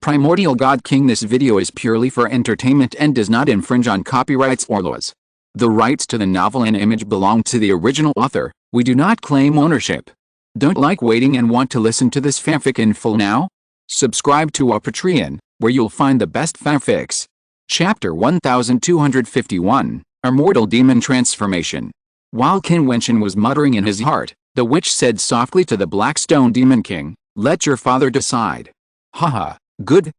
Primordial God-King. This video is purely for entertainment and does not infringe on copyrights or laws. The rights to the novel and image belong to the original author. We do not claim ownership. Don't like waiting and want to listen to this fanfic in full now? Subscribe to our Patreon, where you'll find the best fanfics. Chapter 1251, Immortal Demon Transformation. While Qin Wentian was muttering in his heart, the witch said softly to the Black Stone Demon King, "Let your father decide." Haha, good,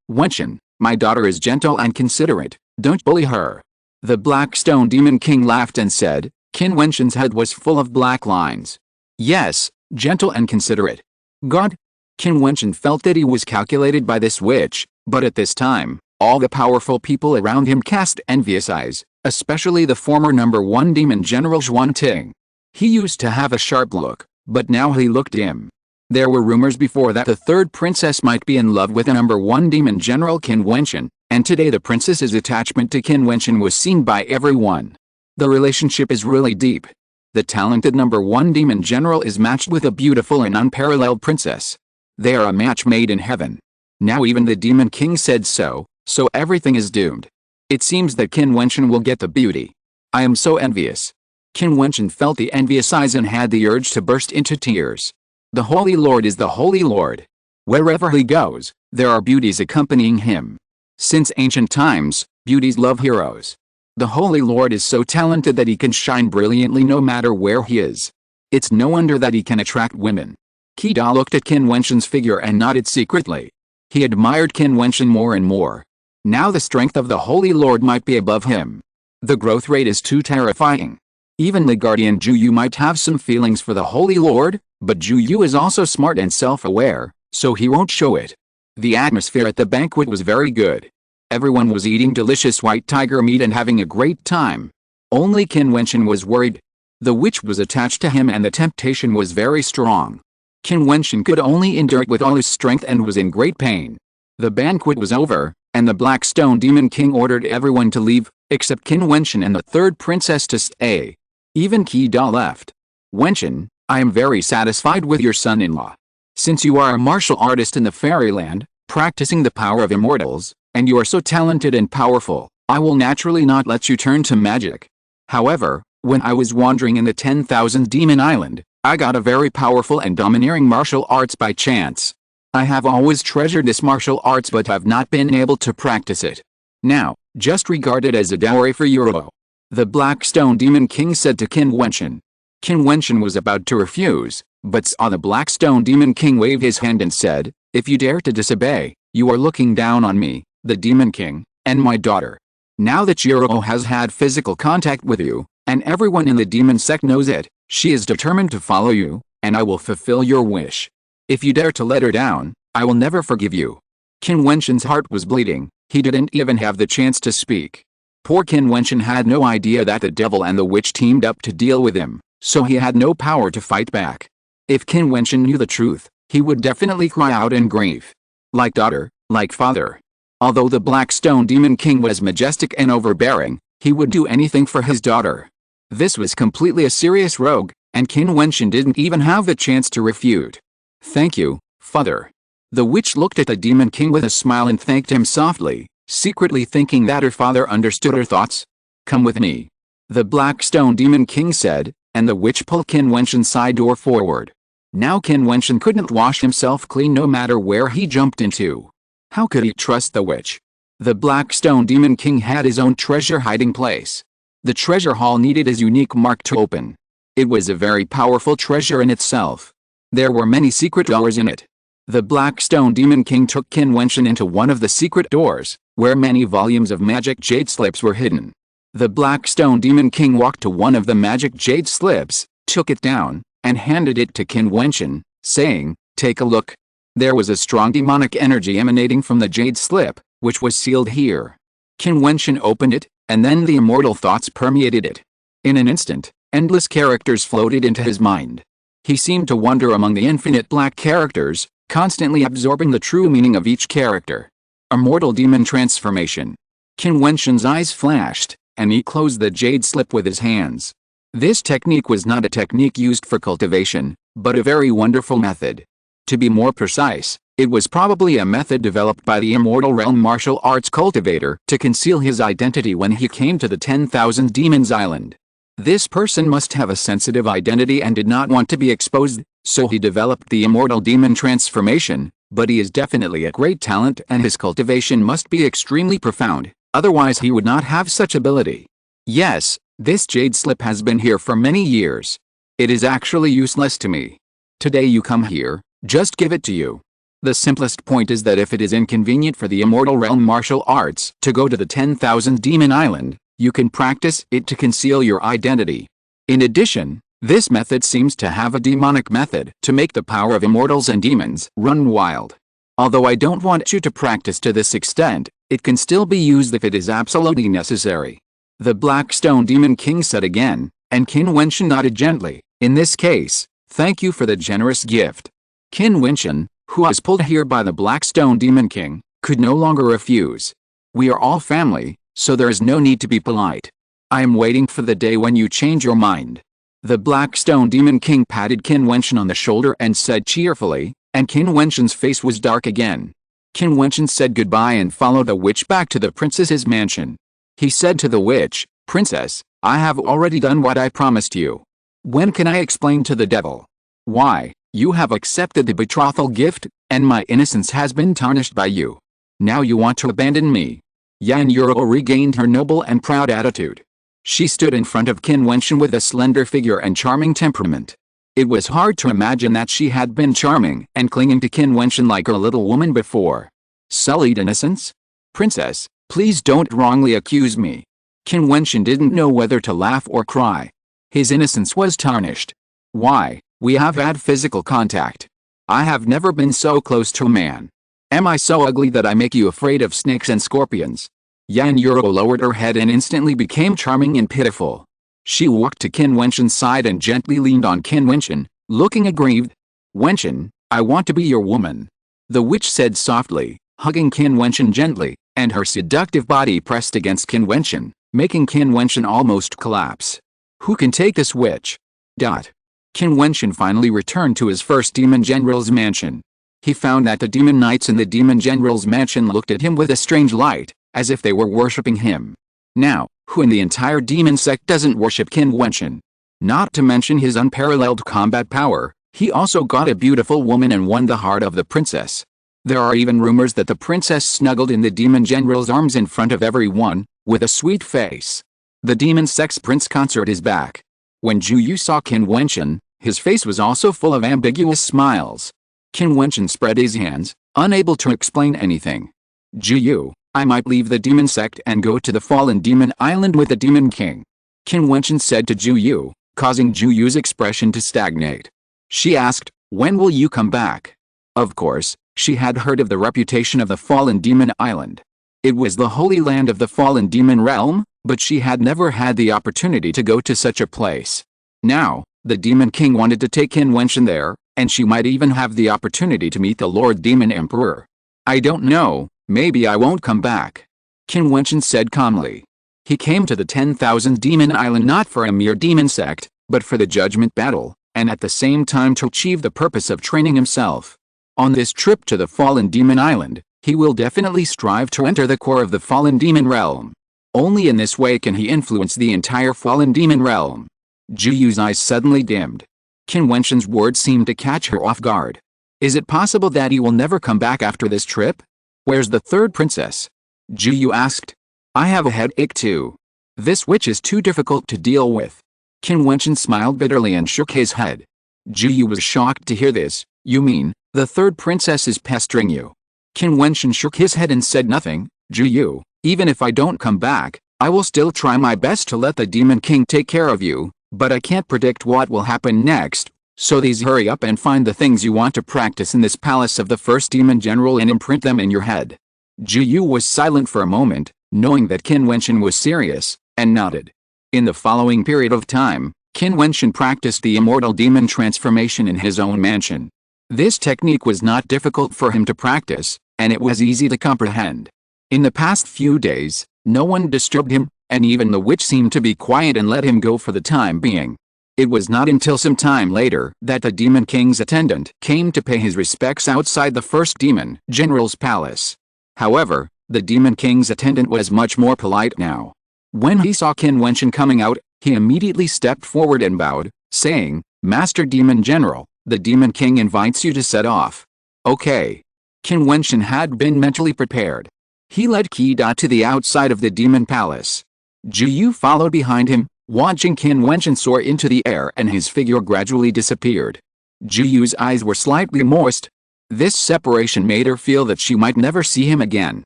Wentian, my daughter is gentle and considerate, don't bully her. The Black Stone Demon King laughed and said, Qin Wentian's head was full of black lines. Yes, gentle and considerate. God? Qin Wentian felt that he was calculated by this witch, but at this time, all the powerful people around him cast envious eyes, especially the former #1 demon general Jiutian. He used to have a sharp look, but now he looked dim. There were rumors before that the third princess might be in love with the #1 demon general Qin Wentian, and today the princess's attachment to Qin Wentian was seen by everyone. The relationship is really deep. The talented #1 demon general is matched with a beautiful and unparalleled princess. They are a match made in heaven. Now even the demon king said so everything is doomed. It seems that Qin Wentian will get the beauty. I am so envious. Qin Wentian felt the envious eyes and had the urge to burst into tears. The Holy Lord is the Holy Lord. Wherever he goes, there are beauties accompanying him. Since ancient times, beauties love heroes. The Holy Lord is so talented that he can shine brilliantly no matter where he is. It's no wonder that he can attract women. Qida looked at Qin Wentian's figure and nodded secretly. He admired Qin Wentian more and more. Now the strength of the Holy Lord might be above him. The growth rate is too terrifying. Even the guardian Jiu might have some feelings for the Holy Lord, but Jiu is also smart and self-aware, so he won't show it. The atmosphere at the banquet was very good. Everyone was eating delicious white tiger meat and having a great time. Only Qin Wentian was worried. The witch was attached to him and the temptation was very strong. Qin Wentian could only endure it with all his strength and was in great pain. The banquet was over, and the Black Stone Demon King ordered everyone to leave, except Qin Wentian and the third princess to stay. Even Qida left. Wentian, I am very satisfied with your son-in-law. Since you are a martial artist in the fairyland, practicing the power of immortals, and you are so talented and powerful, I will naturally not let you turn to magic. However, when I was wandering in the 10,000 Demon Island, I got a very powerful and domineering martial arts by chance. I have always treasured this martial arts but have not been able to practice it. Now, just regard it as a dowry for Euro. The Black Stone Demon King said to Qin Wentian. Qin Wentian was about to refuse, but saw the Black Stone Demon King wave his hand and said, if you dare to disobey, you are looking down on me, the Demon King, and my daughter. Now that Euro has had physical contact with you, and everyone in the demon sect knows it, she is determined to follow you, and I will fulfill your wish. If you dare to let her down, I will never forgive you. Qin Wentian's heart was bleeding, he didn't even have the chance to speak. Poor Qin Wentian had no idea that the devil and the witch teamed up to deal with him, so he had no power to fight back. If Qin Wentian knew the truth, he would definitely cry out in grief. Like daughter, like father. Although the Black Stone Demon King was majestic and overbearing, he would do anything for his daughter. This was completely a serious rogue, and Qin Wentian didn't even have the chance to refute. Thank you, father. The witch looked at the Demon King with a smile and thanked him softly, secretly thinking that her father understood her thoughts. Come with me. The Black Stone Demon King said, and the witch pulled Qin Wentian's side door forward. Now Qin Wentian couldn't wash himself clean no matter where he jumped into. How could he trust the witch? The Black Stone Demon King had his own treasure hiding place. The treasure hall needed his unique mark to open. It was a very powerful treasure in itself. There were many secret doors in it. The Black Stone Demon King took Qin Wentian into one of the secret doors, where many volumes of magic jade slips were hidden. The Black Stone Demon King walked to one of the magic jade slips, took it down, and handed it to Qin Wentian, saying, take a look. There was a strong demonic energy emanating from the jade slip, which was sealed here. Qin Wentian opened it, and then the immortal thoughts permeated it. In an instant, endless characters floated into his mind. He seemed to wander among the infinite black characters, constantly absorbing the true meaning of each character. Immortal Demon Transformation. Qin Wentian's eyes flashed, and he closed the jade slip with his hands. This technique was not a technique used for cultivation, but a very wonderful method. To be more precise, It was probably a method developed by the Immortal Realm martial arts cultivator to conceal his identity when he came to the 10,000 Demons Island. This person must have a sensitive identity and did not want to be exposed, so he developed the Immortal Demon transformation, but he is definitely a great talent and his cultivation must be extremely profound, otherwise he would not have such ability. Yes, this jade slip has been here for many years. It is actually useless to me. Today you come here, just give it to you. The simplest point is that if it is inconvenient for the Immortal Realm martial arts to go to the 10,000 Demon Island, you can practice it to conceal your identity. In addition, this method seems to have a demonic method to make the power of immortals and demons run wild. Although I don't want you to practice to this extent, it can still be used if it is absolutely necessary. The Black Stone Demon King said again, and Qin Wentian nodded gently. In this case, thank you for the generous gift. Qin Wentian, who was pulled here by the Black Stone Demon King, could no longer refuse. We are all family, so there is no need to be polite. I am waiting for the day when you change your mind. The Black Stone Demon King patted Qin Wentian on the shoulder and said cheerfully, and Qin Wentian's face was dark again. Qin Wentian said goodbye and followed the witch back to the princess's mansion. He said to the witch, "Princess, I have already done what I promised you. When can I explain to the devil? Why, you have accepted the betrothal gift, and my innocence has been tarnished by you. Now you want to abandon me." Yan Yuro regained her noble and proud attitude. She stood in front of Qin Wentian with a slender figure and charming temperament. It was hard to imagine that she had been charming and clinging to Qin Wentian like a little woman before. Sullied innocence? Princess, please don't wrongly accuse me. Qin Wentian didn't know whether to laugh or cry. His innocence was tarnished. Why, we have had physical contact. I have never been so close to a man. Am I so ugly that I make you afraid of snakes and scorpions? Yan Yuro lowered her head and instantly became charming and pitiful. She walked to Qin Wentian's side and gently leaned on Qin Wentian, looking aggrieved. Wentian, I want to be your woman. The witch said softly, hugging Qin Wentian gently, and her seductive body pressed against Qin Wentian, making Qin Wentian almost collapse. Who can take this witch? Qin Wentian finally returned to his first demon general's mansion. He found that the demon knights in the demon general's mansion looked at him with a strange light, as if they were worshipping him. Now, who in the entire demon sect doesn't worship Qin Wentian? Not to mention his unparalleled combat power, he also got a beautiful woman and won the heart of the princess. There are even rumors that the princess snuggled in the demon general's arms in front of everyone, with a sweet face. The demon sect's prince consort is back. When Jiu saw Qin Wentian, his face was also full of ambiguous smiles. Qin Wentian spread his hands, unable to explain anything. Jiu, I might leave the demon sect and go to the fallen demon island with the demon king. Qin Wentian said to Jiu, causing Jiu's expression to stagnate. She asked, when will you come back? Of course, she had heard of the reputation of the fallen demon island. It was the holy land of the fallen demon realm, but she had never had the opportunity to go to such a place. Now, the demon king wanted to take Qin Wentian there, and she might even have the opportunity to meet the Lord Demon Emperor. I don't know, maybe I won't come back. Qin Wentian said calmly. He came to the 10,000 Demon Island not for a mere demon sect, but for the judgment battle, and at the same time to achieve the purpose of training himself. On this trip to the fallen demon island, he will definitely strive to enter the core of the fallen demon realm. Only in this way can he influence the entire fallen demon realm. Jiu's eyes suddenly dimmed. Qin Wentian's words seemed to catch her off guard. Is it possible that he will never come back after this trip? Where's the third princess? Jiu asked. I have a headache too. This witch is too difficult to deal with. Qin Wentian smiled bitterly and shook his head. Jiu was shocked to hear this. You mean, the third princess is pestering you? Qin Wentian shook his head and said nothing. Jiu, even if I don't come back, I will still try my best to let the Demon King take care of you, but I can't predict what will happen next, so please hurry up and find the things you want to practice in this palace of the first demon general and imprint them in your head. Jiu was silent for a moment, knowing that Qin Wentian was serious, and nodded. In the following period of time, Qin Wentian practiced the immortal demon transformation in his own mansion. This technique was not difficult for him to practice, and it was easy to comprehend. In the past few days, no one disturbed him, and even the witch seemed to be quiet and let him go for the time being. It was not until some time later that the Demon King's attendant came to pay his respects outside the first Demon General's palace. However, the Demon King's attendant was much more polite now. When he saw Qin Wentian coming out, he immediately stepped forward and bowed, saying, "Master Demon General, the Demon King invites you to set off." Okay. Qin Wentian had been mentally prepared. He led Qi to the outside of the Demon Palace. Jiu followed behind him, watching Qin Wentian soar into the air, and his figure gradually disappeared. Jiu's eyes were slightly moist. This separation made her feel that she might never see him again.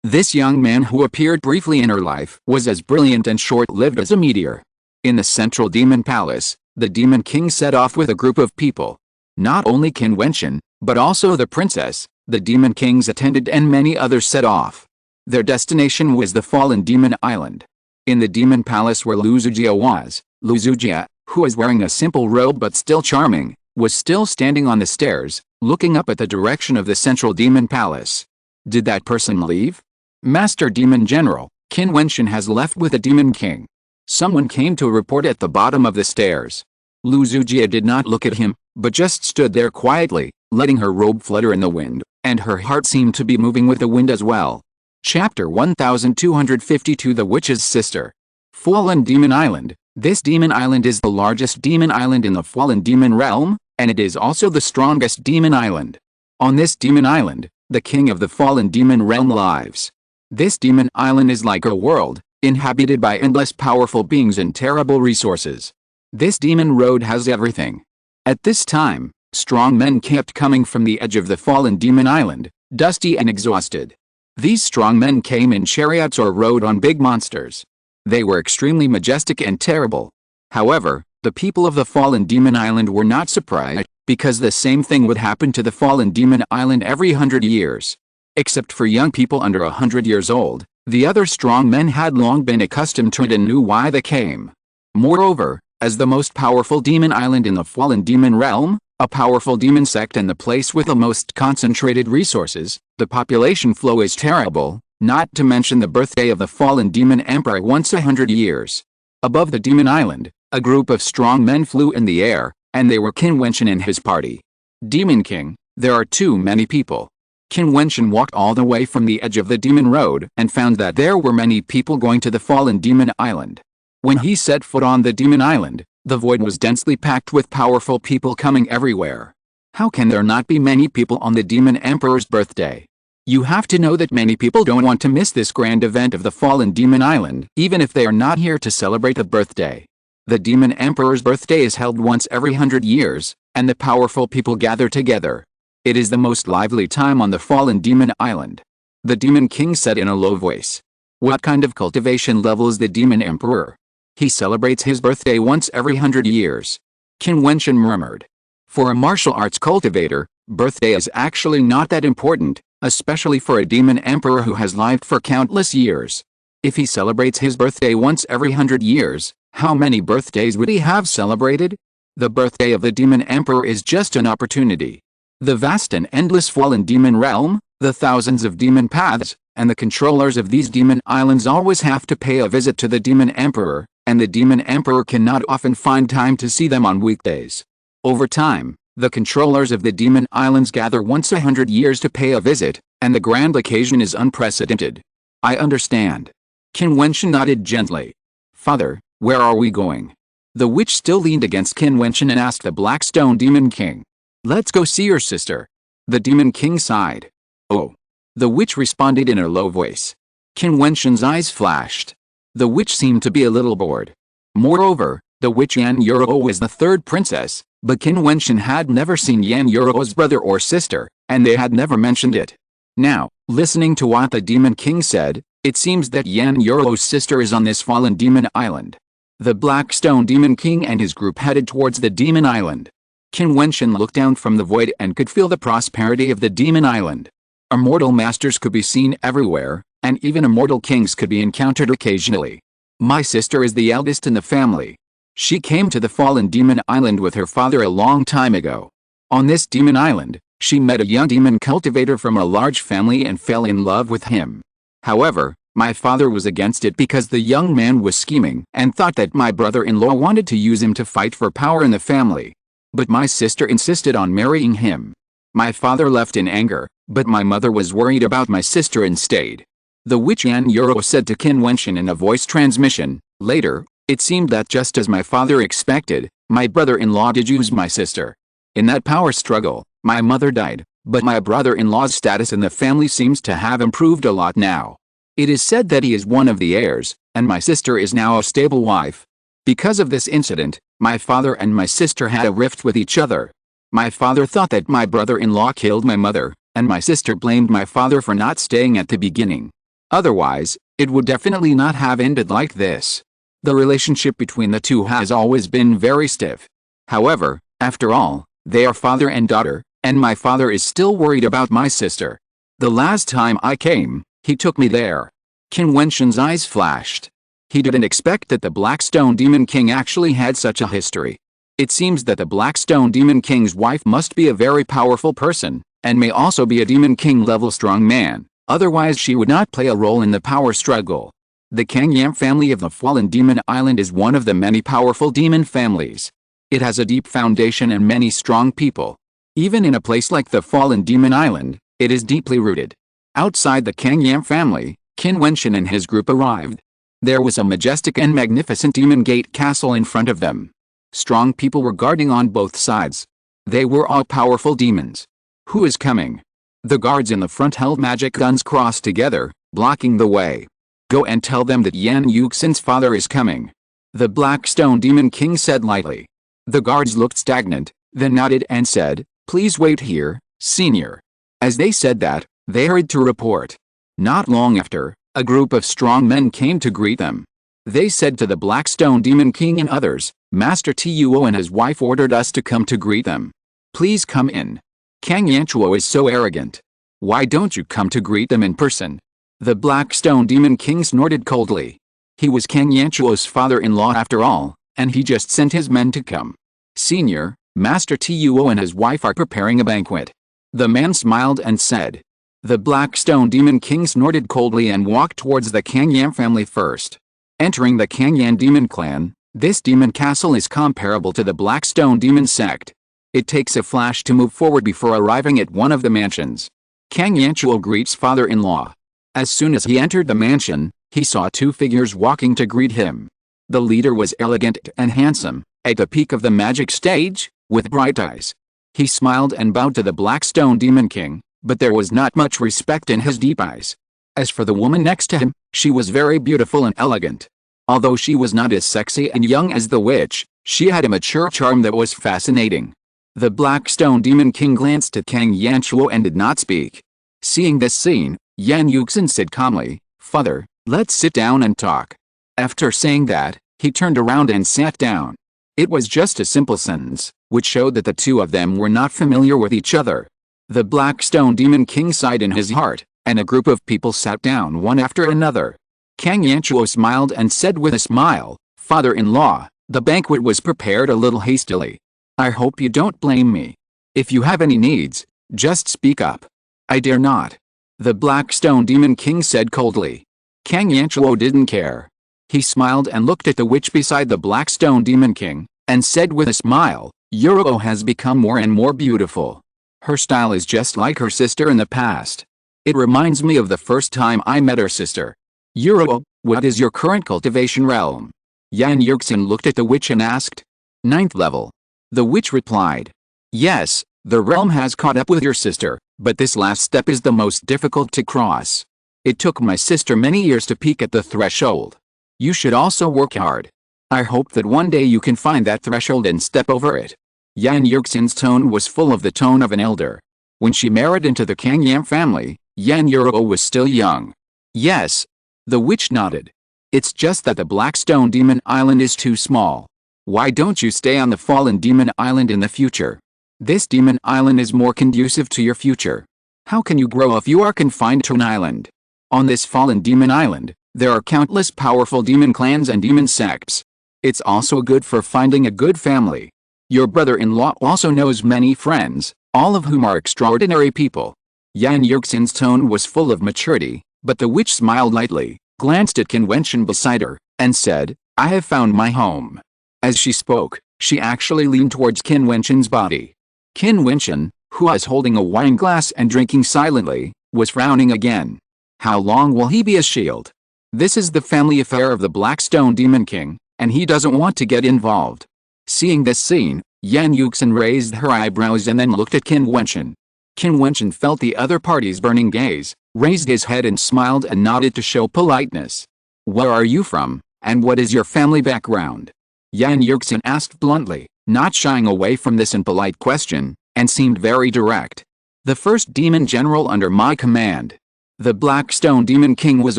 This young man who appeared briefly in her life was as brilliant and short-lived as a meteor. In the central Demon Palace, the Demon King set off with a group of people. Not only Qin Wentian, but also the princess, the Demon King's attendant, and many others set off. Their destination was the fallen Demon Island. In the Demon Palace where Lu Zujia was, Lu Zujia, who was wearing a simple robe but still charming, was still standing on the stairs, looking up at the direction of the central Demon Palace. Did that person leave? Master Demon General, Qin Wentian has left with the Demon King. Someone came to report at the bottom of the stairs. Lu Zujia did not look at him, but just stood there quietly, letting her robe flutter in the wind, and her heart seemed to be moving with the wind as well. Chapter 1252 The Witch's Sister. Fallen Demon Island. This demon island is the largest demon island in the fallen demon realm, and it is also the strongest demon island. On this demon island, the king of the fallen demon realm lives. This demon island is like a world, inhabited by endless powerful beings and terrible resources. This demon road has everything. At this time, strong men kept coming from the edge of the fallen demon island, dusty and exhausted. These strong men came in chariots or rode on big monsters. They were extremely majestic and terrible. However, the people of the fallen demon island were not surprised, because the same thing would happen to the fallen demon island every 100 years. Except for young people under 100 years old, the other strong men had long been accustomed to it and knew why they came. Moreover, as the most powerful demon island in the fallen demon realm, a powerful demon sect and the place with the most concentrated resources, the population flow is terrible, not to mention the birthday of the fallen demon emperor once 100 years. Above the demon island, a group of strong men flew in the air, and they were Qin Wentian and his party. Demon King, there are too many people. Qin Wentian walked all the way from the edge of the demon road and found that there were many people going to the fallen demon island. When he set foot on the demon island, the void was densely packed with powerful people coming everywhere. How can there not be many people on the demon emperor's birthday? You have to know that many people don't want to miss this grand event of the fallen demon island, even if they are not here to celebrate the birthday. The demon emperor's birthday is held once every 100 years, and the powerful people gather together. It is the most lively time on the fallen demon island. The Demon King said in a low voice. What kind of cultivation level is the demon emperor? He celebrates his birthday once every 100 years. Qin Wentian murmured. For a martial arts cultivator, birthday is actually not that important, especially for a demon emperor who has lived for countless years. If he celebrates his birthday once every 100 years, how many birthdays would he have celebrated? The birthday of the demon emperor is just an opportunity. The vast and endless fallen demon realm, the thousands of demon paths, and the controllers of these demon islands always have to pay a visit to the demon emperor, and the demon emperor cannot often find time to see them on weekdays. Over time, the controllers of the demon islands gather once 100 years to pay a visit, and the grand occasion is unprecedented. I understand. Qin Wentian nodded gently. Father, where are we going? The witch still leaned against Qin Wentian and asked the Black Stone Demon King. Let's go see your sister. The Demon King sighed. Oh. The witch responded in a low voice. Qin Wentian's eyes flashed. The witch seemed to be a little bored. Moreover, the witch Yan Yuro was the third princess, but Qin Wentian had never seen Yan Yuro's brother or sister, and they had never mentioned it. Now, listening to what the Demon King said, it seems that Yan Yuro's sister is on this fallen demon island. The Black Stone Demon King and his group headed towards the demon island. Qin Wentian looked down from the void and could feel the prosperity of the demon island. Immortal masters could be seen everywhere, and even immortal kings could be encountered occasionally. My sister is the eldest in the family. She came to the fallen demon island with her father a long time ago. On this demon island, she met a young demon cultivator from a large family and fell in love with him. However, My father was against it because the young man was scheming and thought that my brother-in-law wanted to use him to fight for power in the family. But my sister insisted on marrying him. My father left in anger, but my mother was worried about my sister and stayed. The witch Yan Yuro said to Qin Wentian in a voice transmission. Later, it seemed that just as my father expected, my brother-in-law did use my sister. In that power struggle, my mother died, but my brother-in-law's status in the family seems to have improved a lot now. It is said that he is one of the heirs, and my sister is now a stable wife. Because of this incident, my father and my sister had a rift with each other. My father thought that my brother-in-law killed my mother, and my sister blamed my father for not staying at the beginning. Otherwise, it would definitely not have ended like this. The relationship between the two has always been very stiff. However, after all, they are father and daughter, and my father is still worried about my sister. The last time I came, he took me there. Qin Wentian's eyes flashed. He didn't expect that the Blackstone Demon King actually had such a history. It seems that the Blackstone Demon King's wife must be a very powerful person, and may also be a Demon King level strong man, otherwise she would not play a role in the power struggle. The Kangyam family of the Fallen Demon Island is one of the many powerful demon families. It has a deep foundation and many strong people. Even in a place like the Fallen Demon Island, it is deeply rooted. Outside the Kangyam family, Qin Wentian and his group arrived. There was a majestic and magnificent demon gate castle in front of them. Strong people were guarding on both sides. They were all powerful demons. Who is coming? The guards in the front held magic guns crossed together, blocking the way. Go and tell them that Yan Yuxin's father is coming. The Blackstone Demon King said lightly. The guards looked stagnant, then nodded and said, "Please wait here, senior." As they said that, they hurried to report. Not long after, a group of strong men came to greet them. They said to the Blackstone Demon King and others, "Master Tuo and his wife ordered us to come to greet them. Please come in." Kang Yanchuo is so arrogant. Why don't you come to greet them in person? The Blackstone Demon King snorted coldly. He was Kang Yanchuo's father-in-law after all, and he just sent his men to come. "Senior, Master Tuo and his wife are preparing a banquet." The man smiled and said. The Blackstone Demon King snorted coldly and walked towards the Kangyam family first. Entering the Kangyam Demon Clan, this demon castle is comparable to the Blackstone Demon sect. It takes a flash to move forward before arriving at one of the mansions. Kang Yanchuo greets father-in-law. As soon as he entered the mansion, he saw two figures walking to greet him. The leader was elegant and handsome, at the peak of the magic stage, with bright eyes. He smiled and bowed to the Blackstone Demon King, but there was not much respect in his deep eyes. As for the woman next to him, she was very beautiful and elegant. Although she was not as sexy and young as the witch, she had a mature charm that was fascinating. The Blackstone Demon King glanced at Kang Yanchuo and did not speak. Seeing this scene, Yan Yuxin said calmly, "Father, let's sit down and talk." After saying that, he turned around and sat down. It was just a simple sentence, which showed that the two of them were not familiar with each other. The Blackstone Demon King sighed in his heart, and a group of people sat down one after another. Kang Yanchuo smiled and said with a smile, "Father-in-law, the banquet was prepared a little hastily. I hope you don't blame me. If you have any needs, just speak up." "I dare not," the Blackstone Demon King said coldly. Kang Yanchuo didn't care. He smiled and looked at the witch beside the Blackstone Demon King, and said with a smile, "Yuro has become more and more beautiful. Her style is just like her sister in the past. It reminds me of the first time I met her sister. Yuro, what is your current cultivation realm?" Yan Yuxin looked at the witch and asked. "9th level." The witch replied. "Yes, the realm has caught up with your sister, but this last step is the most difficult to cross. It took my sister many years to peak at the threshold. You should also work hard. I hope that one day you can find that threshold and step over it." Yan Yuxin's tone was full of the tone of an elder. When she married into the Kangyam family, Yan Yuro was still young. "Yes." The witch nodded. "It's just that the Blackstone Demon Island is too small. Why don't you stay on the Fallen Demon Island in the future? This demon island is more conducive to your future. How can you grow if you are confined to an island? On this Fallen Demon Island, there are countless powerful demon clans and demon sects. It's also good for finding a good family. Your brother-in-law also knows many friends, all of whom are extraordinary people." Yan Yuxin's tone was full of maturity, but the witch smiled lightly. glanced at Qin Wentian beside her, and said, "I have found my home." As she spoke, she actually leaned towards Qin Wentian's body. Qin Wentian, who was holding a wine glass and drinking silently, was frowning again. How long will he be a shield? This is the family affair of the Blackstone Demon King, and he doesn't want to get involved. Seeing this scene, Yan Yuxin raised her eyebrows and then looked at Qin Wentian. Qin Wentian felt the other party's burning gaze, raised his head and smiled and nodded to show politeness. "Where are you from, and what is your family background?" Yan Yuxin asked bluntly, not shying away from this impolite question, and seemed very direct. "The first demon general under my command." The Blackstone Demon King was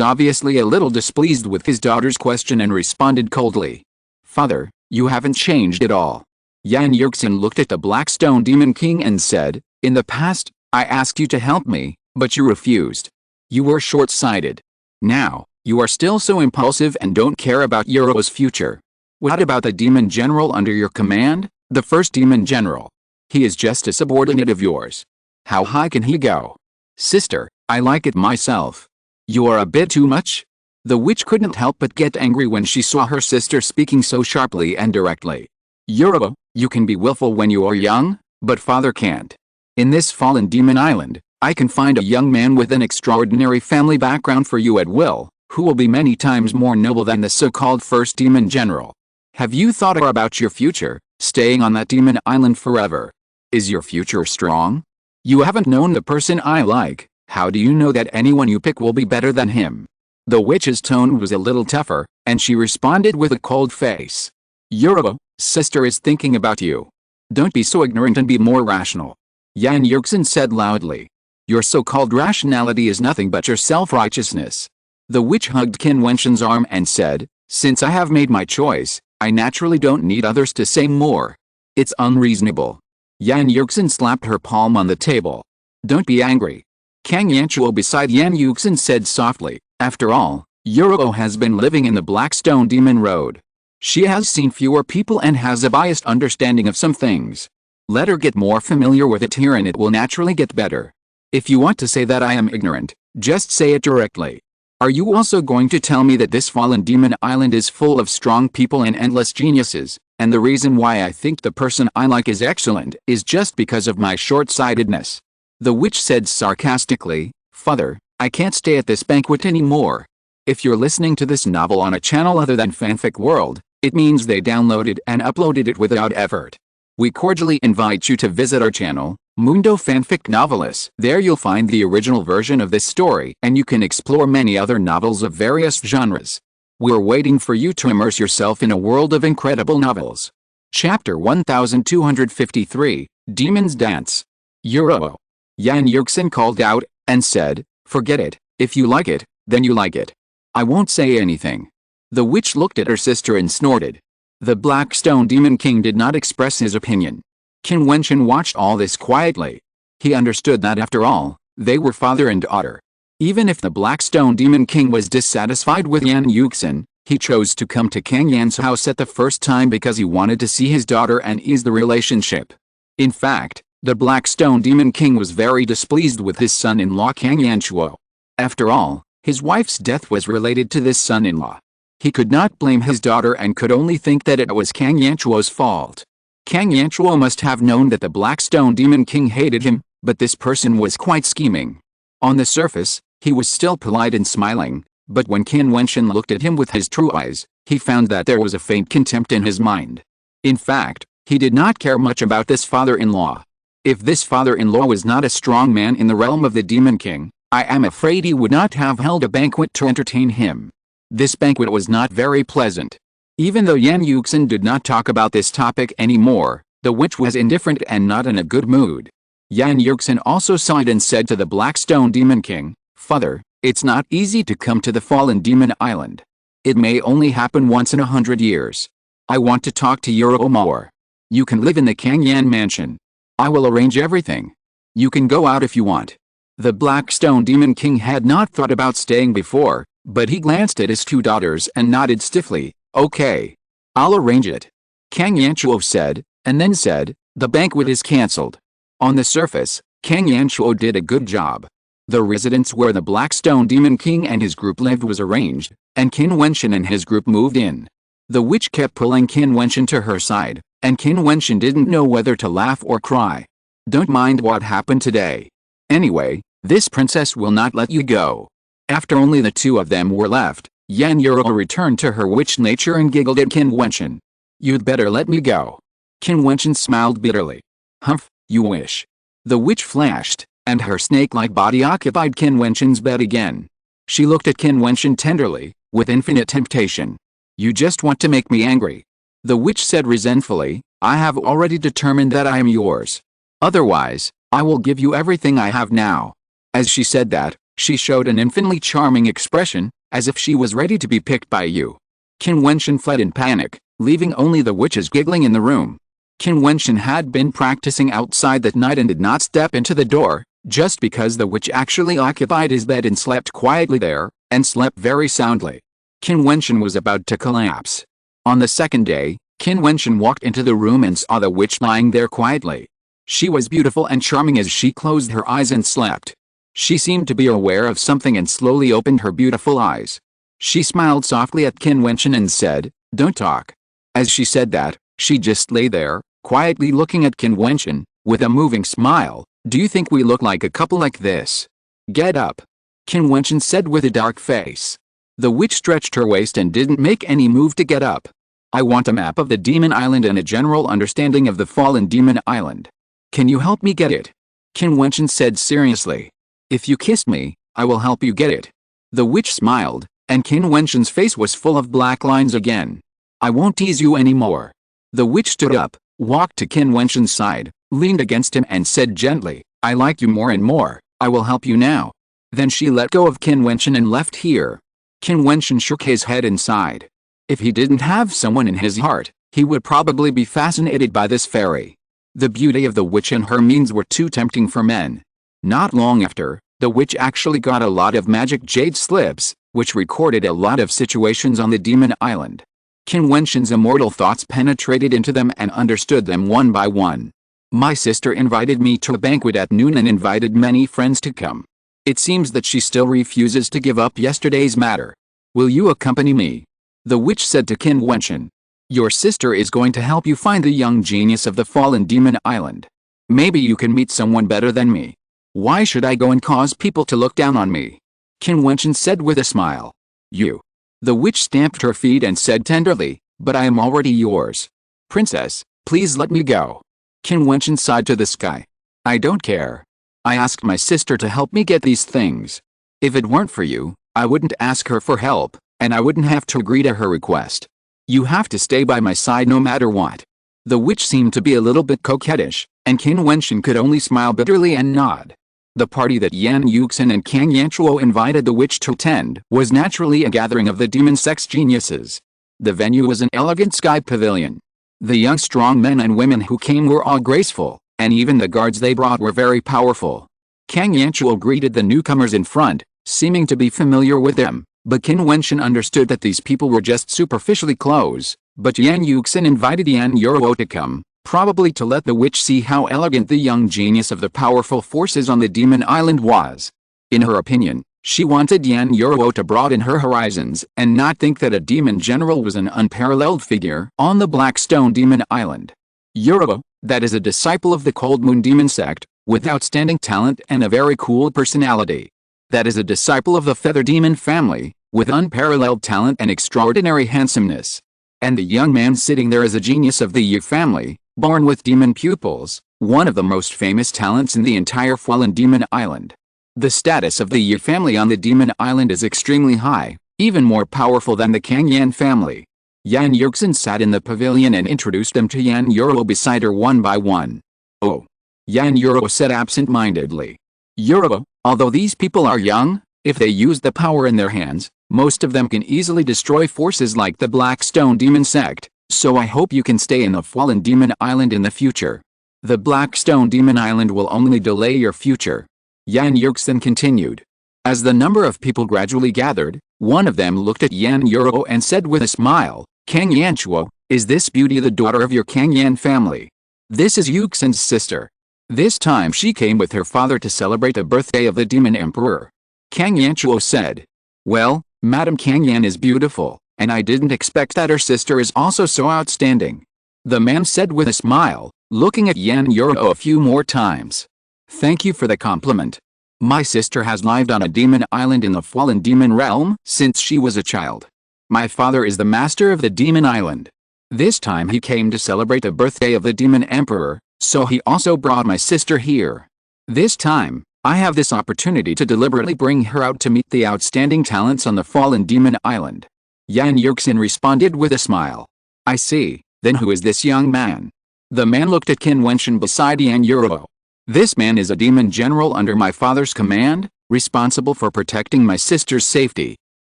obviously a little displeased with his daughter's question and responded coldly. "Father, you haven't changed at all." Yan Yuxin looked at the Blackstone Demon King and said, "In the past, I asked you to help me, but you refused. You were short-sighted. Now, you are still so impulsive and don't care about Euro's future. What about the demon general under your command, the first demon general? He is just a subordinate of yours. How high can he go? Sister, I like it myself. You are a bit too much." The witch couldn't help but get angry when she saw her sister speaking so sharply and directly. "Euro, you can be willful when you are young, but father can't. In this fallen demon island, I can find a young man with an extraordinary family background for you at will, who will be many times more noble than the so-called first demon general. Have you thought about your future, staying on that demon island forever? Is your future strong? You haven't known the person I like. How do you know that anyone you pick will be better than him?" The witch's tone was a little tougher, and she responded with a cold face. "Euro, sister is thinking about you. Don't be so ignorant and be more rational." Yan Yuxin said loudly. "Your so-called rationality is nothing but your self-righteousness." The witch hugged Qin Wentian's arm and said, "Since I have made my choice, I naturally don't need others to say more. It's unreasonable." Yan Yuxin slapped her palm on the table. "Don't be angry." Kang Yanchuo beside Yan Yuxin said softly, "After all, Euro has been living in the Blackstone Demon Road. She has seen fewer people and has a biased understanding of some things. Let her get more familiar with it here and it will naturally get better. If you want to say that I am ignorant, just say it directly. Are you also going to tell me that this fallen demon island is full of strong people and endless geniuses, and the reason why I think the person I like is excellent is just because of my short-sightedness?" The witch said sarcastically, "Father, I can't stay at this banquet anymore. If you're listening to this novel on a channel other than Fanfic World, it means they downloaded and uploaded it without effort. We cordially invite you to visit our channel, Mundo Fanfic Novelis. There you'll find the original version of this story and you can explore many other novels of various genres. We're waiting for you to immerse yourself in a world of incredible novels. Chapter 1253, Demon's Dance. Euro. Yan Yuxin called out, and said, "Forget it, if you like it, then you like it. I won't say anything." The witch looked at her sister and snorted. The Blackstone Demon King did not express his opinion. Qin Wentian watched all this quietly. He understood that after all, they were father and daughter. Even if the Blackstone Demon King was dissatisfied with Yan Yuxin, he chose to come to Kang Yan's house at the first time because he wanted to see his daughter and ease the relationship. In fact, the Blackstone Demon King was very displeased with his son-in-law Kang Yanchuo. After all, his wife's death was related to this son-in-law. He could not blame his daughter and could only think that it was Kang Yanchuo's fault. Kang Yanchuo must have known that the Blackstone Demon King hated him, but this person was quite scheming. On the surface, he was still polite and smiling, but when Qin Wentian looked at him with his true eyes, he found that there was a faint contempt in his mind. In fact, he did not care much about this father-in-law. If this father-in-law was not a strong man in the realm of the Demon King, I am afraid he would not have held a banquet to entertain him. This banquet was not very pleasant. Even though Yan Yuxin did not talk about this topic anymore, the witch was indifferent and not in a good mood. Yan Yuxin also sighed and said to the Blackstone Demon King, "Father, it's not easy to come to the fallen demon island. It may only happen once in 100 years. I want to talk to Euro more. You can live in the Kang Yan mansion. I will arrange everything. You can go out if you want." The Blackstone Demon King had not thought about staying before, but he glanced at his two daughters and nodded stiffly. "Okay. I'll arrange it." Kang Yanchuo said, and then said, "The banquet is cancelled." On the surface, Kang Yanchuo did a good job. The residence where the Blackstone Demon King and his group lived was arranged, and Qin Wentian and his group moved in. The witch kept pulling Qin Wentian to her side, and Qin Wentian didn't know whether to laugh or cry. Don't mind what happened today. Anyway, this princess will not let you go. After only the two of them were left, Yan Yuro returned to her witch nature and giggled at Qin Wentian. You'd better let me go. Qin Wentian smiled bitterly. Humph, you wish. The witch flashed, and her snake-like body occupied Qin Wentian's bed again. She looked at Qin Wentian tenderly, with infinite temptation. You just want to make me angry. The witch said resentfully, I have already determined that I am yours. Otherwise, I will give you everything I have now. As she said that, she showed an infinitely charming expression, as if she was ready to be picked by you. Qin Wentian fled in panic, leaving only the witches giggling in the room. Qin Wentian had been practicing outside that night and did not step into the door, just because the witch actually occupied his bed and slept quietly there, and slept very soundly. Qin Wentian was about to collapse. On the second day, Qin Wentian walked into the room and saw the witch lying there quietly. She was beautiful and charming as she closed her eyes and slept. She seemed to be aware of something and slowly opened her beautiful eyes. She smiled softly at Qin Wentian and said, Don't talk. As she said that, she just lay there, quietly looking at Qin Wentian, with a moving smile. Do you think we look like a couple like this? Get up. Qin Wentian said with a dark face. The witch stretched her waist and didn't make any move to get up. I want a map of the Demon Island and a general understanding of the fallen Demon Island. Can you help me get it? Qin Wentian said seriously. If you kissed me, I will help you get it. The witch smiled, and Qin Wentian's face was full of black lines again. I won't tease you anymore. The witch stood up, walked to Qin Wentian's side, leaned against him and said gently, I like you more and more, I will help you now. Then she let go of Qin Wentian and left here. Qin Wentian shook his head and sighed. If he didn't have someone in his heart, he would probably be fascinated by this fairy. The beauty of the witch and her means were too tempting for men. Not long after, the witch actually got a lot of magic jade slips, which recorded a lot of situations on the Demon Island. Qin Wentian's immortal thoughts penetrated into them and understood them one by one. My sister invited me to a banquet at noon and invited many friends to come. It seems that she still refuses to give up yesterday's matter. Will you accompany me? The witch said to Qin Wentian. Your sister is going to help you find the young genius of the fallen Demon Island. Maybe you can meet someone better than me. Why should I go and cause people to look down on me? Qin Wentian said with a smile. You. The witch stamped her feet and said tenderly, but I am already yours. Princess, please let me go. Qin Wentian sighed to the sky. I don't care. I asked my sister to help me get these things. If it weren't for you, I wouldn't ask her for help, and I wouldn't have to agree to her request. You have to stay by my side no matter what. The witch seemed to be a little bit coquettish, and Qin Wentian could only smile bitterly and nod. The party that Yan Yuxin and Kang Yanchuo invited the witch to attend was naturally a gathering of the demon sex geniuses. The venue was an elegant sky pavilion. The young strong men and women who came were all graceful, and even the guards they brought were very powerful. Kang Yanchuo greeted the newcomers in front, seeming to be familiar with them, but Qin Wentian understood that these people were just superficially close. But Yan Yuxin invited Yan Yuro to come, probably to let the witch see how elegant the young genius of the powerful forces on the Demon Island was. In her opinion, she wanted Yan Yuro to broaden her horizons and not think that a demon general was an unparalleled figure on the Blackstone Demon Island. Yuro, that is a disciple of the Cold Moon Demon sect, with outstanding talent and a very cool personality. That is a disciple of the Feather Demon family, with unparalleled talent and extraordinary handsomeness. And the young man sitting there is a genius of the Yi family, born with demon pupils, one of the most famous talents in the entire fallen Demon Island. The status of the Yi family on the Demon Island is extremely high, even more powerful than the Kang Yan family. Yan Yuxin sat in the pavilion and introduced them to Yan Yuro beside her one by one. Oh. Yan Yuro said absent-mindedly. Yuro, although these people are young, if they use the power in their hands, most of them can easily destroy forces like the Blackstone Demon sect, so I hope you can stay in the fallen Demon Island in the future. The Blackstone Demon Island will only delay your future. Yan Yuxin continued. As the number of people gradually gathered, one of them looked at Yan Yuro and said with a smile, Kang Yanchuo, is this beauty the daughter of your Kang Yan family? This is Yuxin's sister. This time she came with her father to celebrate the birthday of the demon emperor. Kang Yanchuo said, "Well, Madam Kang Yan is beautiful, and I didn't expect that her sister is also so outstanding." The man said with a smile, looking at Yan Yuro a few more times. "Thank you for the compliment. My sister has lived on a demon island in the fallen demon realm since she was a child. My father is the master of the demon island. This time he came to celebrate the birthday of the demon emperor, so he also brought my sister here. This time, I have this opportunity to deliberately bring her out to meet the outstanding talents on the fallen demon island." Yan Yuxin responded with a smile. "I see, then who is this young man?" The man looked at Qin Wentian beside Yan Yuro. "This man is a demon general under my father's command, responsible for protecting my sister's safety,"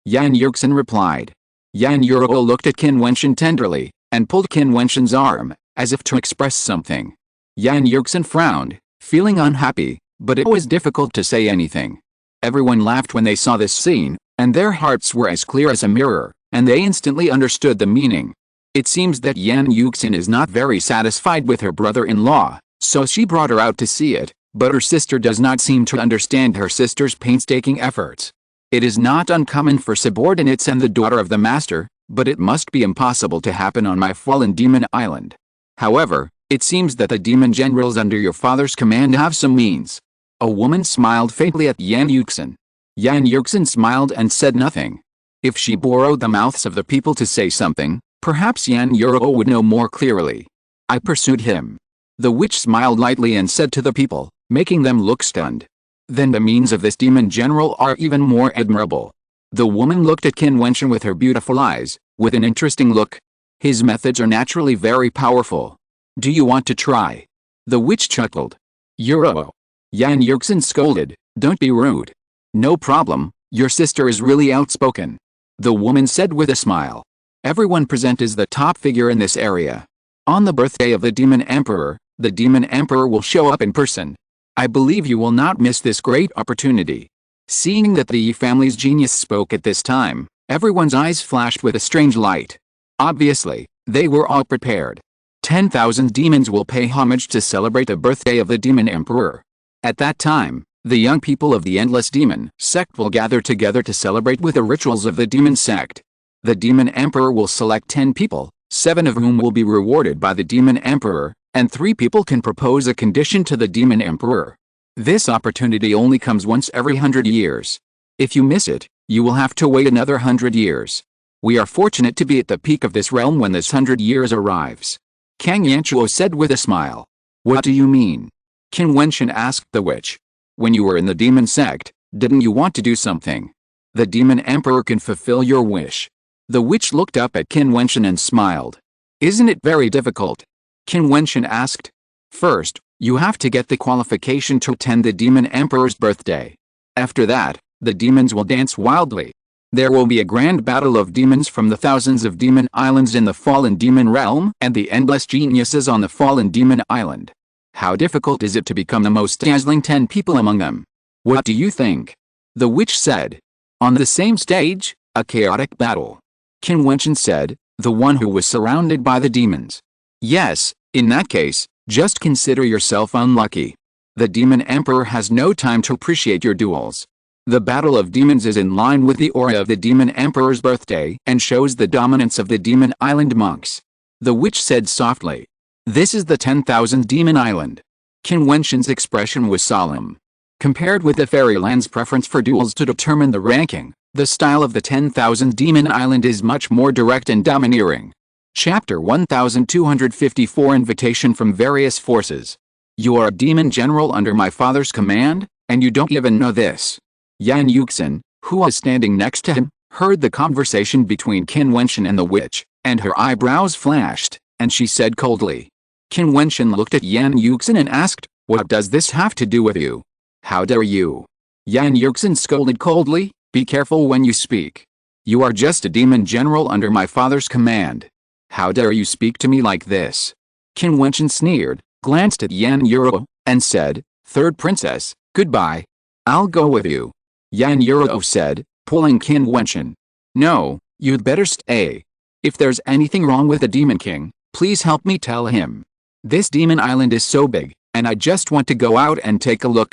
Yan Yuxin replied. Yan Yuro looked at Qin Wentian tenderly, and pulled Qin Wentian's arm, as if to express something. Yan Yuxin frowned, feeling unhappy, but it was difficult to say anything. Everyone laughed when they saw this scene, and their hearts were as clear as a mirror, and they instantly understood the meaning. It seems that Yan Yuxin is not very satisfied with her brother-in-law, so she brought her out to see it, but her sister does not seem to understand her sister's painstaking efforts. It is not uncommon for subordinates and the daughter of the master, but it must be impossible to happen on my fallen demon island. However, it seems that the demon generals under your father's command have some means. A woman smiled faintly at Yan Yuxin. Yan Yuxin smiled and said nothing. If she borrowed the mouths of the people to say something, perhaps Yan Yuro would know more clearly. "I pursued him." The witch smiled lightly and said to the people, making them look stunned. "Then the means of this demon general are even more admirable." The woman looked at Qin Wentian with her beautiful eyes, with an interesting look. "His methods are naturally very powerful. Do you want to try?" The witch chuckled. "Yuro." Yan Yuxin scolded, "Don't be rude." "No problem, your sister is really outspoken," the woman said with a smile. "Everyone present as the top figure in this area. On the birthday of the demon emperor, the demon emperor will show up in person. I believe you will not miss this great opportunity." Seeing that the Yi family's genius spoke at this time, everyone's eyes flashed with a strange light. Obviously, they were all prepared. 10,000 demons will pay homage to celebrate the birthday of the demon emperor. At that time, the young people of the Endless Demon sect will gather together to celebrate with the rituals of the demon sect. The demon emperor will select 10 people, 7 of whom will be rewarded by the demon emperor, and 3 people can propose a condition to the demon emperor. This opportunity only comes once every 100 years. If you miss it, you will have to wait another 100 years. We are fortunate to be at the peak of this realm when this 100 years arrives. Kang Yanchuo said with a smile. "What do you mean?" Qin Wentian asked the witch. "When you were in the demon sect, didn't you want to do something? The demon emperor can fulfill your wish." The witch looked up at Qin Wentian and smiled. "Isn't it very difficult?" Qin Wentian asked. "First, you have to get the qualification to attend the demon emperor's birthday. After that, the demons will dance wildly. There will be a grand battle of demons from the thousands of demon islands in the fallen demon realm and the endless geniuses on the fallen demon island. How difficult is it to become the most dazzling 10 people among them? What do you think?" The witch said. "On the same stage, a chaotic battle," Qin Wentian said, "the one who was surrounded by the demons." "Yes, in that case, just consider yourself unlucky. The demon emperor has no time to appreciate your duels. The battle of demons is in line with the aura of the demon emperor's birthday and shows the dominance of the demon island monks," the witch said softly. "This is the 10,000 demon island." Qin Wentian's expression was solemn. Compared with the fairyland's preference for duels to determine the ranking, the style of the 10,000 demon island is much more direct and domineering. Chapter 1254 Invitation from Various Forces. "You are a demon general under my father's command, and you don't even know this." Yan Yuxin, who was standing next to him, heard the conversation between Qin Wentian and the witch, and her eyebrows flashed, and she said coldly. Qin Wentian looked at Yan Yuxin and asked, "What does this have to do with you? How dare you?" Yan Yuxin scolded coldly, "Be careful when you speak. You are just a demon general under my father's command. How dare you speak to me like this?" Qin Wentian sneered, glanced at Yan Yuro, and said, "Third princess, goodbye. I'll go with you." Yan Yuro said, pulling Qin Wentian. "No, you'd better stay. If there's anything wrong with the Demon King, please help me tell him. This demon island is so big, and I just want to go out and take a look."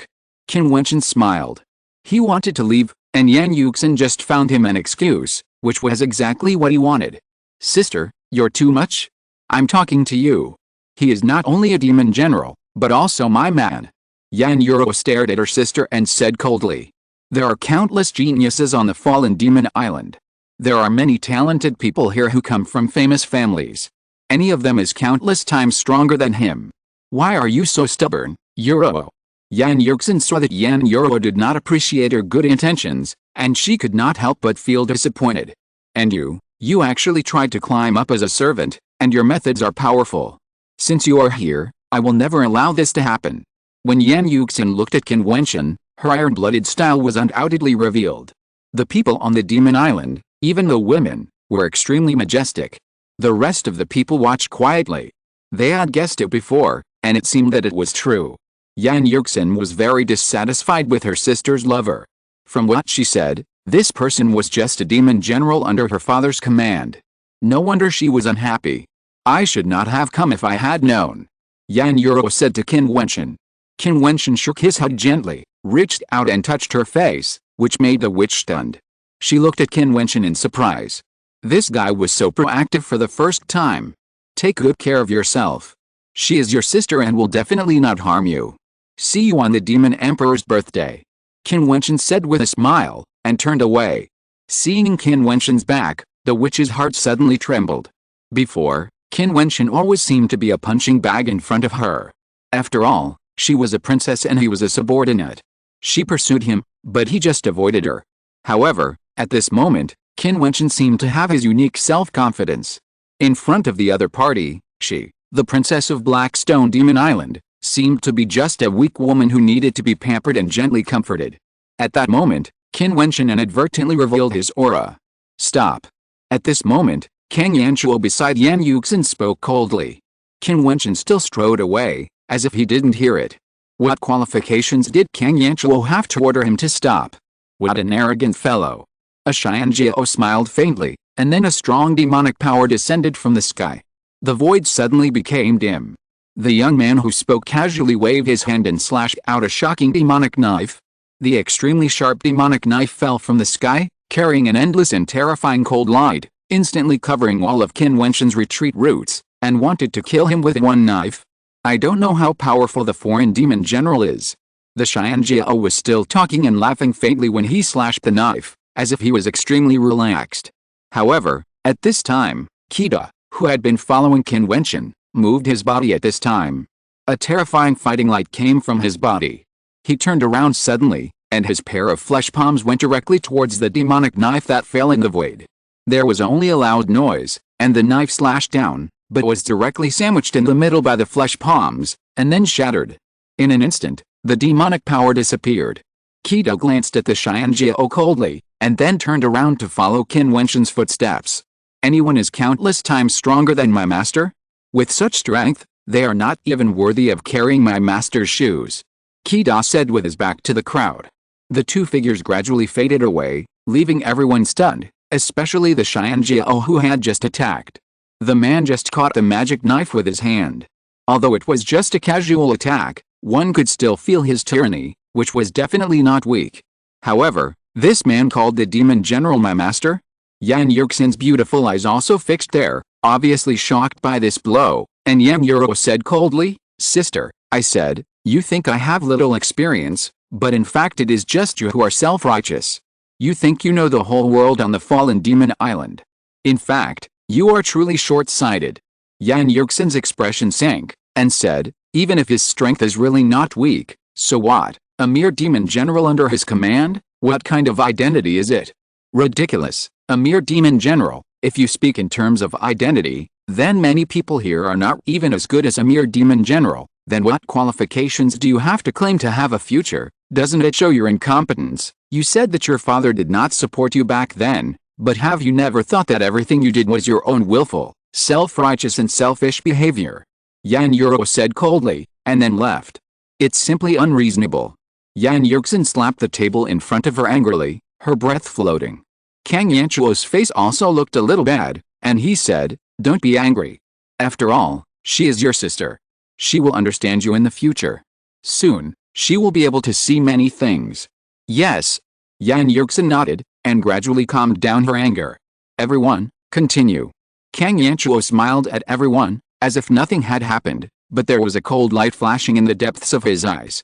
Qin Wentian smiled. He wanted to leave, and Yan Yuxin just found him an excuse, which was exactly what he wanted. "Sister, you're too much? I'm talking to you. He is not only a demon general, but also my man." Yan Yuro stared at her sister and said coldly, "There are countless geniuses on the fallen demon island. There are many talented people here who come from famous families. Any of them is countless times stronger than him. Why are you so stubborn, Yuro?" Yan Yuxin saw that Yan Yuro did not appreciate her good intentions, and she could not help but feel disappointed. "And you actually tried to climb up as a servant, and your methods are powerful. Since you are here, I will never allow this to happen." When Yan Yuxin looked at Qin Wentian, her iron-blooded style was undoubtedly revealed. The people on the demon island, even the women, were extremely majestic. The rest of the people watched quietly. They had guessed it before, and it seemed that it was true. Yan Yuxin was very dissatisfied with her sister's lover. From what she said, this person was just a demon general under her father's command. No wonder she was unhappy. "I should not have come if I had known," Yan Yuro said to Qin Wentian. Qin Wentian shook his head gently, reached out and touched her face, which made the witch stunned. She looked at Qin Wentian in surprise. This guy was so proactive for the first time. "Take good care of yourself. She is your sister and will definitely not harm you. See you on the Demon Emperor's birthday," Qin Wentian said with a smile, and turned away. Seeing Qin Wentian's back, the witch's heart suddenly trembled. Before, Qin Wentian always seemed to be a punching bag in front of her. After all, she was a princess and he was a subordinate. She pursued him, but he just avoided her. However, at this moment, Qin Wentian seemed to have his unique self-confidence. In front of the other party, she, the princess of Blackstone Demon Island, seemed to be just a weak woman who needed to be pampered and gently comforted. At that moment, Qin Wentian inadvertently revealed his aura. "Stop." At this moment, Kang Yanchuo beside Yan Yuxin spoke coldly. Qin Wentian still strode away, as if he didn't hear it. What qualifications did Kang Yanchuo have to order him to stop? What an arrogant fellow. A Xianjiao smiled faintly, and then a strong demonic power descended from the sky. The void suddenly became dim. The young man who spoke casually waved his hand and slashed out a shocking demonic knife. The extremely sharp demonic knife fell from the sky, carrying an endless and terrifying cold light, instantly covering all of Qin Wentian's retreat routes, and wanted to kill him with one knife. "I don't know how powerful the foreign demon general is." The Xianjiao was still talking and laughing faintly when he slashed the knife, as if he was extremely relaxed. However, at this time, Qida, who had been following Qin Wentian, moved his body at this time. A terrifying fighting light came from his body. He turned around suddenly, and his pair of flesh palms went directly towards the demonic knife that fell in the void. There was only a loud noise, and the knife slashed down, but was directly sandwiched in the middle by the flesh palms, and then shattered. In an instant, the demonic power disappeared. Qida glanced at the Xianjiao coldly, and then turned around to follow Qin Wentian's footsteps. "Anyone is countless times stronger than my master? With such strength, they are not even worthy of carrying my master's shoes," Qida said with his back to the crowd. The two figures gradually faded away, leaving everyone stunned, especially the Xianjiao who had just attacked. The man just caught the magic knife with his hand. Although it was just a casual attack, one could still feel his tyranny, which was definitely not weak. However, this man called the demon general my master? Yan Yuxin's beautiful eyes also fixed there, obviously shocked by this blow, and Yan Yuro said coldly, "Sister, I said, you think I have little experience, but in fact it is just you who are self-righteous. You think you know the whole world on the fallen demon island. In fact, you are truly short-sighted." Yan Yuxin's expression sank, and said, "Even if his strength is really not weak, so what? A mere demon general under his command? What kind of identity is it? Ridiculous, a mere demon general. If you speak in terms of identity, then many people here are not even as good as a mere demon general. Then what qualifications do you have to claim to have a future? Doesn't it show your incompetence? You said that your father did not support you back then, but have you never thought that everything you did was your own willful, self-righteous and selfish behavior?" Yan Yuro said coldly, and then left. "It's simply unreasonable." Yan Yuxin slapped the table in front of her angrily, her breath floating. Kang Yanchuo's face also looked a little bad, and he said, "Don't be angry. After all, she is your sister. She will understand you in the future. Soon, she will be able to see many things. Yes. Yan Yuxin nodded, and gradually calmed down her anger. Everyone, continue. Kang Yanchuo smiled at everyone, as if nothing had happened, but there was a cold light flashing in the depths of his eyes.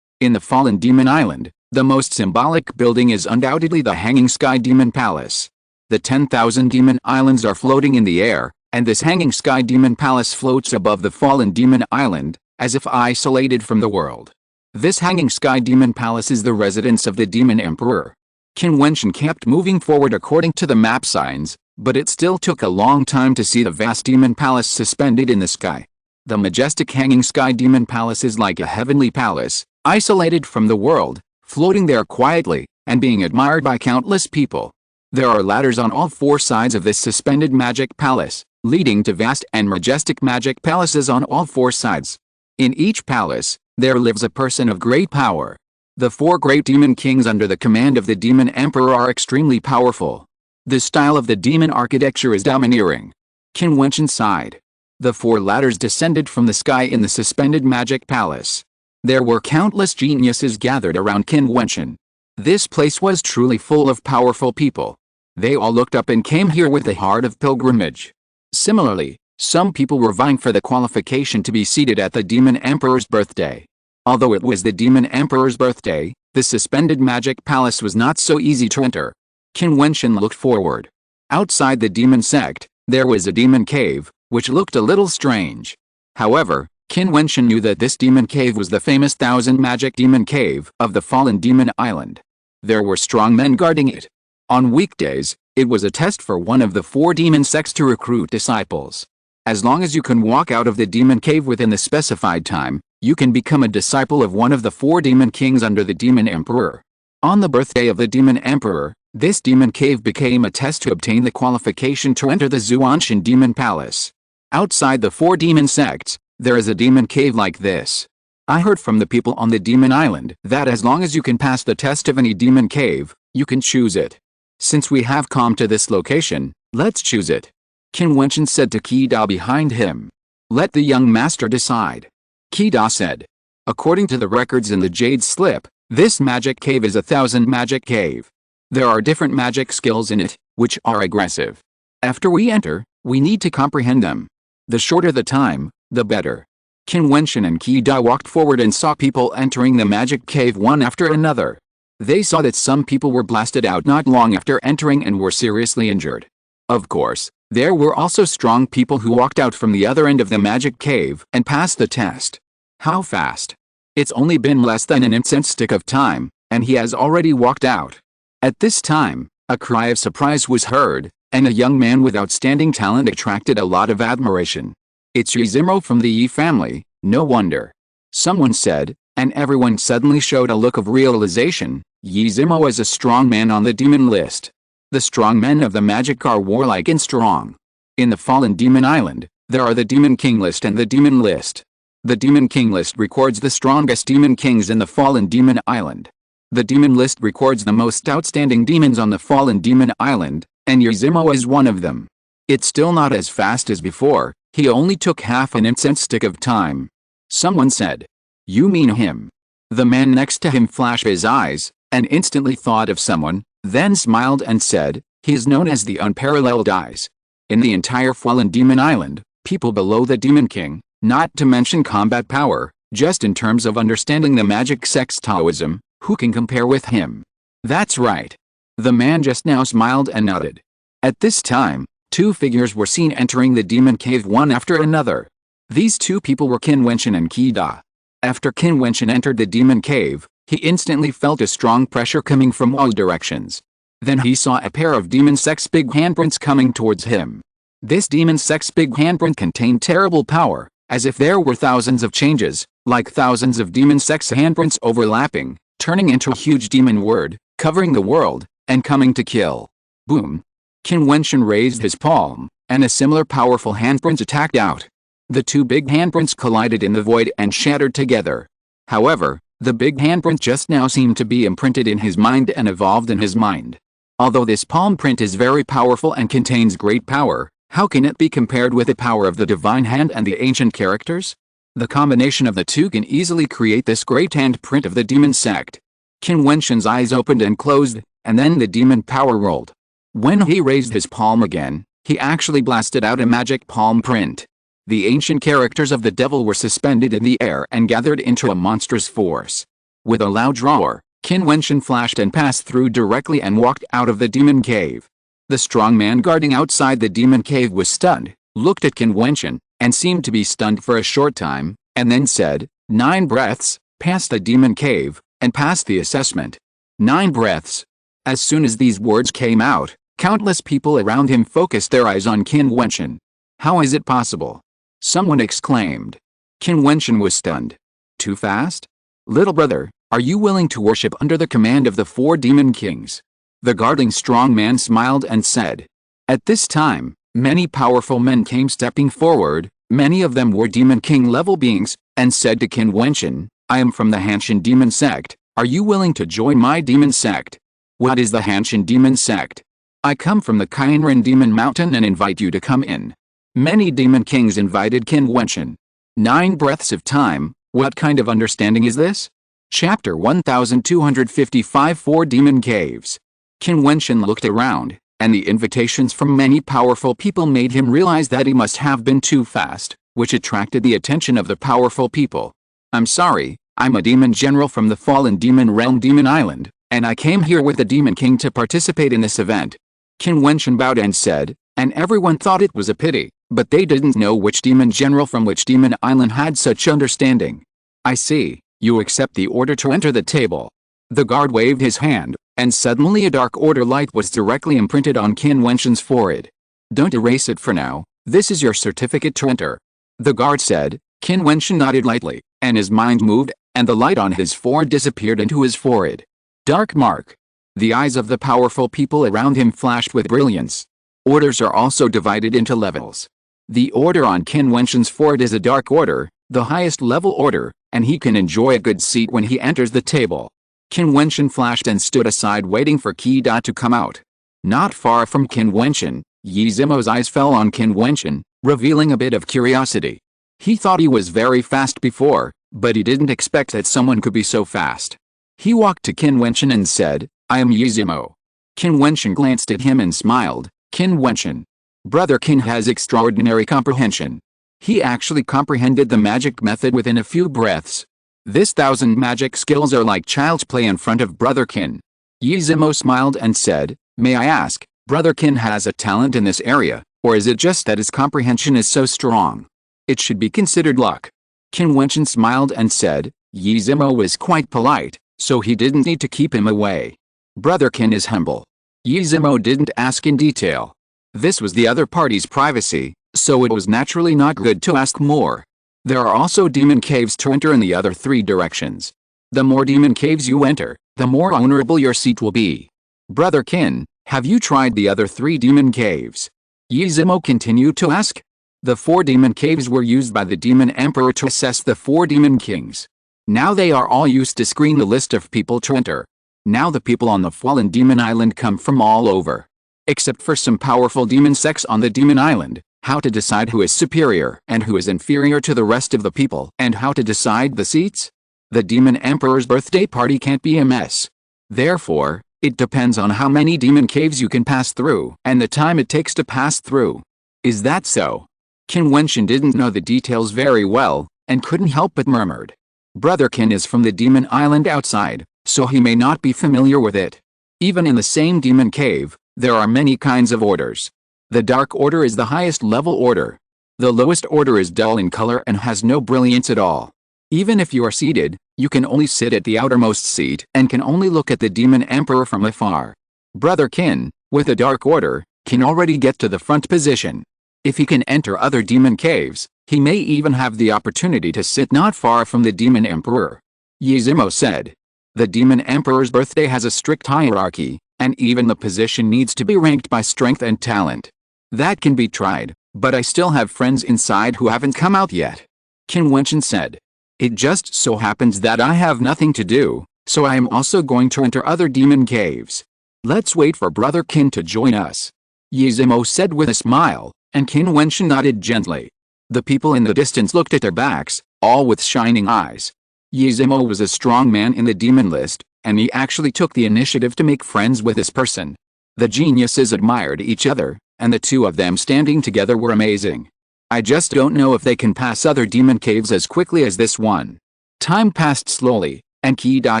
In the fallen demon island, the most symbolic building is undoubtedly the Hanging Sky Demon Palace. The 10,000 demon islands are floating in the air, and this Hanging Sky Demon Palace floats above the fallen demon island, as if isolated from the world. This Hanging Sky Demon Palace is the residence of the Demon Emperor. Qin Wentian kept moving forward according to the map signs, but it still took a long time to see the vast demon palace suspended in the sky. The majestic Hanging Sky Demon Palace is like a heavenly palace, isolated from the world, floating there quietly, and being admired by countless people. There are ladders on all four sides of this suspended magic palace, leading to vast and majestic magic palaces on all four sides. In each palace, there lives a person of great power. The four great demon kings under the command of the demon emperor are extremely powerful. The style of the demon architecture is domineering. Qin Wentian sighed. The four ladders descended from the sky in the suspended magic palace. There were countless geniuses gathered around Qin Wentian. This place was truly full of powerful people. They all looked up and came here with the heart of pilgrimage. Similarly, some people were vying for the qualification to be seated at the Demon Emperor's birthday. Although it was the Demon Emperor's birthday, the suspended magic palace was not so easy to enter. Qin Wentian looked forward. Outside the demon sect, there was a demon cave, which looked a little strange. However, Qin Wentian knew that this demon cave was the famous Thousand Magic Demon Cave of the fallen demon island. There were strong men guarding it. On weekdays, it was a test for one of the four demon sects to recruit disciples. As long as you can walk out of the demon cave within the specified time, you can become a disciple of one of the four demon kings under the demon emperor. On the birthday of the demon emperor, this demon cave became a test to obtain the qualification to enter the Jiutian demon palace. Outside the four demon sects, there is a demon cave like this. I heard from the people on the demon island that as long as you can pass the test of any demon cave, you can choose it. Since we have come to this location, let's choose it. Qin Wentian said to Qida behind him. Let the young master decide. Qida said. According to the records in the Jade Slip, this magic cave is a 1000 magic cave. There are different magic skills in it, which are aggressive. After we enter, we need to comprehend them. The shorter the time, the better. Qin Wentian and Qida walked forward and saw people entering the magic cave one after another. They saw that some people were blasted out not long after entering and were seriously injured. Of course, there were also strong people who walked out from the other end of the magic cave and passed the test. How fast? It's only been less than an instant of time, and he has already walked out. At this time, a cry of surprise was heard, and a young man with outstanding talent attracted a lot of admiration. It's Yizimo from the Yi family, no wonder. Someone said, and everyone suddenly showed a look of realization. Yizimo is a strong man on the demon list. The strong men of the magic are warlike and strong. In the fallen demon island, there are the demon king list and the demon list. The demon king list records the strongest demon kings in the fallen demon island. The demon list records the most outstanding demons on the fallen demon island, and Yizimo is one of them. It's still not as fast as before, he only took half an instant of time. Someone said. You mean him? The man next to him flashed his eyes, and instantly thought of someone, then smiled and said, he is known as the Unparalleled Eyes. In the entire fallen demon island, people below the demon king, not to mention combat power, just in terms of understanding the magic sect's Taoism, who can compare with him? That's right. The man just now smiled and nodded. At this time, two figures were seen entering the demon cave one after another. These two people were Qin Wentian and Qida. After Qin Wentian entered the demon cave, he instantly felt a strong pressure coming from all directions. Then he saw a pair of demon sect's big handprints coming towards him. This demon sect's big handprint contained terrible power, as if there were thousands of changes, like thousands of demon sect's handprints overlapping, turning into a huge demon word, covering the world, and coming to kill. Boom! Qin Wentian raised his palm, and a similar powerful handprint attacked out. The two big handprints collided in the void and shattered together. However, the big handprint just now seemed to be imprinted in his mind and evolved in his mind. Although this palm print is very powerful and contains great power, how can it be compared with the power of the divine hand and the ancient characters? The combination of the two can easily create this great handprint of the demon sect. Qin Wentian's eyes opened and closed, and then the demon power rolled. When he raised his palm again, he actually blasted out a magic palm print. The ancient characters of the devil were suspended in the air and gathered into a monstrous force. With a loud roar, Qin Wentian flashed and passed through directly and walked out of the demon cave. The strong man guarding outside the demon cave was stunned, looked at Qin Wentian, and seemed to be stunned for a short time, and then said, 9 breaths, pass the demon cave, and pass the assessment. 9 breaths. As soon as these words came out, countless people around him focused their eyes on Qin Wentian. How is it possible? Someone exclaimed. Qin Wentian was stunned. Too fast? Little brother, are you willing to worship under the command of the 4 demon kings? The guarding strong man smiled and said. At this time, many powerful men came stepping forward, many of them were demon king level beings, and said to Qin Wentian, I am from the Hanshin demon sect, are you willing to join my demon sect? What is the Hanshin demon sect? I come from the Qin demon mountain and invite you to come in. Many demon kings invited Qin Wentian. 9 breaths of time, what kind of understanding is this? Chapter 1255 4 Demon Caves. Qin Wentian looked around, and the invitations from many powerful people made him realize that he must have been too fast, which attracted the attention of the powerful people. I'm sorry, I'm a demon general from the fallen demon realm Demon Island, and I came here with the Demon King to participate in this event. Qin Wentian bowed and said, and everyone thought it was a pity, but they didn't know which demon general from which demon island had such understanding. I see, you accept the order to enter the table. The guard waved his hand, and suddenly a dark order light was directly imprinted on Qin Wentian's forehead. Don't erase it for now, this is your certificate to enter. The guard said. Qin Wentian nodded lightly, and his mind moved, and the light on his forehead disappeared into his forehead. Dark mark. The eyes of the powerful people around him flashed with brilliance. Orders are also divided into levels. The order on Qin Wentian's forehead is a dark order, the highest level order, and he can enjoy a good seat when he enters the table. Qin Wentian flashed and stood aside waiting for Qi to come out. Not far from Qin Wentian, Yi Zimo's eyes fell on Qin Wentian, revealing a bit of curiosity. He thought he was very fast before, but he didn't expect that someone could be so fast. He walked to Qin Wentian and said, I am Yi Zimo. Qin Wentian glanced at him and smiled. Qin Wentian. Brother Qin has extraordinary comprehension. He actually comprehended the magic method within a few breaths. This 1000 magic skills are like child's play in front of Brother Qin. Yi Zimo smiled and said, may I ask, Brother Qin has a talent in this area, or is it just that his comprehension is so strong? It should be considered luck. Qin Wentian smiled and said, Yi Zimo was quite polite, so he didn't need to keep him away. Brother Qin is humble. Yi Zimo didn't ask in detail. This was the other party's privacy, so it was naturally not good to ask more. There are also demon caves to enter in the other 3 directions. The more demon caves you enter, the more honorable your seat will be. Brother Qin, have you tried the other 3 demon caves? Yi Zimo continued to ask. The 4 demon caves were used by the demon emperor to assess the 4 demon kings. Now they are all used to screen the list of people to enter. Now the people on the fallen demon island come from all over. Except for some powerful demon sects on the demon island, how to decide who is superior and who is inferior to the rest of the people and how to decide the seats? The demon emperor's birthday party can't be a mess. Therefore, it depends on how many demon caves you can pass through and the time it takes to pass through. Is that so? Qin Wentian didn't know the details very well, and couldn't help but murmured. Brother Qin is from the demon island outside, so he may not be familiar with it. Even in the same demon cave, there are many kinds of orders. The dark order is the highest level order. The lowest order is dull in color and has no brilliance at all. Even if you are seated, you can only sit at the outermost seat and can only look at the demon emperor from afar. Brother Qin, with the dark order, can already get to the front position. If he can enter other demon caves, he may even have the opportunity to sit not far from the demon emperor. Yi Zimo said. The demon emperor's birthday has a strict hierarchy, and even the position needs to be ranked by strength and talent. That can be tried, but I still have friends inside who haven't come out yet. Qin Wentian said. It just so happens that I have nothing to do, so I am also going to enter other demon caves. Let's wait for Brother Qin to join us. Yi Zimo said with a smile, and Qin Wentian nodded gently. The people in the distance looked at their backs, all with shining eyes. Yizimo was a strong man in the demon list, and he actually took the initiative to make friends with this person. The geniuses admired each other, and the two of them standing together were amazing. I just don't know if they can pass other demon caves as quickly as this one. Time passed slowly, and Qi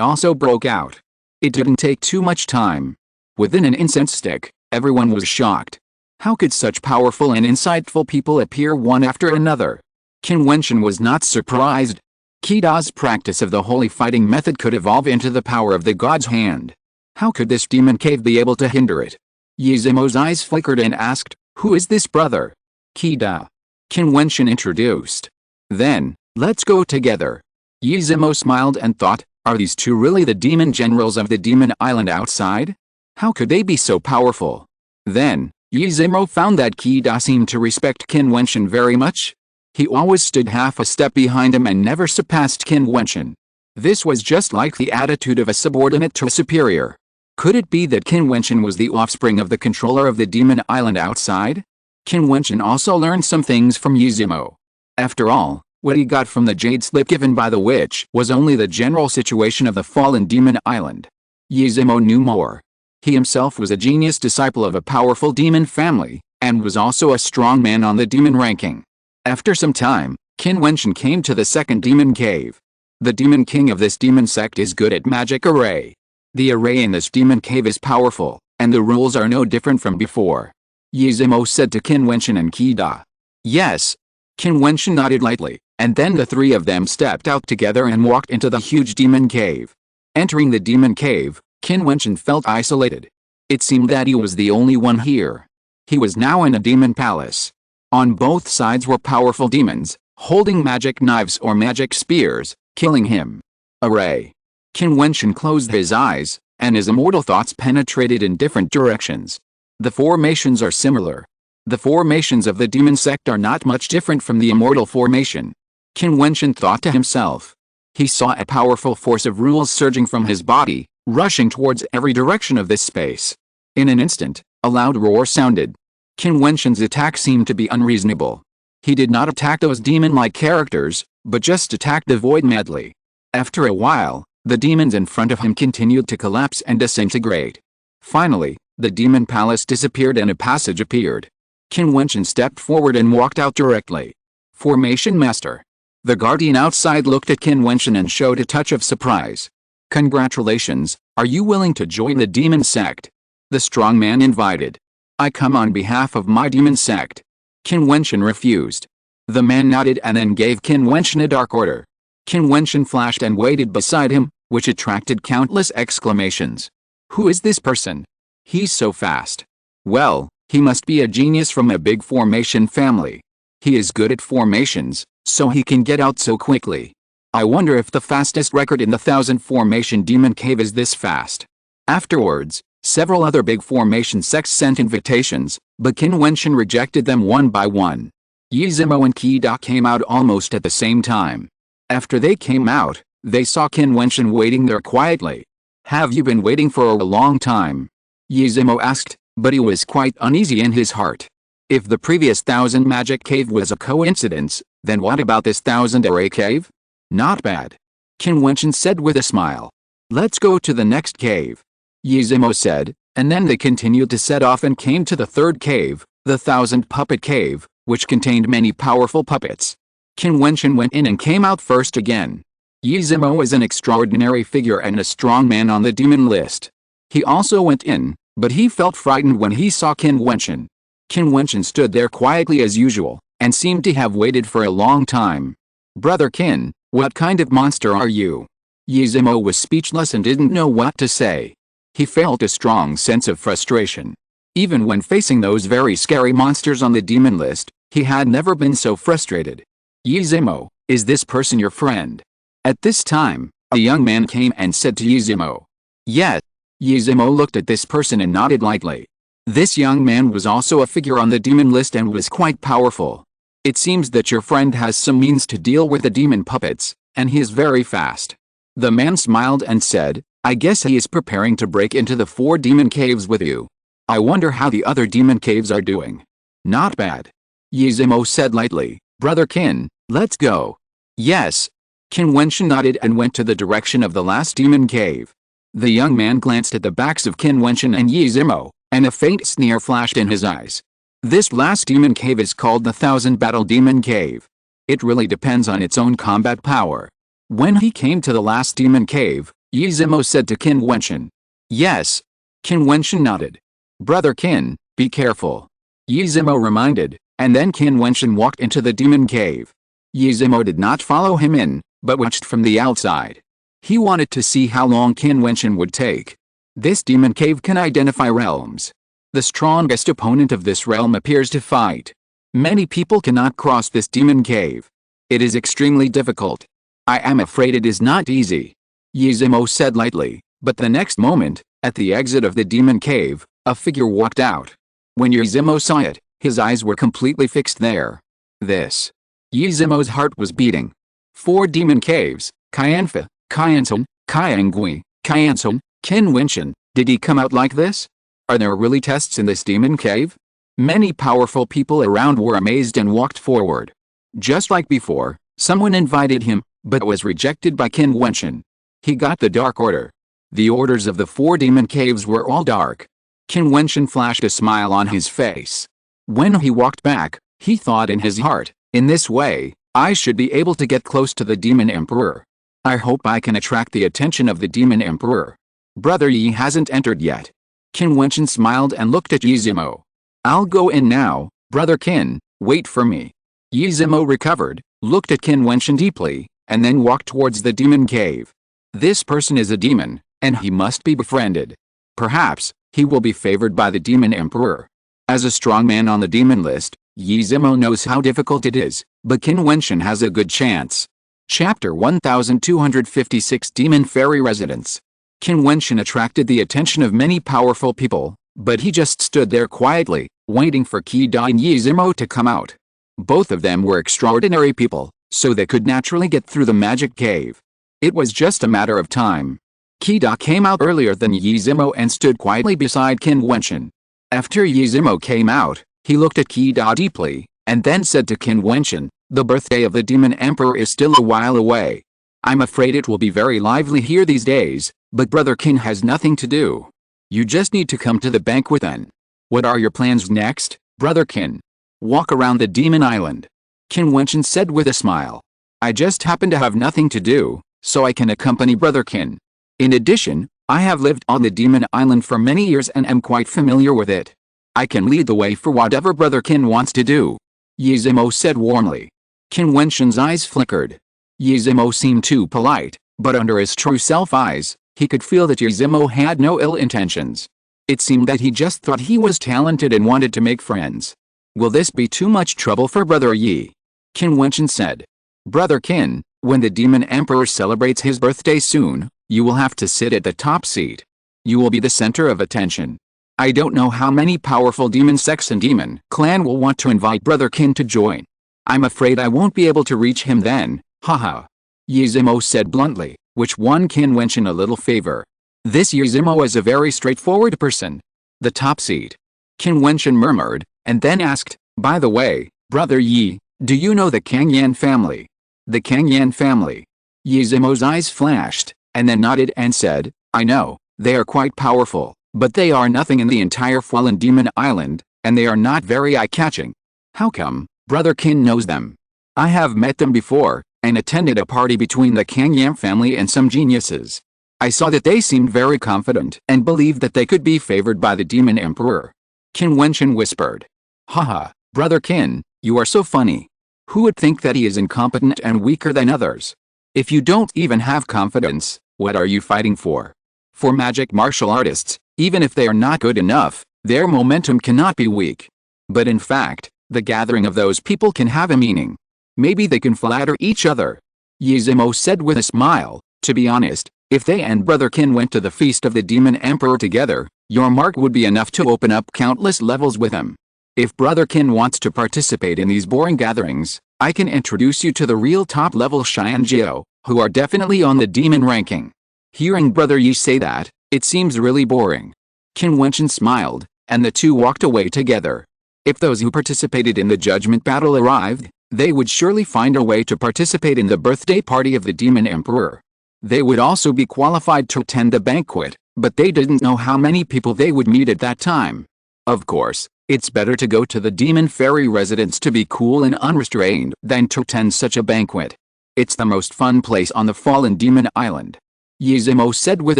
also broke out. It didn't take too much time. Within an incense stick, everyone was shocked. How could such powerful and insightful people appear one after another? Qin Wentian was not surprised. Qi's practice of the holy fighting method could evolve into the power of the god's hand. How could this demon cave be able to hinder it? Yizimo's eyes flickered and asked, "Who is this brother?" Qin Wentian introduced. "Then, let's go together." Yizimo smiled and thought, are these two really the demon generals of the demon island outside? How could they be so powerful? Then, Yizimo found that Qi seemed to respect Qin Wentian very much. He always stood half a step behind him and never surpassed Qin Wentian. This was just like the attitude of a subordinate to a superior. Could it be that Qin Wentian was the offspring of the controller of the demon island outside? Qin Wentian also learned some things from Yizimo. After all, what he got from the jade slip given by the witch was only the general situation of the fallen demon island. Yizimo knew more. He himself was a genius disciple of a powerful demon family, and was also a strong man on the demon ranking. After some time, Qin Wentian came to the second demon cave. The demon king of this demon sect is good at magic array. The array in this demon cave is powerful, and the rules are no different from before. Yizimo said to Qin Wentian and Qi. Yes. Qin Wentian nodded lightly, and then the three of them stepped out together and walked into the huge demon cave. Entering the demon cave, Qin Wentian felt isolated. It seemed that he was the only one here. He was now in a demon palace. On both sides were powerful demons, holding magic knives or magic spears, killing him. Array. Qin Wentian closed his eyes, and his immortal thoughts penetrated in different directions. The formations are similar. The formations of the demon sect are not much different from the immortal formation. Qin Wentian thought to himself. He saw a powerful force of rules surging from his body, rushing towards every direction of this space. In an instant, a loud roar sounded. Qin Wentian's attack seemed to be unreasonable. He did not attack those demon-like characters, but just attacked the void madly. After a while, the demons in front of him continued to collapse and disintegrate. Finally, the demon palace disappeared and a passage appeared. Qin Wentian stepped forward and walked out directly. Formation Master. The guardian outside looked at Qin Wentian and showed a touch of surprise. Congratulations, are you willing to join the demon sect? The strong man invited. I come on behalf of my demon sect. Qin Wentian refused. The man nodded and then gave Qin Wentian a dark order. Qin Wentian flashed and waited beside him, which attracted countless exclamations. Who is this person? He's so fast. Well, he must be a genius from a big formation family. He is good at formations, so he can get out so quickly. I wonder if the fastest record in the 1000 formation demon cave is this fast. Afterwards, several other big formation sects sent invitations, but Qin Wentian rejected them one by one. Yizimo and Qi came out almost at the same time. After they came out, they saw Qin Wentian waiting there quietly. Have you been waiting for a long time? Yizimo asked, but he was quite uneasy in his heart. If the previous 1000 magic cave was a coincidence, then what about this 1000 array cave? Not bad. Qin Wentian said with a smile. Let's go to the next cave. Yizimo said, and then they continued to set off and came to the third cave, the 1000 puppet cave, which contained many powerful puppets. Qin Wentian went in and came out first again. Yizimo is an extraordinary figure and a strong man on the demon list. He also went in, but he felt frightened when he saw Qin Wentian. Qin Wentian stood there quietly as usual, and seemed to have waited for a long time. Brother Qin, what kind of monster are you? Yizimo was speechless and didn't know what to say. He felt a strong sense of frustration. Even when facing those very scary monsters on the demon list, he had never been so frustrated. Yizimo, is this person your friend? At this time, a young man came and said to Yizimo. Yes. Yizimo looked at this person and nodded lightly. This young man was also a figure on the demon list and was quite powerful. It seems that your friend has some means to deal with the demon puppets, and he is very fast. The man smiled and said, I guess he is preparing to break into the 4 demon caves with you. I wonder how the other demon caves are doing. Not bad. Yizimo said lightly, Brother Qin, let's go. Yes. Qin Wentian nodded and went to the direction of the last demon cave. The young man glanced at the backs of Qin Wentian and Yi Zimo, and a faint sneer flashed in his eyes. This last demon cave is called the Thousand Battle Demon Cave. It really depends on its own combat power. When he came to the last demon cave, Yi Zimo said to Qin Wentian. Yes. Qin Wentian nodded. Brother Qin, be careful. Yi Zimo reminded, and then Qin Wentian walked into the demon cave. Yi Zimo did not follow him in, but watched from the outside. He wanted to see how long Qin Wentian would take. This demon cave can identify realms. The strongest opponent of this realm appears to fight. Many people cannot cross this demon cave. It is extremely difficult. I am afraid it is not easy. Yi Zimo said lightly, but the next moment, at the exit of the demon cave, a figure walked out. When Yi Zimo saw it, his eyes were completely fixed there. This. Yi Zimo's heart was beating. 4 demon caves, Qianfa, Qiansun, Qiangui, Qiansun, Qin Wentian. Did he come out like this? Are there really tests in this demon cave? Many powerful people around were amazed and walked forward. Just like before, someone invited him, but was rejected by Qin Wentian. He got the Dark Order. The orders of the 4 demon caves were all dark. Qin Wentian flashed a smile on his face. When he walked back, he thought in his heart, in this way, I should be able to get close to the Demon Emperor. I hope I can attract the attention of the Demon Emperor. Brother Yi hasn't entered yet. Qin Wentian smiled and looked at Yi Zimo. I'll go in now, Brother Qin, wait for me. Yi Zimo recovered, looked at Qin Wentian deeply, and then walked towards the demon cave. This person is a demon, and he must be befriended. Perhaps, he will be favored by the Demon Emperor. As a strong man on the demon list, Yi Zimo knows how difficult it is, but Qin Wentian has a good chance. Chapter 1256 Demon Fairy Residence. Qin Wentian attracted the attention of many powerful people, but he just stood there quietly, waiting for Qi Da and Yi Zimo to come out. Both of them were extraordinary people, so they could naturally get through the magic cave. It was just a matter of time. Qi Da came out earlier than Yi Zimo and stood quietly beside Qin Wentian. After Yi Zimo came out, he looked at Qi Da deeply, and then said to Qin Wentian, the birthday of the Demon Emperor is still a while away. I'm afraid it will be very lively here these days, but Brother Qin has nothing to do. You just need to come to the banquet then. What are your plans next, Brother Qin? Walk around the Demon Island. Qin Wentian said with a smile. I just happen to have nothing to do, so I can accompany Brother Qin. In addition, I have lived on the Demon Island for many years and am quite familiar with it. I can lead the way for whatever Brother Qin wants to do. Yi Zimo said warmly. Qin Wentian's eyes flickered. Yi Zimo seemed too polite, but under his true self eyes, he could feel that Yi Zimo had no ill intentions. It seemed that he just thought he was talented and wanted to make friends. Will this be too much trouble for Brother Yi? Qin Wentian said. Brother Qin, when the Demon Emperor celebrates his birthday soon, you will have to sit at the top seat. You will be the center of attention. I don't know how many powerful demon sects and demon clan will want to invite Brother Qin to join. I'm afraid I won't be able to reach him then, haha. Yi Zimo said bluntly, which won Qin Wentian a little favor. This Yi Zimo is a very straightforward person. The top seat. Qin Wentian murmured, and then asked, by the way, Brother Yi, do you know the Kangyan family? The Kangyan family. Yi Zimo's eyes flashed, and then nodded and said, I know, they are quite powerful, but they are nothing in the entire Fallen Demon Island, and they are not very eye-catching. How come, Brother Qin knows them? I have met them before, and attended a party between the Kangyan family and some geniuses. I saw that they seemed very confident and believed that they could be favored by the Demon Emperor. Qin Wentian whispered. Haha, Brother Qin, you are so funny. Who would think that he is incompetent and weaker than others? If you don't even have confidence, what are you fighting for? For magic martial artists, even if they are not good enough, their momentum cannot be weak. But in fact, the gathering of those people can have a meaning. Maybe they can flatter each other. Yi Zimo said with a smile, to be honest, if they and Brother Qin went to the feast of the Demon Emperor together, your mark would be enough to open up countless levels with him. If Brother Qin wants to participate in these boring gatherings, I can introduce you to the real top-level Xianjiao, who are definitely on the demon ranking. Hearing Brother Yi say that, it seems really boring. Qin Wentian smiled, and the two walked away together. If those who participated in the judgment battle arrived, They would surely find a way to participate in the birthday party of the demon emperor. They would also be qualified to attend the banquet, but they didn't know how many people they would meet at that time. Of course, it's better to go to the demon fairy residence to be cool and unrestrained than to attend such a banquet. It's the most fun place on the fallen demon island. Yizimo said with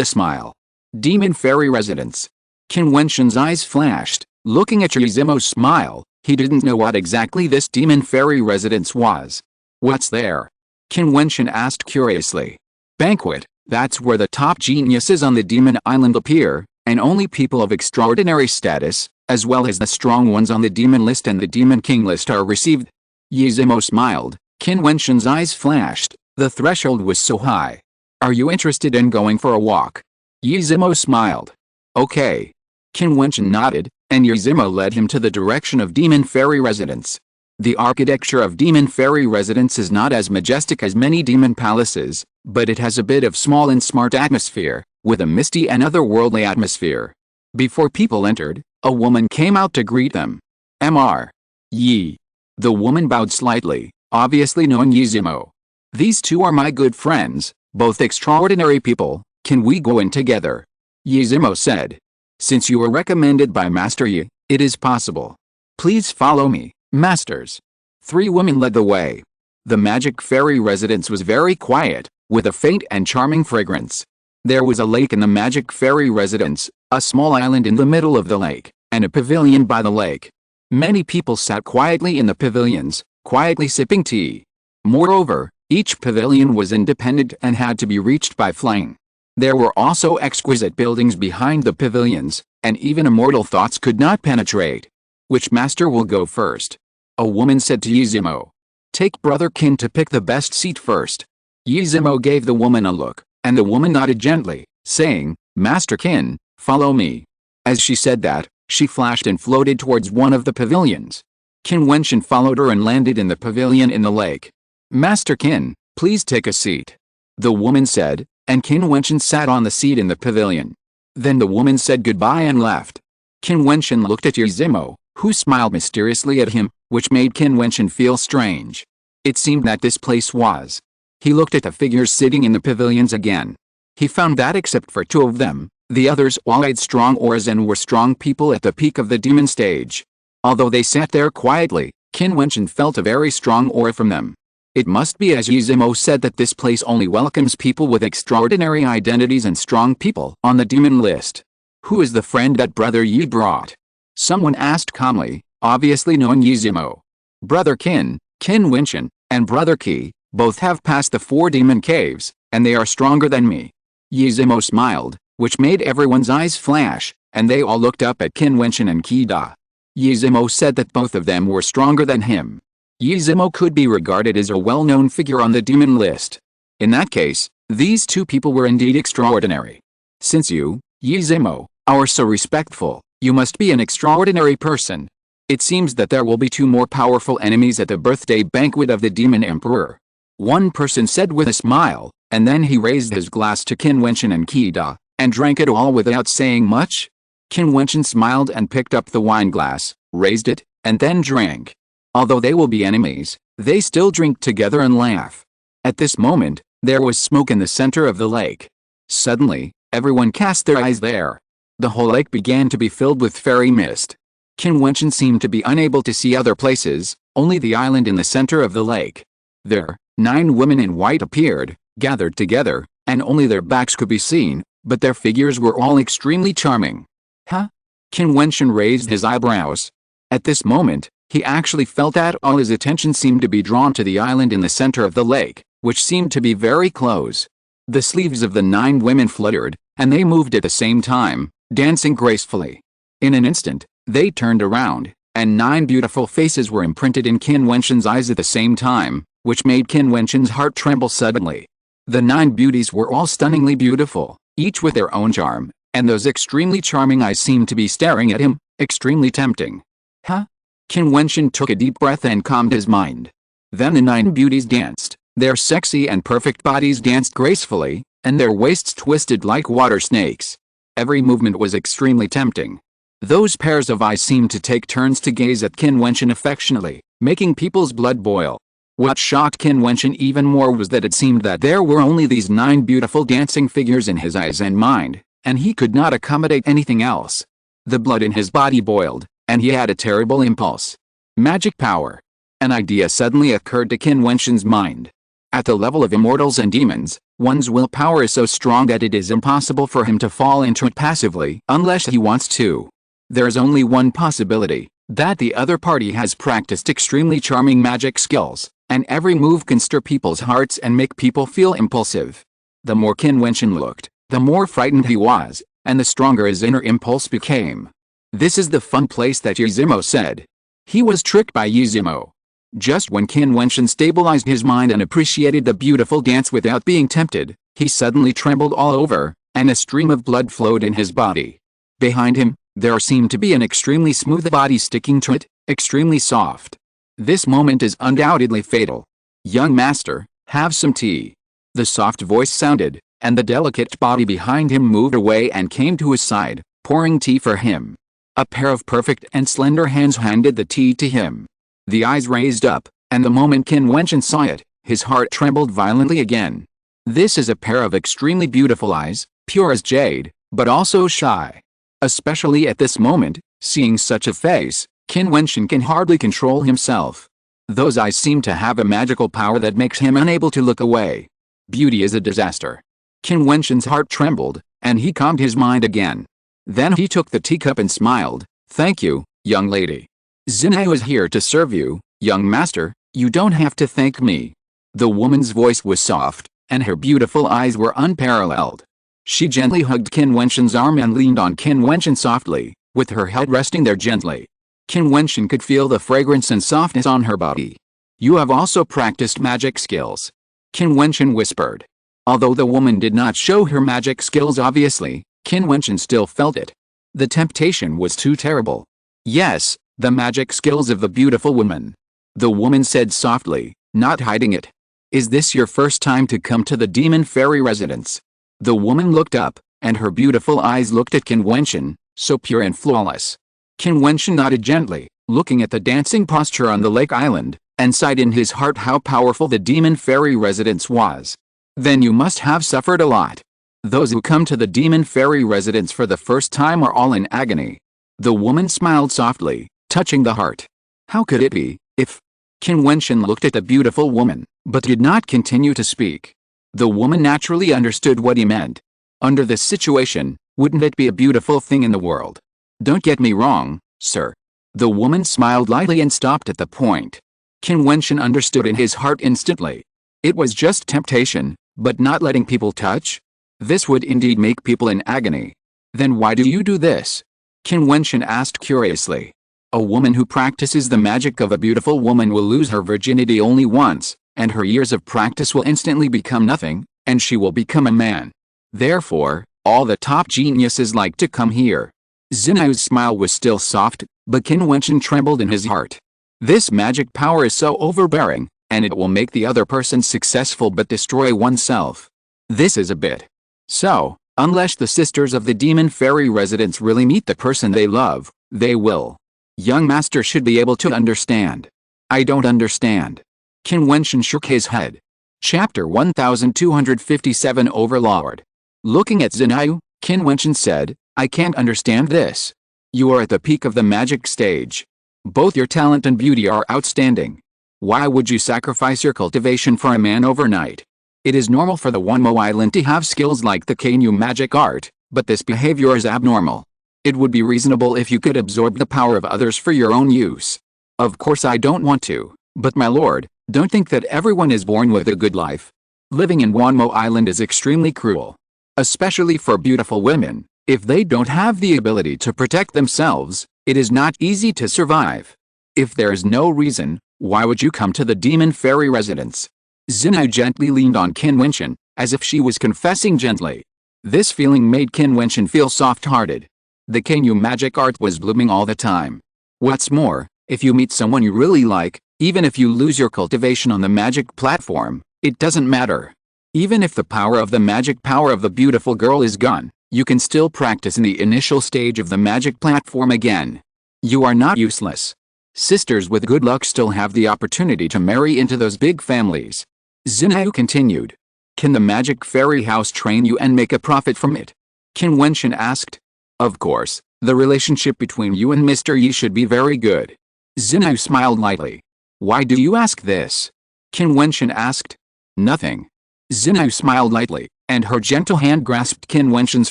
a smile. Demon fairy residence. Qin Wentian's eyes flashed, looking at Yizimo's smile. He didn't know what exactly this demon fairy residence was. What's there? Qin Wentian asked curiously. Banquet, that's where the top geniuses on the demon island appear, and only people of extraordinary status, as well as the strong ones on the demon list and the demon king list are received. Yizimo smiled. Qin Wentian's eyes flashed. The threshold was so high. Are you interested in going for a walk? Yizimo smiled. Okay. Qin Wentian nodded, and Yizimo led him to the direction of demon fairy residence. The architecture of demon fairy residence is not as majestic as many demon palaces, but it has a bit of small and smart atmosphere, with a misty and otherworldly atmosphere. Before people entered, a woman came out to greet them. Mr. Yi. The woman bowed slightly, obviously knowing Yizimo. These two are my good friends, both extraordinary people. Can we go in together? Yizimo said. Since you were recommended by Master Yi, it is possible. Please follow me, masters. 3 women led the way. The magic fairy residence was very quiet, with a faint and charming fragrance. There was a lake in the magic fairy residence, a small island in the middle of the lake, and a pavilion by the lake. Many people sat quietly in the pavilions, quietly sipping tea. Moreover, each pavilion was independent and had to be reached by flying. There were also exquisite buildings behind the pavilions, and even immortal thoughts could not penetrate. Which master will go first? A woman said to Yizimo. Take Brother Qin to pick the best seat first. Yizimo gave the woman a look, and the woman nodded gently, saying, Master Qin, follow me. As she said that, she flashed and floated towards one of the pavilions. Qin Wentian followed her and landed in the pavilion in the lake. Master Qin, please take a seat. The woman said, and Qin Wentian sat on the seat in the pavilion. Then the woman said goodbye and left. Qin Wentian looked at Yizimo, who smiled mysteriously at him, which made Qin Wentian feel strange. It seemed that this place was. He looked at the figures sitting in the pavilions again. He found that except for 2 of them, the others all had strong auras and were strong people at the peak of the demon stage. Although they sat there quietly, Qin Wentian felt a very strong aura from them. It must be as Yizimo said that this place only welcomes people with extraordinary identities and strong people on the demon list. Who is the friend that Brother Yi brought? Someone asked calmly, obviously knowing Yizimo. Brother Qin, Qin Wentian, and Brother Qi, both have passed the 4 demon caves, and they are stronger than me. Yizimo smiled, which made everyone's eyes flash, and they all looked up at Qin Wentian and Qi Da. Yizimo said that both of them were stronger than him. Yizimo could be regarded as a well-known figure on the demon list. In that case, these 2 people were indeed extraordinary. Since you, Yizimo, are so respectful, you must be an extraordinary person. It seems that there will be 2 more powerful enemies at the birthday banquet of the demon emperor. One person said with a smile, and then he raised his glass to Qin Wentian and Qi Da, and drank it all without saying much. Qin Wentian smiled and picked up the wine glass, raised it, and then drank. Although they will be enemies, they still drink together and laugh. At this moment, there was smoke in the center of the lake. Suddenly, everyone cast their eyes there. The whole lake began to be filled with fairy mist. Qin Wentian seemed to be unable to see other places, only the island in the center of the lake. There, 9 women in white appeared, gathered together, and only their backs could be seen, but their figures were all extremely charming. Huh? Qin Wentian raised his eyebrows. At this moment, he actually felt that all his attention seemed to be drawn to the island in the center of the lake, which seemed to be very close. The sleeves of the 9 women fluttered, and they moved at the same time, dancing gracefully. In an instant, they turned around, and 9 beautiful faces were imprinted in Qin Wentian's eyes at the same time, which made Qin Wentian's heart tremble suddenly. The 9 beauties were all stunningly beautiful, each with their own charm, and those extremely charming eyes seemed to be staring at him, extremely tempting. Huh? Qin Wentian took a deep breath and calmed his mind. Then the 9 beauties danced, their sexy and perfect bodies danced gracefully, and their waists twisted like water snakes. Every movement was extremely tempting. Those pairs of eyes seemed to take turns to gaze at Qin Wentian affectionately, making people's blood boil. What shocked Qin Wentian even more was that it seemed that there were only these 9 beautiful dancing figures in his eyes and mind, and he could not accommodate anything else. The blood in his body boiled, and he had a terrible impulse. Magic power. An idea suddenly occurred to Qin Wentian's mind. At the level of immortals and demons, one's willpower is so strong that it is impossible for him to fall into it passively unless he wants to. There is only one possibility, that the other party has practiced extremely charming magic skills, and every move can stir people's hearts and make people feel impulsive. The more Qin Wentian looked, the more frightened he was, and the stronger his inner impulse became. This is the fun place that Yuzimo said. He was tricked by Yuzimo. Just when Qin Wentian stabilized his mind and appreciated the beautiful dance without being tempted, he suddenly trembled all over, and a stream of blood flowed in his body. Behind him, there seemed to be an extremely smooth body sticking to it, extremely soft. This moment is undoubtedly fatal. Young master, have some tea. The soft voice sounded, and the delicate body behind him moved away and came to his side, pouring tea for him. A pair of perfect and slender hands handed the tea to him. The eyes raised up, and the moment Qin Wentian saw it, his heart trembled violently again. This is a pair of extremely beautiful eyes, pure as jade, but also shy. Especially at this moment, seeing such a face, Qin Wentian can hardly control himself. Those eyes seem to have a magical power that makes him unable to look away. Beauty is a disaster. Qin Wentian's heart trembled, and he calmed his mind again. Then he took the teacup and smiled. Thank you, young lady. Zinai is here to serve you, young master, you don't have to thank me. The woman's voice was soft, and her beautiful eyes were unparalleled. She gently hugged Qin Wentian's arm and leaned on Qin Wentian softly, with her head resting there gently. Qin Wentian could feel the fragrance and softness on her body. You have also practiced magic skills. Qin Wentian whispered. Although the woman did not show her magic skills obviously, Qin Wentian still felt it. The temptation was too terrible. Yes, the magic skills of the beautiful woman. The woman said softly, not hiding it. Is this your first time to come to the demon fairy residence? The woman looked up, and her beautiful eyes looked at Qin Wentian, so pure and flawless. Qin Wentian nodded gently, looking at the dancing posture on the lake island, and sighed in his heart how powerful the demon fairy residence was. Then you must have suffered a lot. Those who come to the demon fairy residence for the first time are all in agony. The woman smiled softly, touching the heart. How could it be, if... Qin Wentian looked at the beautiful woman, but did not continue to speak. The woman naturally understood what he meant. Under this situation, wouldn't it be a beautiful thing in the world? Don't get me wrong, sir. The woman smiled lightly and stopped at the point. Qin Wentian understood in his heart instantly. It was just temptation, but not letting people touch? This would indeed make people in agony. Then why do you do this? Qin Wentian asked curiously. A woman who practices the magic of a beautiful woman will lose her virginity only once, and her years of practice will instantly become nothing, and she will become a man. Therefore, all the top geniuses like to come here. Zinai's smile was still soft, but Qin Wentian trembled in his heart. This magic power is so overbearing, and it will make the other person successful but destroy oneself. This is a bit. So, unless the sisters of the demon fairy residence really meet the person they love, they will. Young master should be able to understand. I don't understand. Qin Wentian shook his head. Chapter 1257 Overlord. Looking at Zinai, Qin Wentian said, I can't understand this. You are at the peak of the magic stage. Both your talent and beauty are outstanding. Why would you sacrifice your cultivation for a man overnight? It is normal for the Wanmo Island to have skills like the Qin magic art, but this behavior is abnormal. It would be reasonable if you could absorb the power of others for your own use. Of course I don't want to, but my lord, don't think that everyone is born with a good life. Living in Wanmo Island is extremely cruel. Especially for beautiful women, if they don't have the ability to protect themselves, it is not easy to survive. If there is no reason, why would you come to the demon fairy residence? Zinai gently leaned on Qin Wentian, as if she was confessing gently. This feeling made Qin Wentian feel soft-hearted. The Qin magic art was blooming all the time. What's more, if you meet someone you really like, even if you lose your cultivation on the magic platform, it doesn't matter. Even if the power of the magic power of the beautiful girl is gone, you can still practice in the initial stage of the magic platform again. You are not useless. Sisters with good luck still have the opportunity to marry into those big families. Xinyu continued. Can the magic fairy house train you and make a profit from it? Qin Wentian asked. Of course, the relationship between you and Mr. Yi should be very good. Xinyu smiled lightly. Why do you ask this? Qin Wentian asked. Nothing. Xinyu smiled lightly, and her gentle hand grasped Qin Wentian's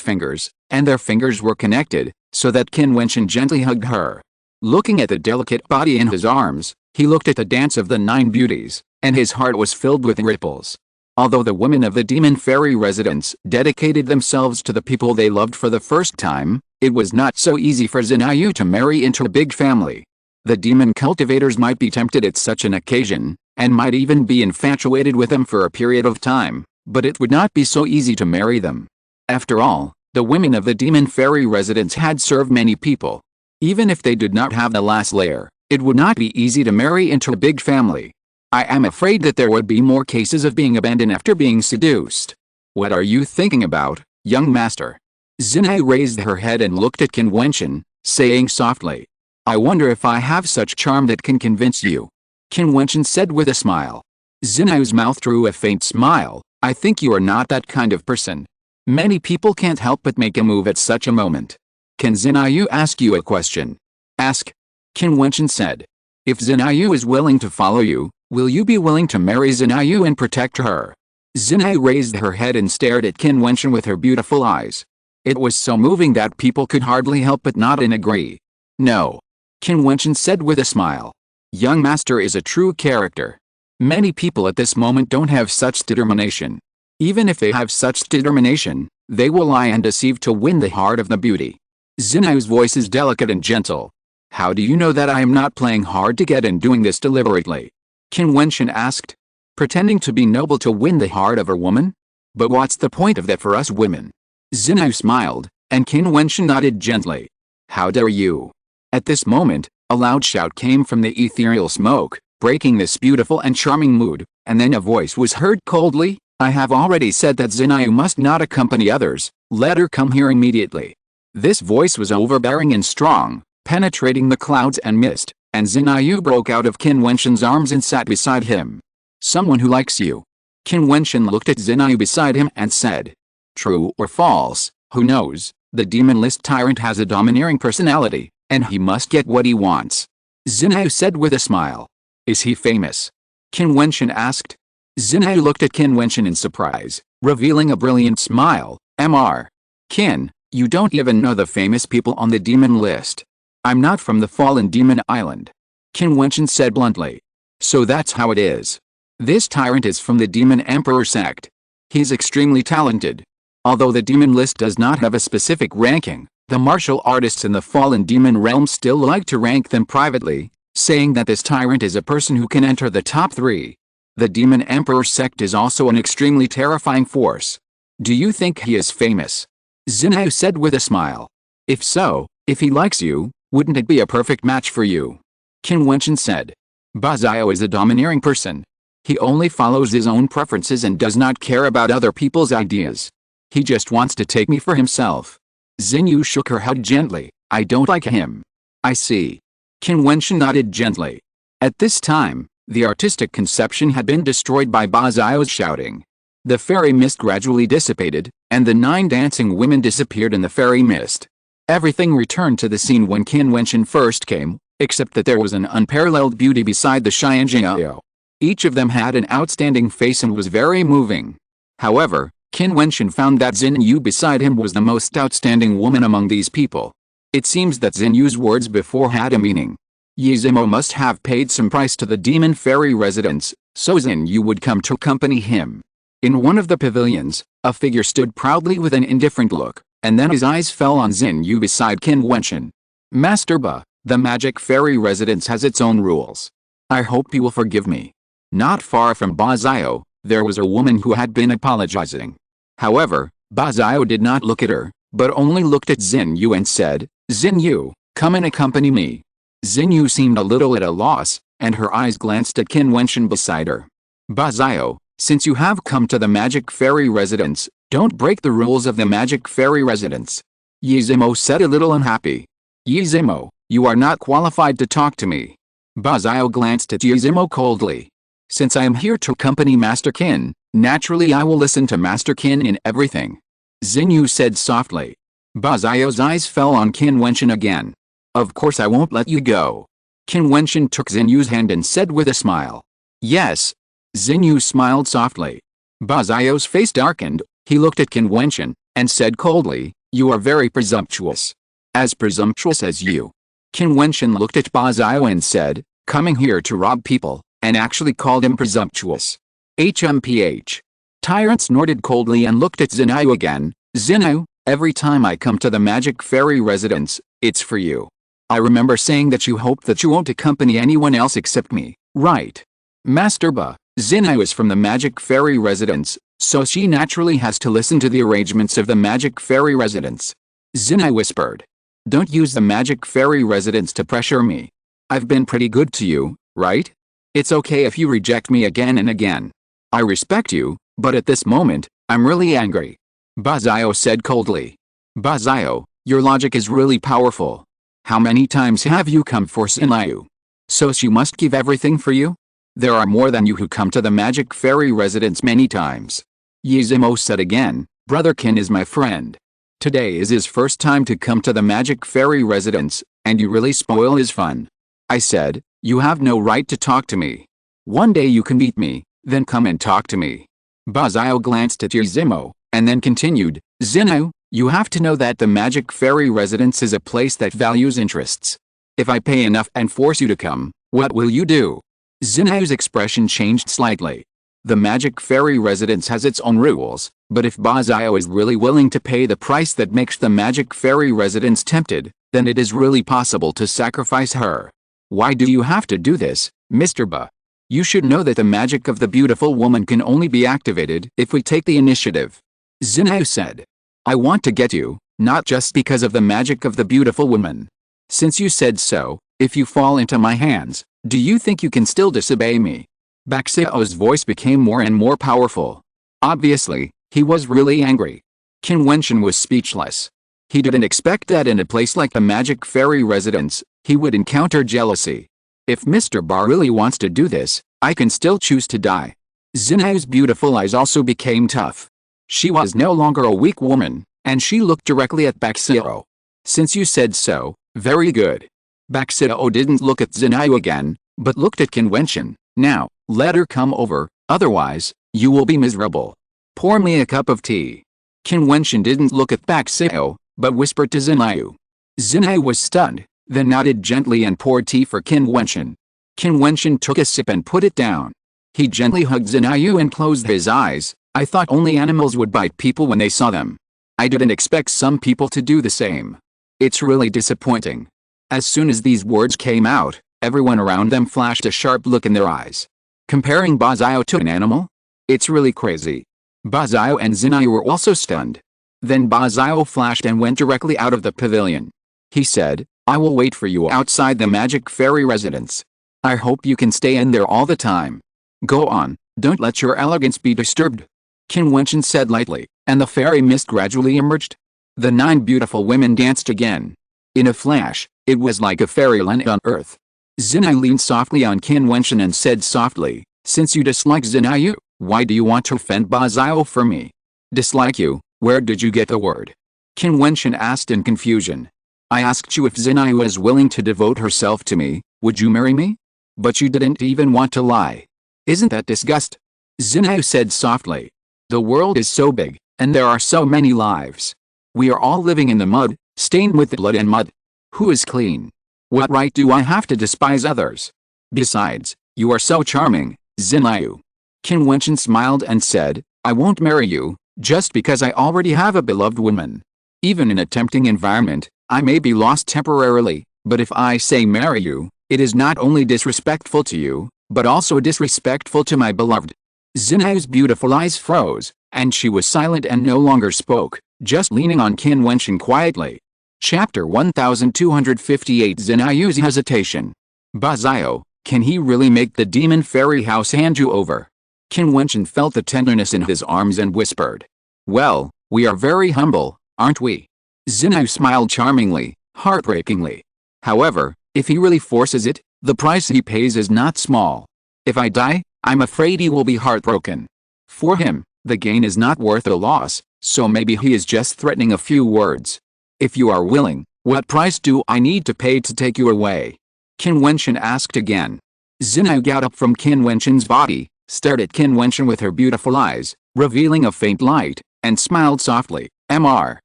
fingers, and their fingers were connected, so that Qin Wentian gently hugged her. Looking at the delicate body in his arms, he looked at the dance of the 9 beauties, and his heart was filled with ripples. Although the women of the demon fairy residence dedicated themselves to the people they loved for the first time, it was not so easy for Xinyu to marry into a big family. The demon cultivators might be tempted at such an occasion, and might even be infatuated with them for a period of time, but it would not be so easy to marry them. After all, the women of the demon fairy residence had served many people. Even if they did not have the last layer, it would not be easy to marry into a big family. I am afraid that there would be more cases of being abandoned after being seduced. What are you thinking about, young master? Xinyu raised her head and looked at Qin Wentian, saying softly. I wonder if I have such charm that can convince you. Qin Wentian said with a smile. Xinyu's mouth drew a faint smile. I think you are not that kind of person. Many people can't help but make a move at such a moment. Can Xinyu ask you a question? Ask. Qin Wentian said. If Xinyu is willing to follow you, will you be willing to marry Xinyu and protect her? Xinyu raised her head and stared at Qin Wentian with her beautiful eyes. It was so moving that people could hardly help but nod and agree. No. Qin Wentian said with a smile. Young master is a true character. Many people at this moment don't have such determination. Even if they have such determination, they will lie and deceive to win the heart of the beauty. Xinyu's voice is delicate and gentle. How do you know that I am not playing hard to get and doing this deliberately? Qin Wentian asked. Pretending to be noble to win the heart of a woman? But what's the point of that for us women? Xinyu smiled, and Qin Wentian nodded gently. How dare you? At this moment, a loud shout came from the ethereal smoke, breaking this beautiful and charming mood, and then a voice was heard coldly. I have already said that Xinyu must not accompany others, let her come here immediately. This voice was overbearing and strong, penetrating the clouds and mist, and Xinyu broke out of Qin Wentian's arms and sat beside him. Someone who likes you. Qin Wentian looked at Xinyu beside him and said. True or false, who knows, the demon list tyrant has a domineering personality, and he must get what he wants. Xinyu said with a smile. Is he famous? Qin Wentian asked. Xinyu looked at Qin Wentian in surprise, revealing a brilliant smile. Mr. Qin, you don't even know the famous people on the demon list. I'm not from the fallen demon island. Qin Wentian said bluntly. So that's how it is. This tyrant is from the demon emperor sect. He's extremely talented. Although the demon list does not have a specific ranking, the martial artists in the fallen demon realm still like to rank them privately, saying that this tyrant is a person who can enter the top 3. The demon emperor sect is also an extremely terrifying force. Do you think he is famous? Xinyu said with a smile. If so, if he likes you, wouldn't it be a perfect match for you? Qin Wentian said. Bazio is a domineering person. He only follows his own preferences and does not care about other people's ideas. He just wants to take me for himself. Xinyu shook her head gently. I don't like him. I see. Qin Wentian nodded gently. At this time, the artistic conception had been destroyed by Bazio's shouting. The fairy mist gradually dissipated, and the 9 dancing women disappeared in the fairy mist. Everything returned to the scene when Qin Wentian first came, except that there was an unparalleled beauty beside the Xianjiao. Each of them had an outstanding face and was very moving. However, Qin Wentian found that Xinyu beside him was the most outstanding woman among these people. It seems that Xinyu's words before had a meaning. Yizimo must have paid some price to the demon fairy residence, so Xinyu would come to accompany him. In one of the pavilions, a figure stood proudly with an indifferent look, and then his eyes fell on Xinyu beside Qin Wentian. Master Ba, the magic fairy residence has its own rules. I hope you will forgive me. Not far from Bazio, there was a woman who had been apologizing. However, Bazio did not look at her, but only looked at Xinyu and said, Xinyu, come and accompany me. Xinyu seemed a little at a loss, and her eyes glanced at Qin Wentian beside her. Bazio, since you have come to the magic fairy residence, don't break the rules of the magic fairy residence. Yizimo said a little unhappy. Yizimo, you are not qualified to talk to me. Ba Xiao glanced at Yuzimo coldly. Since I am here to accompany Master Qin, naturally I will listen to Master Qin in everything. Xinyu said softly. Ba Xiao's eyes fell on Qin Wentian again. Of course I won't let you go. Qin Wentian took Xinyu's hand and said with a smile. Yes. Xinyu smiled softly. Ba Xiao's face darkened, he looked at Qin Wentian, and said coldly, you are very presumptuous. As presumptuous as you. Qin Wentian looked at Ba Xiao and said, coming here to rob people, and actually called him presumptuous. HMPH. Tyrant snorted coldly and looked at Xinyu again. Xinyu, every time I come to the Magic Fairy residence, it's for you. I remember saying that you hope that you won't accompany anyone else except me, right? Master Ba, Xinyu is from the Magic Fairy residence, so she naturally has to listen to the arrangements of the Magic Fairy residence. Xinyu whispered. Don't use the Magic Fairy residence to pressure me. I've been pretty good to you, right? It's okay if you reject me again and again. I respect you, but at this moment, I'm really angry. Ba Xiao said coldly. Ba Xiao, your logic is really powerful. How many times have you come for Xinyu? So she must give everything for you? There are more than you who come to the Magic Fairy residence many times. Yuzimo said again, Brother Qin is my friend. Today is his first time to come to the Magic Fairy residence, and you really spoil his fun. I said, you have no right to talk to me. One day you can meet me, then come and talk to me. Ba Xiao glanced at Yuzimo, and then continued, Xinyu, you have to know that the Magic Fairy residence is a place that values interests. If I pay enough and force you to come, what will you do? Xinyu's expression changed slightly. The Magic Fairy residence has its own rules, but if Ba Xiao is really willing to pay the price that makes the Magic Fairy residence tempted, then it is really possible to sacrifice her. Why do you have to do this, Mr. Ba? You should know that the magic of the beautiful woman can only be activated if we take the initiative. Xinyu said. I want to get you, not just because of the magic of the beautiful woman. Since you said so, if you fall into my hands, do you think you can still disobey me? Ba Xiao's voice became more and more powerful. Obviously, he was really angry. Qin Wentian was speechless. He didn't expect that in a place like the Magic Fairy residence, he would encounter jealousy. If Mr. Ba really wants to do this, I can still choose to die. Xinyu's beautiful eyes also became tough. She was no longer a weak woman, and she looked directly at Ba Xiao. Since you said so, very good. Ba Xiao didn't look at Xinyu again, but looked at Qin Wentian. Now, let her come over, otherwise, you will be miserable. Pour me a cup of tea. Qin Wentian didn't look at Ba Xiao, but whispered to Xinyu. Xinyu was stunned, then nodded gently and poured tea for Qin Wentian. Qin Wentian took a sip and put it down. He gently hugged Xinyu and closed his eyes. I thought only animals would bite people when they saw them. I didn't expect some people to do the same. It's really disappointing. As soon as these words came out, everyone around them flashed a sharp look in their eyes. Comparing Ba Xiao to an animal? It's really crazy. Ba Xiao and Xinyu were also stunned. Then Ba Xiao flashed and went directly out of the pavilion. He said, I will wait for you outside the Magic Fairy residence. I hope you can stay in there all the time. Go on, don't let your elegance be disturbed. Qin Wentian said lightly, and the fairy mist gradually emerged. The 9 beautiful women danced again. In a flash, it was like a fairyland on earth. Xinyu leaned softly on Qin Wentian and said softly, since you dislike Xinyu, why do you want to offend Ba Xiao for me? Dislike you, where did you get the word? Qin Wentian asked in confusion. I asked you if Xinyu is willing to devote herself to me, would you marry me? But you didn't even want to lie. Isn't that disgust? Xinyu said softly. The world is so big, and there are so many lives. We are all living in the mud, stained with blood and mud. Who is clean? What right do I have to despise others? Besides, you are so charming, Xinyu. Qin Wentian smiled and said, I won't marry you, just because I already have a beloved woman. Even in a tempting environment, I may be lost temporarily, but if I say marry you, it is not only disrespectful to you, but also disrespectful to my beloved. Xinyu's beautiful eyes froze, and she was silent and no longer spoke, just leaning on Qin Wentian quietly. Chapter 1258 Xinyu's hesitation. Ba Xiao, can he really make the demon fairy house hand you over? Qin Wentian felt the tenderness in his arms and whispered. Well, we are very humble, aren't we? Xinyu smiled charmingly, heartbreakingly. However, if he really forces it, The price he pays is not small. If I die, I'm afraid he will be heartbroken. For him, the gain is not worth the loss, so maybe he is just threatening a few words. If you are willing, what price do I need to pay to take you away? Qin Wentian asked again. Xin'ou got up from Qin Wentian's body, stared at Qin Wentian with her beautiful eyes, revealing a faint light, and smiled softly. Mr.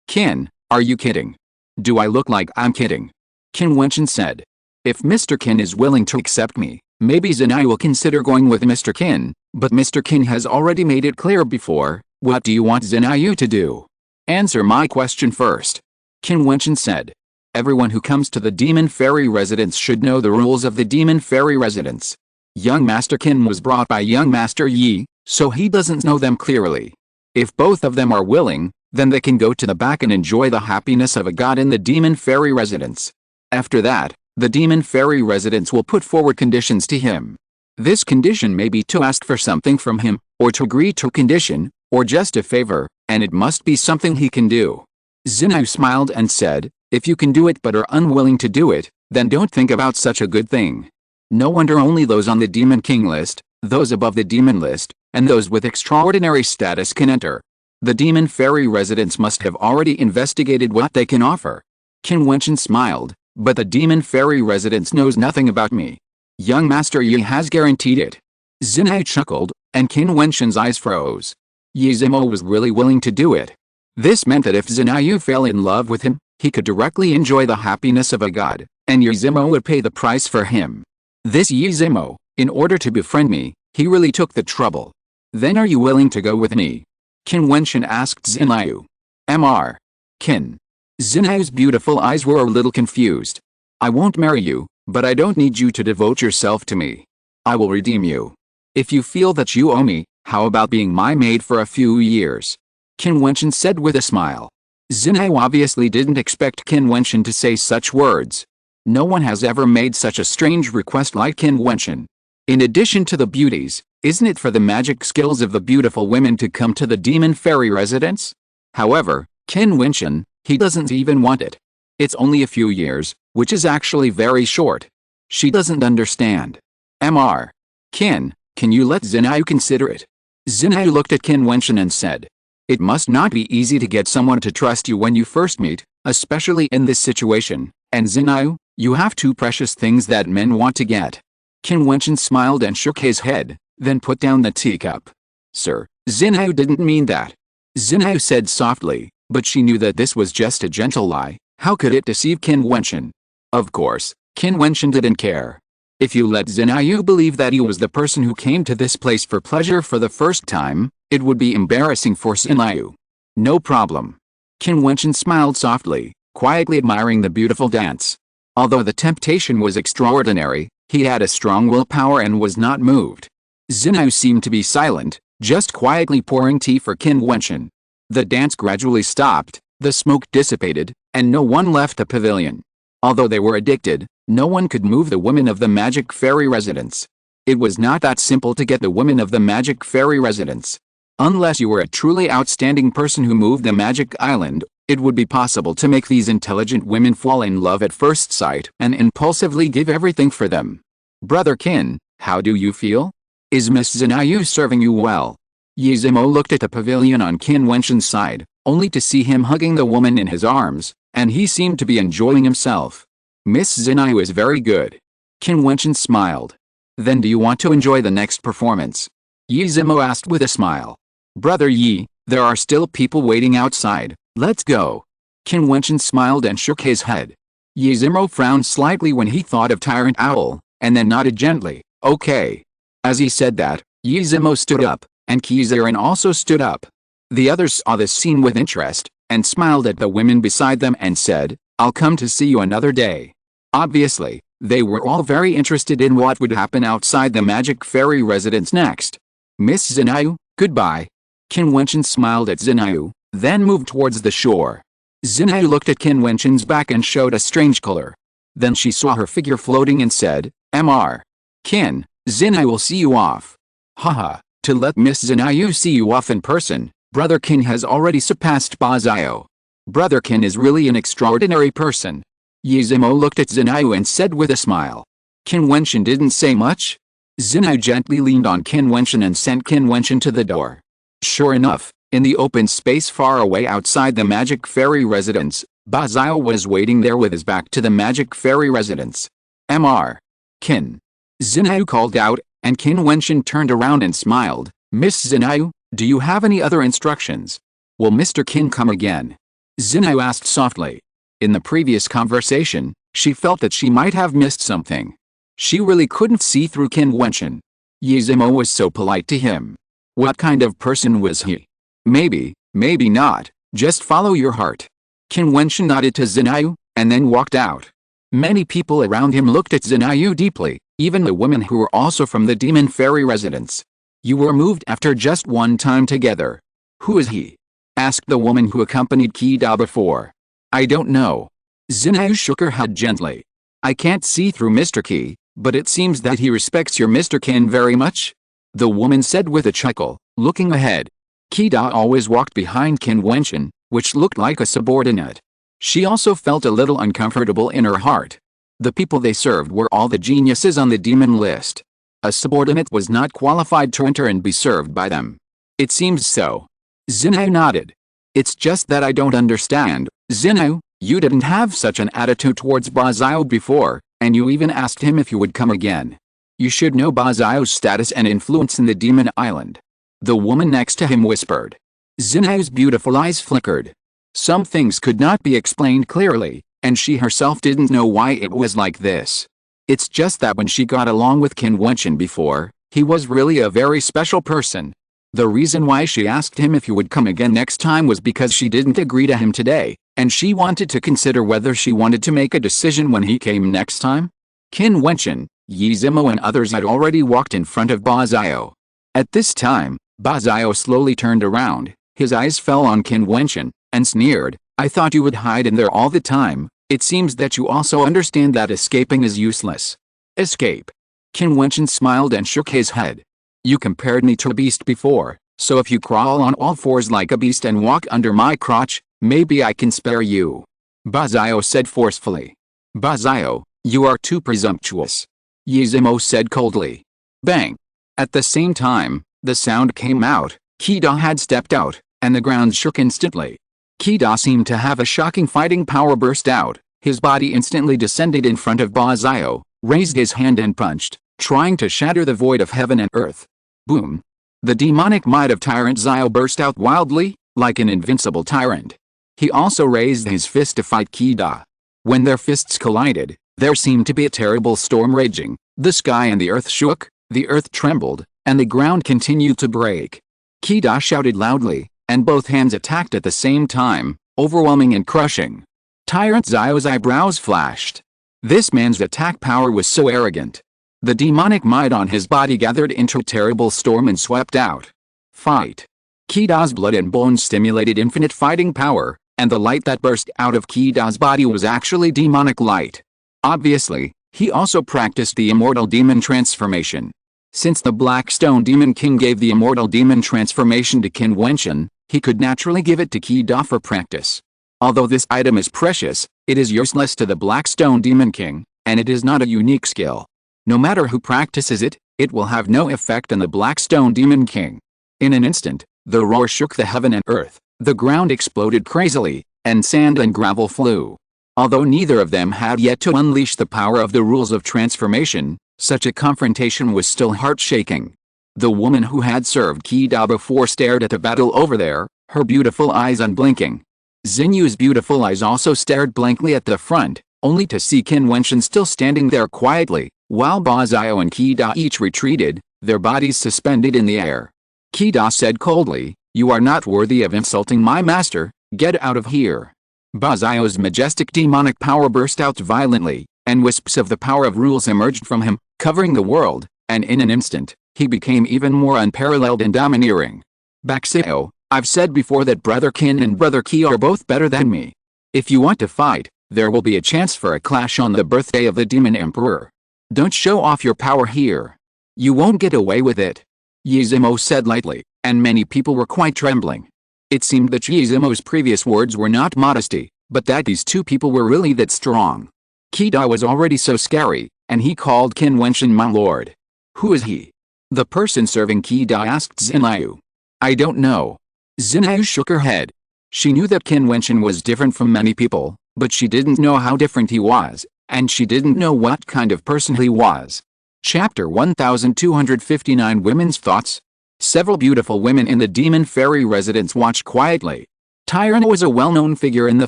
Qin, are you kidding? Do I look like I'm kidding? Qin Wentian said. If Mr. Qin is willing to accept me, maybe Xin'ou will consider going with Mr. Qin, but Mr. Qin has already made it clear before. What do you want Xin'ou to do? Answer my question first. Qin Wentian said. Everyone who comes to the Demon Fairy residence should know the rules of the Demon Fairy residence. Young Master Qin was brought by young Master Yi, so he doesn't know them clearly. If both of them are willing, then they can go to the back and enjoy the happiness of a god in the Demon Fairy residence. After that, the Demon Fairy residence will put forward conditions to him. This condition may be to ask for something from him, or to agree to a condition, or just a favor, and it must be something he can do. Xin'ou smiled and said, if you can do it but are unwilling to do it, then don't think about such a good thing. No wonder only those on the Demon King list, those above the Demon list, and those with extraordinary status can enter. The Demon Fairy residence must have already investigated what they can offer. Qin Wentian smiled, but the Demon Fairy residence knows nothing about me. Young Master Yi has guaranteed it. Xin'ou chuckled, and Qin Wentian's eyes froze. Yi Zimo was really willing to do it. This meant that if Xin'ou fell in love with him, he could directly enjoy the happiness of a god, and Yi Zimo would pay the price for him. This Yi Zimo, in order to befriend me, he really took the trouble. Then are you willing to go with me? Qin Wentian asked Xin'ou. Mr. Qin. Xin'ou's beautiful eyes were a little confused. I won't marry you, but I don't need you to devote yourself to me. I will redeem you. If you feel that you owe me, how about being my maid for a few years? Qin Wentian said with a smile. Xin'ou obviously didn't expect Qin Wentian to say such words. No one has ever made such a strange request like Qin Wentian. In addition to the beauties, isn't it for the magic skills of the beautiful women to come to the Demon Fairy residence? However, Qin Wentian, he doesn't even want it. It's only a few years, which is actually very short. She doesn't understand. Mr. Qin, can you let Xin'ou consider it? Xin'ou looked at Qin Wentian and said. It must not be easy to get someone to trust you when you first meet, especially in this situation, and Xin'ou, you have two precious things that men want to get. Qin Wentian smiled and shook his head, then put down the teacup. Sir, Xin'ou didn't mean that. Xin'ou said softly, but she knew that this was just a gentle lie. How could it deceive Qin Wentian? Of course, Qin Wentian didn't care. If you let Xin'ou believe that he was the person who came to this place for pleasure for the first time, it would be embarrassing for Xin'ou. No problem. Qin Wentian smiled softly, quietly admiring the beautiful dance. Although the temptation was extraordinary, he had a strong willpower and was not moved. Xin'ou seemed to be silent, just quietly pouring tea for Qin Wentian. The dance gradually stopped, the smoke dissipated, and no one left the pavilion. Although they were addicted, no one could move the women of the Magic Fairy residence. It was not that simple to get the women of the Magic Fairy residence. Unless you were a truly outstanding person who moved the Magic Island, it would be possible to make these intelligent women fall in love at first sight and impulsively give everything for them. Brother Qin, how do you feel? Is Miss Xin'ou serving you well? Yi Zimo looked at the pavilion on Qin Wentian's side, only to see him hugging the woman in his arms, and he seemed to be enjoying himself. Miss Xin'ou is very good. Qin Wentian smiled. Then do you want to enjoy the next performance? Yi Zimo asked with a smile. Brother Yi, there are still people waiting outside, let's go. Qin Wentian smiled and shook his head. Yi Zimo frowned slightly when he thought of Tyrant Owl, and then nodded gently, okay. As he said that, Yi Zimo stood up, and Qizaran also stood up. The others saw this scene with interest, and smiled at the women beside them and said, I'll come to see you another day. Obviously, they were all very interested in what would happen outside the Magic Fairy residence next. Miss Xin'ou, goodbye. Qin Wentian smiled at Xin'ou, then moved towards the shore. Xin'ou looked at Qin Wentian's back and showed a strange color. Then she saw her figure floating and said, Mr. Qin, Xin'ou will see you off. Haha, to let Miss Xin'ou see you off in person, Brother Qin has already surpassed Bazio. Brother Qin is really an extraordinary person. Yi Zimo looked at Xin'ou and said with a smile. Qin Wentian didn't say much. Xinyu gently leaned on Qin Wentian and sent Qin Wentian to the door. Sure enough, in the open space far away outside the magic fairy residence, Ba Xiao was waiting there with his back to the magic fairy residence. Mr. Qin. Xinyu called out, and Qin Wentian turned around and smiled. Miss Xinyu, do you have any other instructions? Will Mr. Qin come again? Xinyu asked softly. In the previous conversation, she felt that she might have missed something. She really couldn't see through Qin Wentian. Yizimo was so polite to him. What kind of person was he? Maybe, maybe not, just follow your heart. Qin Wentian nodded to Xinyu, and then walked out. Many people around him looked at Xinyu deeply, even the women who were also from the demon fairy residence. You were moved after just one time together. Who is he? Asked the woman who accompanied Qida before. I don't know. Xinyu shook her head gently. I can't see through Mr. Qi, but it seems that he respects your Mr. Qin very much. The woman said with a chuckle, looking ahead. Qida always walked behind Qin Wentian, which looked like a subordinate. She also felt a little uncomfortable in her heart. The people they served were all the geniuses on the demon list. A subordinate was not qualified to enter and be served by them. It seems so. Xinyu nodded. It's just that I don't understand. Xinyu, you didn't have such an attitude towards Ba Xiao before, and you even asked him if he would come again. You should know Ba Xiao's status and influence in the demon island. The woman next to him whispered. Xinyu's beautiful eyes flickered. Some things could not be explained clearly, and she herself didn't know why it was like this. It's just that when she got along with Qin Wentian before, he was really a very special person. The reason why she asked him if he would come again next time was because she didn't agree to him today, and she wanted to consider whether she wanted to make a decision when he came next time. Qin Wentian, Yizimo and others had already walked in front of Ba Xiao. At this time, Ba Xiao slowly turned around, his eyes fell on Qin Wentian, and sneered, I thought you would hide in there all the time. It seems that you also understand that escaping is useless. Escape. Qin Wentian smiled and shook his head. You compared me to a beast before, so if you crawl on all fours like a beast and walk under my crotch, maybe I can spare you. Ba Xiao said forcefully. Ba Xiao, you are too presumptuous. Yizimo said coldly. Bang. At the same time, the sound came out, Qida had stepped out, and the ground shook instantly. Qida seemed to have a shocking fighting power burst out, his body instantly descended in front of Ba Xiao, raised his hand and punched, trying to shatter the void of heaven and earth. Boom. The demonic might of Tyrant Xiao burst out wildly, like an invincible tyrant. He also raised his fist to fight Qida. When their fists collided, there seemed to be a terrible storm raging, the sky and the earth shook, the earth trembled, and the ground continued to break. Qida shouted loudly, and both hands attacked at the same time, overwhelming and crushing. Tyrant Xiao's eyebrows flashed. This man's attack power was so arrogant. The demonic might on his body gathered into a terrible storm and swept out. Fight. Qida's blood and bones stimulated infinite fighting power, and the light that burst out of Qida's body was actually demonic light. Obviously, he also practiced the immortal demon transformation. Since the Black Stone Demon King gave the immortal demon transformation to Qin Wentian, he could naturally give it to Qida for practice. Although this item is precious, it is useless to the Black Stone Demon King, and it is not a unique skill. No matter who practices it, it will have no effect on the Black Stone Demon King. In an instant, the roar shook the heaven and earth, the ground exploded crazily, and sand and gravel flew. Although neither of them had yet to unleash the power of the rules of transformation, such a confrontation was still heart-shaking. The woman who had served Qida before stared at the battle over there, her beautiful eyes unblinking. Xinyu's beautiful eyes also stared blankly at the front, only to see Qin Wentian still standing there quietly, while Ba Xiao and Qida each retreated, their bodies suspended in the air. Qida said coldly, you are not worthy of insulting my master, get out of here. Ba Xiao's majestic demonic power burst out violently, and wisps of the power of rules emerged from him, covering the world, and in an instant, he became even more unparalleled and domineering. Baxio, I've said before that Brother Qin and Brother Qi are both better than me. If you want to fight, there will be a chance for a clash on the birthday of the Demon Emperor. Don't show off your power here. You won't get away with it. Yizimo said lightly, and many people were quite trembling. It seemed that Yizimo's previous words were not modesty, but that these two people were really that strong. Qida was already so scary, and he called Qin Wentian my lord. Who is he? The person serving Qi Da asked Xinyu. I don't know. Xinyu shook her head. She knew that Qin Wentian was different from many people, but she didn't know how different he was, and she didn't know what kind of person he was. Chapter 1259 Women's Thoughts. Several beautiful women in the demon fairy residence watched quietly. Tyran was a well-known figure in the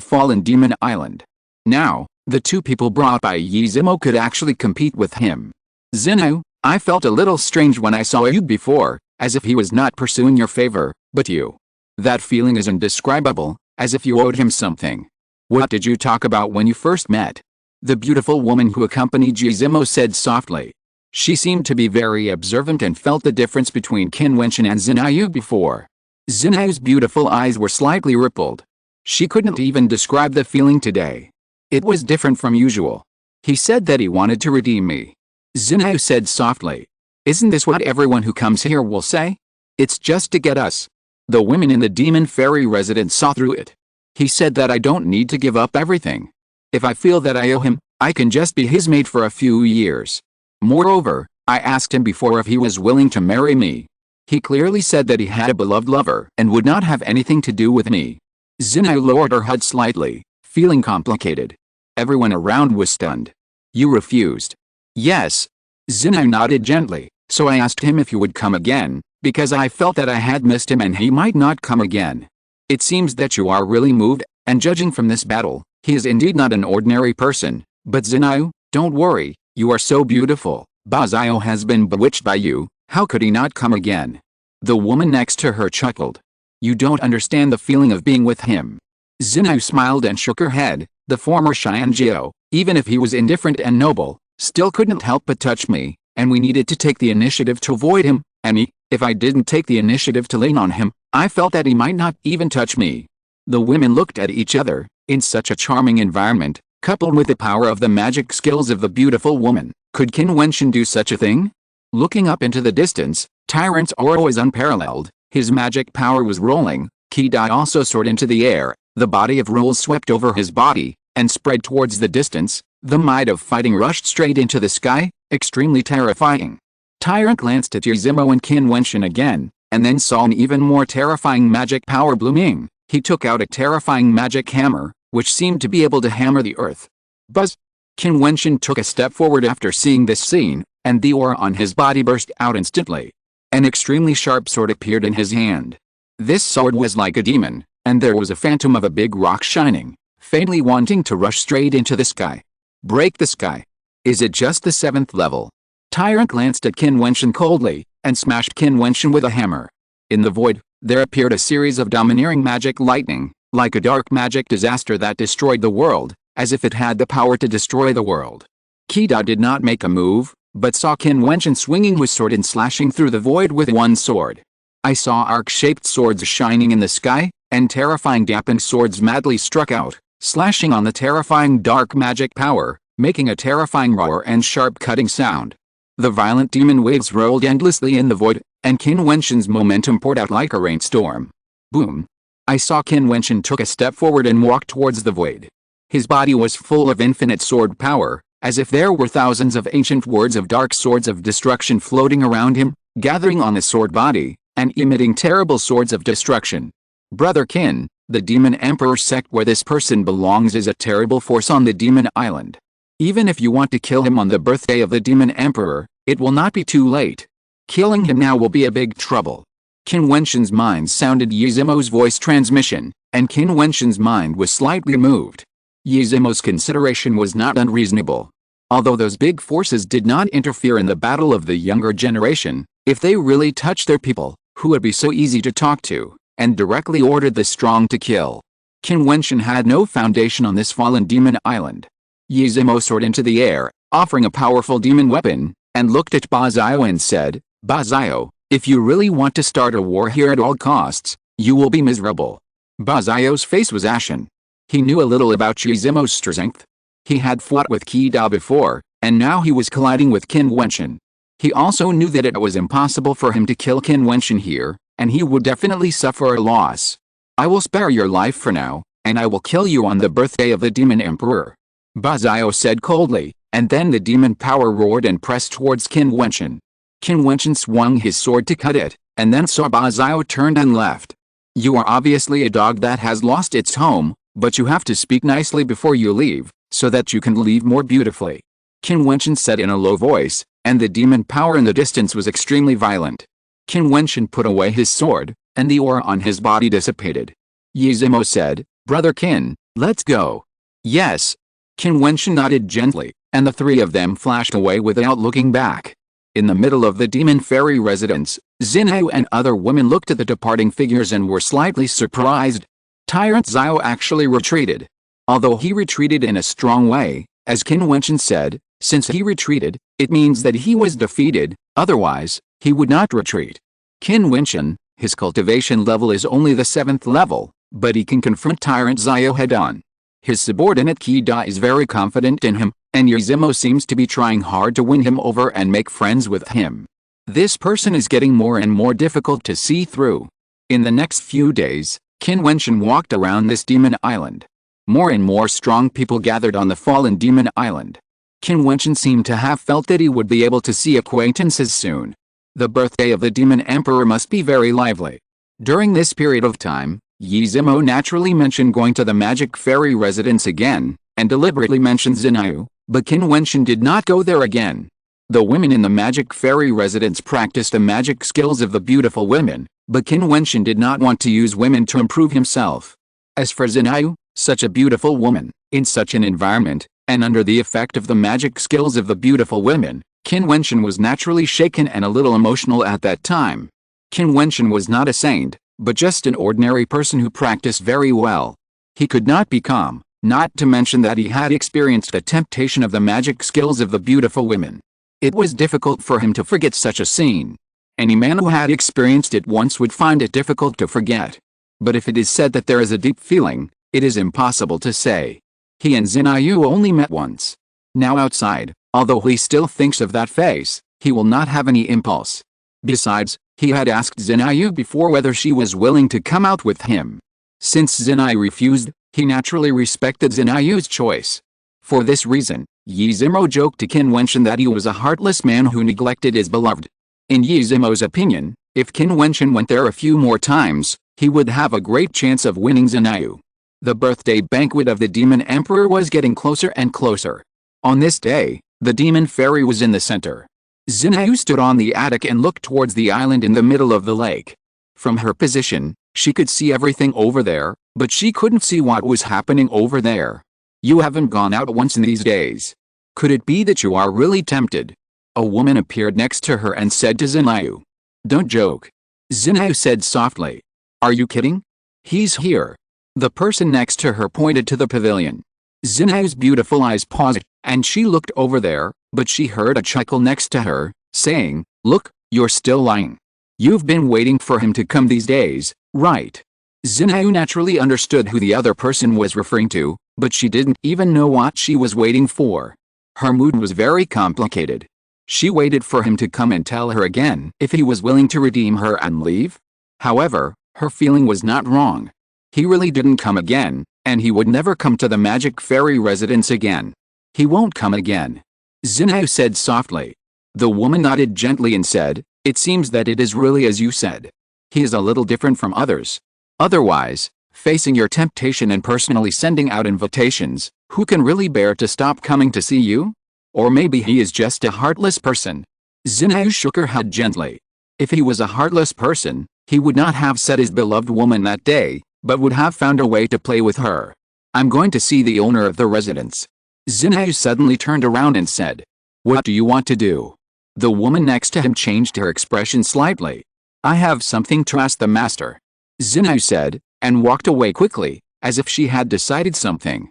fallen demon island. Now, the two people brought by Yizimo could actually compete with him. Xinyu, I felt a little strange when I saw you before, as if he was not pursuing your favor, but you. That feeling is indescribable, as if you owed him something. What did you talk about when you first met? The beautiful woman who accompanied Yizimo said softly. She seemed to be very observant and felt the difference between Qin Wentian and Xinyu before. Xinayu's beautiful eyes were slightly rippled. She couldn't even describe the feeling today. It was different from usual. He said that he wanted to redeem me. Xinayu said softly. Isn't this what everyone who comes here will say? It's just to get us. The women in the demon fairy residence saw through it. He said that I don't need to give up everything. If I feel that I owe him, I can just be his mate for a few years. Moreover, I asked him before if he was willing to marry me. He clearly said that he had a beloved lover and would not have anything to do with me. Xinayu lowered her head slightly, feeling complicated. Everyone around was stunned. You refused. Yes. Xinayu nodded gently, so I asked him if he would come again, because I felt that I had missed him and he might not come again. It seems that you are really moved, and judging from this battle, he is indeed not an ordinary person, but Xinayu, don't worry, you are so beautiful. Bazio has been bewitched by you, how could he not come again? The woman next to her chuckled. You don't understand the feeling of being with him. Xinayu smiled and shook her head. The former Xianjiao, even if he was indifferent and noble, still couldn't help but touch me, and we needed to take the initiative to avoid him, and if I didn't take the initiative to lean on him, I felt that he might not even touch me. The women looked at each other. In such a charming environment, coupled with the power of the magic skills of the beautiful woman, could Qin Wentian do such a thing? Looking up into the distance, Tyrant's aura was unparalleled, his magic power was rolling, Qi Dai also soared into the air, the body of rules swept over his body, and spread towards the distance, the might of fighting rushed straight into the sky, extremely terrifying. Tyrant glanced at Yizimo and Qin Wentian again, and then saw an even more terrifying magic power blooming. He took out a terrifying magic hammer, which seemed to be able to hammer the earth. Buzz! Qin Wentian took a step forward after seeing this scene, and the aura on his body burst out instantly. An extremely sharp sword appeared in his hand. This sword was like a demon, and there was a phantom of a big rock shining, faintly wanting to rush straight into the sky. Break the sky. Is it just the 7th level? Tyrant glanced at Qin Wentian coldly, and smashed Qin Wentian with a hammer. In the void, there appeared a series of domineering magic lightning, like a dark magic disaster that destroyed the world, as if it had the power to destroy the world. Qi did not make a move, but saw Qin Wentian swinging his sword and slashing through the void with one sword. I saw arc-shaped swords shining in the sky, and terrifying dampened swords madly struck out, slashing on the terrifying dark magic power, making a terrifying roar and sharp cutting sound. The violent demon waves rolled endlessly in the void, and Qin Wentian's momentum poured out like a rainstorm. Boom! I saw Qin Wentian took a step forward and walked towards the void. His body was full of infinite sword power, as if there were thousands of ancient words of dark swords of destruction floating around him, gathering on the sword body, and emitting terrible swords of destruction. Brother Qin, the Demon Emperor sect where this person belongs is a terrible force on the Demon Island. Even if you want to kill him on the birthday of the Demon Emperor, it will not be too late. Killing him now will be a big trouble. Qin Wentian's mind sounded Yizimo's voice transmission, and Qin Wentian's mind was slightly moved. Yizimo's consideration was not unreasonable. Although those big forces did not interfere in the battle of the younger generation, if they really touched their people, who would be so easy to talk to, and directly ordered the strong to kill. Qin Wentian had no foundation on this fallen demon island. Yizimo soared into the air, offering a powerful demon weapon, and looked at Bazio and said, Bazio, if you really want to start a war here at all costs, you will be miserable. Bazio's face was ashen. He knew a little about Yizimo's strength. He had fought with Qi Da before, and now he was colliding with Qin Wentian. He also knew that it was impossible for him to kill Qin Wentian here, and he would definitely suffer a loss. I will spare your life for now, and I will kill you on the birthday of the Demon Emperor. Bazio said coldly, and then the demon power roared and pressed towards Qin Wentian. Qin Wentian swung his sword to cut it, and then Saba Xiao turned and left. You are obviously a dog that has lost its home, but you have to speak nicely before you leave, so that you can leave more beautifully. Qin Wentian said in a low voice, and the demon power in the distance was extremely violent. Qin Wentian put away his sword, and the aura on his body dissipated. Yi Zimo said, Brother Qin, let's go. Yes. Qin Wentian nodded gently, and the three of them flashed away without looking back. In the middle of the demon fairy residence, Xinyu and other women looked at the departing figures and were slightly surprised. Tyrant Xiao actually retreated. Although he retreated in a strong way, as Qin Wentian said, since he retreated, it means that he was defeated, otherwise, he would not retreat. Qin Wentian, his cultivation level is only the 7th level, but he can confront Tyrant Xiao head-on. His subordinate Qida is very confident in him, and Yi Zimo seems to be trying hard to win him over and make friends with him. This person is getting more and more difficult to see through. In the next few days, Qin Wentian walked around this demon island. More and more strong people gathered on the fallen demon island. Qin Wentian seemed to have felt that he would be able to see acquaintances soon. The birthday of the demon emperor must be very lively. During this period of time, Yi Zimo naturally mentioned going to the magic fairy residence again, and deliberately mentioned Xinyu, but Qin Wentian did not go there again. The women in the magic fairy residence practiced the magic skills of the beautiful women, but Qin Wentian did not want to use women to improve himself. As for Xinyu, such a beautiful woman, in such an environment, and under the effect of the magic skills of the beautiful women, Qin Wentian was naturally shaken and a little emotional at that time. Qin Wentian was not a saint, but just an ordinary person who practiced very well. He could not be calm, not to mention that he had experienced the temptation of the magic skills of the beautiful women. It was difficult for him to forget such a scene. Any man who had experienced it once would find it difficult to forget. But if it is said that there is a deep feeling, it is impossible to say. He and Xinyu only met once. Now outside, although he still thinks of that face, he will not have any impulse. Besides, he had asked Xinyu before whether she was willing to come out with him. Since Xinyu refused, he naturally respected Xinyu's choice. For this reason, Yi Zimo joked to Qin Wentian that he was a heartless man who neglected his beloved. In Yi Zimo's opinion, if Qin Wentian went there a few more times, he would have a great chance of winning Xinyu. The birthday banquet of the demon emperor was getting closer and closer. On this day, the demon fairy was in the center. Xinyu stood on the attic and looked towards the island in the middle of the lake. From her position, she could see everything over there, but she couldn't see what was happening over there. You haven't gone out once in these days. Could it be that you are really tempted? A woman appeared next to her and said to Xinyu. Don't joke. Xinyu said softly. Are you kidding? He's here. The person next to her pointed to the pavilion. Xinyu's beautiful eyes paused, and she looked over there, but she heard a chuckle next to her, saying, Look, you're still lying. You've been waiting for him to come these days, right? Xinyu naturally understood who the other person was referring to, but she didn't even know what she was waiting for. Her mood was very complicated. She waited for him to come and tell her again if he was willing to redeem her and leave. However, her feeling was not wrong. He really didn't come again, and he would never come to the magic fairy residence again. He won't come again. Xinyu said softly. The woman nodded gently and said, It seems that it is really as you said. He is a little different from others. Otherwise, facing your temptation and personally sending out invitations, who can really bear to stop coming to see you? Or maybe he is just a heartless person. Xinyu shook her head gently. If he was a heartless person, he would not have set his beloved woman that day, but would have found a way to play with her. I'm going to see the owner of the residence. Xinyu suddenly turned around and said. What do you want to do? The woman next to him changed her expression slightly. I have something to ask the master. Xinyu said, and walked away quickly, as if she had decided something.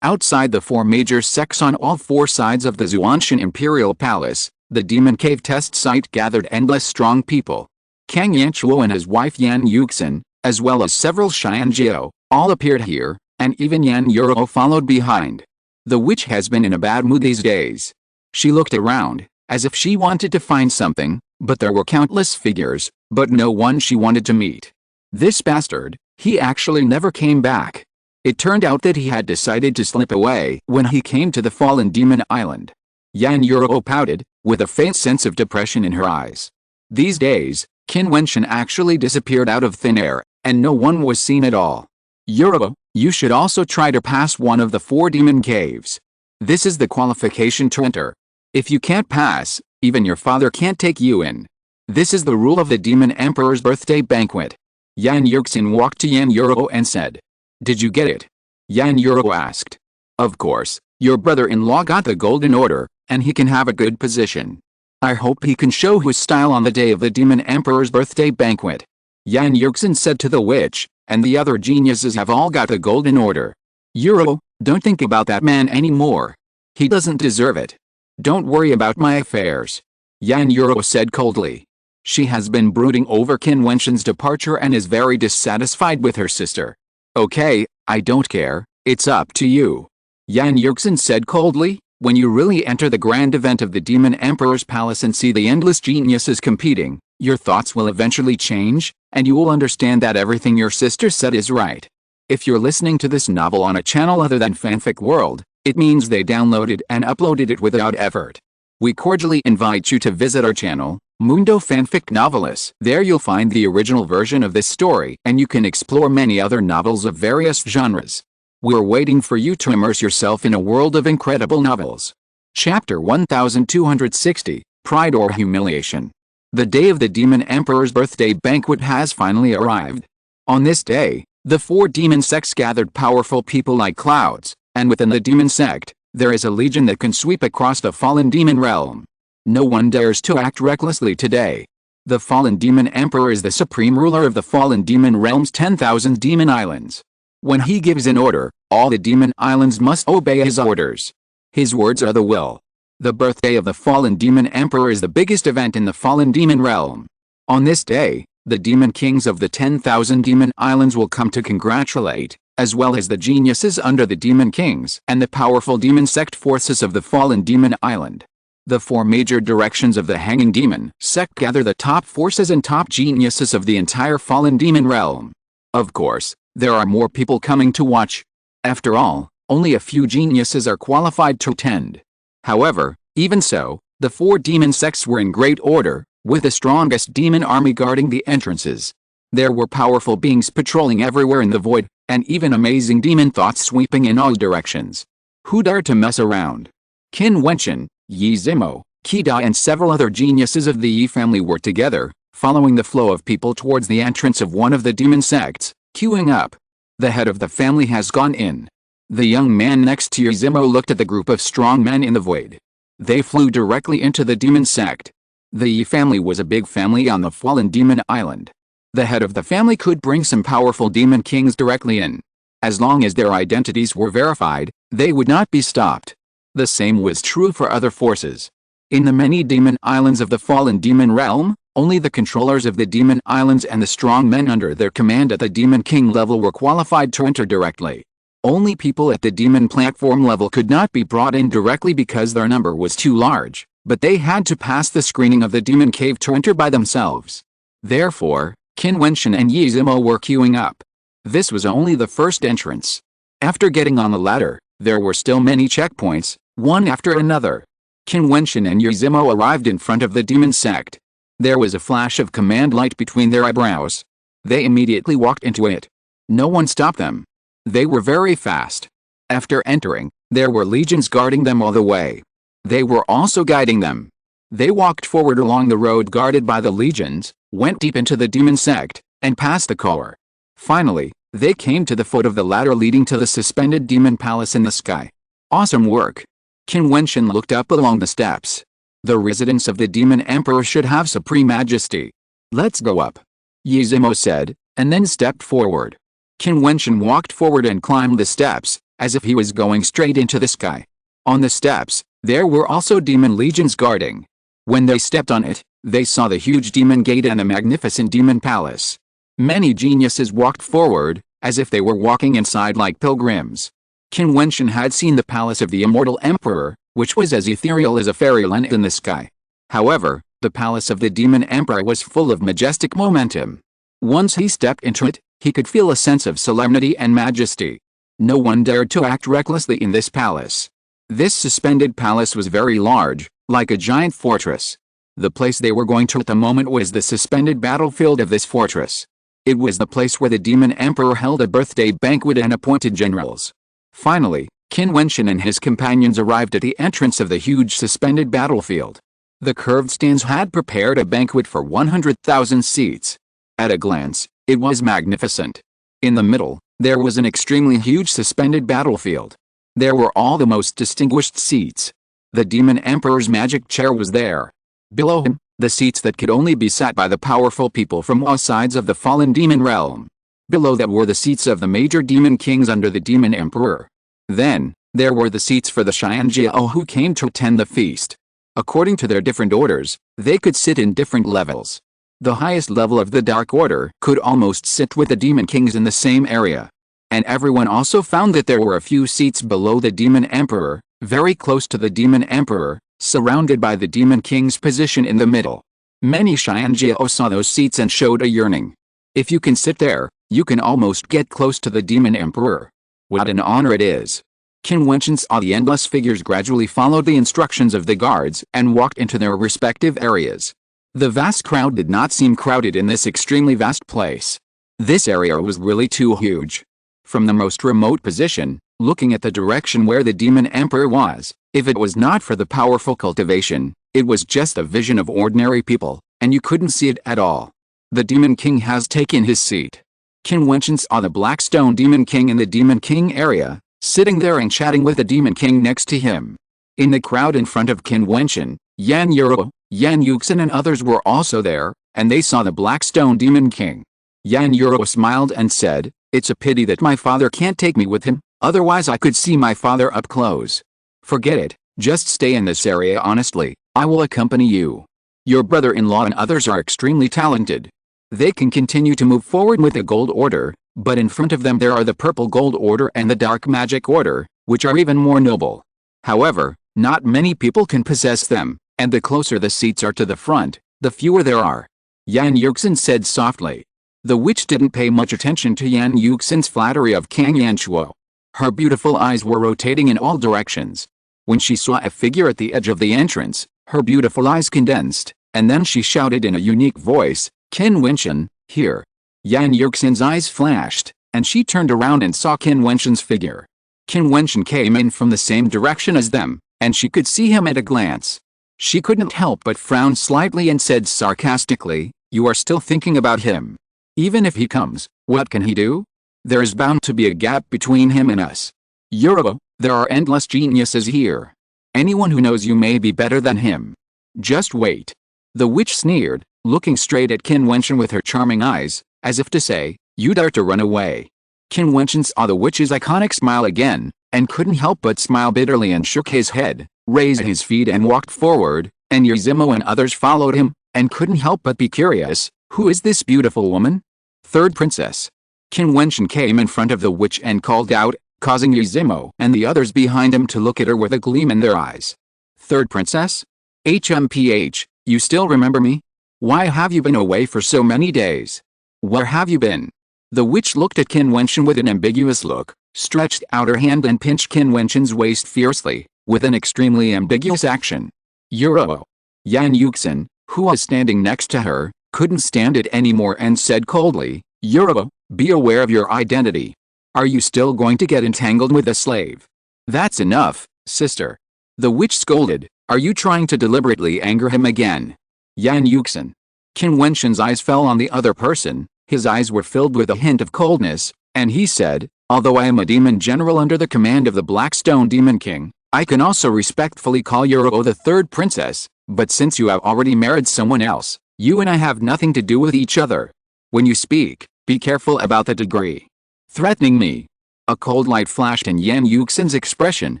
Outside the four major sects on all four sides of the Jiutian Imperial Palace, the Demon Cave test site gathered endless strong people. Kang Yanchuo and his wife Yan Yuxin, as well as several Xianjiao, all appeared here, and even Yan Yuro followed behind. The witch has been in a bad mood these days. She looked around, as if she wanted to find something, but there were countless figures, but no one she wanted to meet. This bastard, he actually never came back. It turned out that he had decided to slip away when he came to the fallen demon island. Yan Yuro pouted, with a faint sense of depression in her eyes. These days, Qin Wentian actually disappeared out of thin air, and no one was seen at all. Yuro, you should also try to pass one of the 4 demon caves. This is the qualification to enter. If you can't pass, even your father can't take you in. This is the rule of the Demon Emperor's birthday banquet. Yan Yuxin walked to Yan Yuro and said, "Did you get it?" Yan Yuro asked. "Of course, your brother-in-law got the golden order, and he can have a good position. I hope he can show his style on the day of the Demon Emperor's birthday banquet." Yan Yuxin said to the witch, "And the other geniuses have all got the golden order. Yuro, don't think about that man anymore. He doesn't deserve it. Don't worry about my affairs." Yan Yuro said coldly. She has been brooding over Qin Wentian's departure and is very dissatisfied with her sister. "Okay, I don't care, it's up to you." Yan Yuxin said coldly. "When you really enter the grand event of the Demon Emperor's palace and see the endless geniuses competing, your thoughts will eventually change, and you will understand that everything your sister said is right. If you're listening to this novel on a channel other than Fanfic World, it means they downloaded and uploaded it without effort. We cordially invite you to visit our channel, Mundo Fanfic Novelis. There you'll find the original version of this story, and you can explore many other novels of various genres. We're waiting for you to immerse yourself in a world of incredible novels. Chapter 1260, Pride or Humiliation. The day of the Demon Emperor's birthday banquet has finally arrived. On this day, the 4 demon sects gathered powerful people like clouds, and within the demon sect, there is a legion that can sweep across the fallen demon realm. No one dares to act recklessly today. The fallen demon emperor is the supreme ruler of the fallen demon realm's 10,000 demon islands. When he gives an order, all the demon islands must obey his orders. His words are the will. The birthday of the fallen demon emperor is the biggest event in the fallen demon realm. On this day, the demon kings of the 10,000 demon islands will come to congratulate, as well as the geniuses under the demon kings and the powerful demon sect forces of the fallen demon island. The 4 major directions of the hanging demon sect gather the top forces and top geniuses of the entire fallen demon realm. Of course, there are more people coming to watch. After all, only a few geniuses are qualified to attend. However, even so, the 4 demon sects were in great order, with the strongest demon army guarding the entrances. There were powerful beings patrolling everywhere in the void, and even amazing demon thoughts sweeping in all directions. Who dared to mess around? Qin Wentian, Yi Zimo, Qi and several other geniuses of the Yi family were together, following the flow of people towards the entrance of one of the demon sects, queuing up. The head of the family has gone in. The young man next to Yi Zimo looked at the group of strong men in the void. They flew directly into the demon sect. The Yi family was a big family on the fallen demon island. The head of the family could bring some powerful demon kings directly in. As long as their identities were verified, they would not be stopped. The same was true for other forces. In the many demon islands of the fallen demon realm, only the controllers of the demon islands and the strong men under their command at the demon king level were qualified to enter directly. Only people at the demon platform level could not be brought in directly because their number was too large, but they had to pass the screening of the demon cave to enter by themselves. Therefore, Qin Wentian and Yi Zimo were queuing up. This was only the first entrance. After getting on the ladder, there were still many checkpoints, one after another. Qin Wentian and Yi Zimo arrived in front of the demon sect. There was a flash of command light between their eyebrows. They immediately walked into it. No one stopped them. They were very fast. After entering, there were legions guarding them all the way. They were also guiding them. They walked forward along the road guarded by the legions, went deep into the demon sect, and passed the core. Finally, they came to the foot of the ladder leading to the suspended demon palace in the sky. Awesome work. Qin Wentian looked up along the steps. The residence of the demon emperor should have supreme majesty. Let's go up. Yi Zimo said, and then stepped forward. Qin Wentian walked forward and climbed the steps, as if he was going straight into the sky. On the steps, there were also demon legions guarding. When they stepped on it, they saw the huge demon gate and the magnificent demon palace. Many geniuses walked forward, as if they were walking inside like pilgrims. Qin Wentian had seen the palace of the immortal emperor, which was as ethereal as a fairyland in the sky. However, the palace of the demon emperor was full of majestic momentum. Once he stepped into it, he could feel a sense of solemnity and majesty. No one dared to act recklessly in this palace. This suspended palace was very large, like a giant fortress. The place they were going to at the moment was the suspended battlefield of this fortress. It was the place where the demon emperor held a birthday banquet and appointed generals. Finally, Qin Wentian and his companions arrived at the entrance of the huge suspended battlefield. The curved stands had prepared a banquet for 100,000 seats. At a glance, it was magnificent. In the middle, there was an extremely huge suspended battlefield. There were all the most distinguished seats. The demon emperor's magic chair was there. Below him, the seats that could only be sat by the powerful people from all sides of the fallen demon realm. Below that were the seats of the major demon kings under the demon emperor. Then, there were the seats for the Xianjiao who came to attend the feast. According to their different orders, they could sit in different levels. The highest level of the Dark Order could almost sit with the demon kings in the same area. And everyone also found that there were a few seats below the demon emperor, very close to the demon emperor, surrounded by the demon king's position in the middle. Many Xianjiao saw those seats and showed a yearning. If you can sit there, you can almost get close to the demon emperor. What an honor it is. Qin Wentian saw the endless figures gradually followed the instructions of the guards and walked into their respective areas. The vast crowd did not seem crowded in this extremely vast place. This area was really too huge. From the most remote position, looking at the direction where the demon emperor was, if it was not for the powerful cultivation, it was just a vision of ordinary people, and you couldn't see it at all. The demon king has taken his seat. Qin Wentian saw the Black Stone Demon King in the Demon King area, sitting there and chatting with the Demon King next to him. In the crowd in front of Qin Wentian, Yan Yuro, Yan Yuxin and others were also there, and they saw the Black Stone Demon King. Yan Yuro smiled and said, "It's a pity that my father can't take me with him, otherwise I could see my father up close." "Forget it, just stay in this area honestly, I will accompany you. Your brother-in-law and others are extremely talented. They can continue to move forward with the Gold Order, but in front of them there are the Purple Gold Order and the Dark Magic Order, which are even more noble. However, not many people can possess them, and the closer the seats are to the front, the fewer there are." Yan Yuxin said softly. The witch didn't pay much attention to Yan Yuxin's flattery of Kang Yanchuo. Her beautiful eyes were rotating in all directions. When she saw a figure at the edge of the entrance, her beautiful eyes condensed, and then she shouted in a unique voice, "Qin Wentian, here." Yan Yuxin's eyes flashed, and she turned around and saw Qin Wentian's figure. Qin Wentian came in from the same direction as them, and she could see him at a glance. She couldn't help but frown slightly and said sarcastically, "You are still thinking about him. Even if he comes, what can he do? There is bound to be a gap between him and us. Yuro, there are endless geniuses here. Anyone who knows you may be better than him. Just wait." The witch sneered, looking straight at Qin Wentian with her charming eyes, as if to say, "You dare to run away." Qin Wentian saw the witch's iconic smile again, and couldn't help but smile bitterly and shook his head, raised his feet and walked forward, and Yuzimo and others followed him, and couldn't help but be curious, "Who is this beautiful woman?" "Third princess." Qin Wentian came in front of the witch and called out, causing Yuzimo and the others behind him to look at her with a gleam in their eyes. "Third princess? HMPH, you still remember me? Why have you been away for so many days? Where have you been?" The witch looked at Qin Wentian with an ambiguous look, stretched out her hand and pinched Qin Wentian's waist fiercely, with an extremely ambiguous action. Yuro. Yan Yuxin, who was standing next to her, couldn't stand it anymore and said coldly, "Yuro, be aware of your identity. Are you still going to get entangled with a slave?" "That's enough, sister." The witch scolded, "Are you trying to deliberately anger him again?" Yan Yuxin. Qin Wentian's eyes fell on the other person, his eyes were filled with a hint of coldness, and he said, "Although I am a demon general under the command of the Black Stone Demon King, I can also respectfully call Yuro the third princess, but since you have already married someone else, you and I have nothing to do with each other. When you speak, be careful about the degree. Threatening me." A cold light flashed in Yan Yuxin's expression.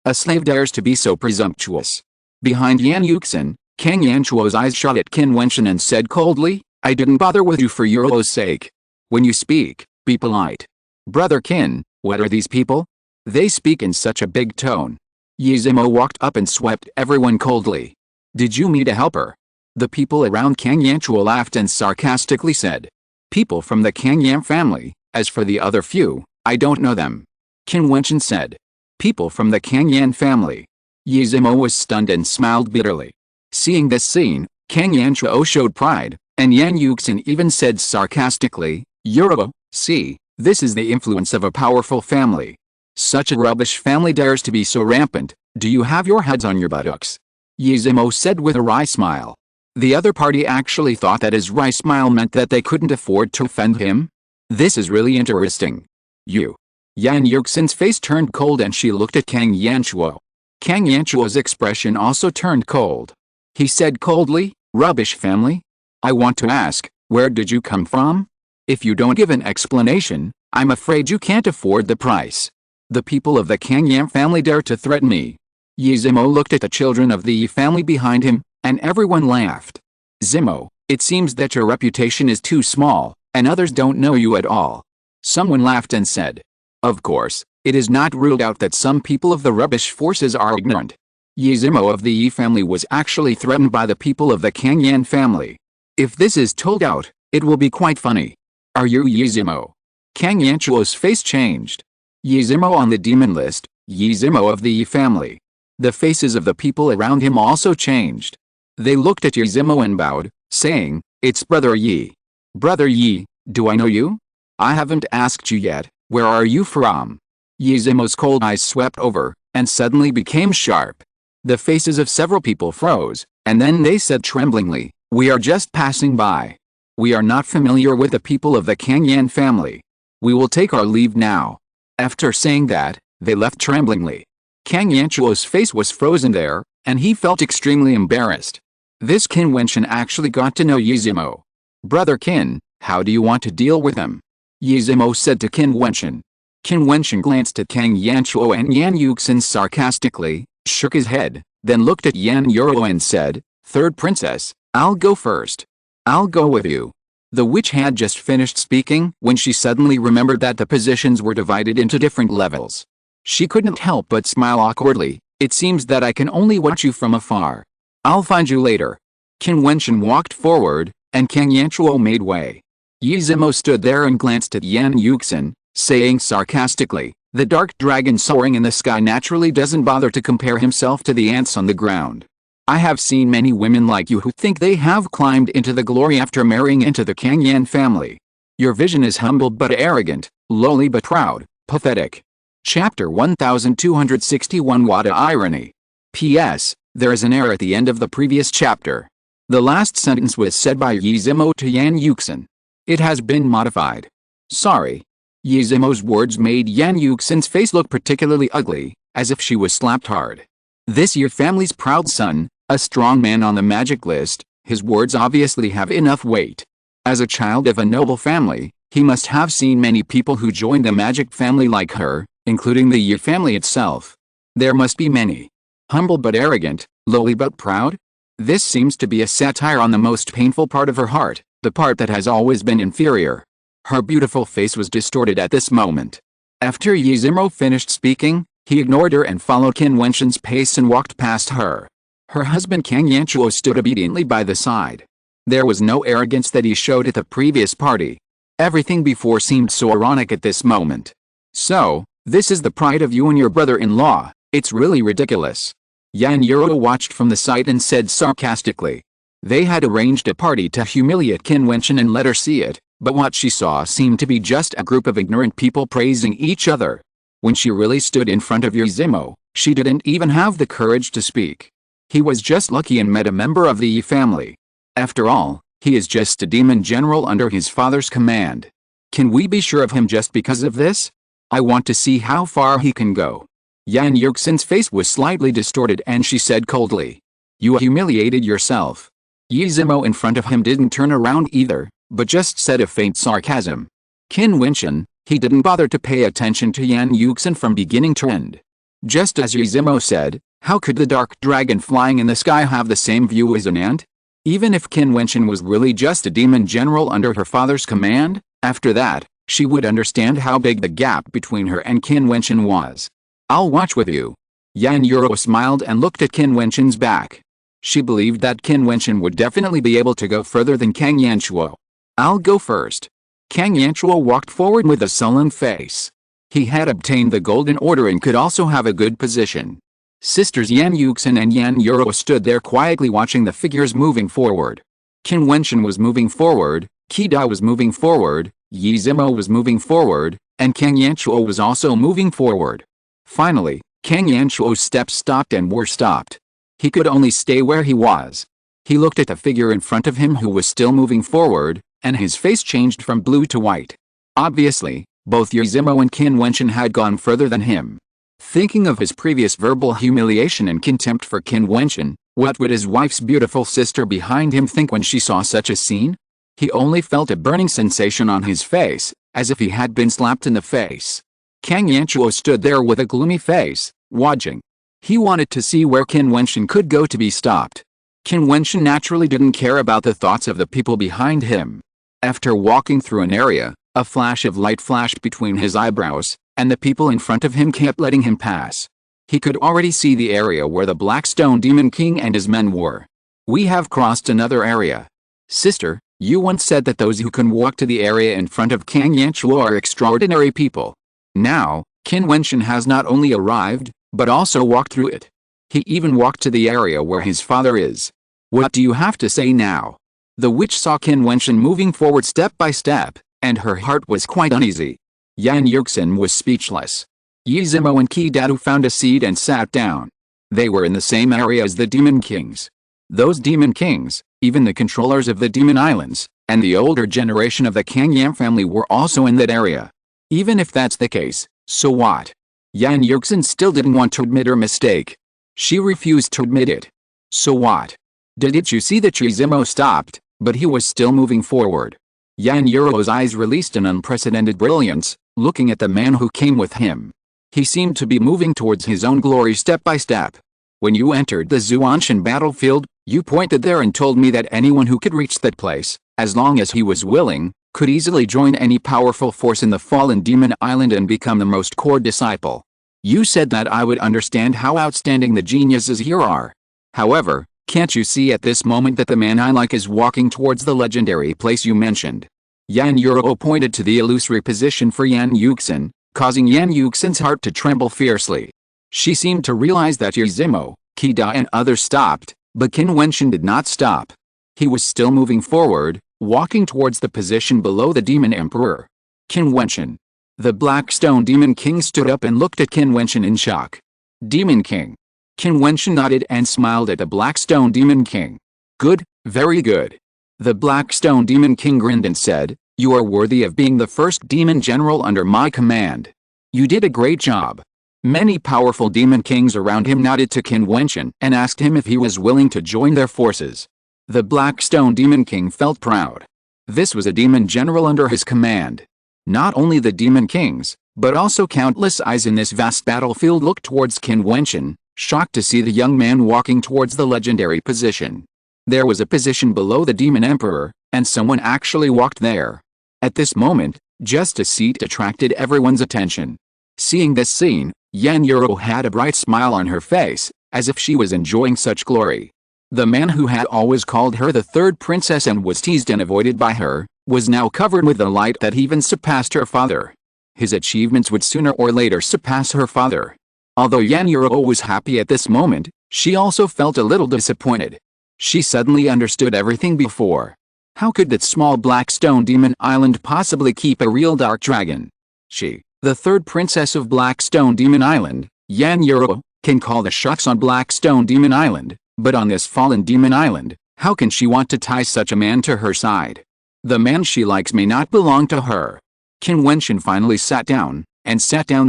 A slave dares to be so presumptuous. Behind Yan Yuxin, Kang Yanchuo's eyes shot at Qin Wentian and said coldly, "I didn't bother with you for Yuro's sake. When you speak, be polite." "Brother Qin, what are these people? They speak in such a big tone." Yizimo walked up and swept everyone coldly. "Did you meet a helper?" The people around Kang Yanchuo laughed and sarcastically said, "People from the Kang Yam family. As for the other few, I don't know them." Qin Wentian said. People from the Kang Yan family. Yi Zimo was stunned and smiled bitterly. Seeing this scene, Kang Yanchuo showed pride, and Yan Yuxin even said sarcastically, "Yuro, see, this is the influence of a powerful family. Such a rubbish family dares to be so rampant. Do you have your heads on your buttocks?" Yi Zimo said with a wry smile. The other party actually thought that his wry smile meant that they couldn't afford to offend him. This is really interesting. You. Yan Yuxin's face turned cold and she looked at Kang Yanchuo. Kang Yanchuo's expression also turned cold. He said coldly, "Rubbish family? I want to ask, where did you come from? If you don't give an explanation, I'm afraid you can't afford the price. The people of the Kang Yan family dare to threaten me." Yi Zimo looked at the children of the Yi family behind him, and everyone laughed. "Zimo, it seems that your reputation is too small, and others don't know you at all." Someone laughed and said, "Of course, it is not ruled out that some people of the rubbish forces are ignorant." Yi Zimo of the Yi family was actually threatened by the people of the Kang Yan family. If this is told out, it will be quite funny. "Are you Yi Zimo?" Kang Yanchuo's face changed. Yi Zimo on the demon list, Yi Zimo of the Yi family. The faces of the people around him also changed. They looked at Yi Zimo and bowed, saying, "It's Brother Yi. Brother Yi, do I know you? I haven't asked you yet, where are you from?" Yi Zimo's cold eyes swept over, and suddenly became sharp. The faces of several people froze, and then they said tremblingly, "We are just passing by. We are not familiar with the people of the Kang Yan family. We will take our leave now." After saying that, they left tremblingly. Kang Yanchuo's face was frozen there, and he felt extremely embarrassed. This Qin Wentian actually got to know Yi Zimo. "Brother Qin, how do you want to deal with him?" Yi Zimo said to Qin Wentian. Qin Wentian glanced at Kang Yanchuo and Yan Yuxin sarcastically, shook his head, then looked at Yan Yuro and said, "Third princess, I'll go first. I'll go with you." The witch had just finished speaking when she suddenly remembered that the positions were divided into different levels. She couldn't help but smile awkwardly. "It seems that I can only watch you from afar. I'll find you later." Qin Wentian walked forward, and Kang Yanchuo made way. Yi Zimo stood there and glanced at Yan Yuxin, saying sarcastically, "The dark dragon soaring in the sky naturally doesn't bother to compare himself to the ants on the ground. I have seen many women like you who think they have climbed into the glory after marrying into the Kang Yan family. Your vision is humble but arrogant, lowly but proud, pathetic." Chapter 1261. What a irony. P.S. There is an error at the end of the previous chapter. The last sentence was said by Yi Zimo to Yan Yuxin. It has been modified. Sorry. Yi Zimo's words made Yan Yuxin's face look particularly ugly, as if she was slapped hard. This Yi family's proud son, a strong man on the magic list, his words obviously have enough weight. As a child of a noble family, he must have seen many people who joined the magic family like her, including the Yi family itself. There must be many. Humble but arrogant, lowly but proud? This seems to be a satire on the most painful part of her heart, the part that has always been inferior. Her beautiful face was distorted at this moment. After Yi Zimo finished speaking, he ignored her and followed Qin Wentian's pace and walked past her. Her husband Kang Yanchuo stood obediently by the side. There was no arrogance that he showed at the previous party. Everything before seemed so ironic at this moment. "So, this is the pride of you and your brother-in-law, it's really ridiculous." Yan Yuro watched from the side and said sarcastically. They had arranged a party to humiliate Qin Wentian and let her see it, but what she saw seemed to be just a group of ignorant people praising each other. When she really stood in front of Yi Zimo, she didn't even have the courage to speak. He was just lucky and met a member of the Yi family. After all, he is just a demon general under his father's command. Can we be sure of him just because of this? I want to see how far he can go. Yan Yuxin's face was slightly distorted and she said coldly. You humiliated yourself. Yi Zimo in front of him didn't turn around either, but just said a faint sarcasm. Qin Wentian, he didn't bother to pay attention to Yan Yuxin from beginning to end. Just as Yi Zimo said, how could the dark dragon flying in the sky have the same view as an ant? Even if Qin Wentian was really just a demon general under her father's command, after that, she would understand how big the gap between her and Qin Wentian was. I'll watch with you. Yan Yuro smiled and looked at Qin Wentian's back. She believed that Qin Wentian would definitely be able to go further than Kang Yanchuo. I'll go first. Kang Yanchuo walked forward with a sullen face. He had obtained the Golden Order and could also have a good position. Sisters Yan Yuxin and Yan Yuro stood there quietly watching the figures moving forward. Qin Wentian was moving forward, Qi Da was moving forward, Yi Zimo was moving forward, and Kang Yanchuo was also moving forward. Finally, Kang Yanchuo's steps stopped and were stopped. He could only stay where he was. He looked at the figure in front of him who was still moving forward, and his face changed from blue to white. Obviously, both Yi Zimo and Qin Wentian had gone further than him. Thinking of his previous verbal humiliation and contempt for Qin Wentian, what would his wife's beautiful sister behind him think when she saw such a scene? He only felt a burning sensation on his face, as if he had been slapped in the face. Kang Yanchuo stood there with a gloomy face, watching. He wanted to see where Qin Wentian could go to be stopped. Qin Wentian naturally didn't care about the thoughts of the people behind him. After walking through an area, a flash of light flashed between his eyebrows, and the people in front of him kept letting him pass. He could already see the area where the Black Stone Demon King and his men were. We have crossed another area. Sister, you once said that those who can walk to the area in front of Kang Yanchuo are extraordinary people. Now, Qin Wentian has not only arrived, but also walked through it. He even walked to the area where his father is. What do you have to say now? The witch saw Qin Wentian moving forward step by step, and her heart was quite uneasy. Yan Yuxin was speechless. Yi Zimo and Qi Dadu found a seat and sat down. They were in the same area as the Demon Kings. Those Demon Kings, even the controllers of the Demon Islands, and the older generation of the Kang Yan family were also in that area. Even if that's the case, so what? Yan Yuxin still didn't want to admit her mistake. She refused to admit it. So what? Didn't you see that Yi Zimo stopped, but he was still moving forward? Yan Yuro's eyes released an unprecedented brilliance, looking at the man who came with him. He seemed to be moving towards his own glory step by step. When you entered the Xuanshan battlefield, you pointed there and told me that anyone who could reach that place, as long as he was willing, could easily join any powerful force in the fallen demon island and become the most core disciple. You said that I would understand how outstanding the geniuses here are. However, can't you see at this moment that the man I like is walking towards the legendary place you mentioned? Yan Yuro pointed to the illusory position for Yan Yuxin, causing Yan Yuxin's heart to tremble fiercely. She seemed to realize that Yi Zimo, Qi Da and others stopped, but Qin Wentian did not stop. He was still moving forward, walking towards the position below the Demon Emperor. Qin Wentian. The Black Stone Demon King stood up and looked at Qin Wentian in shock. Demon King. Qin Wentian nodded and smiled at the Black Stone Demon King. Good, very good. The Black Stone Demon King grinned and said, you are worthy of being the first demon general under my command. You did a great job. Many powerful demon kings around him nodded to Qin Wentian and asked him if he was willing to join their forces. The Black Stone Demon King felt proud. This was a demon general under his command. Not only the demon kings, but also countless eyes in this vast battlefield looked towards Qin Wentian, shocked to see the young man walking towards the legendary position. There was a position below the Demon Emperor, and someone actually walked there. At this moment, just a seat attracted everyone's attention. Seeing this scene, Yan Yuro had a bright smile on her face, as if she was enjoying such glory. The man who had always called her the third princess and was teased and avoided by her, was now covered with a light that even surpassed her father. His achievements would sooner or later surpass her father. Although Yan Yuro was happy at this moment, she also felt a little disappointed. She suddenly understood everything before. How could that small Black Stone Demon Island possibly keep a real dark dragon? She, the third princess of Black Stone Demon Island, Yan Yuro, can call the shots on Black Stone Demon Island, but on this fallen demon island, how can she want to tie such a man to her side? The man she likes may not belong to her. Qin Wentian finally sat down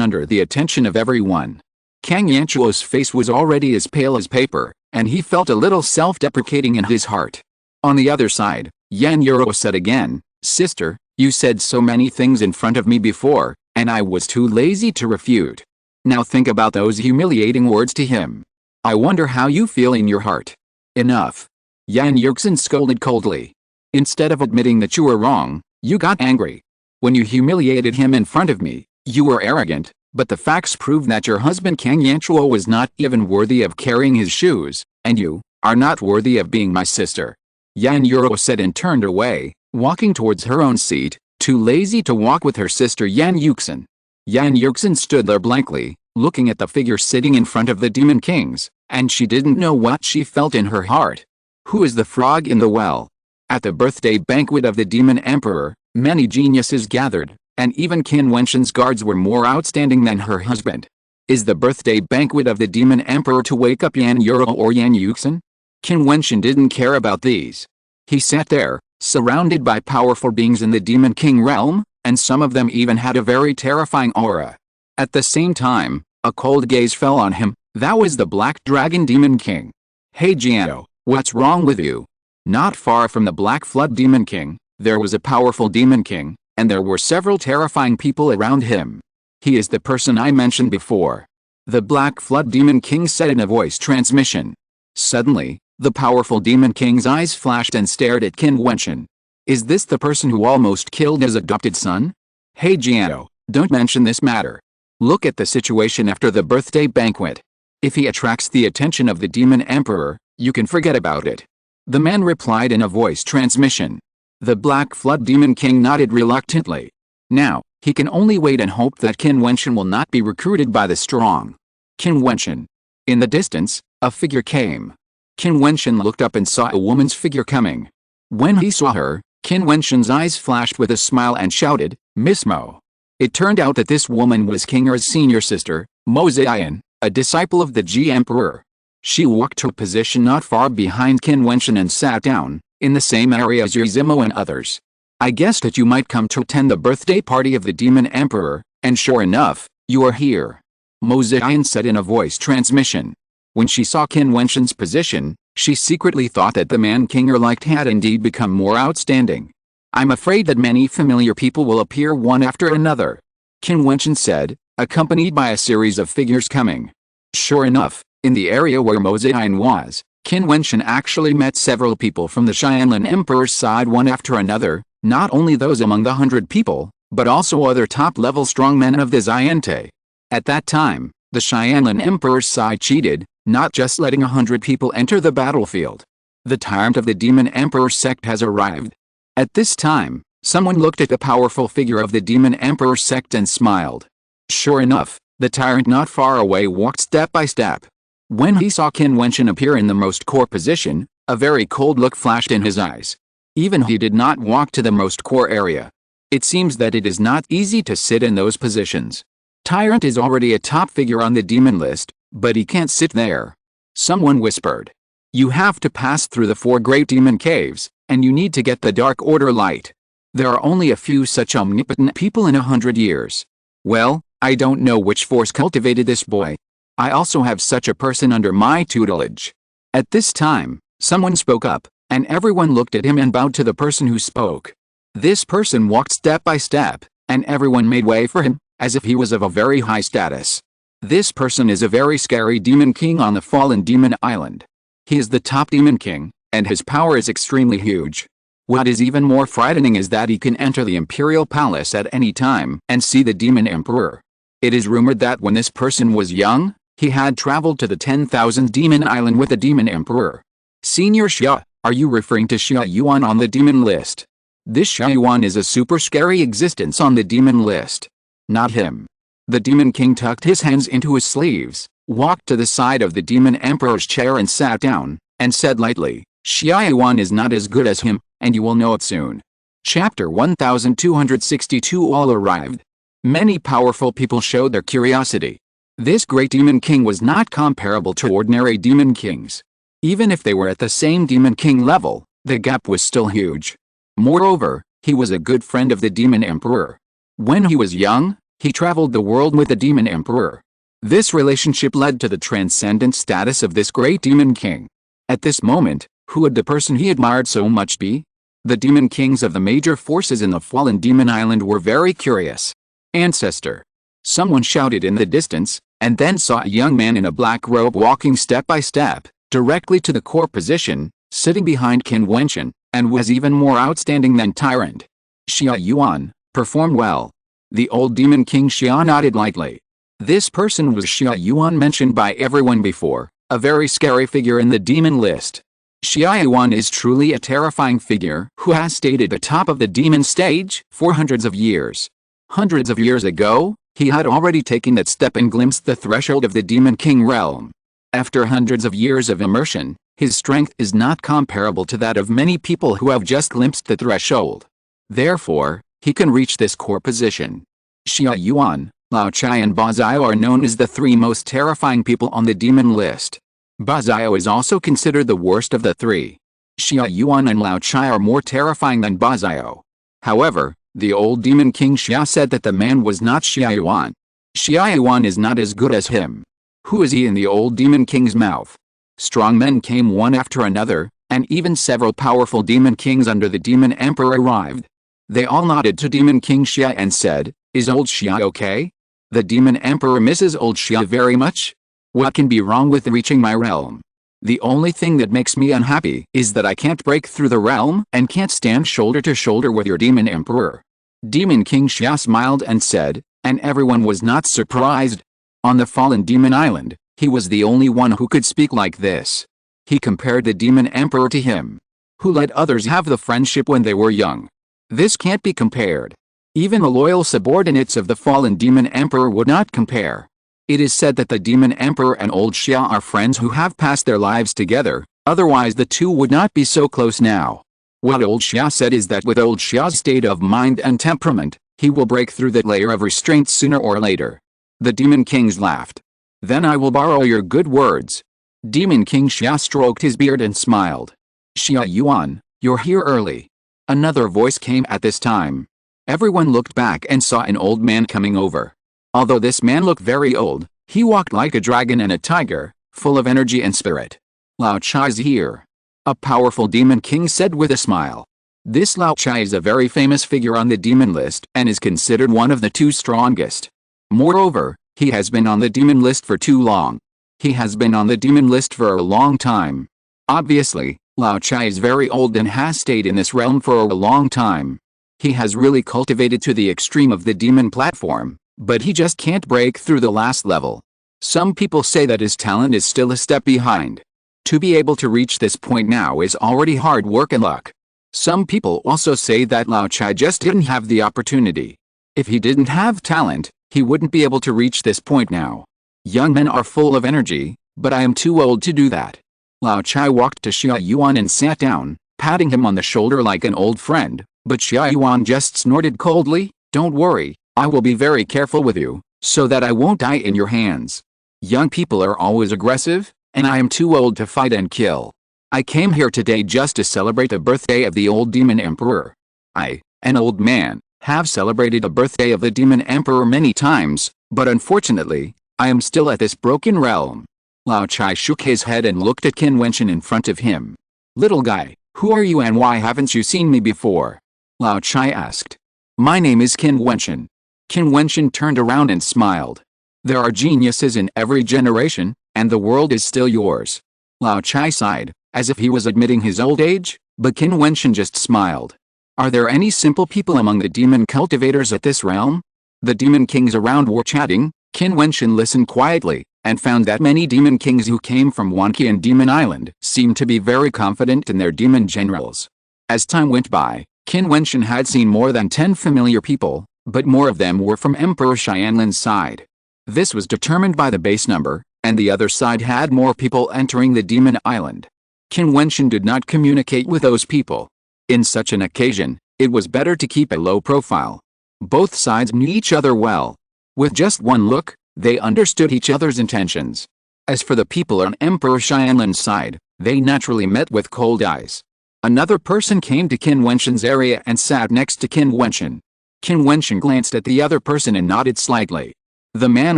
under the attention of everyone. Kang Yanchuo's face was already as pale as paper, and he felt a little self-deprecating in his heart. On the other side, Yan Yuro said again, Sister, you said so many things in front of me before, and I was too lazy to refute. Now think about those humiliating words to him. I wonder how you feel in your heart. Enough. Yan Yuxin scolded coldly. Instead of admitting that you were wrong, you got angry. When you humiliated him in front of me, you were arrogant, but the facts prove that your husband Kang Yanchuo was not even worthy of carrying his shoes, and you are not worthy of being my sister. Yan Yuro said and turned away, walking towards her own seat, too lazy to walk with her sister Yan Yuxin. Yan Yuxin stood there blankly, looking at the figure sitting in front of the demon kings, and she didn't know what she felt in her heart. Who is the frog in the well? At the birthday banquet of the demon emperor, many geniuses gathered, and even Qin Wentian's guards were more outstanding than her husband. Is the birthday banquet of the demon emperor to wake up Yan Yuro or Yan Yuxin? Qin Wentian didn't care about these. He sat there, surrounded by powerful beings in the demon king realm, and some of them even had a very terrifying aura. At the same time, a cold gaze fell on him. That was the Black Dragon Demon King. Hey Jiao, what's wrong with you? Not far from the Black Flood Demon King, there was a powerful Demon King, and there were several terrifying people around him. He is the person I mentioned before. The Black Flood Demon King said in a voice transmission. Suddenly, the powerful Demon King's eyes flashed and stared at Qin Wentian. Is this the person who almost killed his adopted son? Hey Jiao, don't mention this matter. Look at the situation after the birthday banquet. If he attracts the attention of the Demon Emperor, you can forget about it. The man replied in a voice transmission. The Black Flood Demon King nodded reluctantly. Now, he can only wait and hope that Qin Wentian will not be recruited by the strong. Qin Wentian. In the distance, a figure came. Qin Wentian looked up and saw a woman's figure coming. When he saw her, Qin Wentian's eyes flashed with a smile and shouted, Miss Mo. It turned out that this woman was King Er's senior sister, Mo Ziyan, a disciple of the Ji Emperor. She walked to a position not far behind Qin Wentian and sat down, in the same area as Zimo and others. I guessed that you might come to attend the birthday party of the Demon Emperor, and sure enough, you are here. Mo Ziyan said in a voice transmission. When she saw Qin Wentian's position, she secretly thought that the man King Er liked had indeed become more outstanding. I'm afraid that many familiar people will appear one after another. Qin Wentian said, accompanied by a series of figures coming. Sure enough, in the area where Mo Ziyan was, Qin Wentian actually met several people from the Xianlin Emperor's side one after another, not only those among the 100 people, but also other top-level strongmen of the Xiante. At that time, the Xianlin Emperor's side cheated, not just letting 100 people enter the battlefield. The tyrant of the Demon Emperor sect has arrived. At this time, someone looked at the powerful figure of the Demon Emperor sect and smiled. Sure enough, the tyrant not far away walked step by step. When he saw Qin Wentian appear in the most core position, a very cold look flashed in his eyes. Even he did not walk to the most core area. It seems that it is not easy to sit in those positions. Tyrant is already a top figure on the demon list, but he can't sit there. Someone whispered. You have to pass through the 4 great demon caves, and you need to get the Dark Order light. There are only a few such omnipotent people in 100 years. Well, I don't know which force cultivated this boy. I also have such a person under my tutelage. At this time, someone spoke up, and everyone looked at him and bowed to the person who spoke. This person walked step by step, and everyone made way for him, as if he was of a very high status. This person is a very scary demon king on the fallen demon island. He is the top demon king, and his power is extremely huge. What is even more frightening is that he can enter the imperial palace at any time and see the demon emperor. It is rumored that when this person was young, he had traveled to the 10,000 demon island with the demon emperor. Senior Xia, are you referring to Xia Yuan on the demon list? This Xia Yuan is a super scary existence on the demon list. Not him. The demon king tucked his hands into his sleeves, walked to the side of the demon emperor's chair and sat down, and said lightly, Xia Yuan is not as good as him, and you will know it soon. Chapter 1262. All arrived. Many powerful people showed their curiosity. This great demon king was not comparable to ordinary demon kings. Even if they were at the same demon king level, the gap was still huge. Moreover, he was a good friend of the demon emperor. When he was young, he traveled the world with the demon emperor. This relationship led to the transcendent status of this great demon king. At this moment, who would the person he admired so much be? The demon kings of the major forces in the fallen demon island were very curious. Ancestor. Someone shouted in the distance, and then saw a young man in a black robe walking step by step, directly to the core position, sitting behind Qin Wentian, and was even more outstanding than Tyrant. Xia Yuan, performed well. The old demon king Xia nodded lightly. This person was Xia Yuan mentioned by everyone before, a very scary figure in the demon list. Xia Yuan is truly a terrifying figure who has stayed at the top of the demon stage for hundreds of years. Hundreds of years ago, He had already taken that step and glimpsed the threshold of the Demon King realm. After hundreds of years of immersion, his strength is not comparable to that of many people who have just glimpsed the threshold. Therefore, he can reach this core position. Xia Yuan, Lao Chai and Ba Xiao are known as the three most terrifying people on the demon list. Ba Xiao is also considered the worst of the three. Xia Yuan and Lao Chai are more terrifying than Ba Xiao. However, the old demon king Xia said that the man was not Xia Yuan. Xia Yuan is not as good as him. Who is he in the old demon king's mouth? Strong men came one after another, and even several powerful demon kings under the demon emperor arrived. They all nodded to demon king Xia and said, "Is old Xia okay? The demon emperor misses old Xia very much? What can be wrong with reaching my realm? The only thing that makes me unhappy is that I can't break through the realm and can't stand shoulder to shoulder with your demon emperor." Demon King Xia smiled and said, and everyone was not surprised. On the fallen demon island, he was the only one who could speak like this. He compared the demon emperor to him, who let others have the friendship when they were young. This can't be compared. Even the loyal subordinates of the fallen demon emperor would not compare. It is said that the demon emperor and old Xia are friends who have passed their lives together, otherwise the two would not be so close now. What old Xia said is that with old Xia's state of mind and temperament, he will break through that layer of restraint sooner or later. The demon kings laughed. "Then I will borrow your good words." Demon King Xia stroked his beard and smiled. "Xia Yuan, you're here early." Another voice came at this time. Everyone looked back and saw an old man coming over. Although this man looked very old, he walked like a dragon and a tiger, full of energy and spirit. "Lao Chai's here," a powerful demon king said with a smile. This Lao Chai is a very famous figure on the demon list and is considered one of the two strongest. Moreover, he has been on the demon list for too long. He has been on the demon list for a long time. Obviously, Lao Chai is very old and has stayed in this realm for a long time. He has really cultivated to the extreme of the demon platform, but he just can't break through the last level. Some people say that his talent is still a step behind. To be able to reach this point now is already hard work and luck. Some people also say that Lao Chai just didn't have the opportunity. If he didn't have talent, he wouldn't be able to reach this point now. Young men are full of energy, but I am too old to do that. Lao Chai walked to Xia Yuan and sat down, patting him on the shoulder like an old friend, but Xia Yuan just snorted coldly, "Don't worry, I will be very careful with you, so that I won't die in your hands. Young people are always aggressive, and I am too old to fight and kill. I came here today just to celebrate the birthday of the old demon emperor. I, an old man, have celebrated the birthday of the demon emperor many times, but unfortunately, I am still at this broken realm." Lao Chai shook his head and looked at Qin Wentian in front of him. "Little guy, who are you and why haven't you seen me before?" Lao Chai asked. "My name is Qin Wentian." Qin Wentian turned around and smiled. "There are geniuses in every generation, and the world is still yours." Lao Chai sighed, as if he was admitting his old age, but Qin Wentian just smiled. "Are there any simple people among the demon cultivators at this realm?" The demon kings around were chatting. Qin Wentian listened quietly, and found that many demon kings who came from Wanqian Demon Island seemed to be very confident in their demon generals. As time went by, Qin Wentian had seen more than 10 familiar people, but more of them were from Emperor Xianlin's side. This was determined by the base number, and the other side had more people entering the demon island. Qin Wentian did not communicate with those people. In such an occasion, it was better to keep a low profile. Both sides knew each other well. With just one look, they understood each other's intentions. As for the people on Emperor Xianlin's side, they naturally met with cold eyes. Another person came to Qin Wentian's area and sat next to Qin Wentian. Qin Wentian glanced at the other person and nodded slightly. The man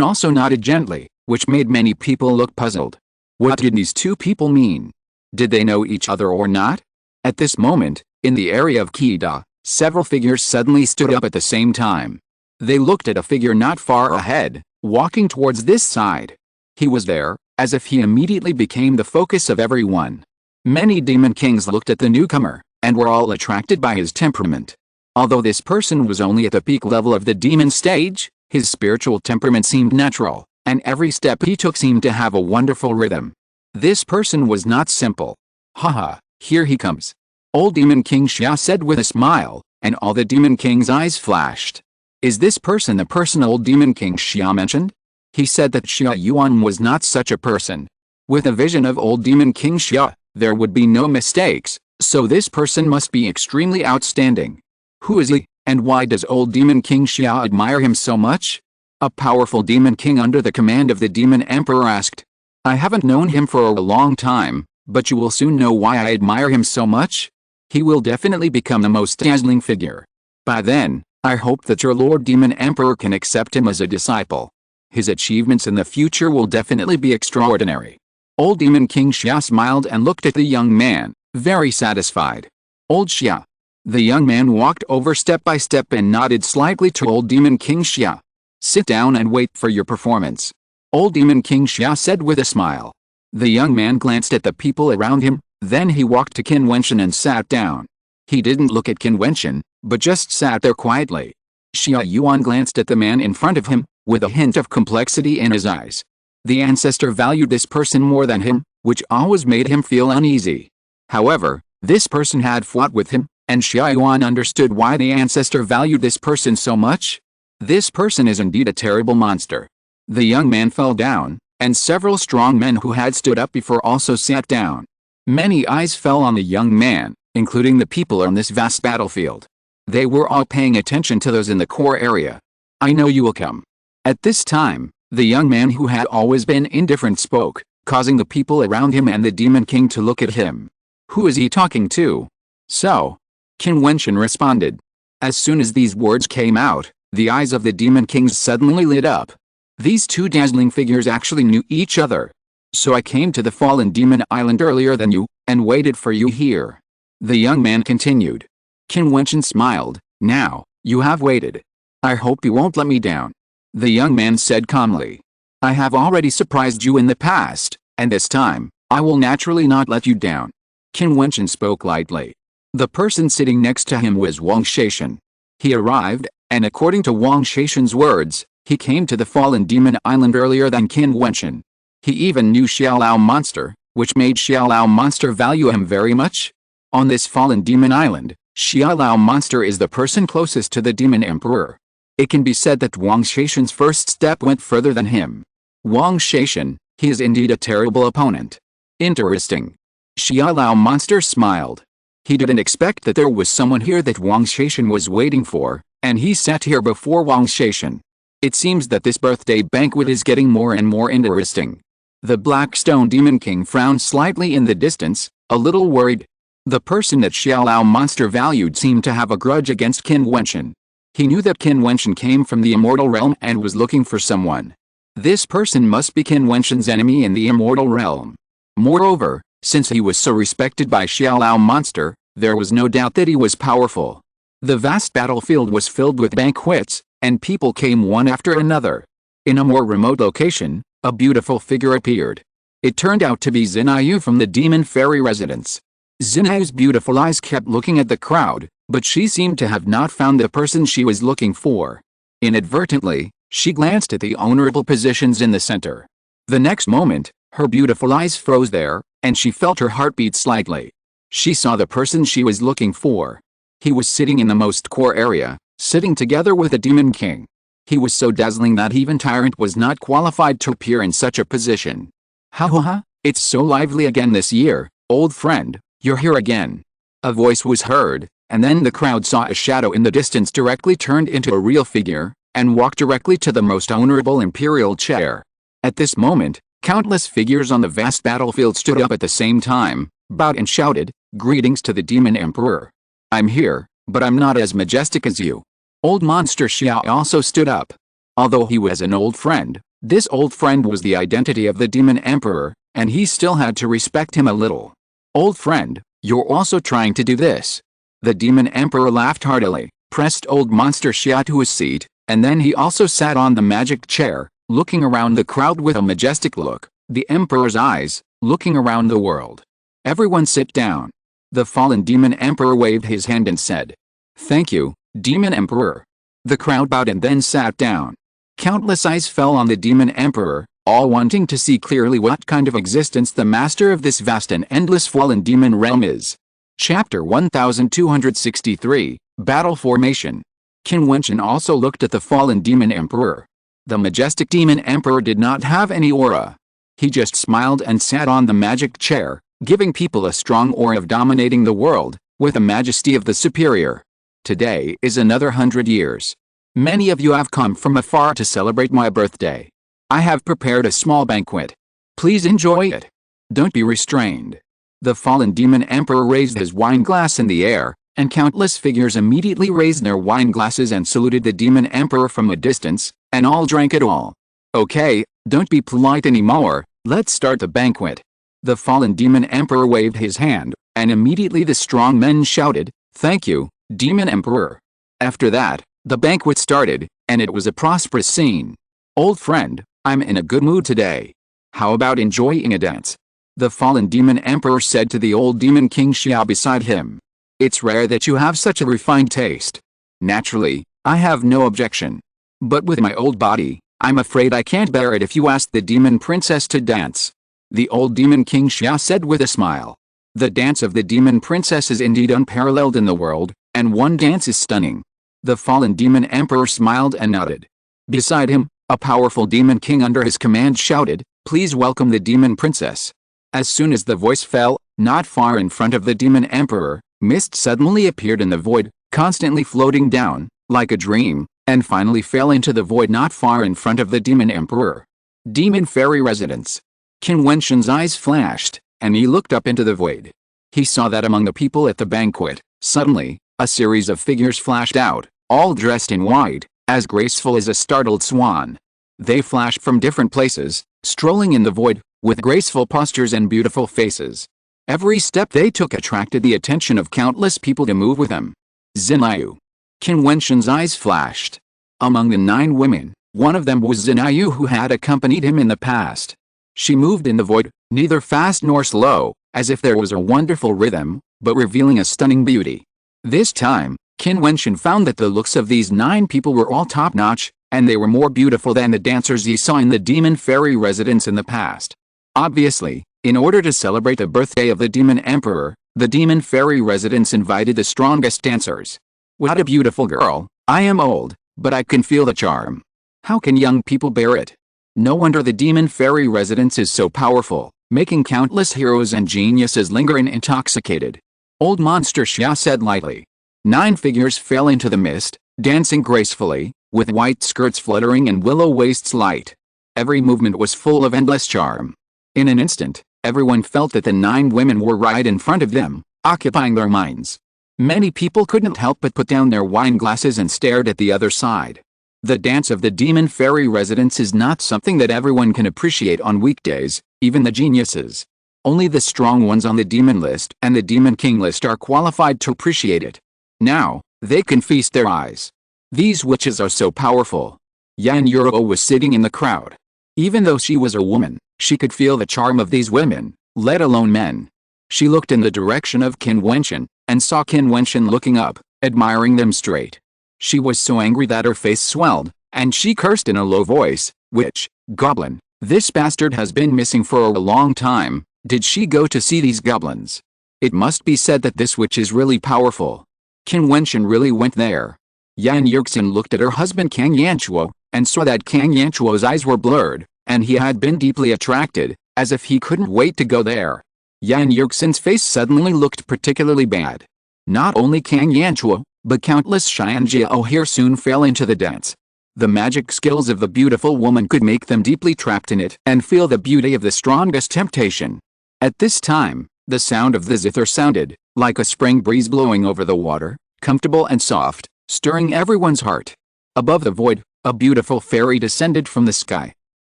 also nodded gently, which made many people look puzzled. What did these two people mean? Did they know each other or not? At this moment, in the area of Qida, several figures suddenly stood up at the same time. They looked at a figure not far ahead, walking towards this side. He was there, as if he immediately became the focus of everyone. Many demon kings looked at the newcomer, and were all attracted by his temperament. Although this person was only at the peak level of the demon stage, his spiritual temperament seemed natural, and every step he took seemed to have a wonderful rhythm. This person was not simple. "Haha, here he comes." Old Demon King Xia said with a smile, and all the demon king's eyes flashed. Is this person the person old Demon King Xia mentioned? He said that Xia Yuan was not such a person. With a vision of old Demon King Xia, there would be no mistakes, so this person must be extremely outstanding. Who is he, and why does old Demon King Xia admire him so much? A powerful Demon King under the command of the Demon Emperor asked. I haven't known him for a long time, but you will soon know why I admire him so much. He will definitely become the most dazzling figure. By then, I hope that your Lord Demon Emperor can accept him as a disciple. His achievements in the future will definitely be extraordinary. Old Demon King Xia smiled and looked at the young man, very satisfied. Old Xia. The young man walked over step by step and nodded slightly to old Demon King Xia. Sit down and wait for your performance. Old Demon King Xia said with a smile. The young man glanced at the people around him, then he walked to Qin Wentian and sat down. He didn't look at Qin Wentian, but just sat there quietly. Xia Yuan glanced at the man in front of him, with a hint of complexity in his eyes. The ancestor valued this person more than him, which always made him feel uneasy. However, this person had fought with him, and Xia Yuan understood why the ancestor valued this person so much. This person is indeed a terrible monster. The young man fell down, and several strong men who had stood up before also sat down. Many eyes fell on the young man, including the people on this vast battlefield. They were all paying attention to those in the core area. I know you will come. At this time, the young man who had always been indifferent spoke, causing the people around him and the Demon King to look at him. Who is he talking to? So, Qin Wentian responded. As soon as these words came out, the eyes of the Demon Kings suddenly lit up. These two dazzling figures actually knew each other. So I came to the Fallen Demon Island earlier than you, and waited for you here. The young man continued. Qin Wentian smiled. Now, you have waited. I hope you won't let me down. The young man said calmly. I have already surprised you in the past, and this time, I will naturally not let you down. Qin Wentian spoke lightly. The person sitting next to him was Wang Shaishan. He arrived, and according to Wang Shaishan's words, he came to the Fallen Demon Island earlier than Qin Wentian. He even knew Xiaolao Monster, which made Xiaolao Monster value him very much. On this Fallen Demon Island, Xiaolao Monster is the person closest to the Demon Emperor. It can be said that Wang Shaishan's first step went further than him. Wang Shaishan, he is indeed a terrible opponent. Interesting. Xiaolao Monster smiled. He didn't expect that there was someone here that Wang Shaishan was waiting for, and he sat here before Wang Shaishan. It seems that this birthday banquet is getting more and more interesting. The Black Stone Demon King frowned slightly in the distance, a little worried. The person that Xiaolao Monster valued seemed to have a grudge against Qin Wentian. He knew that Qin Wentian came from the immortal realm and was looking for someone. This person must be Qin Wentian's enemy in the immortal realm. Moreover, since he was so respected by Xiaolao Monster, there was no doubt that he was powerful. The vast battlefield was filled with banquets, and people came one after another. In a more remote location, a beautiful figure appeared. It turned out to be Xinayu from the Demon Fairy residence. Xinayu's beautiful eyes kept looking at the crowd, but she seemed to have not found the person she was looking for. Inadvertently, she glanced at the honorable positions in the center. The next moment, her beautiful eyes froze there, and she felt her heart beat slightly. She saw the person she was looking for. He was sitting in the most core area, sitting together with the Demon King. He was so dazzling that even Tyrant was not qualified to appear in such a position. Ha ha ha, it's so lively again this year, old friend, you're here again. A voice was heard, and then the crowd saw a shadow in the distance directly turned into a real figure, and walked directly to the most honorable imperial chair. At this moment, countless figures on the vast battlefield stood up at the same time, bowed and shouted, "Greetings to the Demon Emperor. I'm here, but I'm not as majestic as you." Old Monster Xiao also stood up. Although he was an old friend, this old friend was the identity of the Demon Emperor, and he still had to respect him a little. Old friend, you're also trying to do this. The Demon Emperor laughed heartily, pressed Old Monster Xiao to his seat, and then he also sat on the magic chair, looking around the crowd with a majestic look, the Emperor's eyes, looking around the world. Everyone sit down. The fallen Demon Emperor waved his hand and said, "Thank you, Demon Emperor." The crowd bowed and then sat down. Countless eyes fell on the Demon Emperor, all wanting to see clearly what kind of existence the master of this vast and endless fallen demon realm is. Chapter 1263, Battle Formation. Qin Wentian also looked at the fallen demon emperor. The majestic demon emperor did not have any aura. He just smiled and sat on the magic chair, giving people a strong aura of dominating the world, with the majesty of the superior. Today is another 100 years. Many of you have come from afar to celebrate my birthday. I have prepared a small banquet. Please enjoy it. Don't be restrained. The fallen demon emperor raised his wine glass in the air, and countless figures immediately raised their wine glasses and saluted the demon emperor from a distance, and all drank it all. Okay, don't be polite anymore, let's start the banquet. The fallen demon emperor waved his hand, and immediately the strong men shouted, "Thank you, demon emperor." After that, the banquet started, and it was a prosperous scene. "Old friend, I'm in a good mood today. How about enjoying a dance?" The fallen demon emperor said to the old demon king Xia beside him. "It's rare that you have such a refined taste. Naturally, I have no objection. But with my old body, I'm afraid I can't bear it if you ask the demon princess to dance." The old demon king Xia said with a smile. "The dance of the demon princess is indeed unparalleled in the world, and one dance is stunning." The fallen demon emperor smiled and nodded. Beside him, a powerful demon king under his command shouted, "Please welcome the demon princess." As soon as the voice fell, not far in front of the demon emperor, mist suddenly appeared in the void, constantly floating down, like a dream, and finally fell into the void not far in front of the demon emperor. Demon fairy residence. Qin Wentian's eyes flashed, and he looked up into the void. He saw that among the people at the banquet, suddenly, a series of figures flashed out, all dressed in white, as graceful as a startled swan. They flashed from different places, strolling in the void, with graceful postures and beautiful faces. Every step they took attracted the attention of countless people to move with them. Zinayu. Qin Wentian's eyes flashed. Among the 9 women, one of them was Zinayu, who had accompanied him in the past. She moved in the void, neither fast nor slow, as if there was a wonderful rhythm, but revealing a stunning beauty. This time, Qin Wentian found that the looks of these 9 people were all top-notch, and they were more beautiful than the dancers he saw in the demon fairy residence in the past. Obviously, in order to celebrate the birthday of the demon emperor, the demon fairy residence invited the strongest dancers. "What a beautiful girl. I am old, but I can feel the charm. How can young people bear it?" No wonder the demon fairy residence is so powerful, making countless heroes and geniuses linger intoxicated. Old monster Xia said lightly. 9 figures fell into the mist, dancing gracefully, with white skirts fluttering and willow waists light. Every movement was full of endless charm. In an instant, everyone felt that the 9 women were right in front of them, occupying their minds. Many people couldn't help but put down their wine glasses and stared at the other side. The dance of the demon fairy residence is not something that everyone can appreciate on weekdays, even the geniuses. Only the strong ones on the demon list and the demon king list are qualified to appreciate it. Now, they can feast their eyes. These witches are so powerful. Yan Yuro was sitting in the crowd. Even though she was a woman, she could feel the charm of these women, let alone men. She looked in the direction of Qin Wentian, and saw Qin Wentian looking up, admiring them straight. She was so angry that her face swelled, and she cursed in a low voice, "Witch, goblin, this bastard has been missing for a long time. Did she go to see these goblins?" It must be said that this witch is really powerful. Qin Wentian really went there. Yan Yurxin looked at her husband Kang Yanchuo, and saw that Kang Yanchuo's eyes were blurred, and he had been deeply attracted, as if he couldn't wait to go there. Yan Yurxin's face suddenly looked particularly bad. Not only Kang Yanchuo, but countless Xianjiao here soon fell into the dance. The magic skills of the beautiful woman could make them deeply trapped in it and feel the beauty of the strongest temptation. At this time, the sound of the zither sounded, like a spring breeze blowing over the water, comfortable and soft, stirring everyone's heart. Above the void, a beautiful fairy descended from the sky.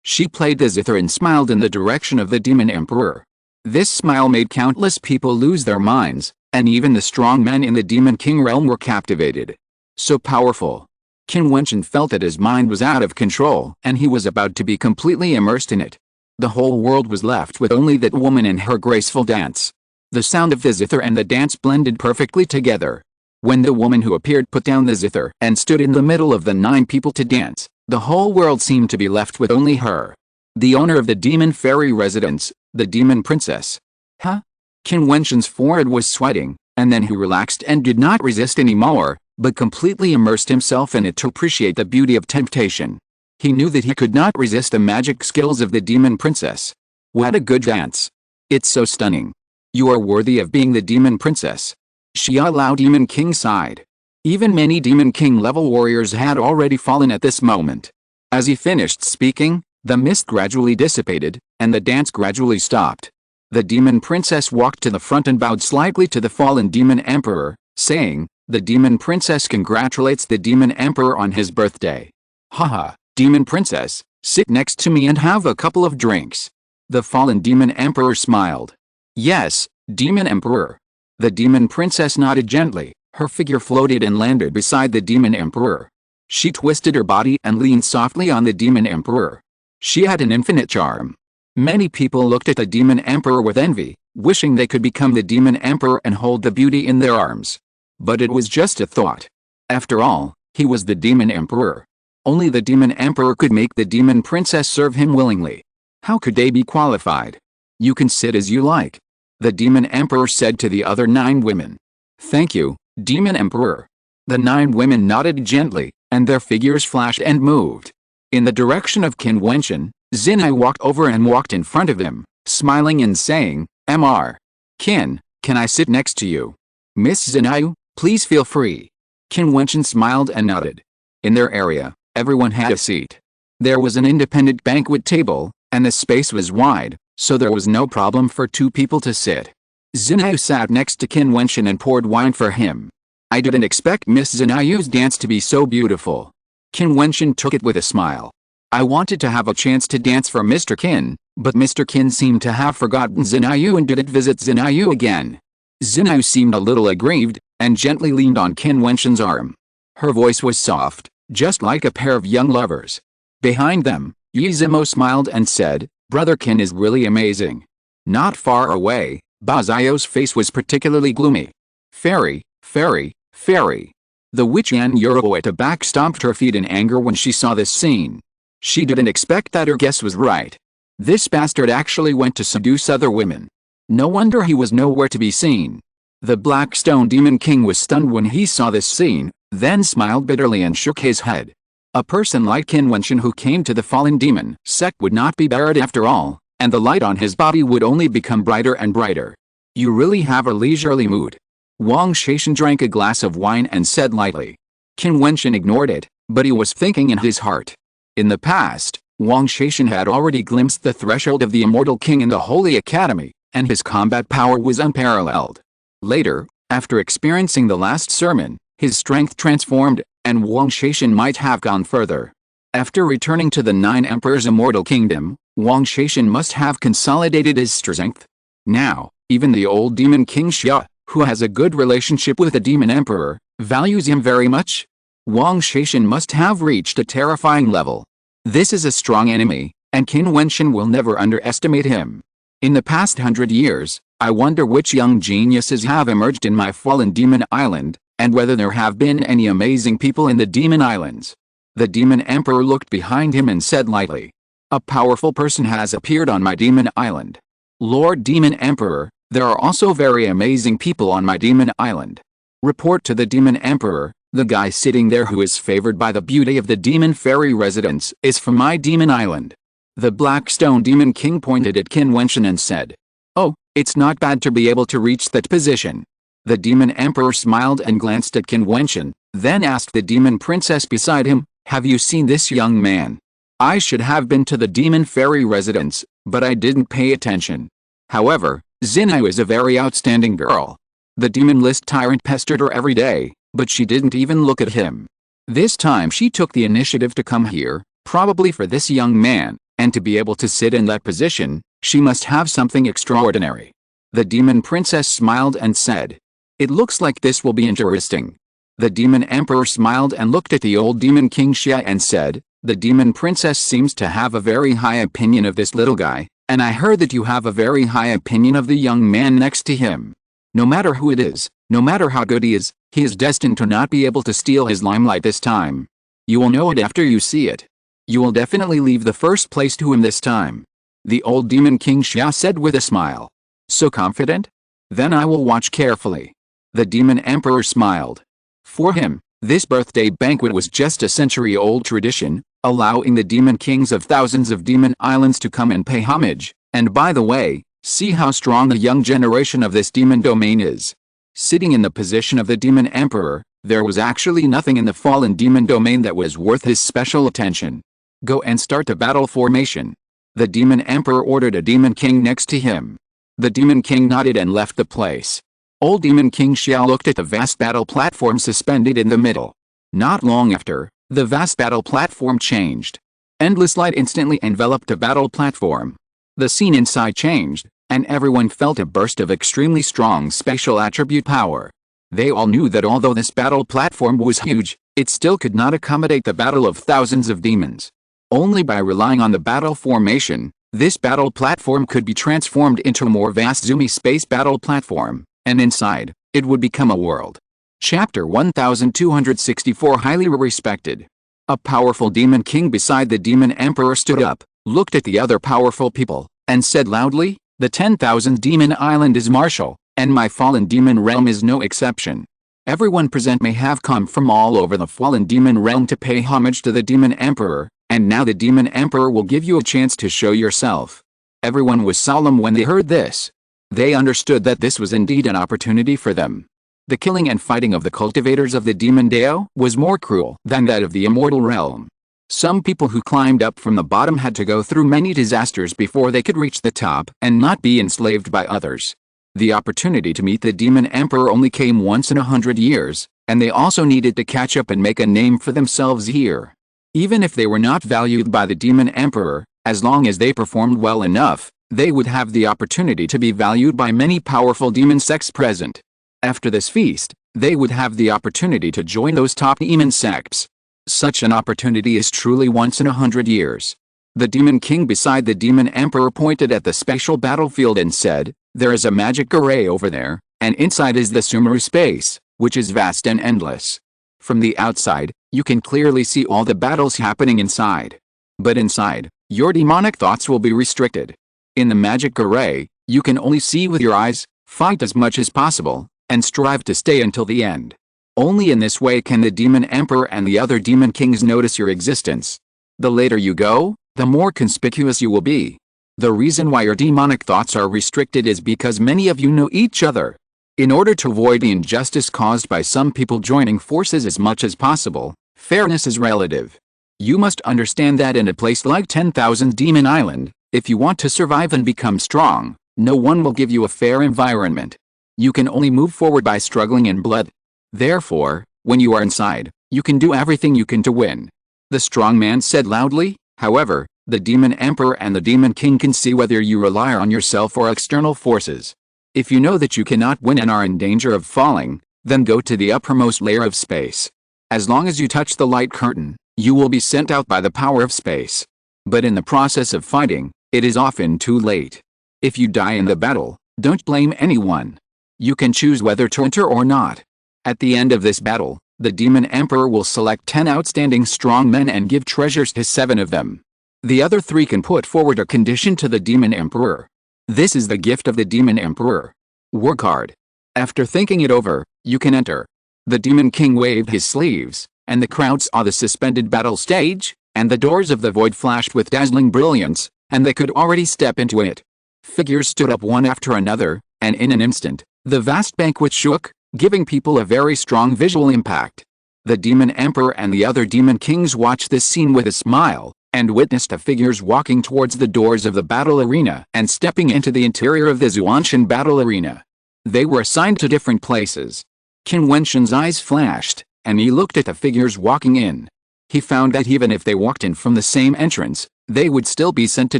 She played the zither and smiled in the direction of the demon emperor. This smile made countless people lose their minds, and even the strong men in the demon king realm were captivated. So powerful. Qin Wentian felt that his mind was out of control, and he was about to be completely immersed in it. The whole world was left with only that woman and her graceful dance. The sound of the zither and the dance blended perfectly together. When the woman who appeared put down the zither and stood in the middle of the 9 people to dance, the whole world seemed to be left with only her. The owner of the demon fairy residence, the demon princess. Huh? Qin Wentian's forehead was sweating, and then he relaxed and did not resist anymore, but completely immersed himself in it to appreciate the beauty of temptation. He knew that he could not resist the magic skills of the demon princess. What a good dance! It's so stunning. You are worthy of being the demon princess. Xia Lao Demon King sighed. Even many Demon King level warriors had already fallen at this moment. As he finished speaking, the mist gradually dissipated, and the dance gradually stopped. The demon princess walked to the front and bowed slightly to the fallen demon emperor, saying, "The demon princess congratulates the demon emperor on his birthday. Haha, demon princess, sit next to me and have a couple of drinks." The fallen demon emperor smiled. "Yes, demon emperor." The demon princess nodded gently. Her figure floated and landed beside the demon emperor. She twisted her body and leaned softly on the demon emperor. She had an infinite charm. Many people looked at the demon emperor with envy, wishing they could become the demon emperor and hold the beauty in their arms. But it was just a thought. After all, he was the demon emperor. Only the demon emperor could make the demon princess serve him willingly. How could they be qualified? "You can sit as you like," the demon emperor said to the other 9 women. "Thank you, demon emperor." The 9 women nodded gently, and their figures flashed and moved. In the direction of Qin Wentian, Zinai walked over and walked in front of him, smiling and saying, "Mr. Qin, can I sit next to you? Miss Zinai, please feel free." Qin Wentian smiled and nodded. In their area, everyone had a seat. There was an independent banquet table, and the space was wide, so there was no problem for 2 people to sit. Zinai sat next to Qin Wentian and poured wine for him. "I didn't expect Miss Zinai's dance to be so beautiful." Qin Wentian took it with a smile. "I wanted to have a chance to dance for Mr. Qin, but Mr. Qin seemed to have forgotten Zinai and didn't visit Zinai again." Zinai seemed a little aggrieved, and gently leaned on Qin Wentian's arm. Her voice was soft, just like a pair of young lovers. Behind them, Yizimo smiled and said, "Brother Qin is really amazing." Not far away, Bazio's face was particularly gloomy. "Fairy, fairy, fairy." The witch Yan Yurueta backstomped her feet in anger when she saw this scene. She didn't expect that her guess was right. This bastard actually went to seduce other women. No wonder he was nowhere to be seen. The Black Stone Demon King was stunned when he saw this scene, then smiled bitterly and shook his head. A person like Qin Wentian who came to the fallen demon sect would not be buried after all, and the light on his body would only become brighter and brighter. "You really have a leisurely mood." Wang Shaishan drank a glass of wine and said lightly. Qin Wentian ignored it, but he was thinking in his heart. In the past, Wang Shaishan had already glimpsed the threshold of the Immortal King in the Holy Academy, and his combat power was unparalleled. Later, after experiencing the last sermon, his strength transformed, and Wang Shaishan might have gone further. After returning to the 9 Emperors' Immortal Kingdom, Wang Shaishan must have consolidated his strength. Now, even the old Demon King Xia, who has a good relationship with the Demon Emperor, values him very much. Wang Shaishan must have reached a terrifying level. This is a strong enemy, and Qin Wentian will never underestimate him. In the past 100 years, I wonder which young geniuses have emerged in my fallen demon island, and whether there have been any amazing people in the demon islands. The Demon Emperor looked behind him and said lightly, "A powerful person has appeared on my demon island. Lord Demon Emperor, there are also very amazing people on my demon island. Report to the Demon Emperor, the guy sitting there who is favored by the beauty of the demon fairy residence is from my demon island." The Black Stone Demon King pointed at Qin Wentian and said, "Oh, it's not bad to be able to reach that position." The Demon Emperor smiled and glanced at Qin Wentian, then asked the Demon Princess beside him, "Have you seen this young man?" "I should have been to the demon fairy residence, but I didn't pay attention. However, Zinai is a very outstanding girl." The demon list tyrant pestered her every day, but she didn't even look at him. This time she took the initiative to come here, probably for this young man, and to be able to sit in that position, she must have something extraordinary. The Demon Princess smiled and said, "It looks like this will be interesting." The Demon Emperor smiled and looked at the old Demon King Xia and said, "The Demon Princess seems to have a very high opinion of this little guy, and I heard that you have a very high opinion of the young man next to him. No matter who it is, no matter how good he is destined to not be able to steal his limelight this time. You will know it after you see it. You will definitely leave the first place to him this time." The old Demon King Xia said with a smile. "So confident? Then I will watch carefully." The Demon Emperor smiled. For him, This birthday banquet was just a century-old tradition, allowing the demon kings of thousands of demon islands to come and pay homage. And by the way, see how strong the young generation of this demon domain is. Sitting in the position of the demon emperor, there was actually nothing in the fallen demon domain that was worth his special attention. Go and start the battle formation. The demon emperor ordered a demon king next to him. The demon king nodded and left the place. Old demon king Xiao looked at the vast battle platform suspended in the middle. Not long after, the vast battle platform changed. Endless light instantly enveloped the battle platform. The scene inside changed, and everyone felt a burst of extremely strong special attribute power. They all knew that although this battle platform was huge, it still could not accommodate the battle of thousands of demons. Only by relying on the battle formation, this battle platform could be transformed into a more vast zoomy space battle platform, and inside, it would become a world. Chapter 1264 Highly Respected. A powerful demon king beside the demon emperor stood up, looked at the other powerful people, and said loudly, "The 10,000 demon island is martial, and my fallen demon realm is no exception. Everyone present may have come from all over the fallen demon realm to pay homage to the demon emperor, and now the demon emperor will give you a chance to show yourself." Everyone was solemn when they heard this. They understood that this was indeed an opportunity for them. The killing and fighting of the cultivators of the demon Dao was more cruel than that of the immortal realm. Some people who climbed up from the bottom had to go through many disasters before they could reach the top and not be enslaved by others. The opportunity to meet the demon emperor only came once in 100 years, and they also needed to catch up and make a name for themselves here. Even if they were not valued by the demon emperor, as long as they performed well enough, they would have the opportunity to be valued by many powerful demon sects present. After this feast, they would have the opportunity to join those top demon sects. Such an opportunity is truly once in 100 years. The demon king beside the demon emperor pointed at the special battlefield and said, "There is a magic array over there, and inside is the Sumeru space, which is vast and endless. From the outside, you can clearly see all the battles happening inside. But inside, your demonic thoughts will be restricted. In the magic array, you can only see with your eyes, fight as much as possible, and strive to stay until the end. Only in this way can the demon emperor and the other demon kings notice your existence. The later you go, the more conspicuous you will be. The reason why your demonic thoughts are restricted is because many of you know each other. In order to avoid the injustice caused by some people joining forces as much as possible, fairness is relative. You must understand that in a place like 10,000 Demon Island, if you want to survive and become strong, no one will give you a fair environment. You can only move forward by struggling in blood. Therefore, when you are inside, you can do everything you can to win." The strong man said loudly. However, the demon emperor and the demon king can see whether you rely on yourself or external forces. If you know that you cannot win and are in danger of falling, then go to the uppermost layer of space. As long as you touch the light curtain, you will be sent out by the power of space. But in the process of fighting, it is often too late. If you die in the battle, don't blame anyone. You can choose whether to enter or not. At the end of this battle, the demon emperor will select 10 outstanding strong men and give treasures to 7 of them. The other 3 can put forward a condition to the demon emperor. This is the gift of the demon emperor. Work hard. After thinking it over, you can enter. The demon king waved his sleeves, and the crowd saw the suspended battle stage, and the doors of the void flashed with dazzling brilliance, and they could already step into it. Figures stood up one after another, and in an instant, the vast banquet shook, giving people a very strong visual impact. The demon emperor and the other demon kings watched this scene with a smile, and witnessed the figures walking towards the doors of the battle arena and stepping into the interior of the Jiutian battle arena. They were assigned to different places. Qin Wentian's eyes flashed, and he looked at the figures walking in. He found that even if they walked in from the same entrance, they would still be sent to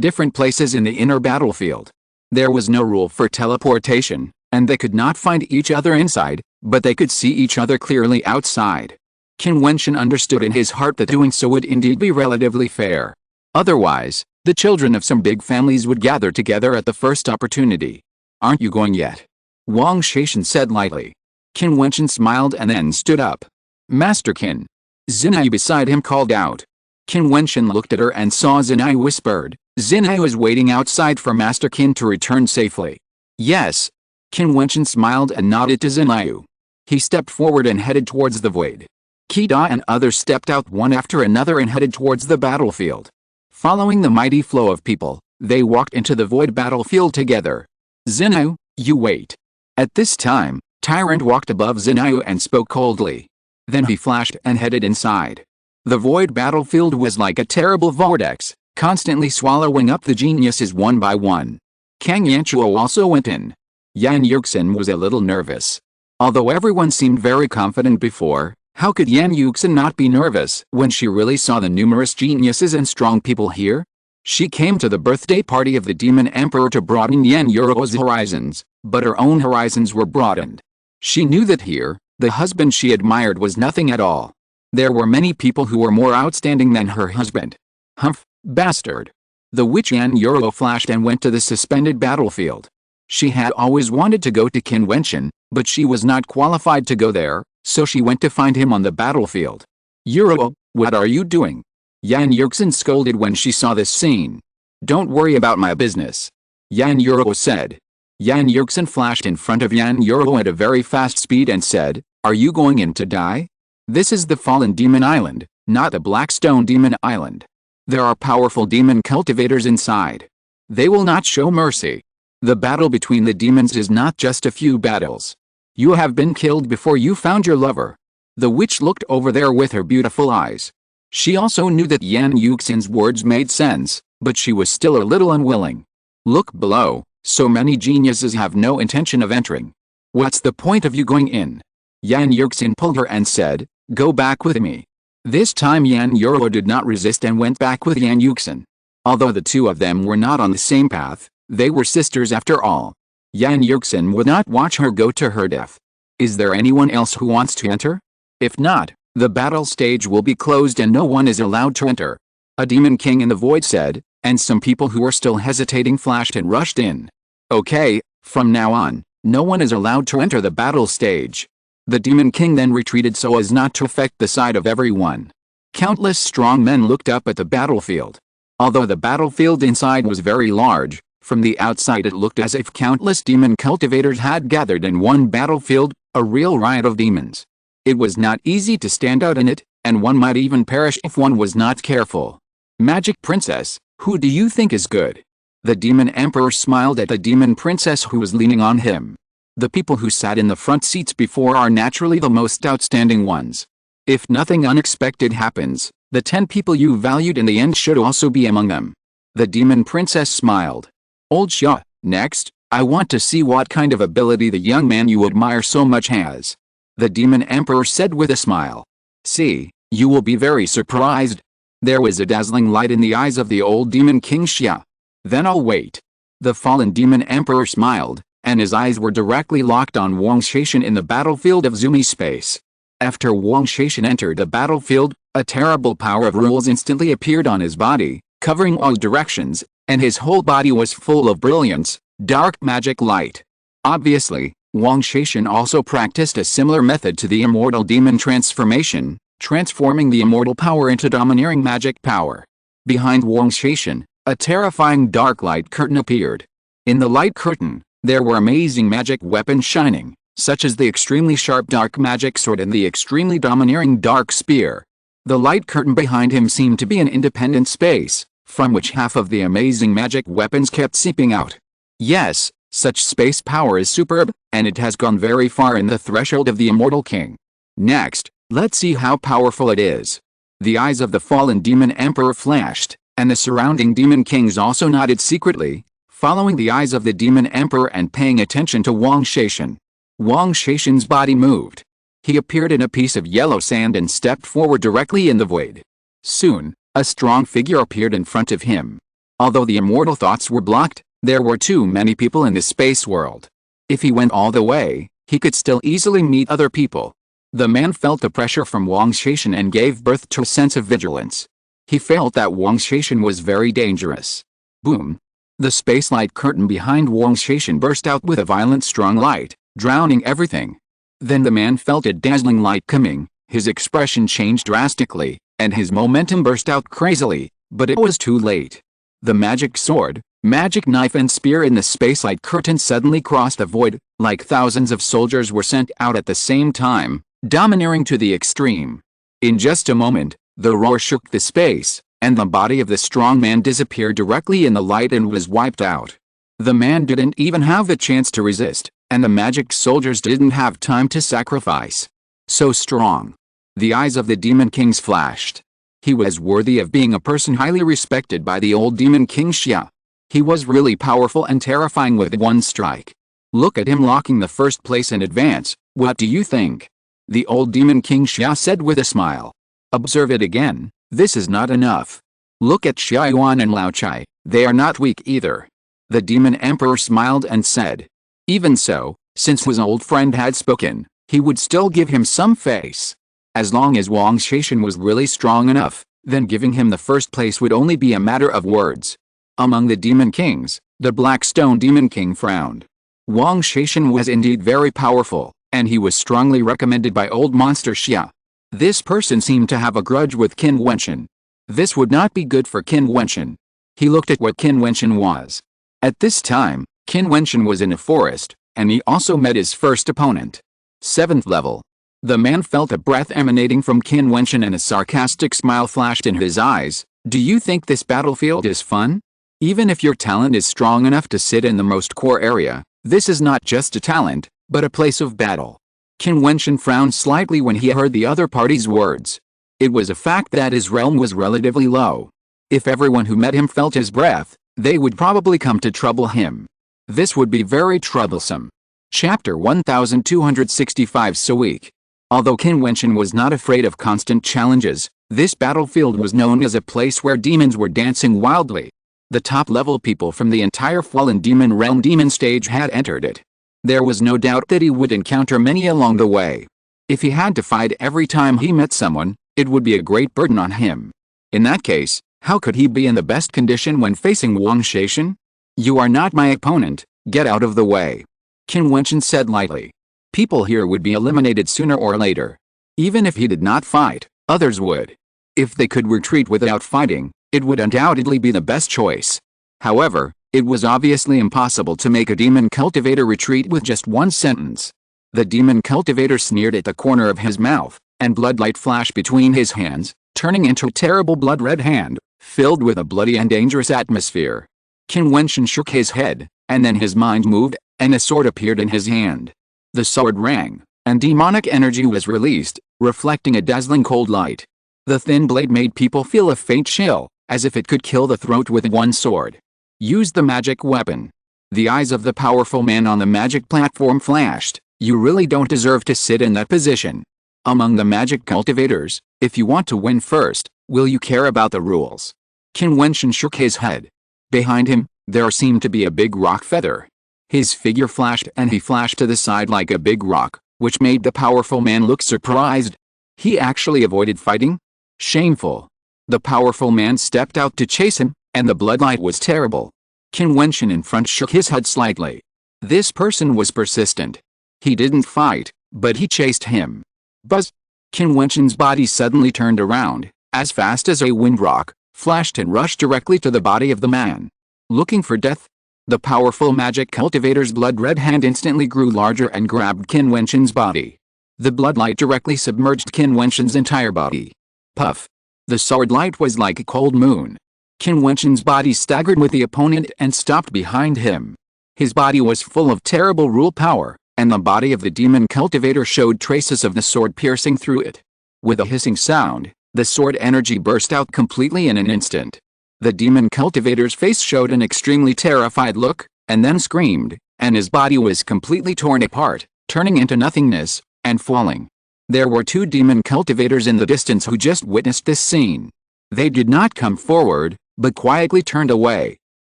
different places in the inner battlefield. There was no rule for teleportation, and they could not find each other inside, but they could see each other clearly outside. Qin Wentian understood in his heart that doing so would indeed be relatively fair. Otherwise, the children of some big families would gather together at the first opportunity. "Aren't you going yet?" Wang Shaishan said lightly. Qin Wentian smiled and then stood up. "Master Qin." Zinai beside him called out. Qin Wentian looked at her and saw Zinai whispered, "Zinai was waiting outside for Master Qin to return safely." "Yes." Qin Wentian smiled and nodded to Zinai. He stepped forward and headed towards the void. Qida and others stepped out one after another and headed towards the battlefield. Following the mighty flow of people, they walked into the void battlefield together. Zinu, you wait. At this time, Tyrant walked above Zinu and spoke coldly. Then he flashed and headed inside. The void battlefield was like a terrible vortex, constantly swallowing up the geniuses one by one. Kang Yanchuo also went in. Yan Yuxin was a little nervous. Although everyone seemed very confident before, how could Yan Yuxin not be nervous when she really saw the numerous geniuses and strong people here? She came to the birthday party of the Demon Emperor to broaden Yan Yuro's horizons, but her own horizons were broadened. She knew that here, the husband she admired was nothing at all. There were many people who were more outstanding than her husband. Humph, bastard. The witch Yan Yuro flashed and went to the suspended battlefield. She had always wanted to go to Qin Wentian, but she was not qualified to go there, so she went to find him on the battlefield. Yuro, what are you doing? Yan Yuxin scolded when she saw this scene. Don't worry about my business. Yan Yuro said. Yan Yuxin flashed in front of Yan Yuro at a very fast speed and said, are you going in to die? This is the Fallen Demon Island, not the Blackstone Demon Island. There are powerful demon cultivators inside. They will not show mercy. The battle between the demons is not just a few battles. You have been killed before you found your lover. The witch looked over there with her beautiful eyes. She also knew that Yan Yuxin's words made sense, but she was still a little unwilling. Look below, so many geniuses have no intention of entering. What's the point of you going in? Yan Yuxin pulled her and said, go back with me. This time Yan Yuro did not resist and went back with Yan Yuxin. Although the two of them were not on the same path, they were sisters after all. Yan Yuxin would not watch her go to her death. Is there anyone else who wants to enter? If not, the battle stage will be closed and no one is allowed to enter. A demon king in the void said, and some people who were still hesitating flashed and rushed in. Okay, from now on, no one is allowed to enter the battle stage. The demon king then retreated so as not to affect the sight of everyone. Countless strong men looked up at the battlefield. Although the battlefield inside was very large, from the outside it looked as if countless demon cultivators had gathered in one battlefield, a real riot of demons. It was not easy to stand out in it, and one might even perish if one was not careful. Magic Princess, who do you think is good? The demon emperor smiled at the demon princess who was leaning on him. The people who sat in the front seats before are naturally the most outstanding ones. If nothing unexpected happens, the 10 people you valued in the end should also be among them. The demon princess smiled. Old Xia, next, I want to see what kind of ability the young man you admire so much has. The demon emperor said with a smile. See, you will be very surprised. There was a dazzling light in the eyes of the old demon king Xia. Then I'll wait. The fallen demon emperor smiled, and his eyes were directly locked on Wang Shaishan in the battlefield of Zumi space. After Wang Shaishan entered the battlefield, a terrible power of rules instantly appeared on his body, covering all directions, and his whole body was full of brilliance, dark magic light. Obviously, Wang Shaishan also practiced a similar method to the immortal demon transformation, transforming the immortal power into domineering magic power. Behind Wang Shaishan, a terrifying dark light curtain appeared. In the light curtain, there were amazing magic weapons shining, such as the extremely sharp dark magic sword and the extremely domineering dark spear. The light curtain behind him seemed to be an independent space, from which half of the amazing magic weapons kept seeping out. Yes, such space power is superb, and it has gone very far in the threshold of the immortal king. Next, let's see how powerful it is. The eyes of the fallen demon emperor flashed, and the surrounding demon kings also nodded secretly, following the eyes of the demon emperor and paying attention to Wang Shaishan. Wang Shaishan's body moved. He appeared in a piece of yellow sand and stepped forward directly in the void. Soon, a strong figure appeared in front of him. Although the immortal thoughts were blocked, there were too many people in the space world. If he went all the way, he could still easily meet other people. The man felt the pressure from Wang Shaishan and gave birth to a sense of vigilance. He felt that Wang Shaishan was very dangerous. Boom! The space light curtain behind Wang Shaishan burst out with a violent strong light, drowning everything. Then the man felt a dazzling light coming, his expression changed drastically, and his momentum burst out crazily, but it was too late. The magic sword, magic knife and spear in the spacelight curtain suddenly crossed the void, like thousands of soldiers were sent out at the same time, domineering to the extreme. In just a moment, the roar shook the space, and the body of the strong man disappeared directly in the light and was wiped out. The man didn't even have the chance to resist, and the magic soldiers didn't have time to sacrifice. So strong. The eyes of the Demon Kings flashed. He was worthy of being a person highly respected by the old Demon King Xia. He was really powerful and terrifying with one strike. Look at him locking the first place in advance, what do you think? The old Demon King Xia said with a smile. Observe it again, this is not enough. Look at Xia Yuan and Lao Chai, they are not weak either. The Demon Emperor smiled and said. Even so, since his old friend had spoken, he would still give him some face. As long as Wang Shaishan was really strong enough, then giving him the first place would only be a matter of words. Among the Demon Kings, the Black Stone Demon King frowned. Wang Shaishan was indeed very powerful, and he was strongly recommended by old monster Xia. This person seemed to have a grudge with Qin Wentian. This would not be good for Qin Wentian. He looked at what Qin Wentian was. At this time, Qin Wentian was in a forest, and he also met his first opponent. 7th level. The man felt a breath emanating from Qin Wentian and a sarcastic smile flashed in his eyes. Do you think this battlefield is fun? Even if your talent is strong enough to sit in the most core area, this is not just a talent, but a place of battle. Qin Wentian frowned slightly when he heard the other party's words. It was a fact that his realm was relatively low. If everyone who met him felt his breath, they would probably come to trouble him. This would be very troublesome. Chapter 1265 So weak. Although Qin Wentian was not afraid of constant challenges, this battlefield was known as a place where demons were dancing wildly. The top-level people from the entire fallen demon realm demon stage had entered it. There was no doubt that he would encounter many along the way. If he had to fight every time he met someone, it would be a great burden on him. In that case, how could he be in the best condition when facing Wang Shaishan? You are not my opponent, get out of the way. Qin Wentian said lightly. People here would be eliminated sooner or later. Even if he did not fight, others would. If they could retreat without fighting, it would undoubtedly be the best choice. However, it was obviously impossible to make a demon cultivator retreat with just one sentence. The demon cultivator sneered at the corner of his mouth, and bloodlight flashed between his hands, turning into a terrible blood-red hand, filled with a bloody and dangerous atmosphere. Qin Wentian shook his head, and then his mind moved, and a sword appeared in his hand. The sword rang, and demonic energy was released, reflecting a dazzling cold light. The thin blade made people feel a faint chill, as if it could kill the throat with one sword. Use the magic weapon. The eyes of the powerful man on the magic platform flashed. You really don't deserve to sit in that position. Among the magic cultivators, if you want to win first, will you care about the rules? Qin Wentian shook his head. Behind him, there seemed to be a big rock feather. His figure flashed and he flashed to the side like a big rock, which made the powerful man look surprised. He actually avoided fighting? Shameful. The powerful man stepped out to chase him, and the bloodlight was terrible. Qin Wentian in front shook his head slightly. This person was persistent. He didn't fight, but he chased him. Buzz! Qin Wentian's body suddenly turned around, as fast as a windrock, flashed and rushed directly to the body of the man. Looking for death? The powerful magic cultivator's blood-red hand instantly grew larger and grabbed Qin Wentian's body. The bloodlight directly submerged Qin Wentian's entire body. Puff! The sword light was like a cold moon. Qin Wentian's body staggered with the opponent and stopped behind him. His body was full of terrible rule power, and the body of the demon cultivator showed traces of the sword piercing through it. With a hissing sound, the sword energy burst out completely in an instant. The demon cultivator's face showed an extremely terrified look, and then screamed, and his body was completely torn apart, turning into nothingness, and falling. There were two demon cultivators in the distance who just witnessed this scene. They did not come forward, but quietly turned away.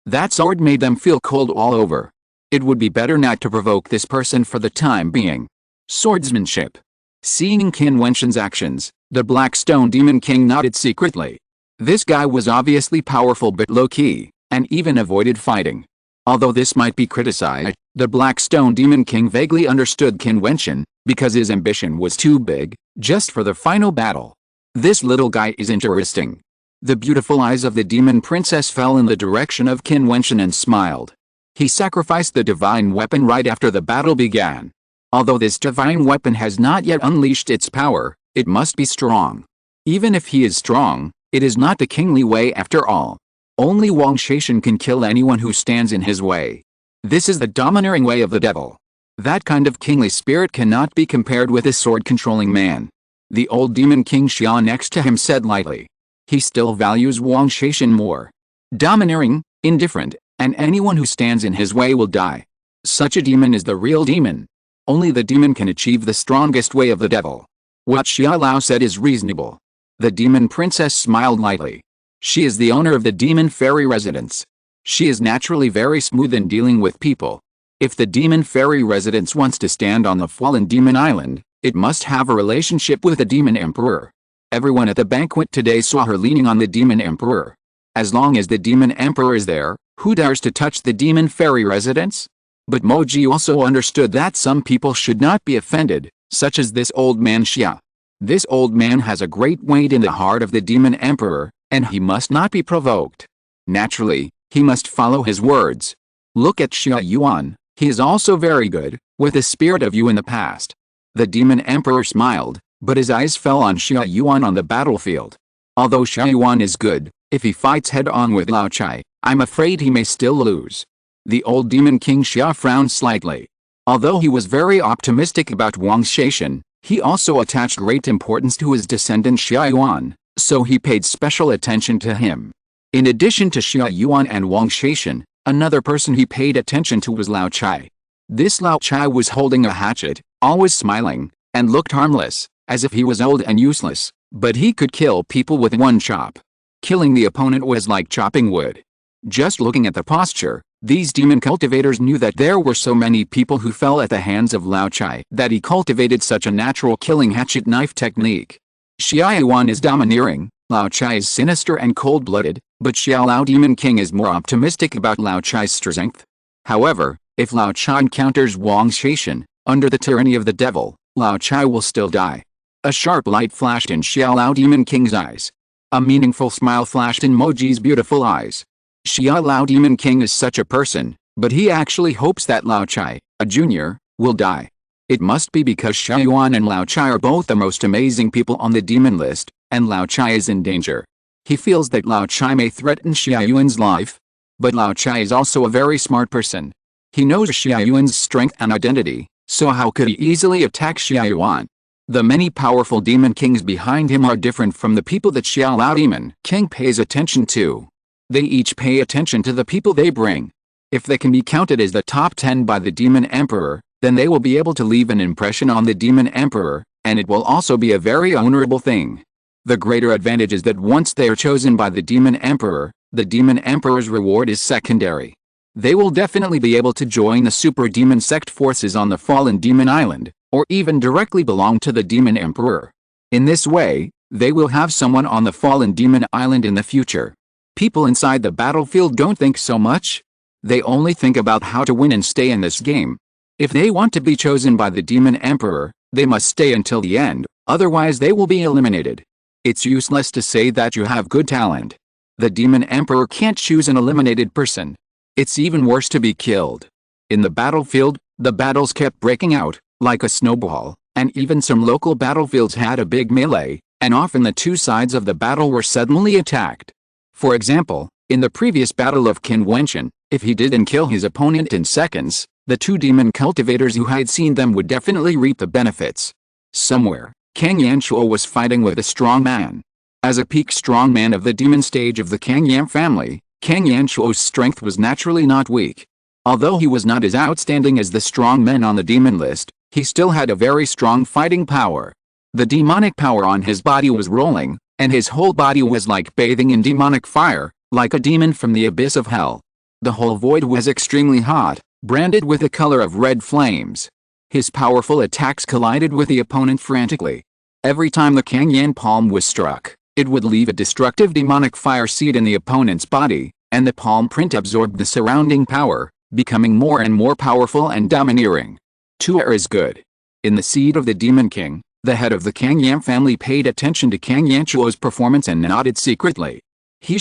That sword made them feel cold all over. It would be better not to provoke this person for the time being. Swordsmanship. Seeing Qin Wentian's actions, the Black Stone Demon King nodded secretly. This guy was obviously powerful but low-key, and even avoided fighting. Although this might be criticized, the Black Stone Demon King vaguely understood Qin Wentian, because his ambition was too big, just for the final battle. This little guy is interesting. The beautiful eyes of the demon princess fell in the direction of Qin Wentian and smiled. He sacrificed the divine weapon right after the battle began. Although this divine weapon has not yet unleashed its power, it must be strong. Even if he is strong, it is not the kingly way after all. Only Wang Shaishan can kill anyone who stands in his way. This is the domineering way of the devil. That kind of kingly spirit cannot be compared with a sword-controlling man. The old demon king Xia next to him said lightly. He still values Wang Shaishan more. Domineering, indifferent, and anyone who stands in his way will die. Such a demon is the real demon. Only the demon can achieve the strongest way of the devil. What Xia Lao said is reasonable. The demon princess smiled lightly. She is the owner of the demon fairy residence. She is naturally very smooth in dealing with people. If the demon fairy residence wants to stand on the fallen demon island, it must have a relationship with the demon emperor. Everyone at the banquet today saw her leaning on the demon emperor. As long as the demon emperor is there, who dares to touch the demon fairy residence? But Moji also understood that some people should not be offended, such as this old man Xia. This old man has a great weight in the heart of the demon emperor, and he must not be provoked. Naturally, he must follow his words. Look at Xia Yuan, he is also very good, with the spirit of you in the past. The demon emperor smiled, but his eyes fell on Xia Yuan on the battlefield. Although Xia Yuan is good, if he fights head-on with Lao Chai, I'm afraid he may still lose. The old demon king Xia frowned slightly. Although he was very optimistic about Wang Shaishan, he also attached great importance to his descendant Xia Yuan, so he paid special attention to him. In addition to Xia Yuan and Wang Shaishan, another person he paid attention to was Lao Chai. This Lao Chai was holding a hatchet, always smiling, and looked harmless, as if he was old and useless, but he could kill people with one chop. Killing the opponent was like chopping wood. Just looking at the posture, these demon cultivators knew that there were so many people who fell at the hands of Lao Chai that he cultivated such a natural killing hatchet knife technique. Xia Yuan is domineering, Lao Chai is sinister and cold-blooded, but Xia Lao Demon King is more optimistic about Lao Chai's strength. However, if Lao Chai encounters Wang Shaishan, under the tyranny of the devil, Lao Chai will still die. A sharp light flashed in Xia Lao Demon King's eyes. A meaningful smile flashed in Moji's beautiful eyes. Xia Lao Demon King is such a person, but he actually hopes that Lao Chai, a junior, will die. It must be because Xia Yuan and Lao Chai are both the most amazing people on the demon list, and Lao Chai is in danger. He feels that Lao Chai may threaten Xia Yuan's life. But Lao Chai is also a very smart person. He knows Xia Yuan's strength and identity, so how could he easily attack Xia Yuan? The many powerful demon kings behind him are different from the people that Xia Lao Demon King pays attention to. They each pay attention to the people they bring. If they can be counted as the top 10 by the demon emperor, then they will be able to leave an impression on the demon emperor, and it will also be a very honorable thing. The greater advantage is that once they are chosen by the demon emperor, the demon emperor's reward is secondary. They will definitely be able to join the super demon sect forces on the fallen demon island, or even directly belong to the demon emperor. In this way, they will have someone on the fallen demon island in the future. People inside the battlefield don't think so much. They only think about how to win and stay in this game. If they want to be chosen by the demon emperor, they must stay until the end, otherwise they will be eliminated. It's useless to say that you have good talent. The demon emperor can't choose an eliminated person. It's even worse to be killed. In the battlefield, the battles kept breaking out, like a snowball, and even some local battlefields had a big melee, and often the two sides of the battle were suddenly attacked. For example, in the previous battle of Qin Wentian, if he didn't kill his opponent in seconds, the two demon cultivators who had seen them would definitely reap the benefits. Somewhere, Qin Yanchuo was fighting with a strong man. As a peak strong man of the demon stage of the Qin Yan family, Qin Yanchuo's strength was naturally not weak. Although he was not as outstanding as the strong men on the demon list, he still had a very strong fighting power. The demonic power on his body was rolling, and his whole body was like bathing in demonic fire, like a demon from the abyss of hell. The whole void was extremely hot, branded with the color of red flames. His powerful attacks collided with the opponent frantically. Every time the Qin Yan palm was struck, it would leave a destructive demonic fire seed in the opponent's body, and the palm print absorbed the surrounding power, becoming more and more powerful and domineering. Tuer is good. In the seed of the Demon King, the head of the Qin Yan family paid attention to Qin Yanchuo's performance and nodded secretly. He,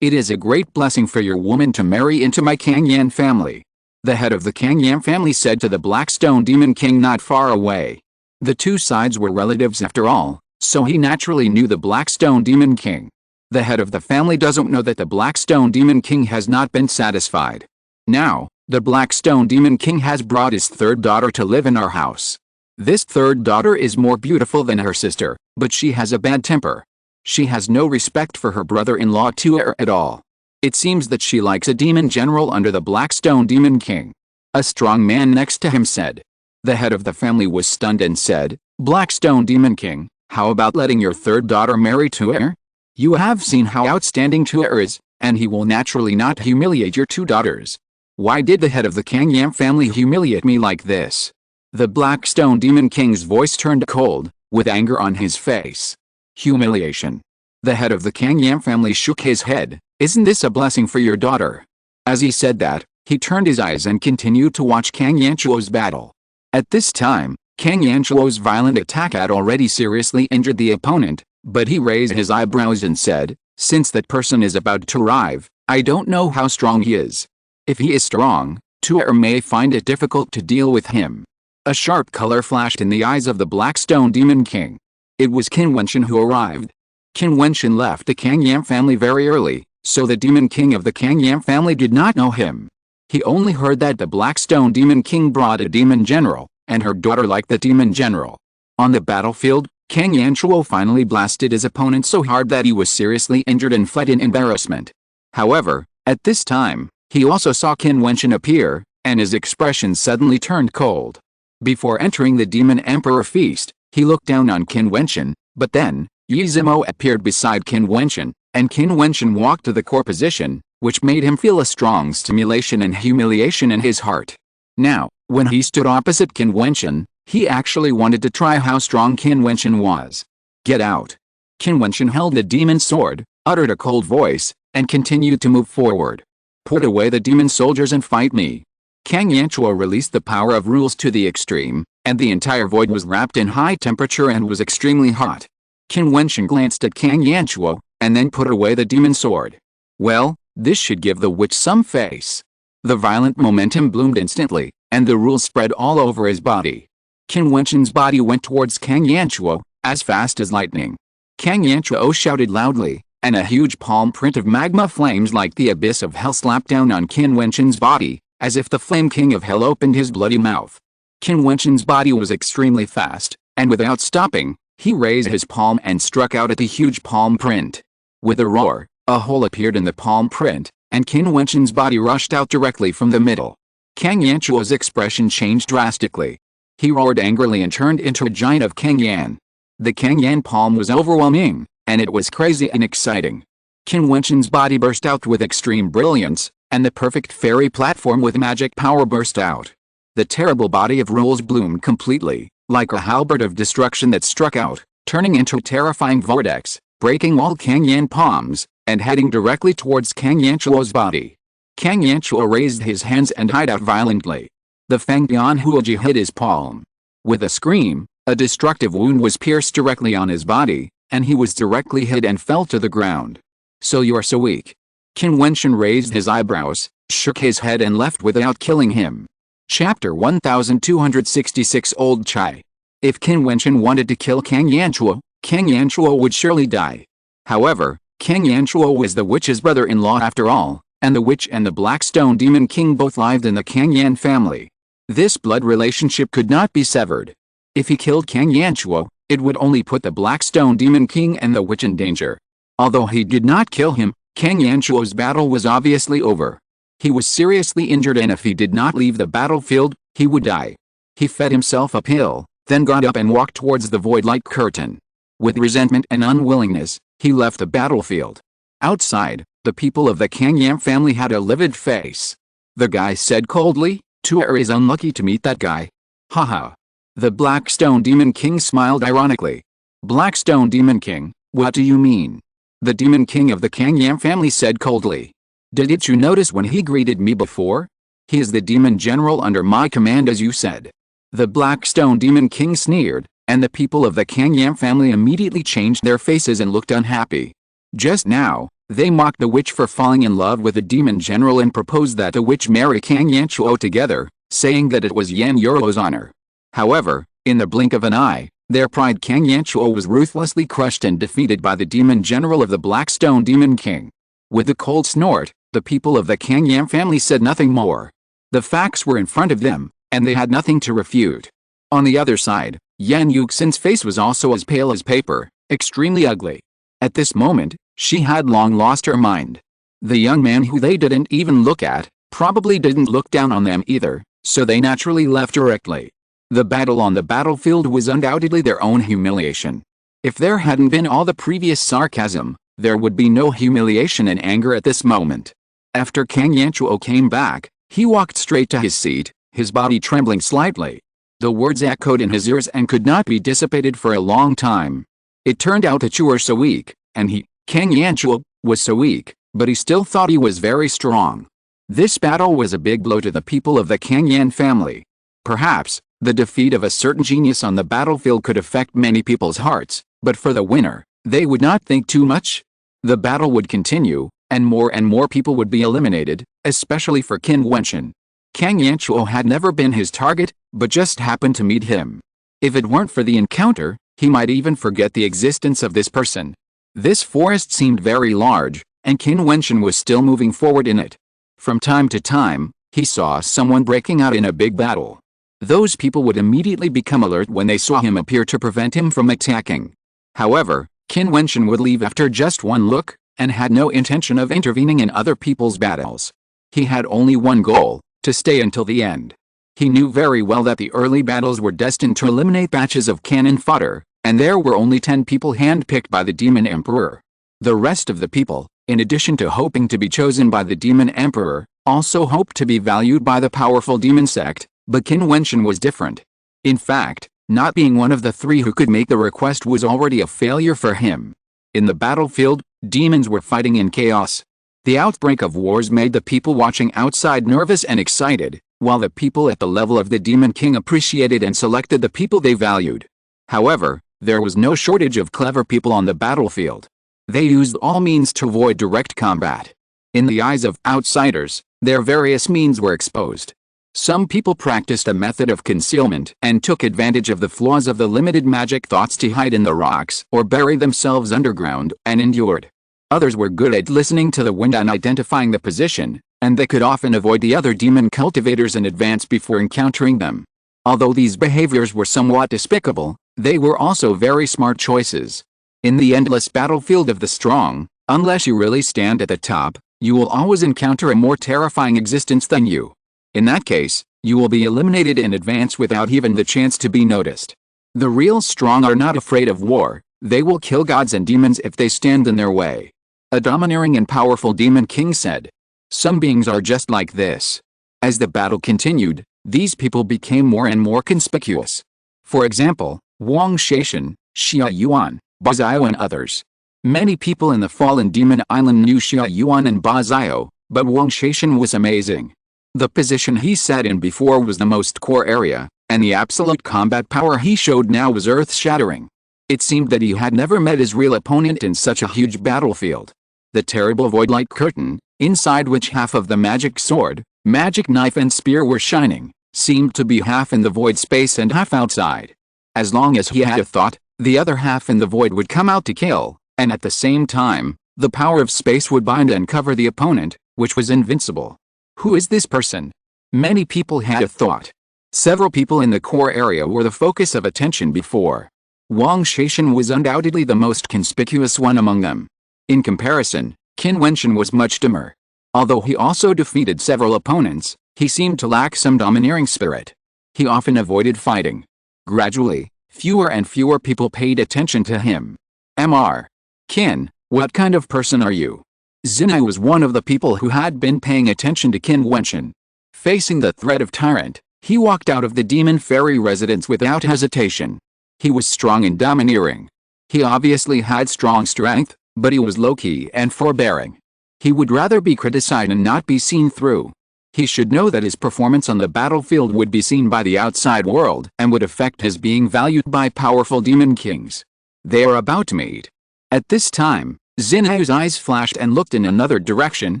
it is a great blessing for your woman to marry into my Qin Yan family. The head of the Qin Yan family said to the Blackstone Demon King not far away. The two sides were relatives after all, So he naturally knew the Blackstone Demon King. The head of the family doesn't know that the Blackstone Demon King has not been satisfied. Now, the Blackstone Demon King has brought his third daughter to live in our house. This third daughter is more beautiful than her sister, but she has a bad temper. She has no respect for her brother-in-law Tuer at all. It seems that she likes a demon general under the Blackstone Demon King. A strong man next to him said. The head of the family was stunned and said, Blackstone Demon King, how about letting your third daughter marry Tuer? You have seen how outstanding Tuer is, and he will naturally not humiliate your two daughters. Why did the head of the Kangyam family humiliate me like this? The Blackstone Demon King's voice turned cold, with anger on his face. Humiliation. The head of the Kangyam family shook his head. Isn't this a blessing for your daughter? As he said that, he turned his eyes and continued to watch Kang Yanchuo's battle. At this time, Kang Yanchuo's violent attack had already seriously injured the opponent, but he raised his eyebrows and said, since that person is about to arrive, I don't know how strong he is. If he is strong, Tuer may find it difficult to deal with him. A sharp color flashed in the eyes of the Blackstone Demon King. It was Qin Wentian who arrived. Qin Wentian left the Kangyam family very early, so the Demon King of the Kangyam family did not know him. He only heard that the Blackstone Demon King brought a demon general, and her daughter liked the demon general. On the battlefield, Kang Yanchuo finally blasted his opponent so hard that he was seriously injured and fled in embarrassment. However, at this time, he also saw Qin Wentian appear, and his expression suddenly turned cold. Before entering the Demon Emperor feast, he looked down on Qin Wentian, but then, Yi Zimo appeared beside Qin Wentian, and Qin Wentian walked to the core position, which made him feel a strong stimulation and humiliation in his heart. Now, when he stood opposite Qin Wentian, he actually wanted to try how strong Qin Wentian was. Get out. Qin Wentian held the demon sword, uttered a cold voice, and continued to move forward. Put away the demon soldiers and fight me. Kang Yanchuo released the power of rules to the extreme, and the entire void was wrapped in high temperature and was extremely hot. Qin Wentian glanced at Kang Yanchuo, and then put away the demon sword. Well, this should give the witch some face. The violent momentum bloomed instantly, and the rules spread all over his body. Qin Wentian's body went towards Kang Yanchuo, as fast as lightning. Kang Yanchuo shouted loudly, and a huge palm print of magma flames like the abyss of hell slapped down on Qin Wentian's body, as if the Flame King of Hell opened his bloody mouth. Qin Wentian's body was extremely fast, and without stopping, he raised his palm and struck out at the huge palm print. With a roar, a hole appeared in the palm print, and Qin Wentian's body rushed out directly from the middle. Kang Yanchuo's expression changed drastically. He roared angrily and turned into a giant of Kangyan. The Kangyan palm was overwhelming, and it was crazy and exciting. Qin Wentian's body burst out with extreme brilliance, and the perfect fairy platform with magic power burst out. The terrible body of rules bloomed completely, like a halberd of destruction that struck out, turning into a terrifying vortex, breaking all Kangyan palms, and heading directly towards Kang Yanchuo's body. Kang Yanchuo raised his hands and cried out violently. The Fangbian Huoji hit his palm. With a scream, a destructive wound was pierced directly on his body, and he was directly hit and fell to the ground. So you are so weak. Qin Wentian raised his eyebrows, shook his head and left without killing him. Chapter 1266 Old Chai. If Qin Wentian wanted to kill Kang Yanchuo would surely die. However, Kang Yanchuo was the witch's brother-in-law after all, and the witch and the Blackstone Demon King both lived in the Kangyan family. This blood relationship could not be severed. If he killed Kang Yanchuo, it would only put the Blackstone Demon King and the witch in danger. Although he did not kill him, Kang Yanchuo's battle was obviously over. He was seriously injured, and if he did not leave the battlefield, he would die. He fed himself uphill, then got up and walked towards the void-like curtain. With resentment and unwillingness, he left the battlefield. Outside, the people of the Kangyam family had a livid face. The guy said coldly, Tuer is unlucky to meet that guy. Haha. The Blackstone Demon King smiled ironically. Blackstone Demon King, what do you mean? The Demon King of the Kangyam family said coldly. Didn't you notice when he greeted me before? He is the demon general under my command, as you said. The Blackstone Demon King sneered, and the people of the Kangyam family immediately changed their faces and looked unhappy. Just now, they mocked the witch for falling in love with the demon general and proposed that the witch marry Kang Yanchuo together, saying that it was Yan Yuro's honor. However, in the blink of an eye, Their pride Qin Wentian was ruthlessly crushed and defeated by the demon general of the Blackstone Demon King. With a cold snort, the people of the Qin Wentian family said nothing more. The facts were in front of them, and they had nothing to refute. On the other side, Yan Yuxin's face was also as pale as paper, extremely ugly. At this moment, she had long lost her mind. The young man who they didn't even look at, probably didn't look down on them either, so they naturally left directly. The battle on the battlefield was undoubtedly their own humiliation. If there hadn't been all the previous sarcasm, there would be no humiliation and anger at this moment. After Qin Wentian came back, he walked straight to his seat, his body trembling slightly. The words echoed in his ears and could not be dissipated for a long time. It turned out that you were so weak, and he, Qin Wentian, was so weak, but he still thought he was very strong. This battle was a big blow to the people of the Qin Wentian family. Perhaps, the defeat of a certain genius on the battlefield could affect many people's hearts, but for the winner, they would not think too much. The battle would continue, and more people would be eliminated, especially for Qin Wentian. Qin Wentian had never been his target, but just happened to meet him. If it weren't for the encounter, he might even forget the existence of this person. This forest seemed very large, and Qin Wentian was still moving forward in it. From time to time, he saw someone breaking out in a big battle. Those people would immediately become alert when they saw him appear to prevent him from attacking. However, Qin Wentian would leave after just one look, and had no intention of intervening in other people's battles. He had only one goal, to stay until the end. He knew very well that the early battles were destined to eliminate batches of cannon fodder, and there were only 10 people handpicked by the Demon Emperor. The rest of the people, in addition to hoping to be chosen by the Demon Emperor, also hoped to be valued by the powerful demon sect, but Qin Wentian was different. In fact, not being one of the 3 who could make the request was already a failure for him. In the battlefield, demons were fighting in chaos. The outbreak of wars made the people watching outside nervous and excited, while the people at the level of the Demon King appreciated and selected the people they valued. However, there was no shortage of clever people on the battlefield. They used all means to avoid direct combat. In the eyes of outsiders, their various means were exposed. Some people practiced a method of concealment and took advantage of the flaws of the limited magic thoughts to hide in the rocks or bury themselves underground and endured. Others were good at listening to the wind and identifying the position, and they could often avoid the other demon cultivators in advance before encountering them. Although these behaviors were somewhat despicable, they were also very smart choices. In the endless battlefield of the strong, unless you really stand at the top, you will always encounter a more terrifying existence than you. In that case, you will be eliminated in advance without even the chance to be noticed. The real strong are not afraid of war, they will kill gods and demons if they stand in their way. A domineering and powerful demon king said. Some beings are just like this. As the battle continued, these people became more and more conspicuous. For example, Wang Shaishan, Xia Yuan, Bazio and others. Many people in the fallen demon island knew Xia Yuan and Bazio, but Wang Shaishan was amazing. The position he sat in before was the most core area, and the absolute combat power he showed now was earth-shattering. It seemed that he had never met his real opponent in such a huge battlefield. The terrible void-like curtain, inside which half of the magic sword, magic knife and spear were shining, seemed to be half in the void space and half outside. As long as he had a thought, the other half in the void would come out to kill, and at the same time, the power of space would bind and cover the opponent, which was invincible. Who is this person? Many people had a thought. Several people in the core area were the focus of attention before. Wang Shaishan was undoubtedly the most conspicuous one among them. In comparison, Qin Wentian was much dimmer. Although he also defeated several opponents, he seemed to lack some domineering spirit. He often avoided fighting. Gradually, fewer and fewer people paid attention to him. Mr. Qin, what kind of person are you? Zinai was one of the people who had been paying attention to Qin Wentian. Facing the threat of tyrant, he walked out of the demon fairy residence without hesitation. He was strong and domineering. He obviously had strong strength, but he was low-key and forbearing. He would rather be criticized and not be seen through. He should know that his performance on the battlefield would be seen by the outside world and would affect his being valued by powerful demon kings. They are about to meet. At this time, Zinai's eyes flashed and looked in another direction,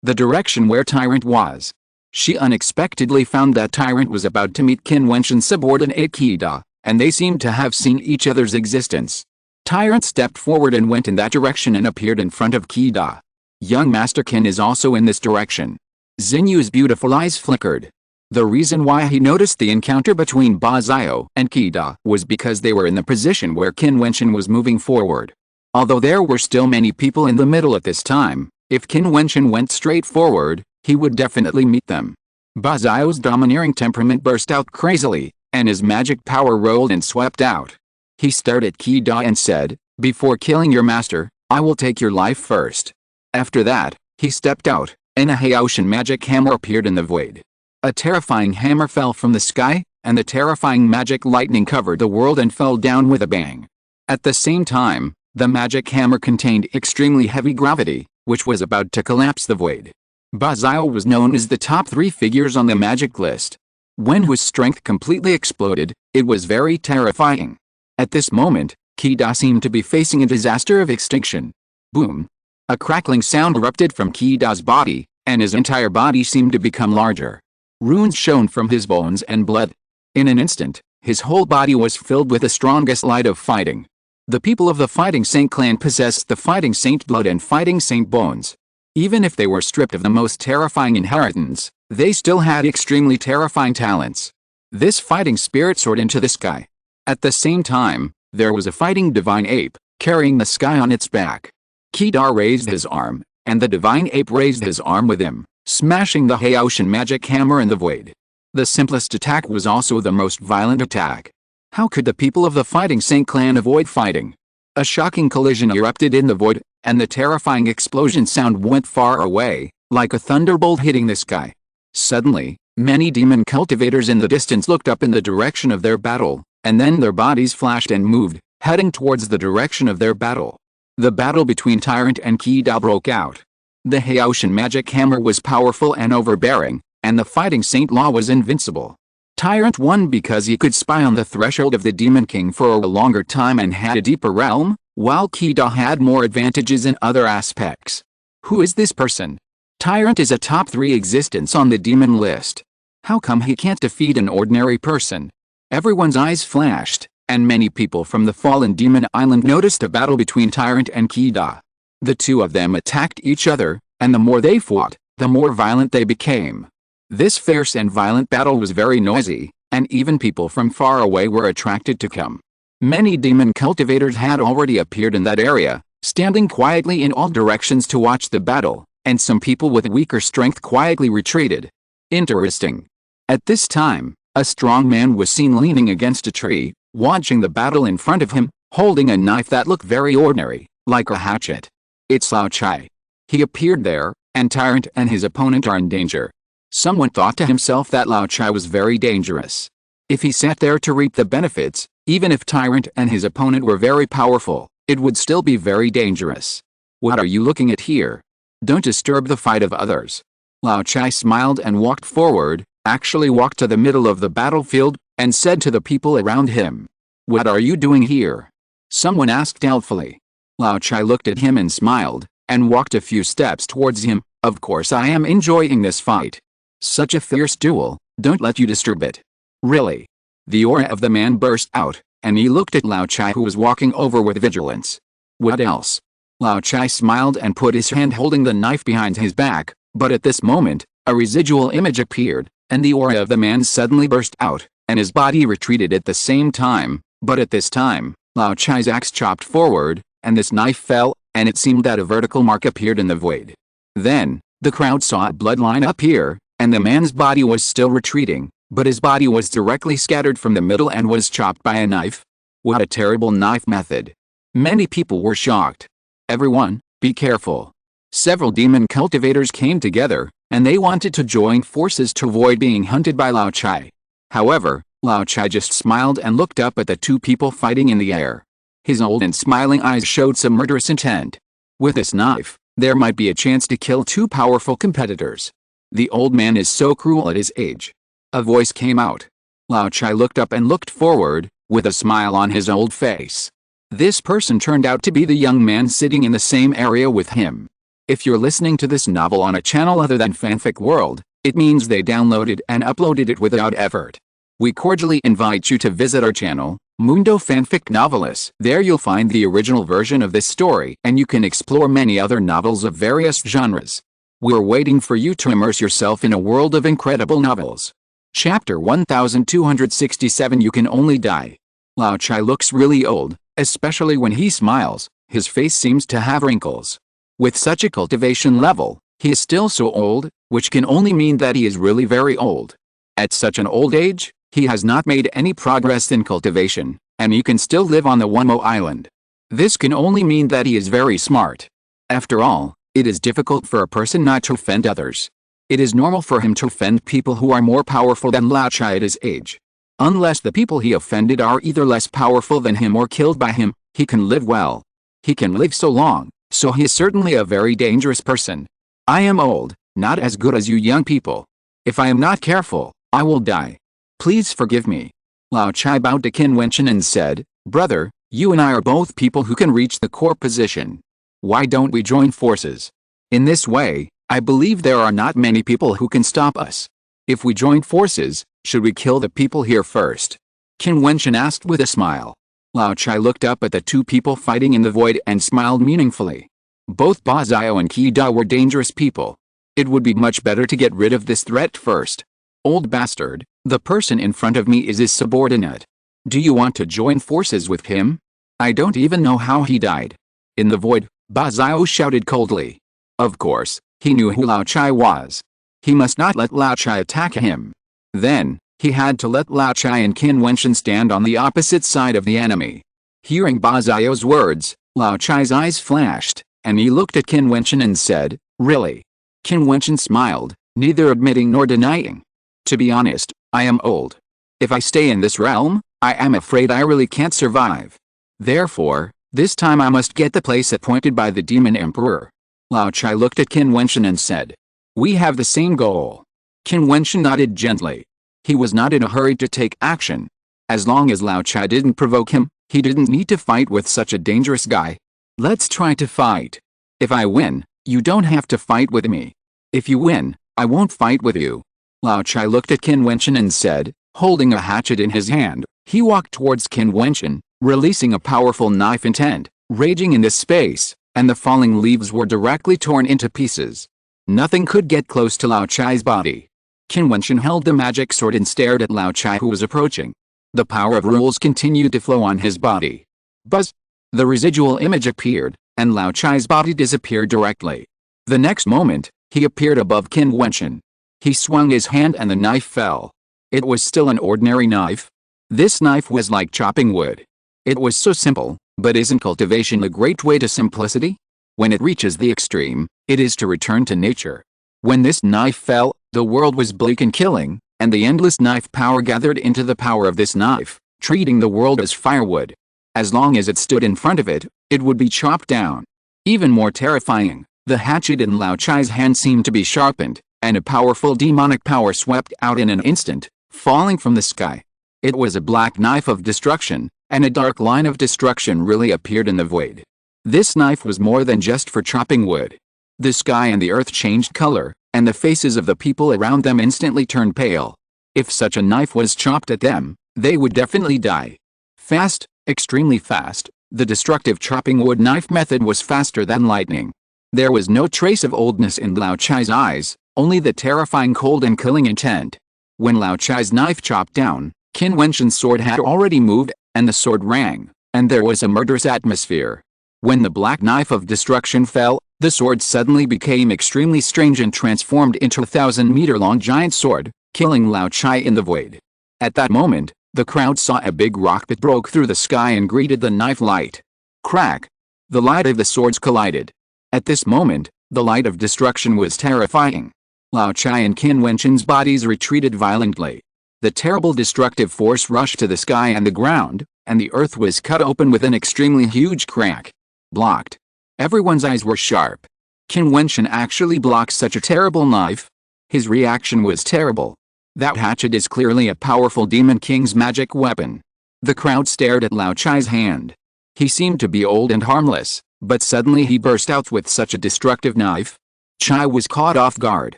the direction where Tyrant was. She unexpectedly found that Tyrant was about to meet Qin Wentian's subordinate Kida, and they seemed to have seen each other's existence. Tyrant stepped forward and went in that direction and appeared in front of Qi. Young Master Qin is also in this direction. Xinyu's beautiful eyes flickered. The reason why he noticed the encounter between Ba Xiao and Qi was because they were in the position where Qin Wentian was moving forward. Although there were still many people in the middle at this time, if Qin Wentian went straight forward, he would definitely meet them. Ba Xiao's domineering temperament burst out crazily, and his magic power rolled and swept out. He stared at Qi and said, "Before killing your master, I will take your life first." After that, he stepped out, and a Jiutian magic hammer appeared in the void. A terrifying hammer fell from the sky, and the terrifying magic lightning covered the world and fell down with a bang. At the same time, the magic hammer contained extremely heavy gravity, which was about to collapse the void. Ba Xiao was known as the top 3 figures on the magic list. When his strength completely exploded, it was very terrifying. At this moment, Qi seemed to be facing a disaster of extinction. Boom! A crackling sound erupted from Qi's body, and his entire body seemed to become larger. Runes shone from his bones and blood. In an instant, his whole body was filled with the strongest light of fighting. The people of the Fighting Saint clan possessed the Fighting Saint blood and Fighting Saint bones. Even if they were stripped of the most terrifying inheritance, they still had extremely terrifying talents. This fighting spirit soared into the sky. At the same time, there was a fighting divine ape, carrying the sky on its back. Qi raised his arm, and the divine ape raised his arm with him, smashing the Jiutian magic hammer in the void. The simplest attack was also the most violent attack. How could the people of the Fighting Saint clan avoid fighting? A shocking collision erupted in the void, and the terrifying explosion sound went far away, like a thunderbolt hitting the sky. Suddenly, many demon cultivators in the distance looked up in the direction of their battle, and then their bodies flashed and moved, heading towards the direction of their battle. The battle between Tyrant and Qi broke out. The Jiutian magic hammer was powerful and overbearing, and the Fighting Saint law was invincible. Tyrant won because he could spy on the threshold of the Demon King for a longer time and had a deeper realm, while Qi had more advantages in other aspects. Who is this person? Tyrant is a top 3 existence on the demon list. How come he can't defeat an ordinary person? Everyone's eyes flashed, and many people from the fallen demon island noticed a battle between Tyrant and Qi. The two of them attacked each other, and the more they fought, the more violent they became. This fierce and violent battle was very noisy, and even people from far away were attracted to come. Many demon cultivators had already appeared in that area, standing quietly in all directions to watch the battle, and some people with weaker strength quietly retreated. Interesting. At this time, a strong man was seen leaning against a tree, watching the battle in front of him, holding a knife that looked very ordinary, like a hatchet. It's Lao Chai. He appeared there, and Tyrant and his opponent are in danger. Someone thought to himself that Lao Chai was very dangerous. If he sat there to reap the benefits, even if Tyrant and his opponent were very powerful, it would still be very dangerous. What are you looking at here? Don't disturb the fight of others. Lao Chai smiled and walked forward, actually walked to the middle of the battlefield, and said to the people around him, "What are you doing here?" Someone asked doubtfully. Lao Chai looked at him and smiled, and walked a few steps towards him. "Of course I am enjoying this fight. Such a fierce duel, don't let you disturb it." "Really?" The aura of the man burst out, and he looked at Lao Chai who was walking over with vigilance. "What else?" Lao Chai smiled and put his hand holding the knife behind his back, but at this moment, a residual image appeared, and the aura of the man suddenly burst out, and his body retreated at the same time, but at this time, Lao Chai's axe chopped forward, and this knife fell, and it seemed that a vertical mark appeared in the void. Then, the crowd saw a bloodline appear, and the man's body was still retreating, but his body was directly scattered from the middle and was chopped by a knife. What a terrible knife method. Many people were shocked. "Everyone, be careful." Several demon cultivators came together, and they wanted to join forces to avoid being hunted by Lao Chai. However, Lao Chai just smiled and looked up at the two people fighting in the air. His old and smiling eyes showed some murderous intent. With this knife, there might be a chance to kill two powerful competitors. The old man is so cruel at his age. A voice came out. Lao Chai looked up and looked forward, with a smile on his old face. This person turned out to be the young man sitting in the same area with him. If you're listening to this novel on a channel other than Fanfic World, it means they downloaded and uploaded it without effort. We cordially invite you to visit our channel, Mundo Fanfic Novelist. There you'll find the original version of this story and you can explore many other novels of various genres. We're waiting for you to immerse yourself in a world of incredible novels. Chapter 1267 You Can Only Die. Lao Chai looks really old, especially when he smiles. His face seems to have wrinkles. With such a cultivation level, he is still so old, which can only mean that he is really very old. At such an old age, he has not made any progress in cultivation, and he can still live on the Wemo island. This can only mean that he is very smart. After all, it is difficult for a person not to offend others. It is normal for him to offend people who are more powerful than Lao Chai at his age. Unless the people he offended are either less powerful than him or killed by him, he can live well. He can live so long, so he is certainly a very dangerous person. I am old, not as good as you young people. If I am not careful, I will die. Please forgive me. Lao Chai bowed to Qin Wentian and said, Brother, you and I are both people who can reach the core position. Why don't we join forces? In this way, I believe there are not many people who can stop us. If we join forces, should we kill the people here first? Qin Wentian asked with a smile. Lao Chai looked up at the two people fighting in the void and smiled meaningfully. Both Ba Xiao and Qi Da were dangerous people. It would be much better to get rid of this threat first. Old bastard, the person in front of me is his subordinate. Do you want to join forces with him? I don't even know how he died. In the void, Ba Xiao shouted coldly. Of course, he knew who Lao Chai was. He must not let Lao Chai attack him. Then, he had to let Lao Chai and Qin Wentian stand on the opposite side of the enemy. Hearing Ba Xiao's words, Lao Chai's eyes flashed, and he looked at Qin Wentian and said, Really? Qin Wentian smiled, neither admitting nor denying. To be honest, I am old. If I stay in this realm, I am afraid I really can't survive. Therefore, this time I must get the place appointed by the Demon Emperor. Lao Chai looked at Qin Wentian and said, We have the same goal. Qin Wentian nodded gently. He was not in a hurry to take action. As long as Lao Chai didn't provoke him, he didn't need to fight with such a dangerous guy. Let's try to fight. If I win, you don't have to fight with me. If you win, I won't fight with you. Lao Chai looked at Qin Wentian and said, holding a hatchet in his hand, he walked towards Qin Wentian, releasing a powerful knife intent, raging in this space, and the falling leaves were directly torn into pieces. Nothing could get close to Lao Chai's body. Qin Wentian held the magic sword and stared at Lao Chai who was approaching. The power of rules continued to flow on his body. Buzz! The residual image appeared, and Lao Chai's body disappeared directly. The next moment, he appeared above Qin Wentian. He swung his hand and the knife fell. It was still an ordinary knife. This knife was like chopping wood. It was so simple, but isn't cultivation a great way to simplicity? When it reaches the extreme, it is to return to nature. When this knife fell, the world was bleak and killing, and the endless knife power gathered into the power of this knife, treating the world as firewood. As long as it stood in front of it, it would be chopped down. Even more terrifying, the hatchet in Lao Chai's hand seemed to be sharpened, and a powerful demonic power swept out in an instant, falling from the sky. It was a black knife of destruction, and a dark line of destruction really appeared in the void. This knife was more than just for chopping wood. The sky and the earth changed color, and the faces of the people around them instantly turned pale. If such a knife was chopped at them, they would definitely die. Fast, extremely fast, the destructive chopping wood knife method was faster than lightning. There was no trace of oldness in Lao Chai's eyes, only the terrifying cold and killing intent. When Lao Chai's knife chopped down, Qin Wentian's sword had already moved, and the sword rang, and there was a murderous atmosphere. When the black knife of destruction fell, the sword suddenly became extremely strange and transformed into a 1,000-meter-long giant sword, killing Lao Chai in the void. At that moment, the crowd saw a big rock that broke through the sky and greeted the knife light. Crack! The light of the swords collided. At this moment, the light of destruction was terrifying. Lao Chai and Qin Wentian's bodies retreated violently. The terrible destructive force rushed to the sky and the ground, and the earth was cut open with an extremely huge crack. Blocked. Everyone's eyes were sharp. Qin Wentian actually blocked such a terrible knife? His reaction was terrible. That hatchet is clearly a powerful Demon King's magic weapon. The crowd stared at Lao Chai's hand. He seemed to be old and harmless, but suddenly he burst out with such a destructive knife. Chai was caught off guard.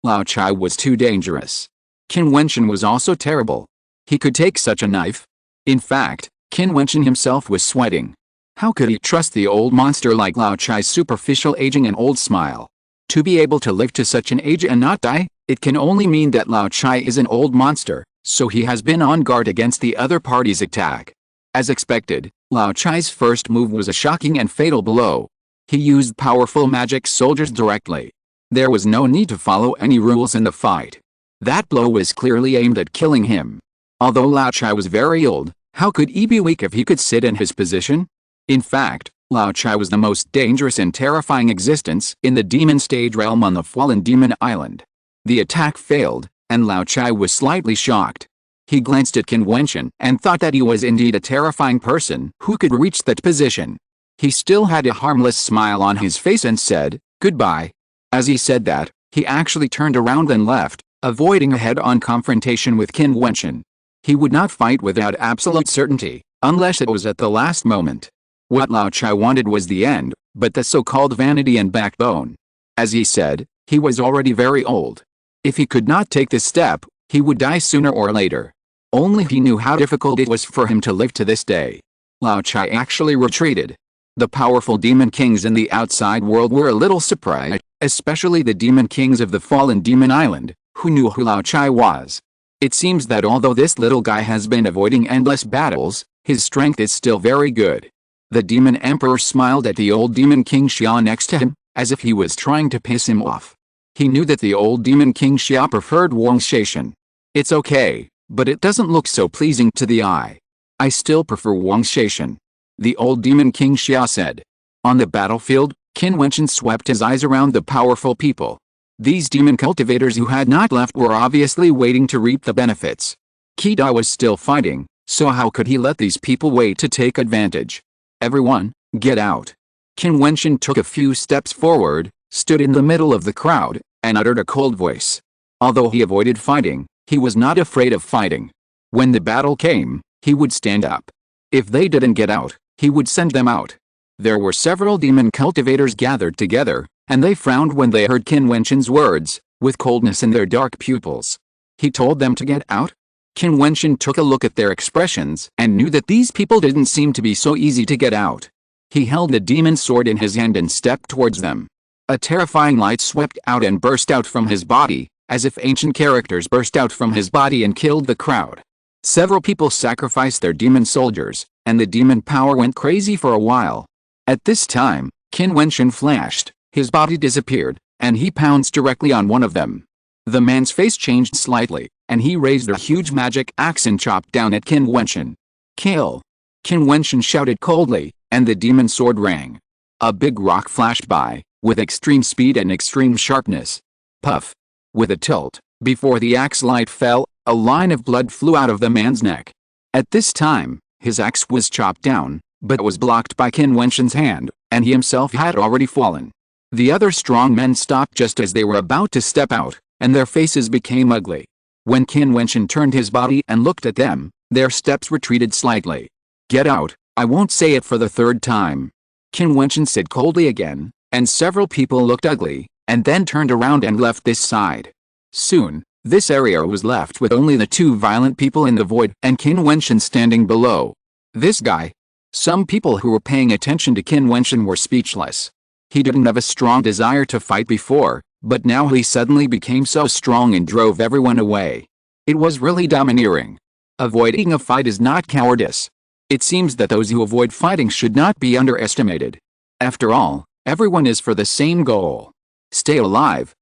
Lao Chai was too dangerous. Qin Wentian was also terrible. He could take such a knife? In fact, Qin Wentian himself was sweating. How could he trust the old monster like Lao Chai's superficial aging and old smile? To be able to live to such an age and not die, it can only mean that Lao Chai is an old monster, so he has been on guard against the other party's attack. As expected, Lao Chai's first move was a shocking and fatal blow. He used powerful magic soldiers directly. There was no need to follow any rules in the fight. That blow was clearly aimed at killing him. Although Lao Chai was very old, how could he be weak if he could sit in his position? In fact, Lao Chai was the most dangerous and terrifying existence in the demon stage realm on the fallen demon island. The attack failed, and Lao Chai was slightly shocked. He glanced at Qin Wentian and thought that he was indeed a terrifying person who could reach that position. He still had a harmless smile on his face and said, "Goodbye." As he said that, he actually turned around and left, avoiding a head-on confrontation with Qin Wentian. He would not fight without absolute certainty, unless it was at the last moment. What Lao Chai wanted was the end, but the so-called vanity and backbone. As he said, he was already very old. If he could not take this step, he would die sooner or later. Only he knew how difficult it was for him to live to this day. Lao Chai actually retreated. The powerful demon kings in the outside world were a little surprised, especially the demon kings of the fallen demon island, who knew who Lao Chai was. It seems that although this little guy has been avoiding endless battles, his strength is still very good. The demon emperor smiled at the old demon king Xia next to him, as if he was trying to piss him off. He knew that the old demon king Xia preferred Wang Shaishan. It's okay, but it doesn't look so pleasing to the eye. I still prefer Wang Shaishan, the old demon king Xia said. On the battlefield, Qin Wentian swept his eyes around the powerful people. These demon cultivators who had not left were obviously waiting to reap the benefits. Qi was still fighting, so how could he let these people wait to take advantage? Everyone, get out. Qin Wentian took a few steps forward, stood in the middle of the crowd, and uttered a cold voice. Although he avoided fighting, he was not afraid of fighting. When the battle came, he would stand up. If they didn't get out, he would send them out. There were several demon cultivators gathered together, and they frowned when they heard Qin Wentian's words, with coldness in their dark pupils. He told them to get out? Qin Wentian took a look at their expressions and knew that these people didn't seem to be so easy to get out. He held the demon sword in his hand and stepped towards them. A terrifying light swept out and burst out from his body, as if ancient characters burst out from his body and killed the crowd. Several people sacrificed their demon soldiers, and the demon power went crazy for a while. At this time, Qin Wentian flashed, his body disappeared, and he pounced directly on one of them. The man's face changed slightly, and he raised a huge magic axe and chopped down at Qin Wentian. Kill! Qin Wentian shouted coldly, and the demon sword rang. A big rock flashed by, with extreme speed and extreme sharpness. Puff! With a tilt, before the axe light fell, a line of blood flew out of the man's neck. At this time, his axe was chopped down, but was blocked by Qin Wentian's hand, and he himself had already fallen. The other strong men stopped just as they were about to step out, and their faces became ugly. When Qin Wentian turned his body and looked at them, their steps retreated slightly. Get out, I won't say it for the third time. Qin Wentian said coldly again, and several people looked ugly, and then turned around and left this side. Soon, this area was left with only the two violent people in the void and Qin Wentian standing below. This guy. Some people who were paying attention to Qin Wentian were speechless. He didn't have a strong desire to fight before, but now he suddenly became so strong and drove everyone away. It was really domineering. Avoiding a fight is not cowardice. It seems that those who avoid fighting should not be underestimated. After all, everyone is for the same goal. Stay alive,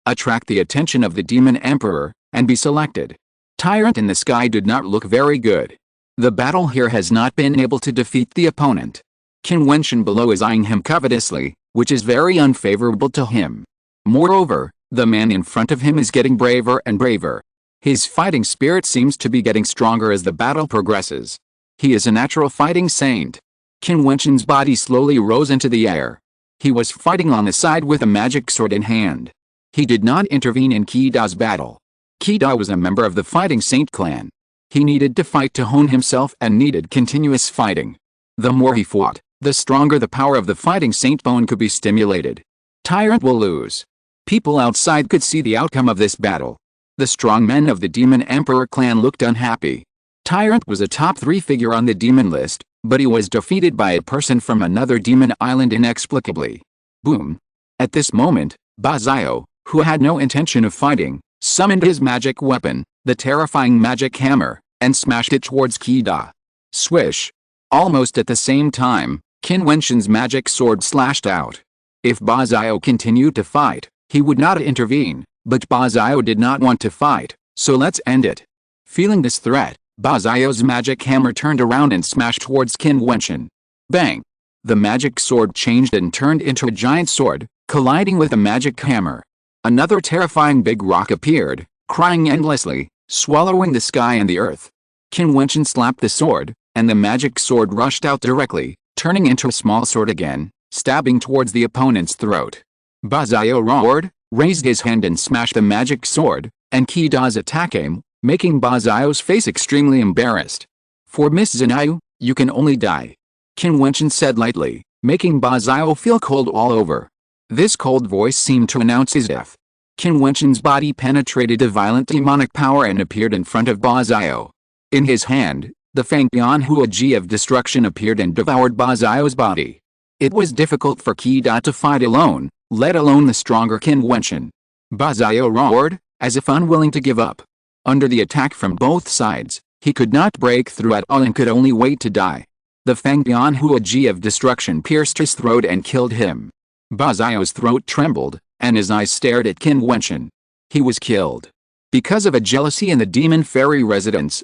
attract the attention of the demon emperor, and be selected. Tyrant in the sky did not look very good. The battle here has not been able to defeat the opponent. Qin Wentian below is eyeing him covetously, which is very unfavorable to him. Moreover, the man in front of him is getting braver and braver. His fighting spirit seems to be getting stronger as the battle progresses. He is a natural fighting saint. Qin Wentian's body slowly rose into the air. He was fighting on the side with a magic sword in hand. He did not intervene in Qida's battle. Qida was a member of the Fighting Saint clan. He needed to fight to hone himself and needed continuous fighting. The more he fought, the stronger the power of the Fighting Saint bone could be stimulated. Tyrant will lose. People outside could see the outcome of this battle. The strong men of the Demon Emperor clan looked unhappy. Tyrant was a top 3 figure on the demon list, but he was defeated by a person from another demon island inexplicably. Boom. At this moment, Bazio, who had no intention of fighting, summoned his magic weapon, the terrifying magic hammer, and smashed it towards Qida. Swish. Almost at the same time, Qin Wentian's magic sword slashed out. If Bazio continued to fight, he would not intervene, but Bazio did not want to fight, so let's end it. Feeling this threat, Bazio's magic hammer turned around and smashed towards Qin Wentian. Bang! The magic sword changed and turned into a giant sword, colliding with the magic hammer. Another terrifying big rock appeared, crying endlessly, swallowing the sky and the earth. Qin Wentian slapped the sword, and the magic sword rushed out directly, turning into a small sword again, stabbing towards the opponent's throat. Bazio roared, raised his hand and smashed the magic sword, and Qida's attack came, making Bazio's face extremely embarrassed. For Miss Zinayu, you can only die. Qin Wentian said lightly, making Bazio feel cold all over. This cold voice seemed to announce his death. Qin Wentian's body penetrated a violent demonic power and appeared in front of Bazio. In his hand, the Fangbian Huaji of destruction appeared and devoured Bazio's body. It was difficult for Qida to fight alone, let alone the stronger Qin Wentian. Bazio roared, as if unwilling to give up. Under the attack from both sides, he could not break through at all and could only wait to die. The Fangbian Huaji of destruction pierced his throat and killed him. Bazio's throat trembled, and his eyes stared at Qin Wentian. He was killed. Because of a jealousy in the demon fairy residence,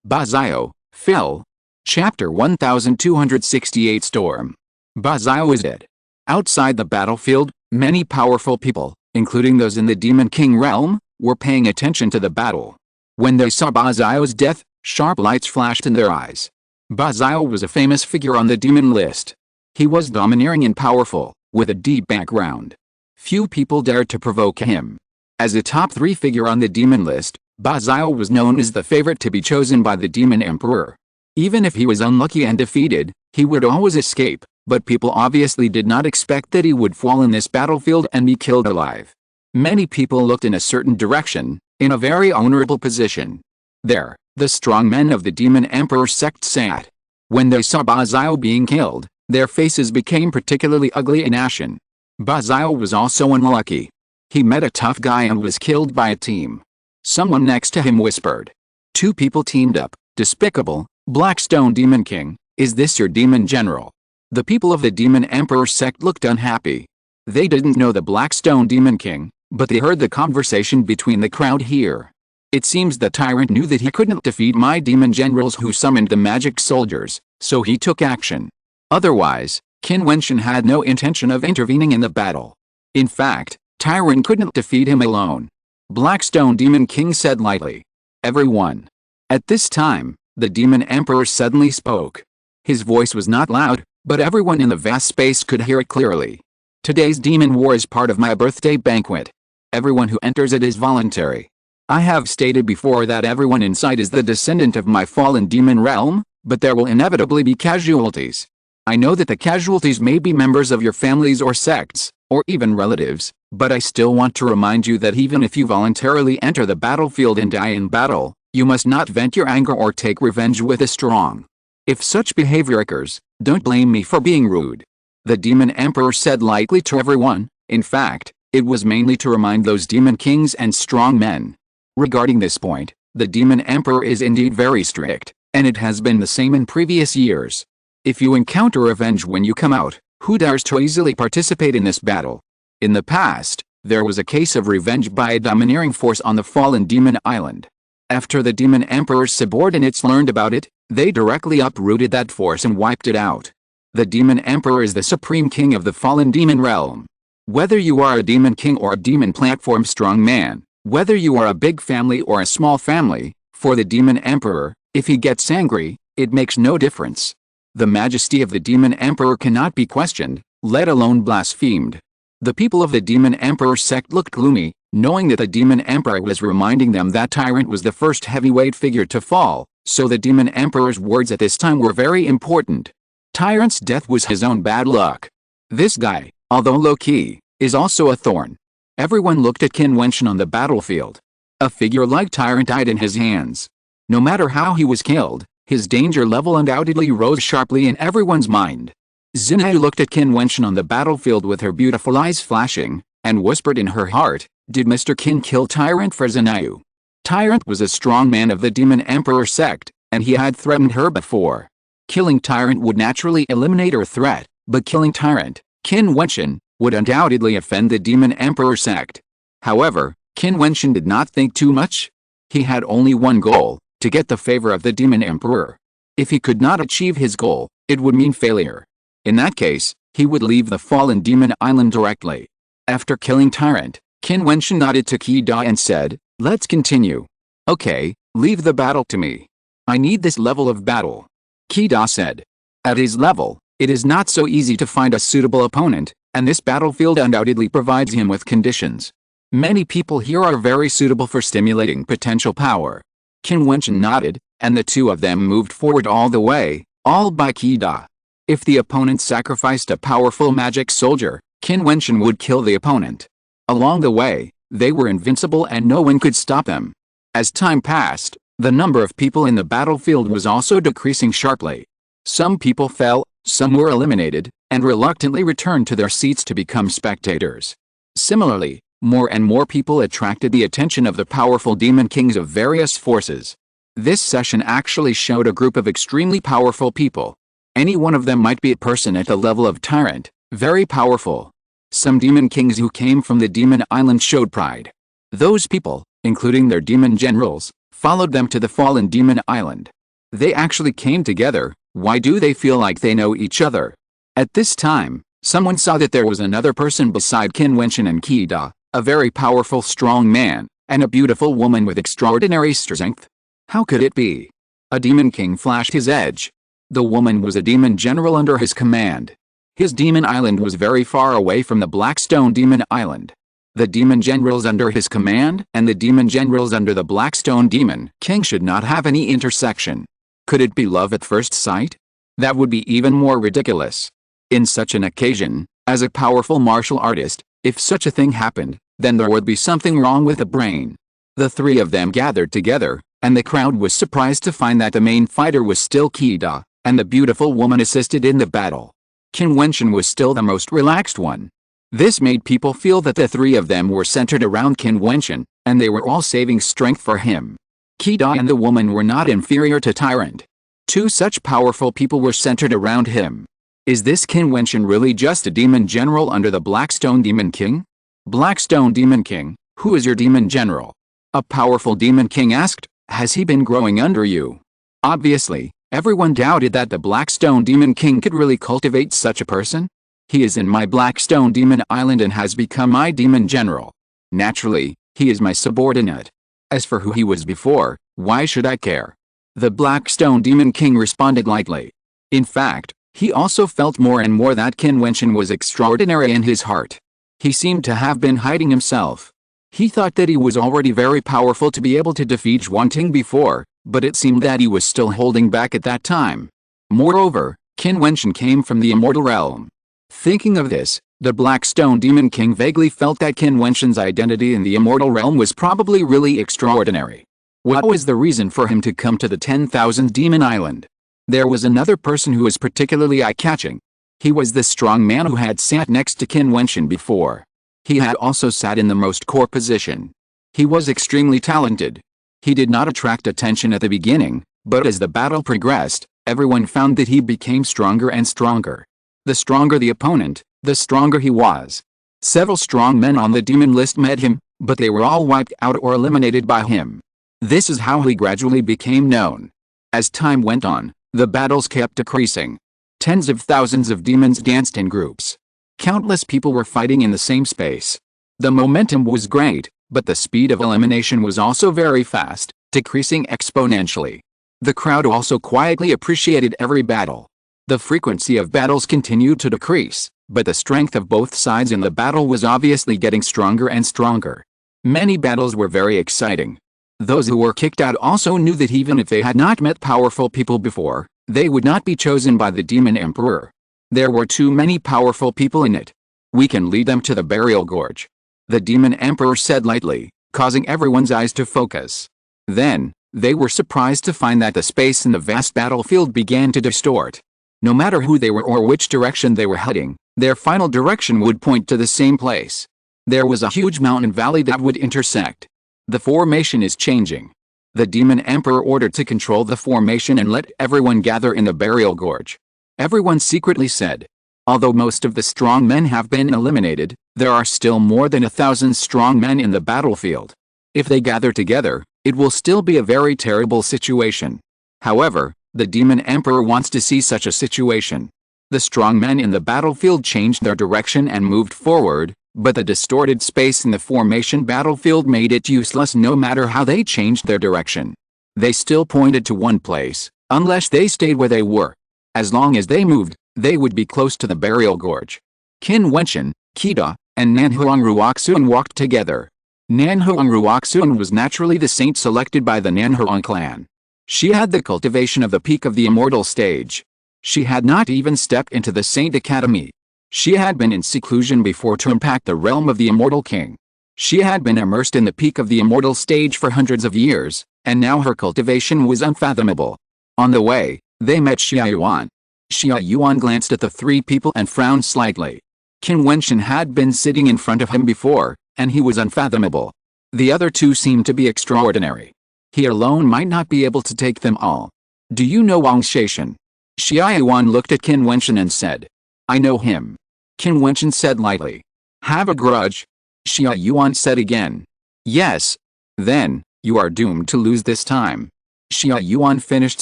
Bazio, fell. Chapter 1268 Storm. Bazio is dead. Outside the battlefield, many powerful people, including those in the Demon King realm, were paying attention to the battle. When they saw Bazio's death, sharp lights flashed in their eyes. Bazio was a famous figure on the demon list. He was domineering and powerful, with a deep background. Few people dared to provoke him. As a top 3 figure on the demon list, Bazio was known as the favorite to be chosen by the Demon Emperor. Even if he was unlucky and defeated, he would always escape, but people obviously did not expect that he would fall in this battlefield and be killed alive. Many people looked in a certain direction, in a very honorable position. There, the strong men of the Demon Emperor sect sat. When they saw Bazio being killed, their faces became particularly ugly and ashen. Bazio was also unlucky. He met a tough guy and was killed by a team. Someone next to him whispered. 2 people teamed up. Despicable, Blackstone Demon King, is this your demon general? The people of the Demon Emperor sect looked unhappy. They didn't know the Blackstone Demon King, but they heard the conversation between the crowd here. It seems the tyrant knew that he couldn't defeat my demon generals who summoned the magic soldiers, so he took action. Otherwise, Qin Wentian had no intention of intervening in the battle. In fact, tyrant couldn't defeat him alone. Blackstone Demon King said lightly. Everyone. At this time, the Demon Emperor suddenly spoke. His voice was not loud, but everyone in the vast space could hear it clearly. Today's Demon War is part of my birthday banquet. Everyone who enters it is voluntary. I have stated before that everyone inside is the descendant of my fallen demon realm, but there will inevitably be casualties. I know that the casualties may be members of your families or sects, or even relatives, but I still want to remind you that even if you voluntarily enter the battlefield and die in battle, you must not vent your anger or take revenge with a strong. If such behavior occurs, don't blame me for being rude. The Demon Emperor said lightly to everyone. In fact, it was mainly to remind those demon kings and strong men. Regarding this point, the Demon Emperor is indeed very strict, and it has been the same in previous years. If you encounter revenge when you come out, who dares to easily participate in this battle? In the past, there was a case of revenge by a domineering force on the fallen demon island. After the Demon Emperor's subordinates learned about it, they directly uprooted that force and wiped it out. The Demon Emperor is the supreme king of the fallen demon realm. Whether you are a demon king or a demon platform strong man, whether you are a big family or a small family, for the Demon Emperor, if he gets angry, it makes no difference. The majesty of the Demon Emperor cannot be questioned, let alone blasphemed. The people of the Demon Emperor sect looked gloomy, knowing that the Demon Emperor was reminding them that Tyrant was the first heavyweight figure to fall, so the Demon Emperor's words at this time were very important. Tyrant's death was his own bad luck. This guy, although low-key, is also a thorn. Everyone looked at Qin Wentian on the battlefield. A figure like Tyrant died in his hands. No matter how he was killed, his danger level undoubtedly rose sharply in everyone's mind. Xinyu looked at Qin Wentian on the battlefield with her beautiful eyes flashing, and whispered in her heart, "Did Mr. Qin kill Tyrant for Xinyu?" Tyrant was a strong man of the Demon Emperor sect, and he had threatened her before. Killing Tyrant would naturally eliminate her threat, but killing Tyrant, Qin Wentian, would undoubtedly offend the Demon Emperor sect. However, Qin Wentian did not think too much. He had only one goal, to get the favor of the Demon Emperor. If he could not achieve his goal, it would mean failure. In that case, he would leave the fallen Demon Island directly. After killing Tyrant, Qin Wentian nodded to Qi and said, "Let's continue." "Okay, leave the battle to me. I need this level of battle," Qi said. At his level, it is not so easy to find a suitable opponent, and this battlefield undoubtedly provides him with conditions. Many people here are very suitable for stimulating potential power. Qin Wentian nodded, and the two of them moved forward all the way, all by Qi. If the opponent sacrificed a powerful magic soldier, Qin Wentian would kill the opponent. Along the way, they were invincible and no one could stop them. As time passed, the number of people in the battlefield was also decreasing sharply. Some people fell, some were eliminated, and reluctantly returned to their seats to become spectators. Similarly, more and more people attracted the attention of the powerful demon kings of various forces. This session actually showed a group of extremely powerful people. Any one of them might be a person at the level of Tyrant, very powerful. Some demon kings who came from the demon island showed pride. Those people, including their demon generals, followed them to the fallen demon island. They actually came together. Why do they feel like they know each other? At this time, someone saw that there was another person beside Qin Wentian and Qi, a very powerful strong man, and a beautiful woman with extraordinary strength. How could it be? A demon king flashed his edge. The woman was a demon general under his command. His demon island was very far away from the Blackstone demon island. The demon generals under his command and the demon generals under the Blackstone demon king should not have any intersection. Could it be love at first sight? That would be even more ridiculous. In such an occasion, as a powerful martial artist, if such a thing happened, then there would be something wrong with the brain. The three of them gathered together, and the crowd was surprised to find that the main fighter was still Qi, and the beautiful woman assisted in the battle. Qin Wentian was still the most relaxed one. This made people feel that the three of them were centered around Qin Wentian, and they were all saving strength for him. Qi and the woman were not inferior to Tyrant. Two such powerful people were centered around him. Is this Qin Wentian really just a demon general under the Blackstone Demon King? Blackstone Demon King, who is your demon general? A powerful demon king asked. Has he been growing under you? Obviously, everyone doubted that the Blackstone Demon King could really cultivate such a person. He is in my Blackstone Demon Island and has become my demon general. Naturally, he is my subordinate. As for who he was before, why should I care? The Blackstone Demon King responded lightly. In fact, he also felt more and more that Qin Wentian was extraordinary in his heart. He seemed to have been hiding himself. He thought that he was already very powerful to be able to defeat Jiutian before, but it seemed that he was still holding back at that time. Moreover, Qin Wentian came from the immortal realm. Thinking of this, the Blackstone Demon King vaguely felt that Qin Wentian's identity in the immortal realm was probably really extraordinary. What was the reason for him to come to the 10,000 Demon Island? There was another person who was particularly eye-catching. He was the strong man who had sat next to Qin Wentian before. He had also sat in the most core position. He was extremely talented. He did not attract attention at the beginning, but as the battle progressed, everyone found that he became stronger and stronger. The stronger the opponent, the stronger he was. Several strong men on the demon list met him, but they were all wiped out or eliminated by him. This is how he gradually became known. As time went on, the battles kept decreasing. Tens of thousands of demons danced in groups. Countless people were fighting in the same space. The momentum was great, but the speed of elimination was also very fast, decreasing exponentially. The crowd also quietly appreciated every battle. The frequency of battles continued to decrease, but the strength of both sides in the battle was obviously getting stronger and stronger. Many battles were very exciting. Those who were kicked out also knew that even if they had not met powerful people before, they would not be chosen by the Demon Emperor. There were too many powerful people in it. We can lead them to the burial gorge. The Demon Emperor said lightly, causing everyone's eyes to focus. Then, they were surprised to find that the space in the vast battlefield began to distort. No matter who they were or which direction they were heading, their final direction would point to the same place. There was a huge mountain valley that would intersect. The formation is changing. The Demon Emperor ordered to control the formation and let everyone gather in the burial gorge. Everyone secretly said. Although most of the strong men have been eliminated, there are still more than 1,000 strong men in the battlefield. If they gather together, it will still be a very terrible situation. However, the Demon Emperor wants to see such a situation. The strong men in the battlefield changed their direction and moved forward, but the distorted space in the formation battlefield made it useless no matter how they changed their direction. They still pointed to one place, unless they stayed where they were. As long as they moved, they would be close to the burial gorge. Qin Wentian, Qida, and Nanhuang Ruoxuan walked together. Nanhuang Ruoxuan was naturally the saint selected by the Nanhuang clan. She had the cultivation of the peak of the immortal stage. She had not even stepped into the Saint Academy. She had been in seclusion before to impact the realm of the immortal king. She had been immersed in the peak of the immortal stage for hundreds of years, and now her cultivation was unfathomable. On the way, they met Xia Yuan. Xia Yuan glanced at the three people and frowned slightly. Qin Wentian had been sitting in front of him before, and he was unfathomable. The other two seemed to be extraordinary. He alone might not be able to take them all. Do you know Wang Shaishan? Xia Yuan looked at Qin Wentian and said. I know him. Qin Wentian said lightly. Have a grudge? Xia Yuan said again. Yes. Then, you are doomed to lose this time. Xia Yuan finished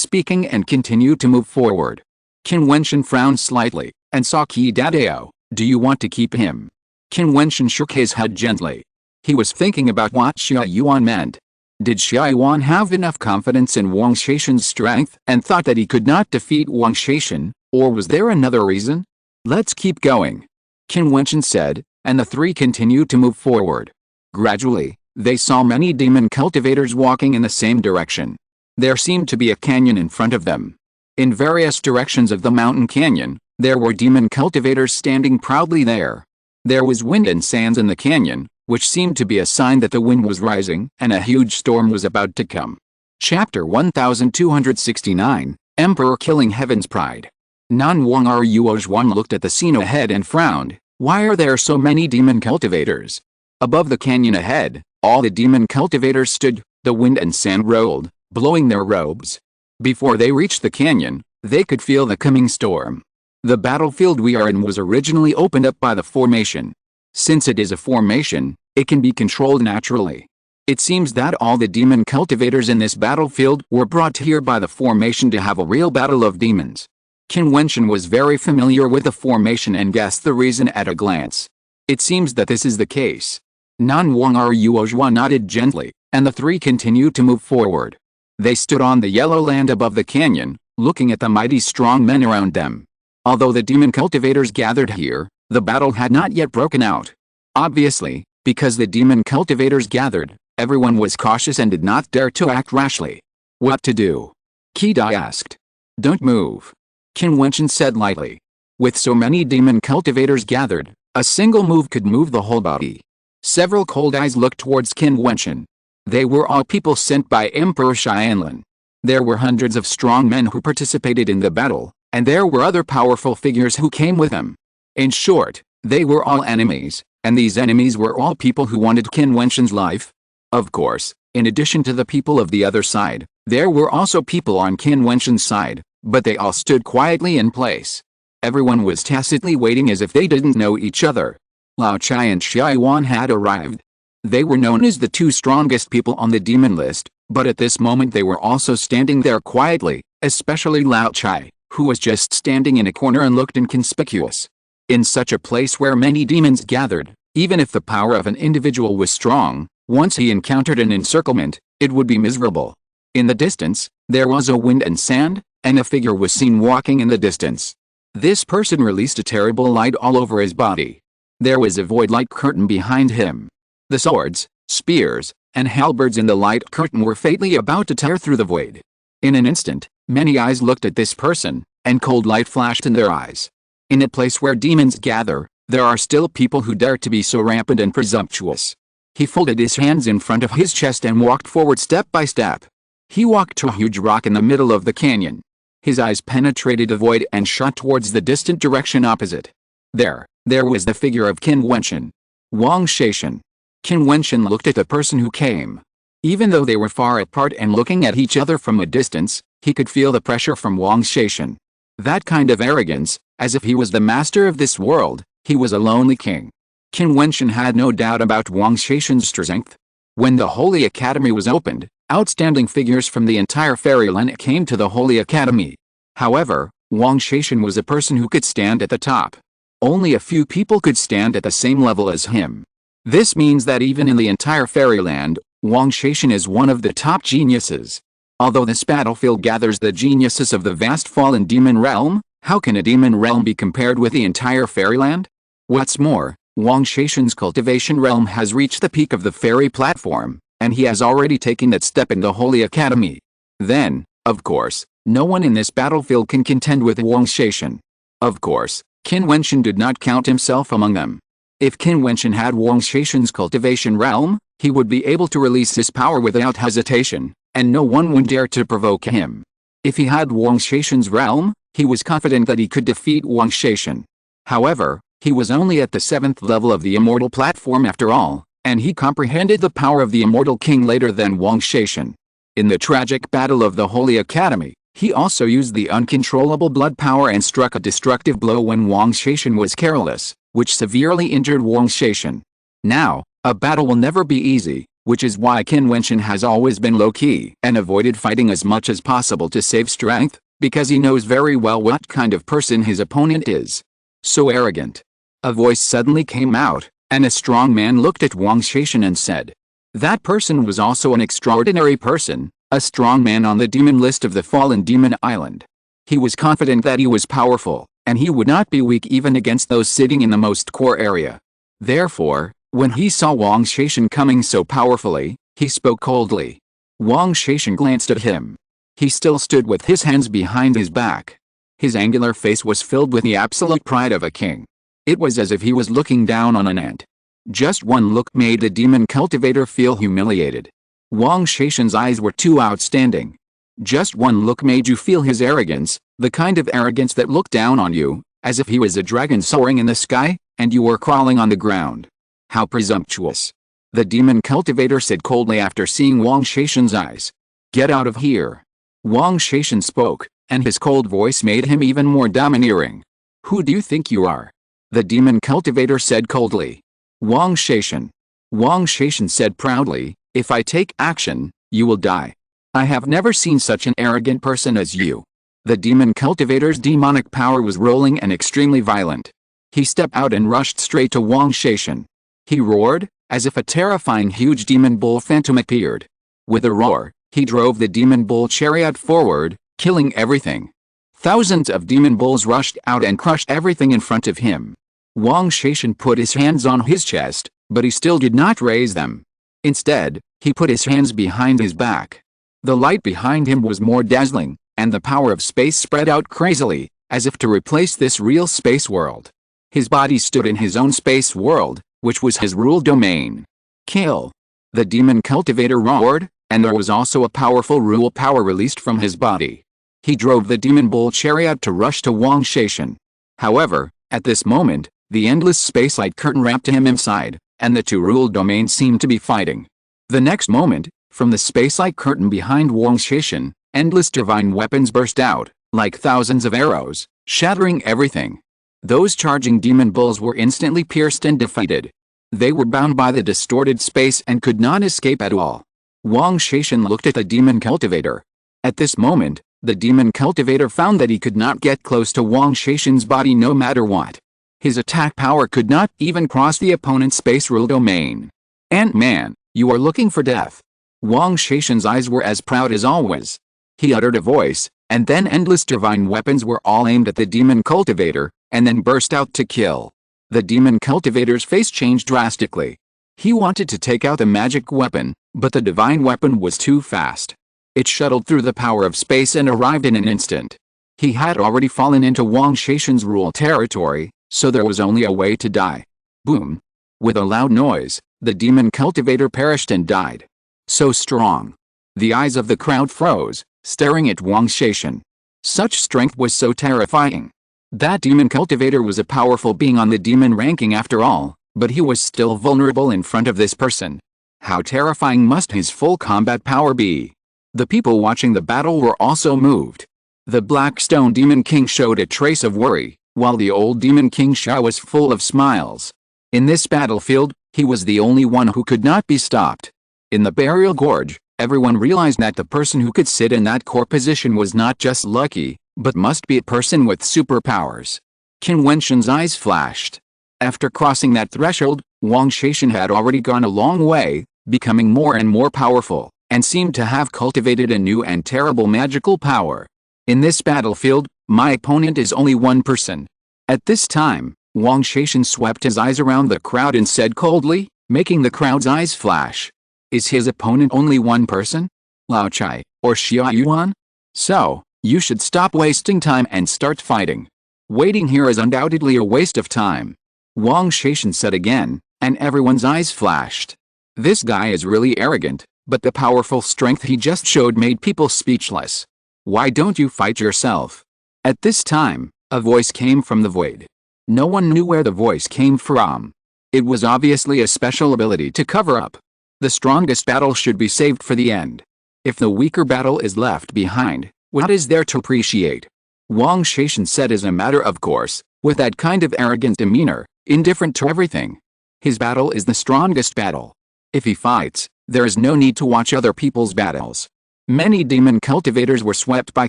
speaking and continued to move forward. Qin Wentian frowned slightly, and saw Qi Dadao. Do you want to keep him? Qin Wentian shook his head gently. He was thinking about what Xia Yuan meant. Did Xia Yuan have enough confidence in Wang Shaishan's strength and thought that he could not defeat Wang Shaishan, or was there another reason? Let's keep going, Qin Wentian said, and the three continued to move forward. Gradually, they saw many demon cultivators walking in the same direction. There seemed to be a canyon in front of them. In various directions of the mountain canyon, there were demon cultivators standing proudly there. There was wind and sands in the canyon, which seemed to be a sign that the wind was rising and a huge storm was about to come. Chapter 1269, Emperor Killing Heaven's Pride. Nanhuang Ruoxuan looked at the scene ahead and frowned. Why are there so many demon cultivators? Above the canyon ahead, all the demon cultivators stood, the wind and sand rolled, blowing their robes. Before they reached the canyon, they could feel the coming storm. The battlefield we are in was originally opened up by the formation. Since it is a formation, it can be controlled naturally. It seems that all the demon cultivators in this battlefield were brought here by the formation to have a real battle of demons. Qin Wentian was very familiar with the formation and guessed the reason at a glance. It seems that this is the case. Nanhuang Ruoxuan nodded gently, and the three continued to move forward. They stood on the yellow land above the canyon, looking at the mighty strong men around them. Although the demon cultivators gathered here, the battle had not yet broken out. Obviously, because the demon cultivators gathered, everyone was cautious and did not dare to act rashly. What to do? Qida asked. Don't move, Qin Wentian said lightly. With so many demon cultivators gathered, a single move could move the whole body. Several cold eyes looked towards Qin Wentian. They were all people sent by Emperor Xianlin. There were hundreds of strong men who participated in the battle, and there were other powerful figures who came with them. In short, they were all enemies, and these enemies were all people who wanted Qin Wentian's life. Of course, in addition to the people of the other side, there were also people on Qin Wentian's side, but they all stood quietly in place. Everyone was tacitly waiting as if they didn't know each other. Lao Chai and Xia Yuan had arrived. They were known as the two strongest people on the demon list, but at this moment they were also standing there quietly, especially Lao Chai, who was just standing in a corner and looked inconspicuous. In such a place where many demons gathered, even if the power of an individual was strong, once he encountered an encirclement, it would be miserable. In the distance, there was a wind and sand, and a figure was seen walking in the distance. This person released a terrible light all over his body. There was a void-like curtain behind him. The swords, spears, and halberds in the light curtain were fatally about to tear through the void. In an instant, many eyes looked at this person, and cold light flashed in their eyes. In a place where demons gather, there are still people who dare to be so rampant and presumptuous. He folded his hands in front of his chest and walked forward step by step. He walked to a huge rock in the middle of the canyon. His eyes penetrated the void and shot towards the distant direction opposite. There was the figure of Qin Wentian. Wang Shaishan. Qin Wentian looked at the person who came. Even though they were far apart and looking at each other from a distance, he could feel the pressure from Wang Shaishan. That kind of arrogance, as if he was the master of this world, he was a lonely king. Qin Wentian had no doubt about Wang Shaishan's strength. When the Holy Academy was opened, outstanding figures from the entire fairyland came to the Holy Academy. However, Wang Shaishan was a person who could stand at the top. Only a few people could stand at the same level as him. This means that even in the entire fairyland, Wang Shaishan is one of the top geniuses. Although this battlefield gathers the geniuses of the vast fallen demon realm, how can a demon realm be compared with the entire fairyland? What's more, Wang Shaishan's cultivation realm has reached the peak of the fairy platform, and he has already taken that step in the Holy Academy. Then, of course, no one in this battlefield can contend with Wang Shaishan. Of course, Qin Wentian did not count himself among them. If Qin Wentian had Wang Shaishan's cultivation realm, he would be able to release his power without hesitation, and no one would dare to provoke him. If he had Wang Shaishan's realm, he was confident that he could defeat Wang Shaishan. However, he was only at the 7th level of the immortal platform after all, and he comprehended the power of the immortal king later than Wang Shaishan. In the tragic battle of the Holy Academy, he also used the uncontrollable blood power and struck a destructive blow when Wang Shaishan was careless, which severely injured Wang Shaishan. Now, a battle will never be easy, which is why Qin Wentian has always been low-key and avoided fighting as much as possible to save strength, because he knows very well what kind of person his opponent is. So arrogant. A voice suddenly came out, and a strong man looked at Wang Shaishan and said, "That person was also an extraordinary person, a strong man on the demon list of the fallen demon island. He was confident that he was powerful, and he would not be weak even against those sitting in the most core area. Therefore, when he saw Wang Shaishan coming so powerfully, he spoke coldly." Wang Shaishan glanced at him. He still stood with his hands behind his back. His angular face was filled with the absolute pride of a king. It was as if he was looking down on an ant. Just one look made the demon cultivator feel humiliated. Wang Shaishan's eyes were too outstanding. Just one look made you feel his arrogance, the kind of arrogance that looked down on you, as if he was a dragon soaring in the sky, and you were crawling on the ground. How presumptuous. The demon cultivator said coldly after seeing Wang Shaishan's eyes. "Get out of here." Wang Shaishan spoke, and his cold voice made him even more domineering. "Who do you think you are?" The demon cultivator said coldly. "Wang Shaishan." Wang Shaishan said proudly, "If I take action, you will die. I have never seen such an arrogant person as you." The demon cultivator's demonic power was rolling and extremely violent. He stepped out and rushed straight to Wang Shaishan. He roared, as if a terrifying huge demon bull phantom appeared. With a roar, he drove the demon bull chariot forward, killing everything. Thousands of demon bulls rushed out and crushed everything in front of him. Wang Shaishan put his hands on his chest, but he still did not raise them. Instead, he put his hands behind his back. The light behind him was more dazzling, and the power of space spread out crazily, as if to replace this real space world. His body stood in his own space world, which was his rule domain. "Kill!" The demon cultivator roared, and there was also a powerful rule power released from his body. He drove the demon bull chariot to rush to Wang Shaishan. However, at this moment, the endless space light curtain wrapped him inside, and the two rule domains seemed to be fighting. The next moment, from the space light curtain behind Wang Shaishan, endless divine weapons burst out, like thousands of arrows, shattering everything. Those charging demon bulls were instantly pierced and defeated. They were bound by the distorted space and could not escape at all. Wang Shaishan looked at the demon cultivator. At this moment, the demon cultivator found that he could not get close to Wang Shaishan's body no matter what. His attack power could not even cross the opponent's space rule domain. "Ant-Man, you are looking for death." Wang Shaishan's eyes were as proud as always. He uttered a voice, and then endless divine weapons were all aimed at the demon cultivator, and then burst out to kill. The demon cultivator's face changed drastically. He wanted to take out the magic weapon, but the divine weapon was too fast. It shuttled through the power of space and arrived in an instant. He had already fallen into Wang Shaishan's rule territory, so there was only a way to die. Boom! With a loud noise, The demon cultivator perished and died. So strong. The eyes of the crowd froze, staring at Wang Shaishan. Such strength was so terrifying. That demon cultivator was a powerful being on the demon ranking after all, but he was still vulnerable in front of this person. How terrifying must his full combat power be? The people watching the battle were also moved. The Black Stone Demon King showed a trace of worry, while the old Demon King Sha was full of smiles. In this battlefield, he was the only one who could not be stopped. In the burial gorge, everyone realized that the person who could sit in that core position was not just lucky, but must be a person with superpowers. Qin Wentian's eyes flashed. After crossing that threshold, Wang Shaishan had already gone a long way, becoming more and more powerful, and seemed to have cultivated a new and terrible magical power. In this battlefield, my opponent is only one person. At this time, Wang Shaishan swept his eyes around the crowd and said coldly, making the crowd's eyes flash. Is his opponent only one person? Lao Chai, or Xia Yuan? So, you should stop wasting time and start fighting. Waiting here is undoubtedly a waste of time. Wang Shaishan said again, and everyone's eyes flashed. This guy is really arrogant, but the powerful strength he just showed made people speechless. Why don't you fight yourself? At this time, a voice came from the void. No one knew where the voice came from. It was obviously a special ability to cover up. The strongest battle should be saved for the end. If the weaker battle is left behind, what is there to appreciate? Wang Shaishan said as a matter of course, with that kind of arrogant demeanor, indifferent to everything. His battle is the strongest battle. If he fights, there is no need to watch other people's battles. Many demon cultivators were swept by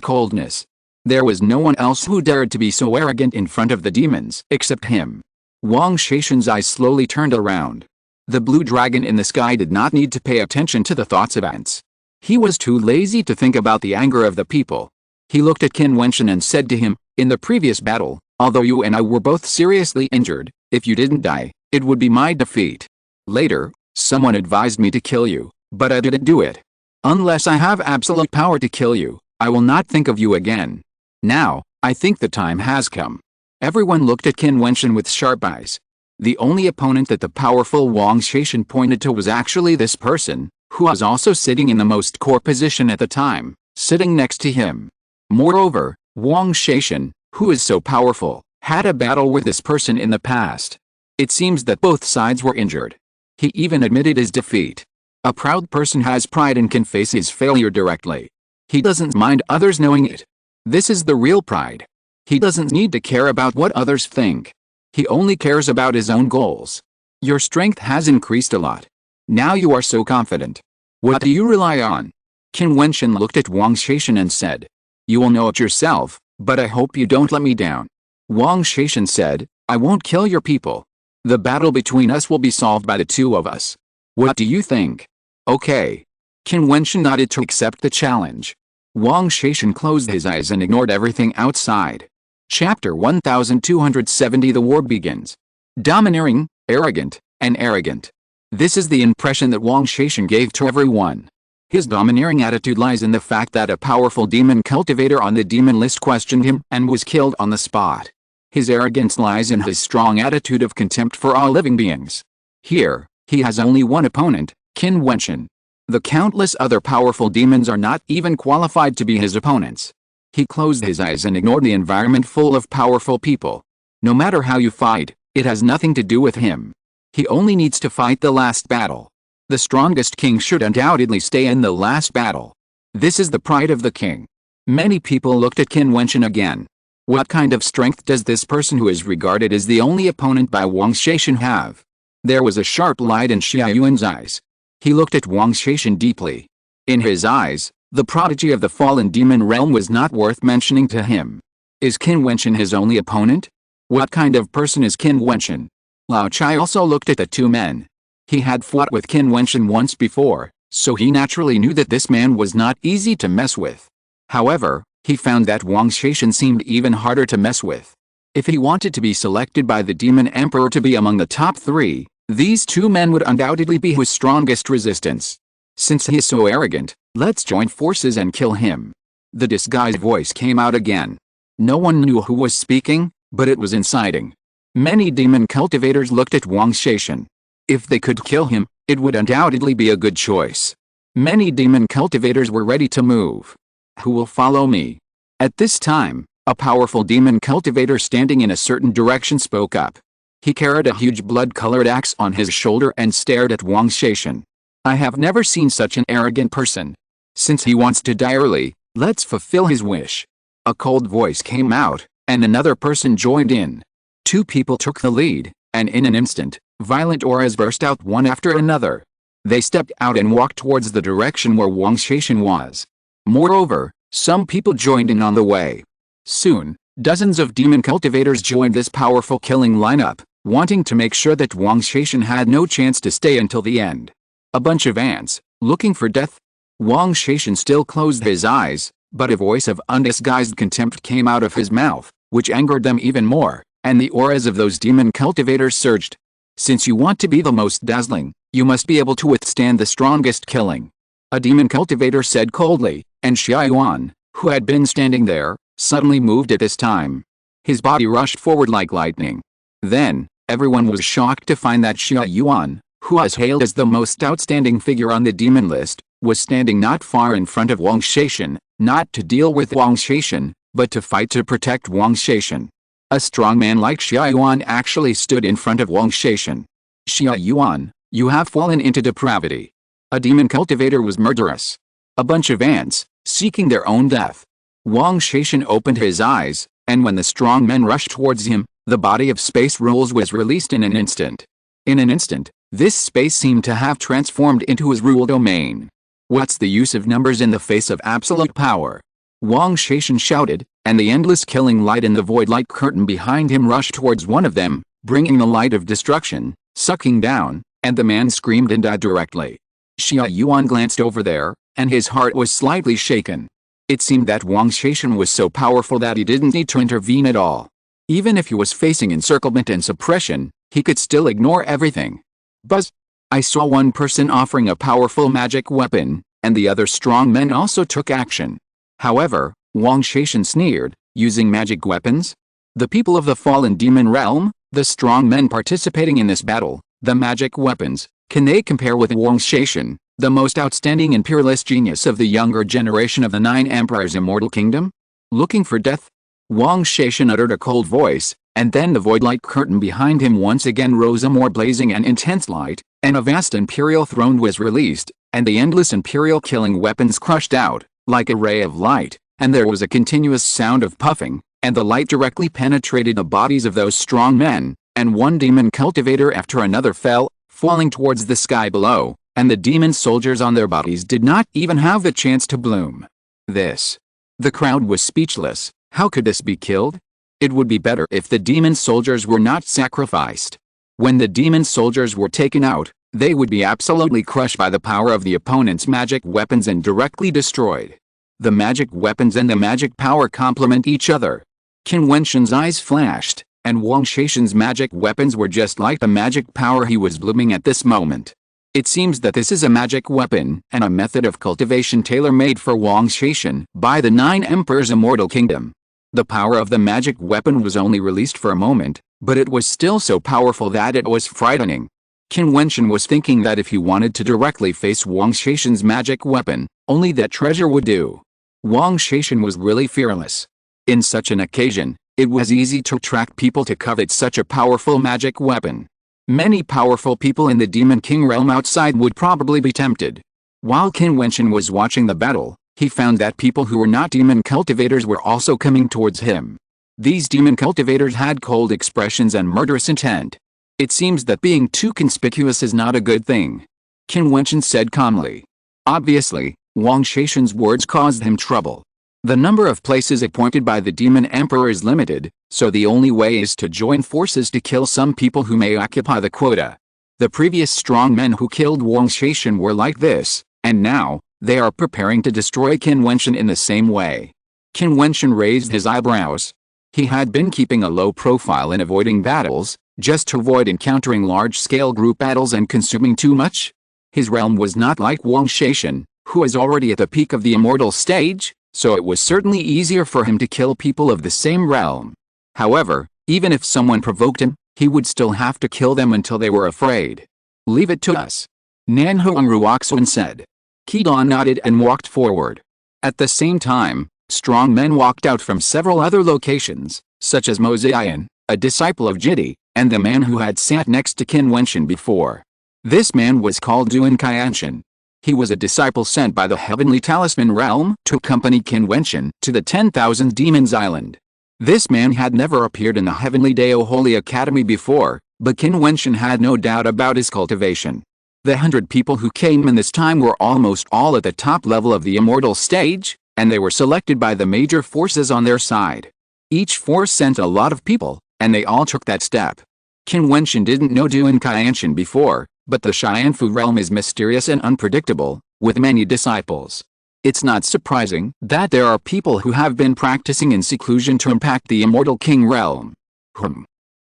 coldness. There was no one else who dared to be so arrogant in front of the demons except him. Wang Shaishan's eyes slowly turned around. The blue dragon in the sky did not need to pay attention to the thoughts of ants. He was too lazy to think about the anger of the people. He looked at Qin Wentian and said to him, in the previous battle, although you and I were both seriously injured, if you didn't die, it would be my defeat. Later, someone advised me to kill you, but I didn't do it. Unless I have absolute power to kill you, I will not think of you again. Now, I think the time has come. Everyone looked at Qin Wentian with sharp eyes. The only opponent that the powerful Wang Shaishan pointed to was actually this person, who was also sitting in the most core position at the time, sitting next to him. Moreover, Wang Shaishan, who is so powerful, had a battle with this person in the past. It seems that both sides were injured. He even admitted his defeat. A proud person has pride and can face his failure directly. He doesn't mind others knowing it. This is the real pride. He doesn't need to care about what others think. He only cares about his own goals. Your strength has increased a lot. Now you are so confident. What do you rely on? Qin Wentian looked at Wang Shaishan and said, you will know it yourself, but I hope you don't let me down. Wang Shaishan said, I won't kill your people. The battle between us will be solved by the two of us. What do you think? Okay. Qin Wentian nodded to accept the challenge. Wang Shaishan closed his eyes and ignored everything outside. Chapter 1270 The war begins. Domineering, arrogant, and arrogant. This is the impression that Wang Shaishan gave to everyone. His domineering attitude lies in the fact that a powerful demon cultivator on the demon list questioned him and was killed on the spot. His arrogance lies in his strong attitude of contempt for all living beings. Here, he has only one opponent, Qin Wentian. The countless other powerful demons are not even qualified to be his opponents. He closed his eyes and ignored the environment full of powerful people. No matter how you fight, it has nothing to do with him. He only needs to fight the last battle. The strongest king should undoubtedly stay in the last battle. This is the pride of the king. Many people looked at Qin Wentian again. What kind of strength does this person who is regarded as the only opponent by Wang Shaishan have? There was a sharp light in Xia Yuan's eyes. He looked at Wang Shaishan deeply. In his eyes, the prodigy of the fallen demon realm was not worth mentioning to him. Is Qin Wentian his only opponent? What kind of person is Qin Wentian? Lao Chai also looked at the two men. He had fought with Qin Wentian once before, so he naturally knew that this man was not easy to mess with. However, he found that Wang Shaishan seemed even harder to mess with. If he wanted to be selected by the Demon Emperor to be among the top 3, these two men would undoubtedly be his strongest resistance. Since he is so arrogant, let's join forces and kill him. The disguised voice came out again. No one knew who was speaking, but it was inciting. Many demon cultivators looked at Wang Shaishan. If they could kill him, it would undoubtedly be a good choice. Many demon cultivators were ready to move. Who will follow me? At this time, a powerful demon cultivator standing in a certain direction spoke up. He carried a huge blood-colored axe on his shoulder and stared at Wang Shaishan. I have never seen such an arrogant person. Since he wants to die early, let's fulfill his wish. A cold voice came out, and another person joined in. Two people took the lead, and in an instant, violent auras burst out one after another. They stepped out and walked towards the direction where Wang Shaishan was. Moreover, some people joined in on the way. Soon, dozens of demon cultivators joined this powerful killing lineup, wanting to make sure that Wang Shaishan had no chance to stay until the end. A bunch of ants, looking for death? Wang Shaishan still closed his eyes, but a voice of undisguised contempt came out of his mouth, which angered them even more, and the auras of those demon cultivators surged. Since you want to be the most dazzling, you must be able to withstand the strongest killing. A demon cultivator said coldly, and Xia Yuan, who had been standing there, suddenly moved at this time. His body rushed forward like lightning. Then, everyone was shocked to find that Xia Yuan, who was hailed as the most outstanding figure on the demon list, was standing not far in front of Wang Shaishan, not to deal with Wang Shaishan, but to fight to protect Wang Shaishan. A strong man like Xia Yuan actually stood in front of Wang Shaishan. Xia Yuan, you have fallen into depravity. A demon cultivator was murderous. A bunch of ants, seeking their own death. Wang Shaishan opened his eyes, and when the strong men rushed towards him, the body of space rules was released in an instant. In an instant, this space seemed to have transformed into his rule domain. What's the use of numbers in the face of absolute power? Wang Shaishan shouted, and the endless killing light in the void-like curtain behind him rushed towards one of them, bringing the light of destruction, sucking down, and the man screamed and died directly. Xia Yuan glanced over there, and his heart was slightly shaken. It seemed that Wang Shaishan was so powerful that he didn't need to intervene at all. Even if he was facing encirclement and suppression, he could still ignore everything. Buzz! I saw one person offering a powerful magic weapon, and the other strong men also took action. However, Wang Shaishan sneered, using magic weapons? The people of the fallen demon realm, the strong men participating in this battle, the magic weapons, can they compare with Wang Shaishan, the most outstanding and peerless genius of the younger generation of the 9 Emperors' immortal kingdom? Looking for death? Wang Shaishan uttered a cold voice, and then the void-like curtain behind him once again rose a more blazing and intense light, and a vast imperial throne was released, and the endless imperial killing weapons crushed out, like a ray of light, and there was a continuous sound of puffing, and the light directly penetrated the bodies of those strong men, and one demon cultivator after another fell, falling towards the sky below, and the demon soldiers on their bodies did not even have the chance to bloom. The crowd was speechless. How could this be killed? It would be better if the demon soldiers were not sacrificed. When the demon soldiers were taken out, they would be absolutely crushed by the power of the opponent's magic weapons and directly destroyed. The magic weapons and the magic power complement each other. Qin Wentian's eyes flashed, and Wang Shaishan's magic weapons were just like the magic power he was blooming at this moment. It seems that this is a magic weapon and a method of cultivation tailor-made for Wang Shaishan by the 9 Emperors' immortal kingdom. The power of the magic weapon was only released for a moment, but it was still so powerful that it was frightening. Qin Wentian was thinking that if he wanted to directly face Wang Shaishan's magic weapon, only that treasure would do. Wang Shaishan was really fearless. In such an occasion, it was easy to attract people to covet such a powerful magic weapon. Many powerful people in the Demon King realm outside would probably be tempted. While Qin Wentian was watching the battle, he found that people who were not demon cultivators were also coming towards him. These demon cultivators had cold expressions and murderous intent. It seems that being too conspicuous is not a good thing. Qin Wentian said calmly. Obviously, Wang Shaishan's words caused him trouble. The number of places appointed by the Demon Emperor is limited, so the only way is to join forces to kill some people who may occupy the quota. The previous strong men who killed Wang Shaishan were like this, and now, they are preparing to destroy Qin Wentian in the same way. Qin Wentian raised his eyebrows. He had been keeping a low profile in avoiding battles, just to avoid encountering large-scale group battles and consuming too much. His realm was not like Wang Shaishan, who is already at the peak of the immortal stage, so it was certainly easier for him to kill people of the same realm. However, even if someone provoked him, he would still have to kill them until they were afraid. Leave it to us. Nan Huangruoxuan said. Qi nodded and walked forward. At the same time, strong men walked out from several other locations, such as Mo Ziyan, a disciple of Jiti, and the man who had sat next to Qin Wentian before. This man was called Jiutian. He was a disciple sent by the Heavenly Talisman Realm to accompany Qin Wentian to the 10,000 Demons Island. This man had never appeared in the Heavenly Dao Holy Academy before, but Qin Wentian had no doubt about his cultivation. The 100 people who came in this time were almost all at the top level of the immortal stage, and they were selected by the major forces on their side. Each force sent a lot of people, and they all took that step. Qin Wentian didn't know Jiutian before, but the Xianfu realm is mysterious and unpredictable, with many disciples. It's not surprising that there are people who have been practicing in seclusion to impact the immortal king realm.